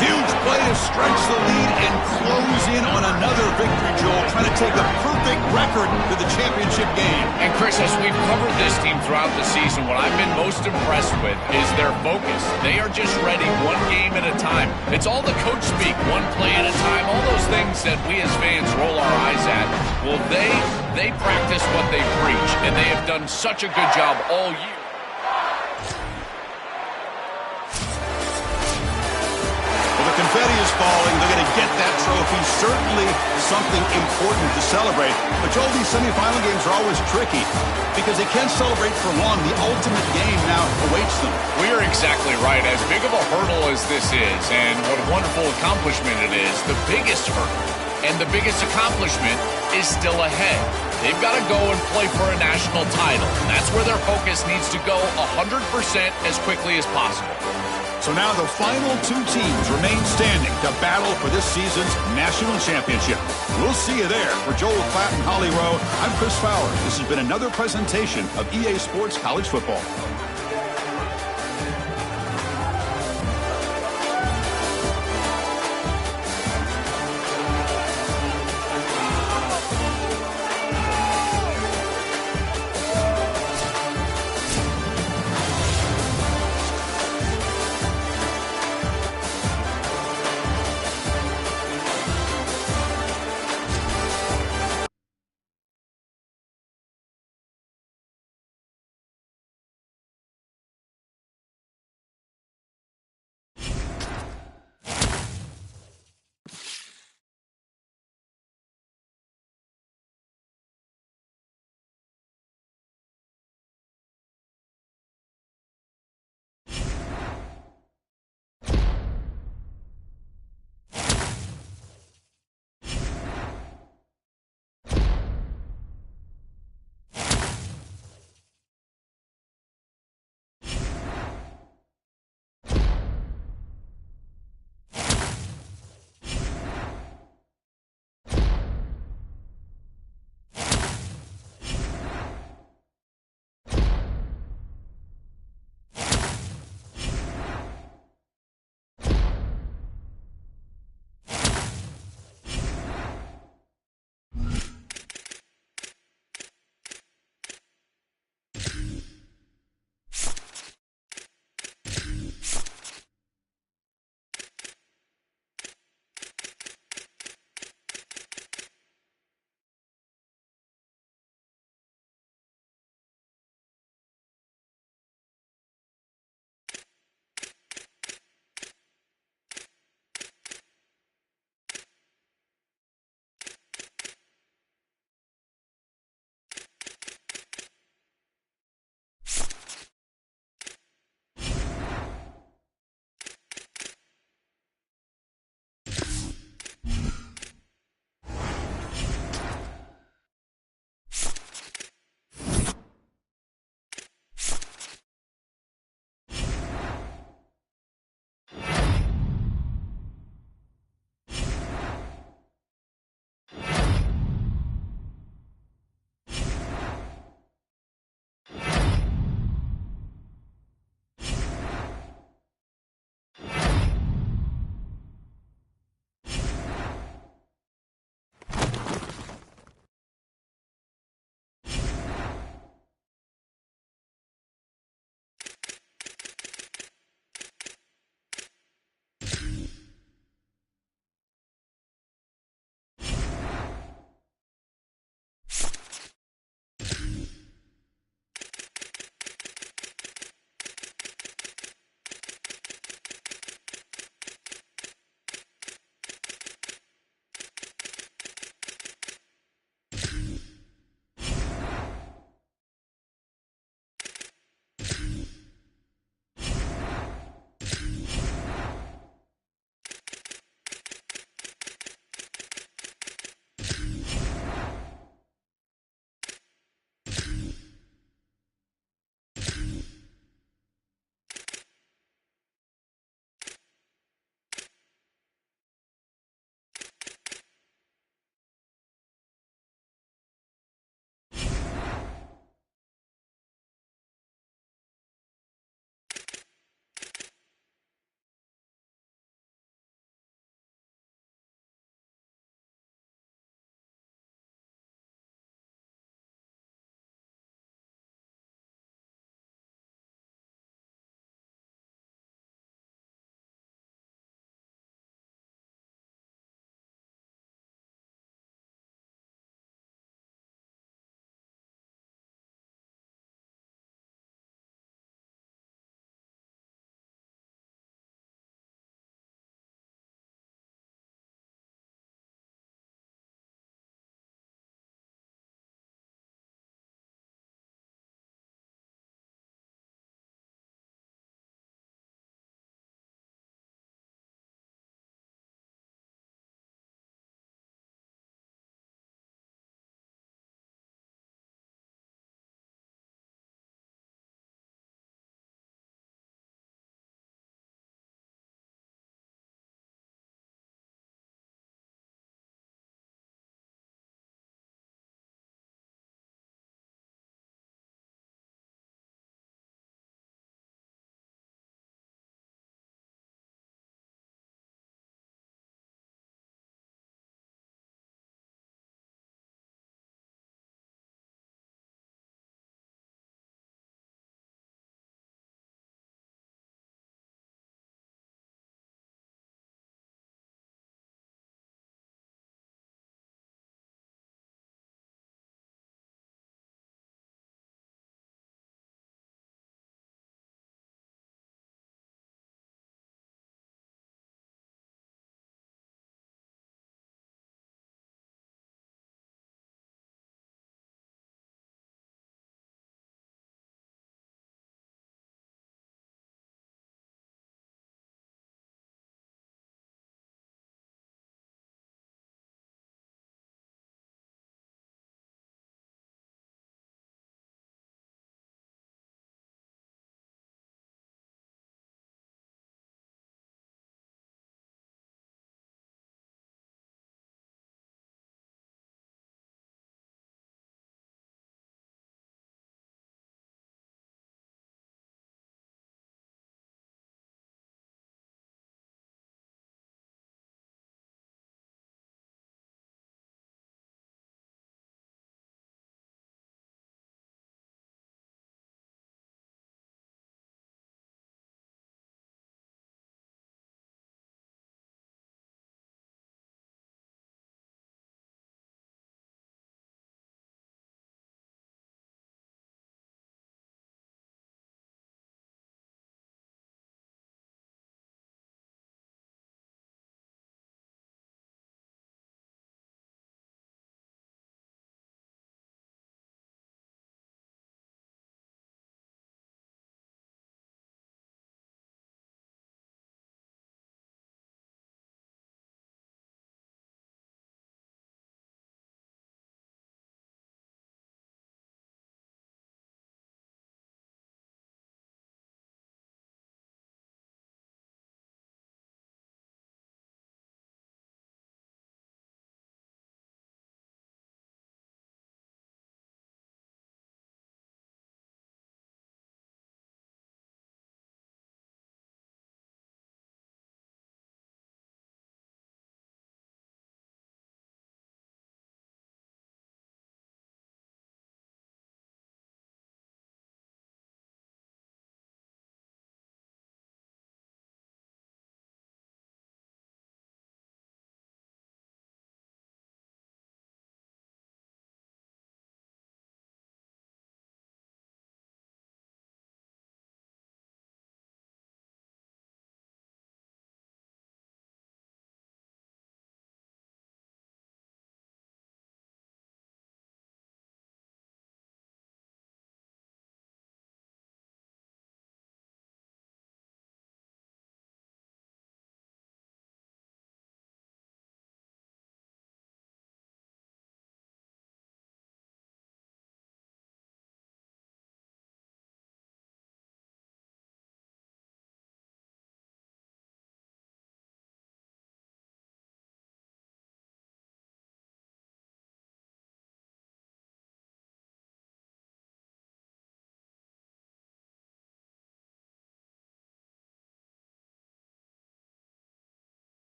Huge play to stretch the lead and close in on another victory, Joel, trying to take a perfect record to the championship game. And Chris, as we've covered this team throughout the season, what I've been most impressed with is their focus. They are just ready one game at a time. It's all the coach speak, one play at a time, all those things that we as fans roll our eyes at. Well, they practice what they preach, and they have done such a good job all year. Confetti is falling. They're going to get that trophy. Certainly something important to celebrate. But, Joel, these semifinal games are always tricky because they can't celebrate for long. The ultimate game now awaits them. We are exactly right. As big of a hurdle as this is, and what a wonderful accomplishment it is, the biggest hurdle and the biggest accomplishment is still ahead. They've got to go and play for a national title. And that's where their focus needs to go 100% as quickly as possible. So now the final two teams remain standing to battle for this season's national championship. We'll see you there. For Joel Klatt and Holly Rowe, I'm Chris Fowler. This has been another presentation of EA Sports College Football.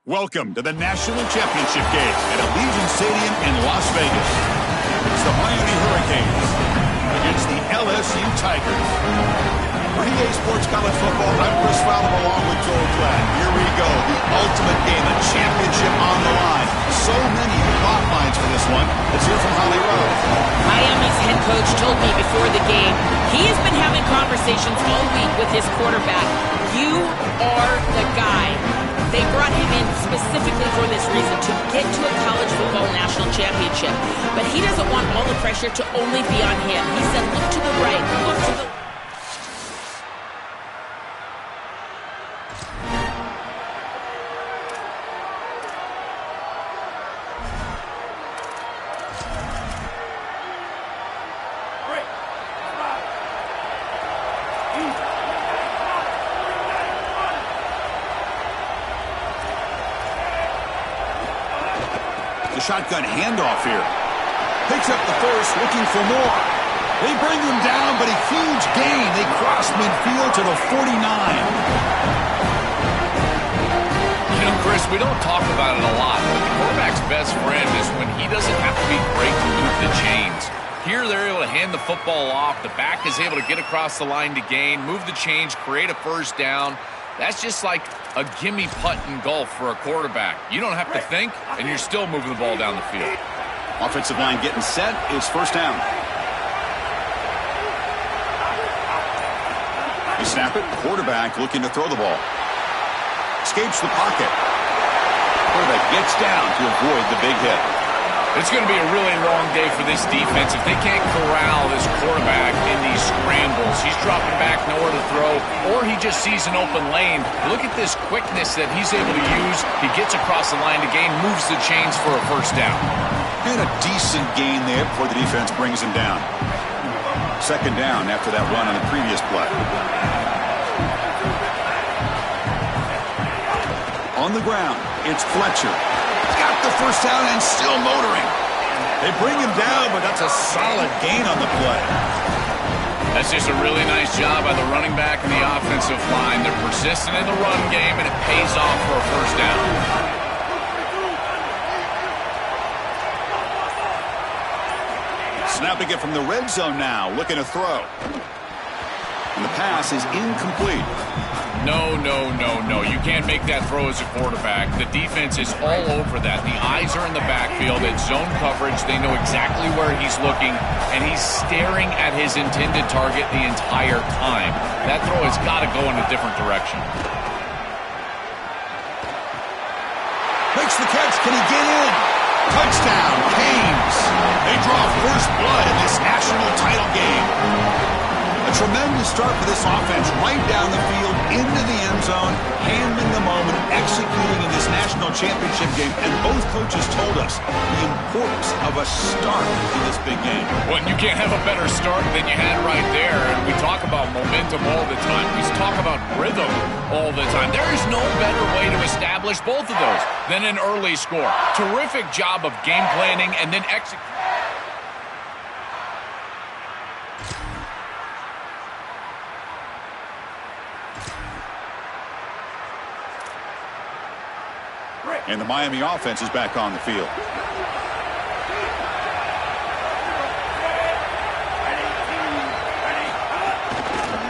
Welcome to the National Championship game at Allegiant Stadium in Las Vegas. It's the Miami Hurricanes against the LSU Tigers. For EA Sports College Football, I'm Chris Fowler along with Joel Klatt. Here we go, the ultimate game, a championship on the line. So many plot lines for this one. Let's hear from Holly Rose. Miami's head coach told me before the game he has been having conversations all week with his quarterback. You are the guy. They brought him in specifically for this reason, to get to a college football national championship. But he doesn't want all the pressure to only be on him. He said, look to the right, look to the... Shotgun handoff here. Picks up the first, looking for more. They bring him down, but a huge gain. They cross midfield to the 49. You know, Chris, we don't talk about it a lot, but the quarterback's best friend is when he doesn't have to be great to move the chains. Here, they're able to hand the football off. The back is able to get across the line to gain, move the chains, create a first down. That's just like a gimme putt in golf for a quarterback. You don't have to think, and you're still moving the ball down the field. Offensive line getting set. It's first down. They snap it. Quarterback looking to throw the ball. Escapes the pocket. Quarterback gets down to avoid the big hit. It's going to be a really long day for this defense. If they can't corral this quarterback in these scrambles, he's dropping back, nowhere to throw, or he just sees an open lane. Look at this quickness that he's able to use. He gets across the line to gain, moves the chains for a first down. And a decent gain there before the defense brings him down. Second down after that run on the previous play. On the ground, it's Fletcher. Got the first down and still motoring. They bring him down, but that's a solid gain on the play. That's just a really nice job by the running back and the offensive line. They're persistent in the run game, and it pays off for a first down. Snapping it from the red zone now, looking to throw. And the pass is incomplete. No. You can't make that throw as a quarterback. The defense is all over that. The eyes are in the backfield. It's zone coverage. They know exactly where he's looking, and he's staring at his intended target the entire time. That throw has got to go in a different direction. Makes the catch. Can he get in? Touchdown, Canes. They draw first blood in this national title game. A tremendous start for this offense, right down the field, into the end zone, handling the moment, executing in this national championship game. And both coaches told us the importance of a start in this big game. Well, you can't have a better start than you had right there. And we talk about momentum all the time. We talk about rhythm all the time. There is no better way to establish both of those than an early score. Terrific job of game planning and then executing. And the Miami offense is back on the field.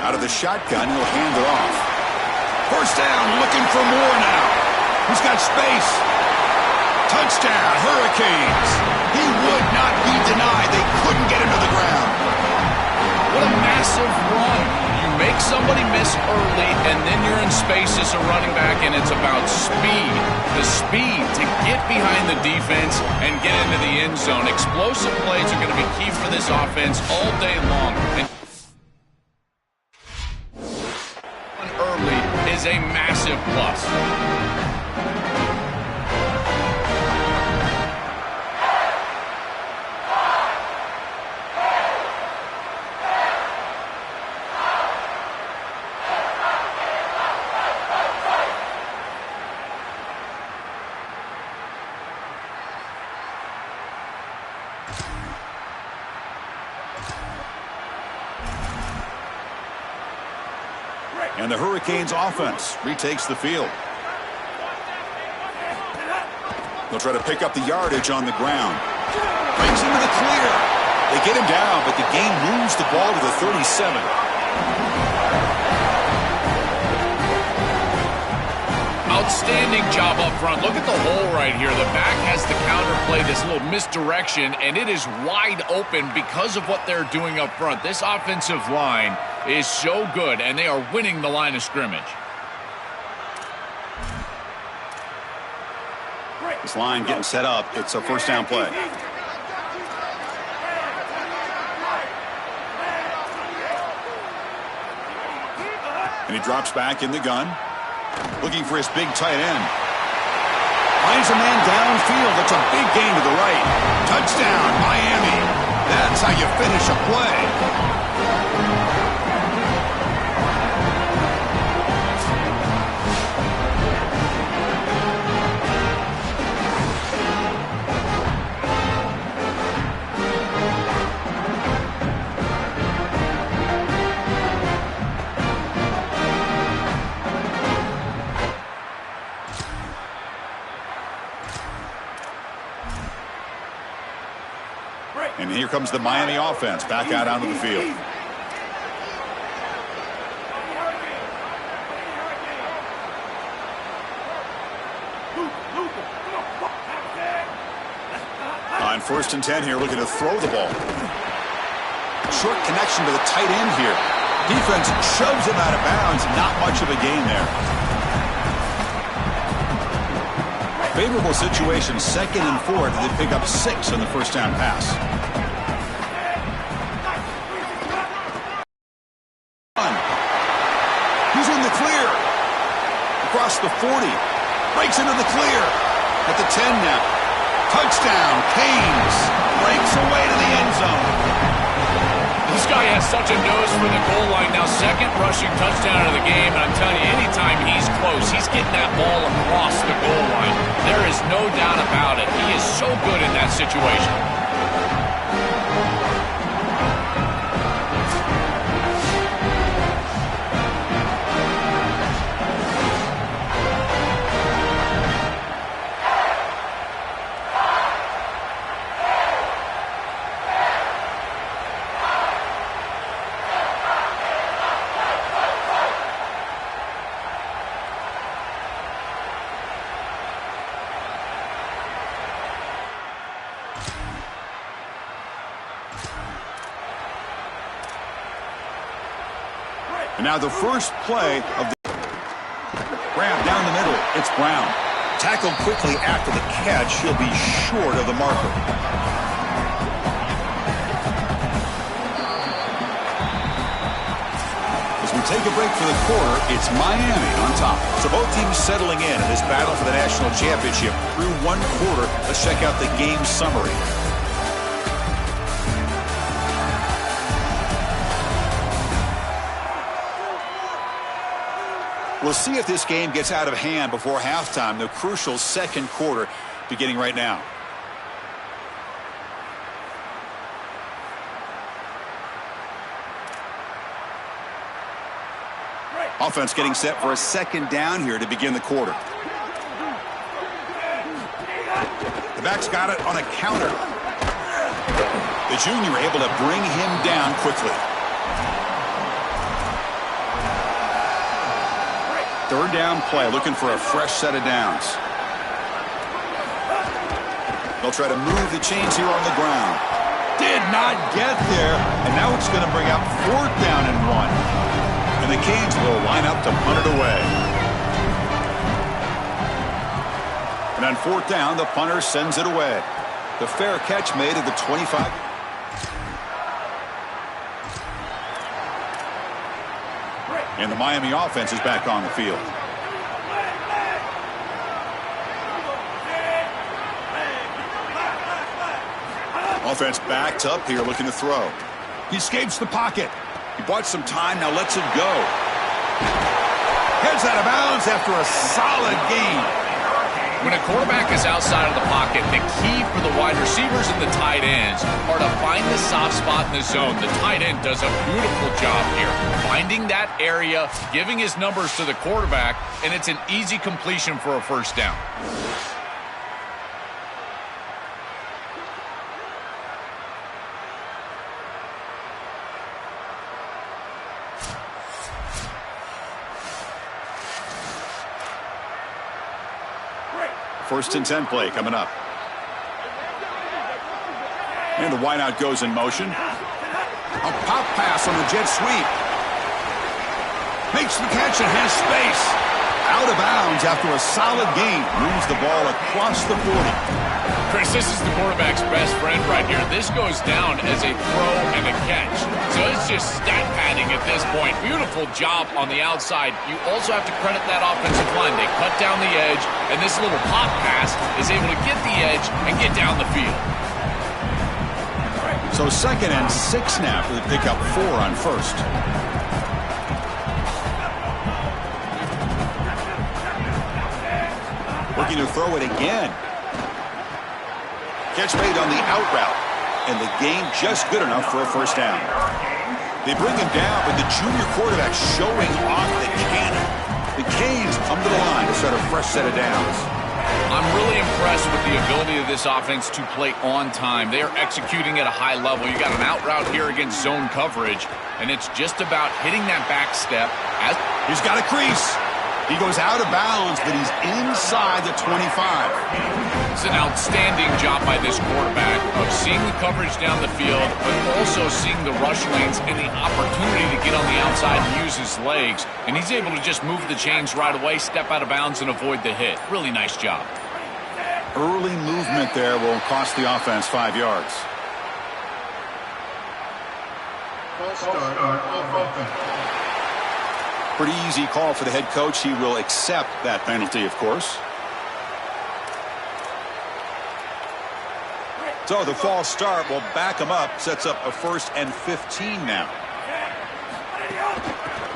Out of the shotgun, he'll hand it off. First down, looking for more now. He's got space. Touchdown, Hurricanes. He would not be denied. They couldn't get him to the ground. What a massive run. You make somebody miss early, and then you're in space as a running back, and it's about speed. The speed to get behind the defense and get into the end zone. Explosive plays are going to be key for this offense all day long. And early is a massive plus. And the Hurricanes offense retakes the field. They'll try to pick up the yardage on the ground. Breaks into the clear. They get him down, but the gain moves the ball to the 37. Outstanding job up front. Look at the hole right here. The back has the counter play, this little misdirection, and it is wide open because of what they're doing up front. This offensive line is so good, and they are winning the line of scrimmage. This line getting set up. It's a first down play. And he drops back in the gun. Looking for his big tight end. Finds a man downfield. That's a big gain to the right. Touchdown, Miami. That's how you finish a play. And here comes the Miami offense back out onto the field. On 1st and 10 here, looking to throw the ball. Short connection to the tight end here. Defense shoves him out of bounds. Not much of a gain there. Favorable situation, 2nd and 4. They pick up 6 on the first down pass. He's in the clear. Across the 40. Breaks into the clear. At the 10 now. Touchdown, Canes. Breaks away to the end zone. This guy has such a nose for the goal line now. 2nd rushing touchdown of the game, and I'm telling you, anytime he's close, he's getting that ball across the goal line. There is no doubt about it. He is so good in that situation. And now the first play of the grab down the middle. It's Brown. Tackled quickly after the catch. He'll be short of the marker. As we take a break for the quarter, it's Miami on top. So both teams settling in this battle for the national championship through one quarter. Let's check out the game summary. We'll see if this game gets out of hand before halftime. The crucial 2nd quarter beginning right now. Offense getting set for a 2nd down here to begin the quarter. The back's got it on a counter. The junior able to bring him down quickly. 3rd down play, looking for a fresh set of downs. They'll try to move the chains here on the ground. Did not get there, and now it's going to bring up 4th down and 1. And the Canes will line up to punt it away. And on 4th down, the punter sends it away. The fair catch made at the 25. And the Miami offense is back on the field. Offense backed up here looking to throw. He escapes the pocket. He bought some time, now lets it go. Heads out of bounds after a solid gain. When a quarterback is outside of the pocket, the key for the wide receivers and the tight ends are to find the soft spot in the zone. The tight end does a beautiful job here, finding that area, giving his numbers to the quarterback, and it's an easy completion for a first down. First and 10 play coming up. And the wideout goes in motion. A pop pass on the jet sweep. Makes the catch and has space. Out of bounds after a solid gain. Moves the ball across the 40. Chris, this is the quarterback's best friend right here. This goes down as a throw and a catch. So it's just stat padding at this point. Beautiful job on the outside. You also have to credit that offensive line. They cut down the edge, and this little pop pass is able to get the edge and get down the field. So 2nd and 6 now for the pickup 4 on first. Looking to throw it again. Catch made on the out route. And the gain just good enough for a first down. They bring him down, but the junior quarterback showing off the cannon. The Canes come to the line to start a fresh set of downs. I'm really impressed with the ability of this offense to play on time. They are executing at a high level. You got an out route here against zone coverage, and it's just about hitting that back step. He's got a crease. He goes out of bounds, but he's inside the 25. It's an outstanding job by this quarterback of seeing the coverage down the field, but also seeing the rush lanes and the opportunity to get on the outside and use his legs. And he's able to just move the chains right away, step out of bounds, and avoid the hit. Really nice job. Early movement there will cost the offense 5 yards. Pretty easy call for the head coach. He will accept that penalty, of course. So the false start will back him up. Sets up a 1st and 15 now.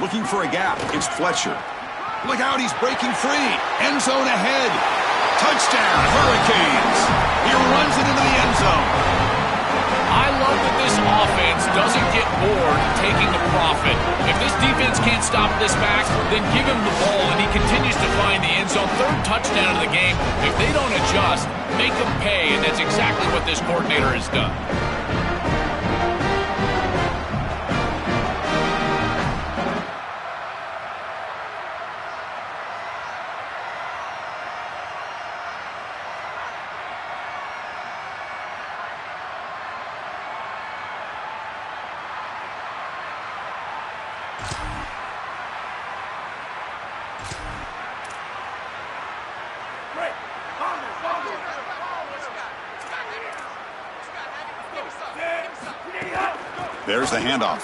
Looking for a gap. It's Fletcher. Look out, he's breaking free. End zone ahead. Touchdown, Hurricanes. He runs it into the end zone. I love that this offense doesn't get bored taking the profit. If this defense can't stop this back, then give him the ball, and he continues to find the end zone. 3rd touchdown of the game. If they don't adjust, make them pay, and that's exactly what this coordinator has done. There's the handoff.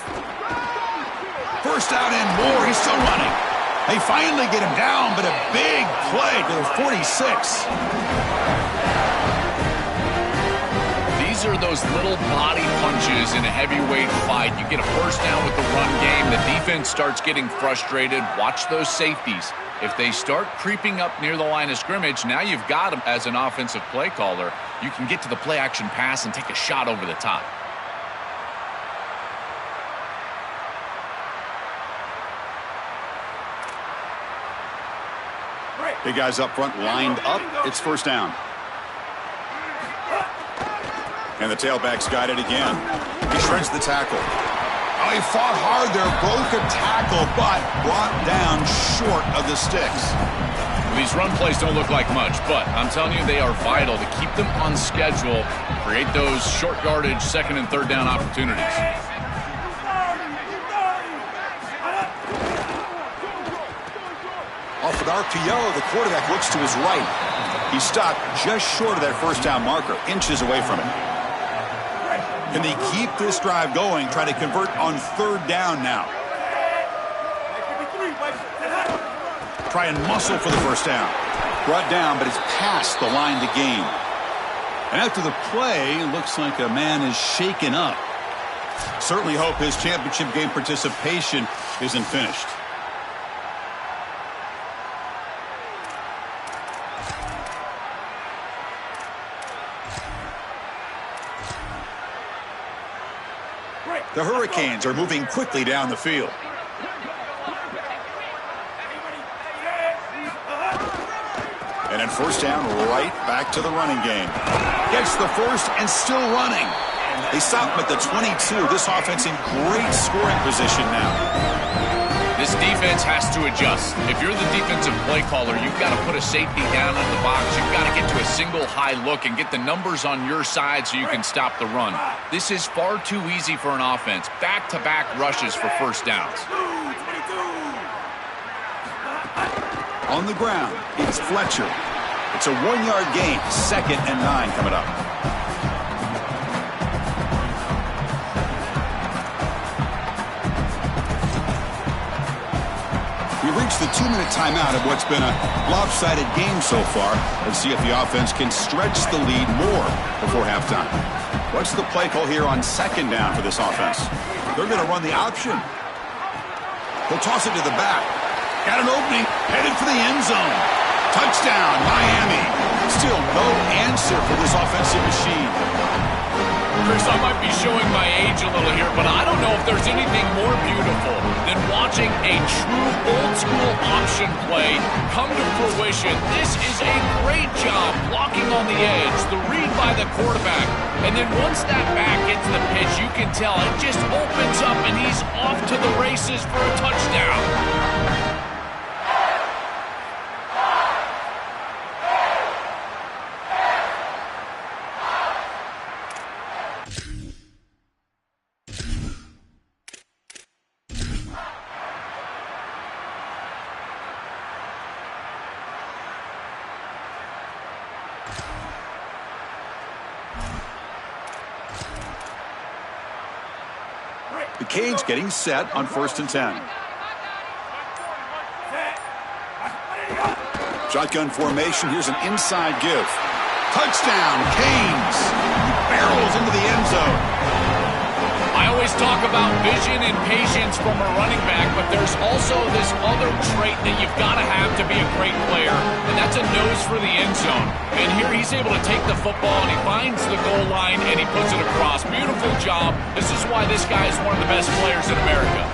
First out and more. He's still running. They finally get him down, but a big play to the 46. These are those little body punches in a heavyweight fight. You get a first down with the run game. The defense starts getting frustrated. Watch those safeties. If they start creeping up near the line of scrimmage, now you've got them as an offensive play caller. You can get to the play action pass and take a shot over the top. Big guys up front lined up. It's first down. And the tailback's got it again. He shreds the tackle. Oh, he fought hard there, broke a tackle, but brought down short of the sticks. These run plays don't look like much, but I'm telling you, they are vital to keep them on schedule, create those short yardage 2nd and 3rd down opportunities. Off an RPO, the quarterback looks to his right. He stopped just short of that first down marker, inches away from it. Can they keep this drive going, trying to convert on 3rd down now? Try and muscle for the first down. Brought down, but it's past the line to gain. And after the play, looks like a man is shaken up. Certainly hope his championship game participation isn't finished. The Hurricanes are moving quickly down the field. And then first down, right back to the running game. Gets the first and still running. They stop him at the 22. This offense in great scoring position now. This defense has to adjust. If you're the defensive play caller, you've got to put a safety down in the box. You've got to get to a single high look and get the numbers on your side so you can stop the run. This is far too easy for an offense. Back-to-back rushes for first downs. On the ground, it's Fletcher. It's a 1-yard gain. 2nd and 9 coming up. We reached the 2-minute timeout of what's been a lopsided game so far. Let's see if the offense can stretch the lead more before halftime. What's the play call here on 2nd down for this offense? They're going to run the option. He'll toss it to the back. Got an opening, headed for the end zone. Touchdown, Miami. Still no answer for this offensive machine. Chris, I might be showing my age a little here, but I don't know if there's anything more beautiful than watching a true old-school option play come to fruition. This is a great job blocking on the edge, the read by the quarterback, and then once that back gets the pitch, you can tell it just opens up and he's off to the races for a touchdown. The Canes getting set on 1st and 10. Shotgun formation. Here's an inside give. Touchdown, Canes. He barrels into the end zone. I always talk about vision and patience from a running back, but there's also this other trait that you've got to have to be a great player, and that's a nose for the end zone. And here he's able to take the football, and he finds the goal line, and he puts it across. Beautiful job. This is why this guy is one of the best players in America.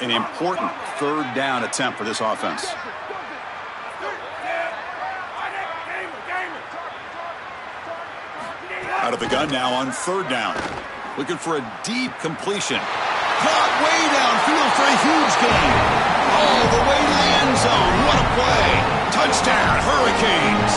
An important 3rd down attempt for this offense. Out of the gun now on 3rd down. Looking for a deep completion. Caught way downfield for a huge gain. All the way to the end zone. What a play. Touchdown, Hurricanes.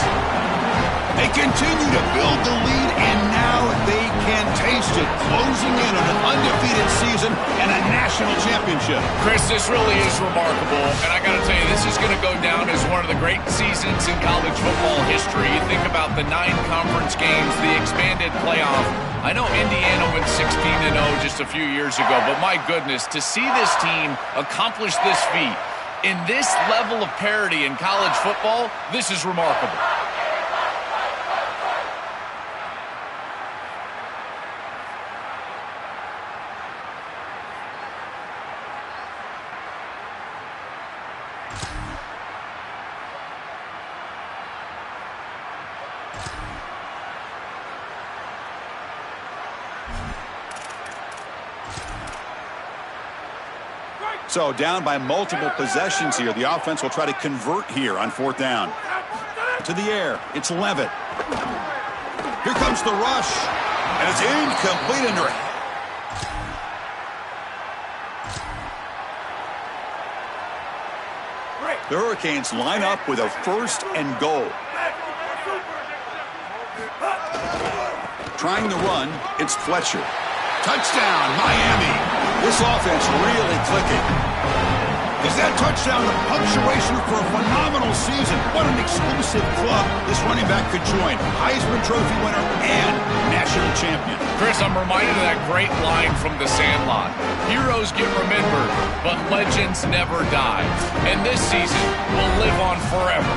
They continue to build the lead, and now they can taste it. Closing in on an undefeated season and a national championship. Chris, this really is remarkable, and I got to tell you, this is going to go down as one of the great seasons in college football history. You think about the 9 conference games, the expanded playoff. I know Indiana went 16-0 just a few years ago, but my goodness, to see this team accomplish this feat in this level of parity in college football, this is remarkable. So down by multiple possessions here. The offense will try to convert here on 4th down. To the air. It's Levitt. Here comes the rush. And it's incomplete under. The Hurricanes line up with a 1st and goal. Trying to run. It's Fletcher. Touchdown, Miami. This offense really clicking. Is that touchdown the punctuation for a phenomenal season? What an exclusive club this running back could join. Heisman Trophy winner and national champion. Chris, I'm reminded of that great line from The Sandlot. Heroes get remembered, but legends never die. And this season will live on forever.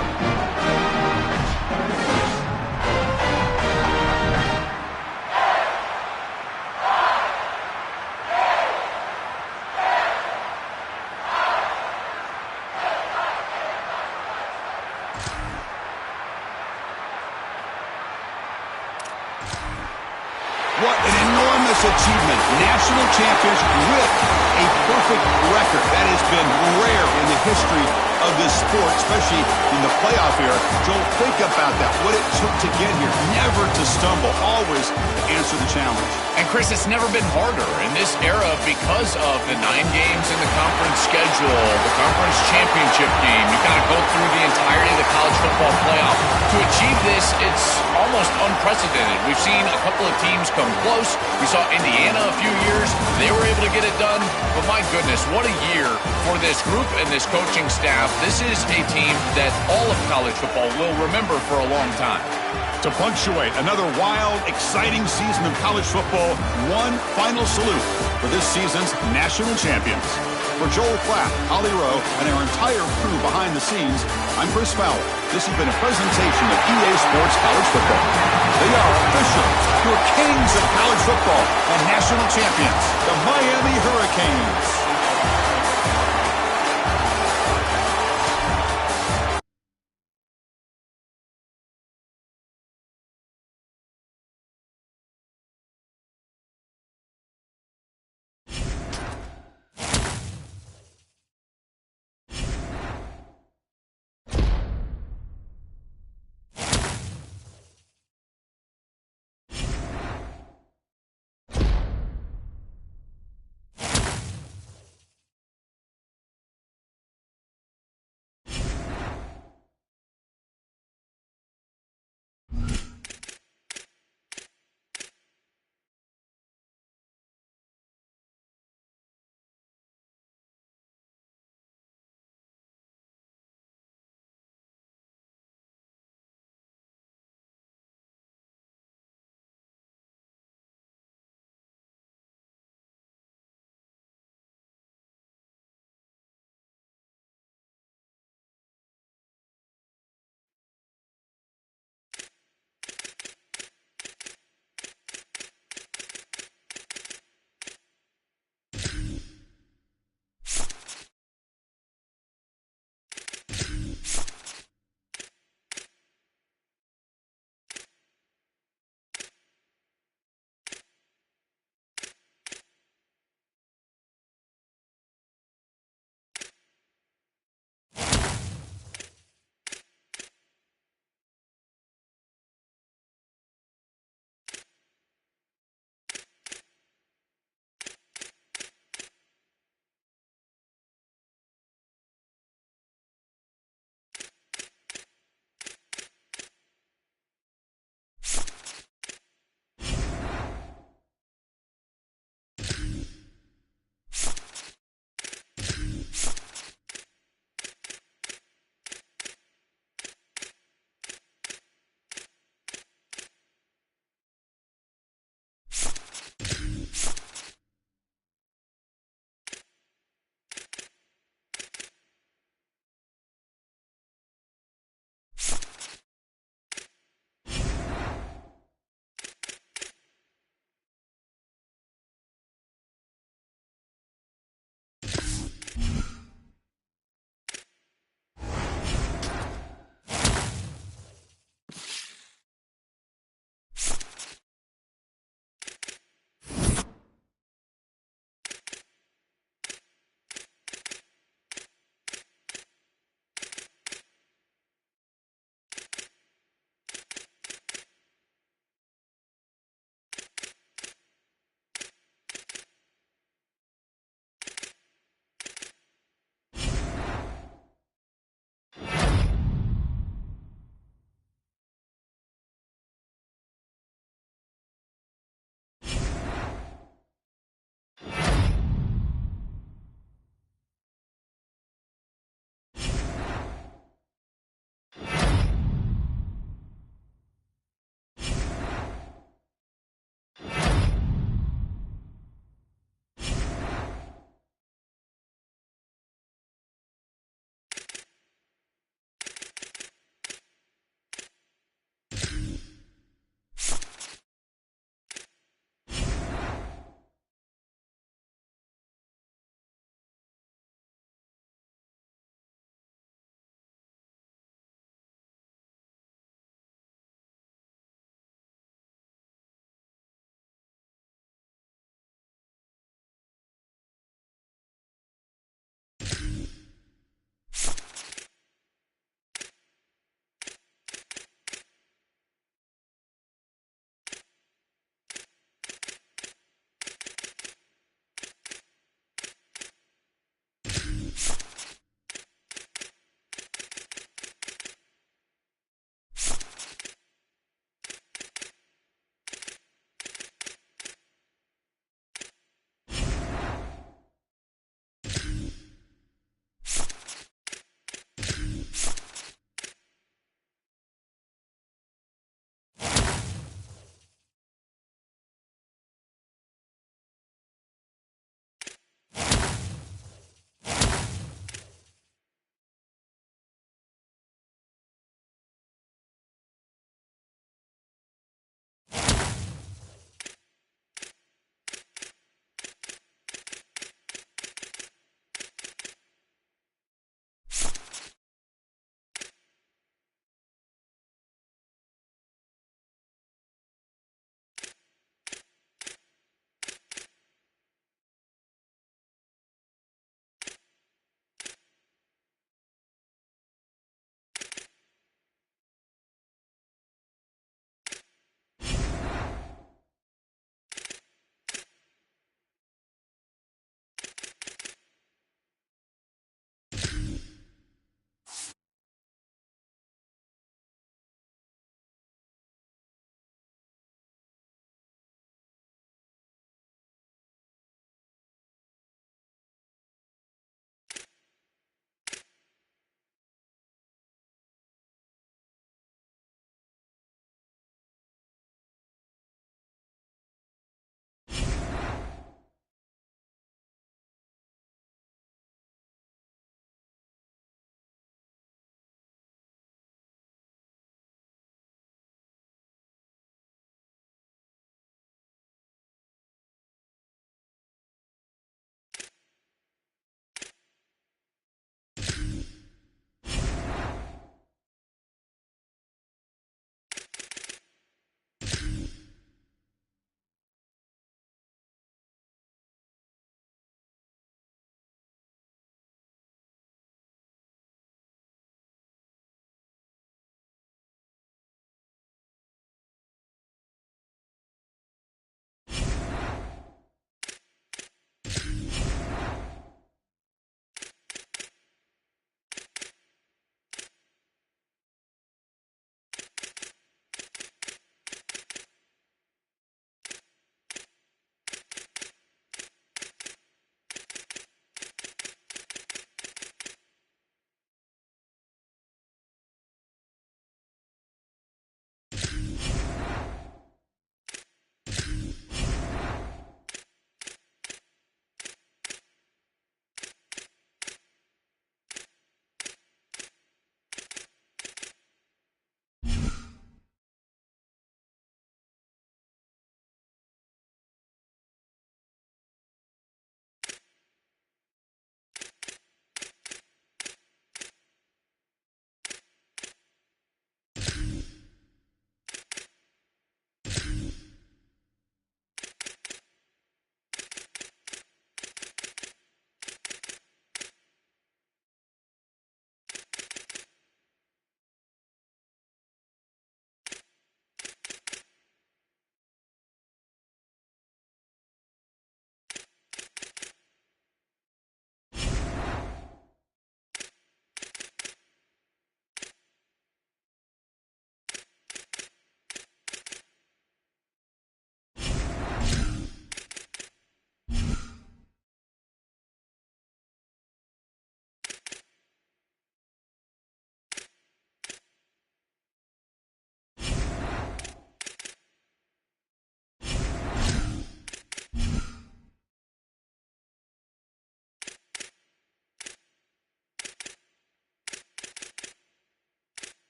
achievement. National champions with a perfect record. That has been rare in the history of this sport, especially in the playoff era. Joel, think about that. What it took to get here. Never to stumble. Always to answer the challenge. And Chris, it's never been harder in this era because of the 9 games in the conference schedule, the conference championship game. You got to go through the entirety of the college football playoff. To achieve this, it's almost unprecedented. We've seen a couple of teams come close. We saw Indiana a few years. They were able to get it done. But my goodness, what a year for this group and this coaching staff. This is a team that all of college football will remember for a long time. To punctuate another wild, exciting season of college football, one final salute for this season's national champions. For Joel Klatt, Holly Rowe, and our entire crew behind the scenes, I'm Chris Fowler. This has been a presentation of EA Sports College Football. They are official, your kings of college football and national champions, the Miami Hurricanes.